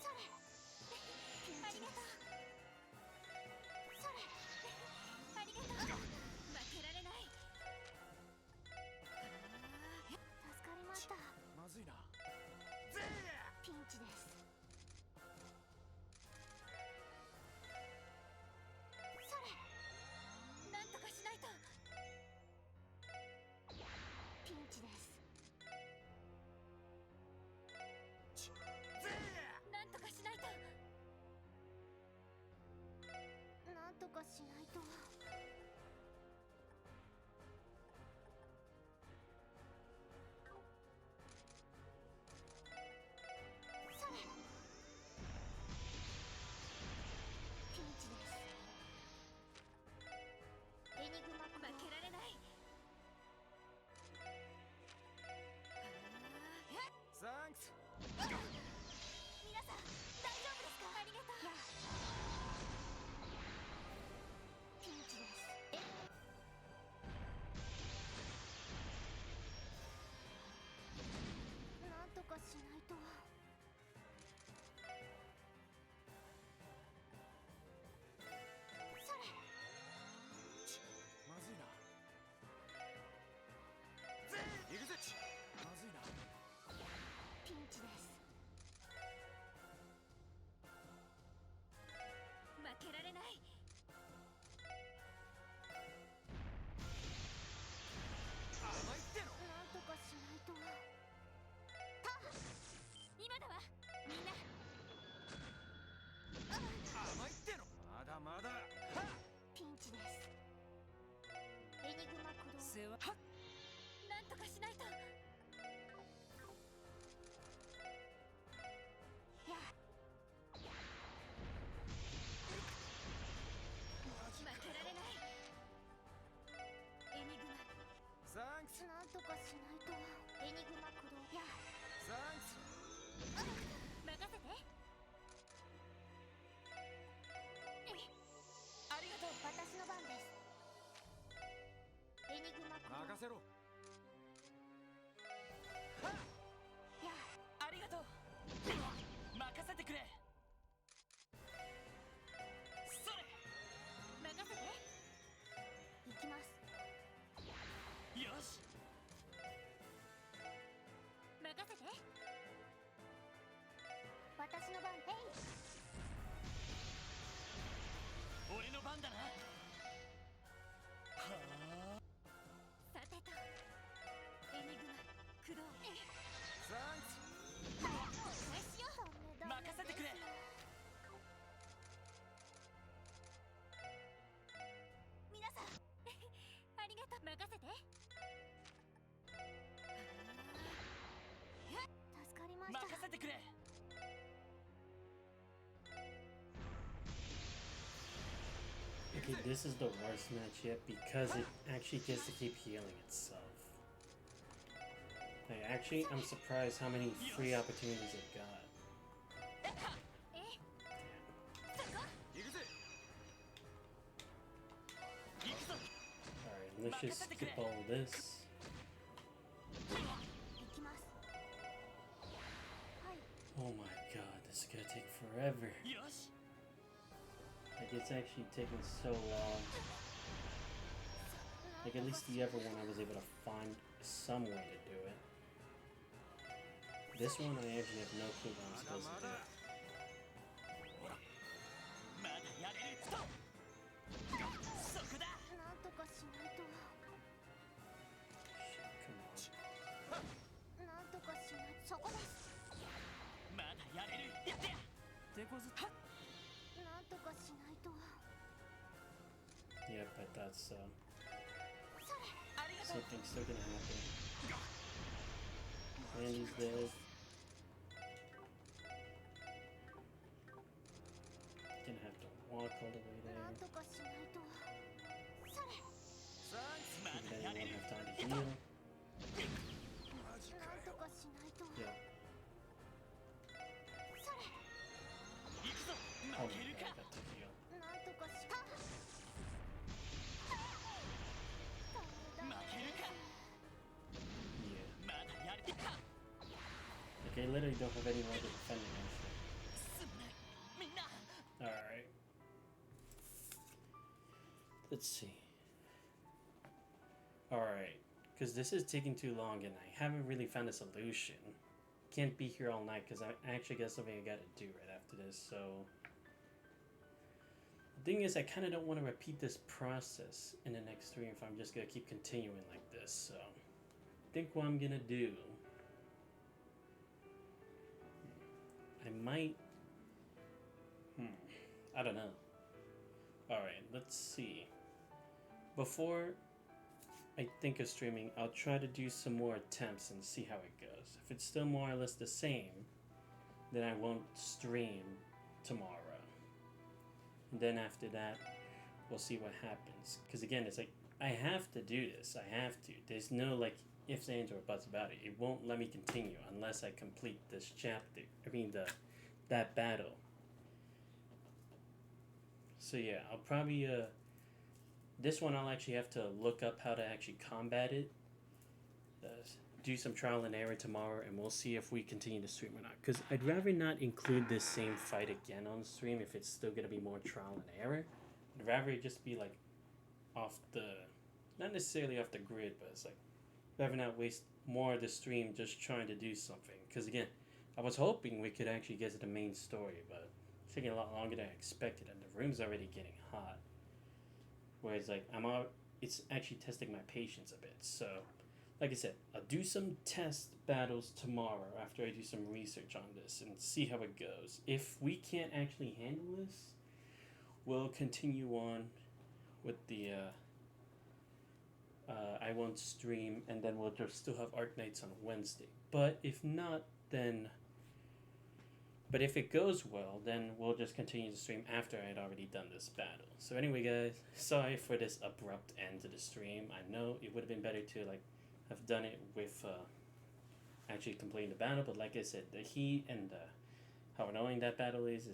それ。ピンチです。それ。ありがとう。負けられない。助かりました。まずいな。ピンチです。それ。なんとかしないと。ピンチです。なんとかしないと。なんとかしないと。それ。ピンチです。エニグマ負けられない。サンクス。皆さん大丈夫ですか。ありがとう。ピンチです。なんとかしないと。それ。まずいな。行くぜ。まずいな。ピンチです。負けられない。甘いっての。なんとかしないと。今だわみんな。甘いっての。まだまだ。ピンチです。エニグマ駆動。世話。なんとかしないと。や。せろ。ありがとう。任せてくれ。それ。任せて。行きます。よし。任せて。私の番。へい。俺の番だな。はあ。さてと、エニグマ駆動。サンクス。返しよう。任せてくれ。皆さんありがとう。任せて。助かりました。任せてくれ。Okay, this is the worst match yet because it actually gets to keep healing itself. Like, actually, I'm surprised how many free opportunities it got. Alright, let's just skip all this. Oh my god, this is gonna take forever. Like, it's actually taking so long. Like, at least the other one I was able to find some way to do it. This one I actually have no clue what I'm supposed to do. Yep, I thought so. Something's still gonna happen. Randy's dead. Gonna have to walk all the way there. Maybe then he won't have time to heal. Yeah. Oh my god, I got to heal. Like, I literally don't have anyone to defend against it. Alright. Let's see. Alright. Because this is taking too long and I haven't really found a solution. Can't be here all night because I actually got something I gotta do right after this, so... The thing is, I kind of don't want to repeat this process in the next stream if I'm just gonna keep continuing like this, so... I think what I'm gonna do... I might... I don't know. Alright, let's see. Before I think of streaming, I'll try to do some more attempts and see how it goes. If it's still more or less the same, then I won't stream tomorrow. And then after that, we'll see what happens. Because again, it's like, I have to do this. I have to. There's no like ifs, ands, or buts about it. It won't let me continue unless I complete this chapter. I mean, that battle. So yeah, I'll probably, this one I'll actually have to look up how to actually combat it. Do some trial and error tomorrow, and we'll see if we continue to stream or not. Because I'd rather not include this same fight again on stream if it's still going to be more trial and error. I'd rather it just be like off the, not necessarily off the grid, but it's like, rather not waste more of the stream just trying to do something. Because again, I was hoping we could actually get to the main story, but it's taking a lot longer than I expected, and the room's already getting hot. Whereas like, it's actually testing my patience a bit, so... Like I said, I'll do some test battles tomorrow after I do some research on this and see how it goes. If we can't actually handle this, we'll continue on with the I won't stream, and then we'll just still have Arc Nights on Wednesday. But if not, then... But if it goes well, then we'll just continue to stream after I had already done this battle. So anyway, guys, sorry for this abrupt end to the stream. I know it would have been better to, like, have done it with actually completing the battle, but like I said, the heat and how annoying that battle is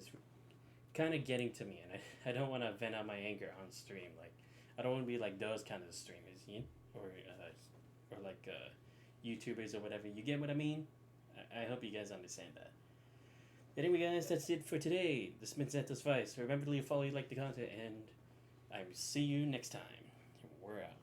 kind of getting to me, and I don't want to vent out my anger on stream. Like, I don't want to be like those kind of streamers, YouTubers or whatever. You get what I mean? I hope you guys understand that. Anyway, guys, that's it for today. This has been Santos Vice. Remember to leave a follow, like the content, and I will see you next time. We're out.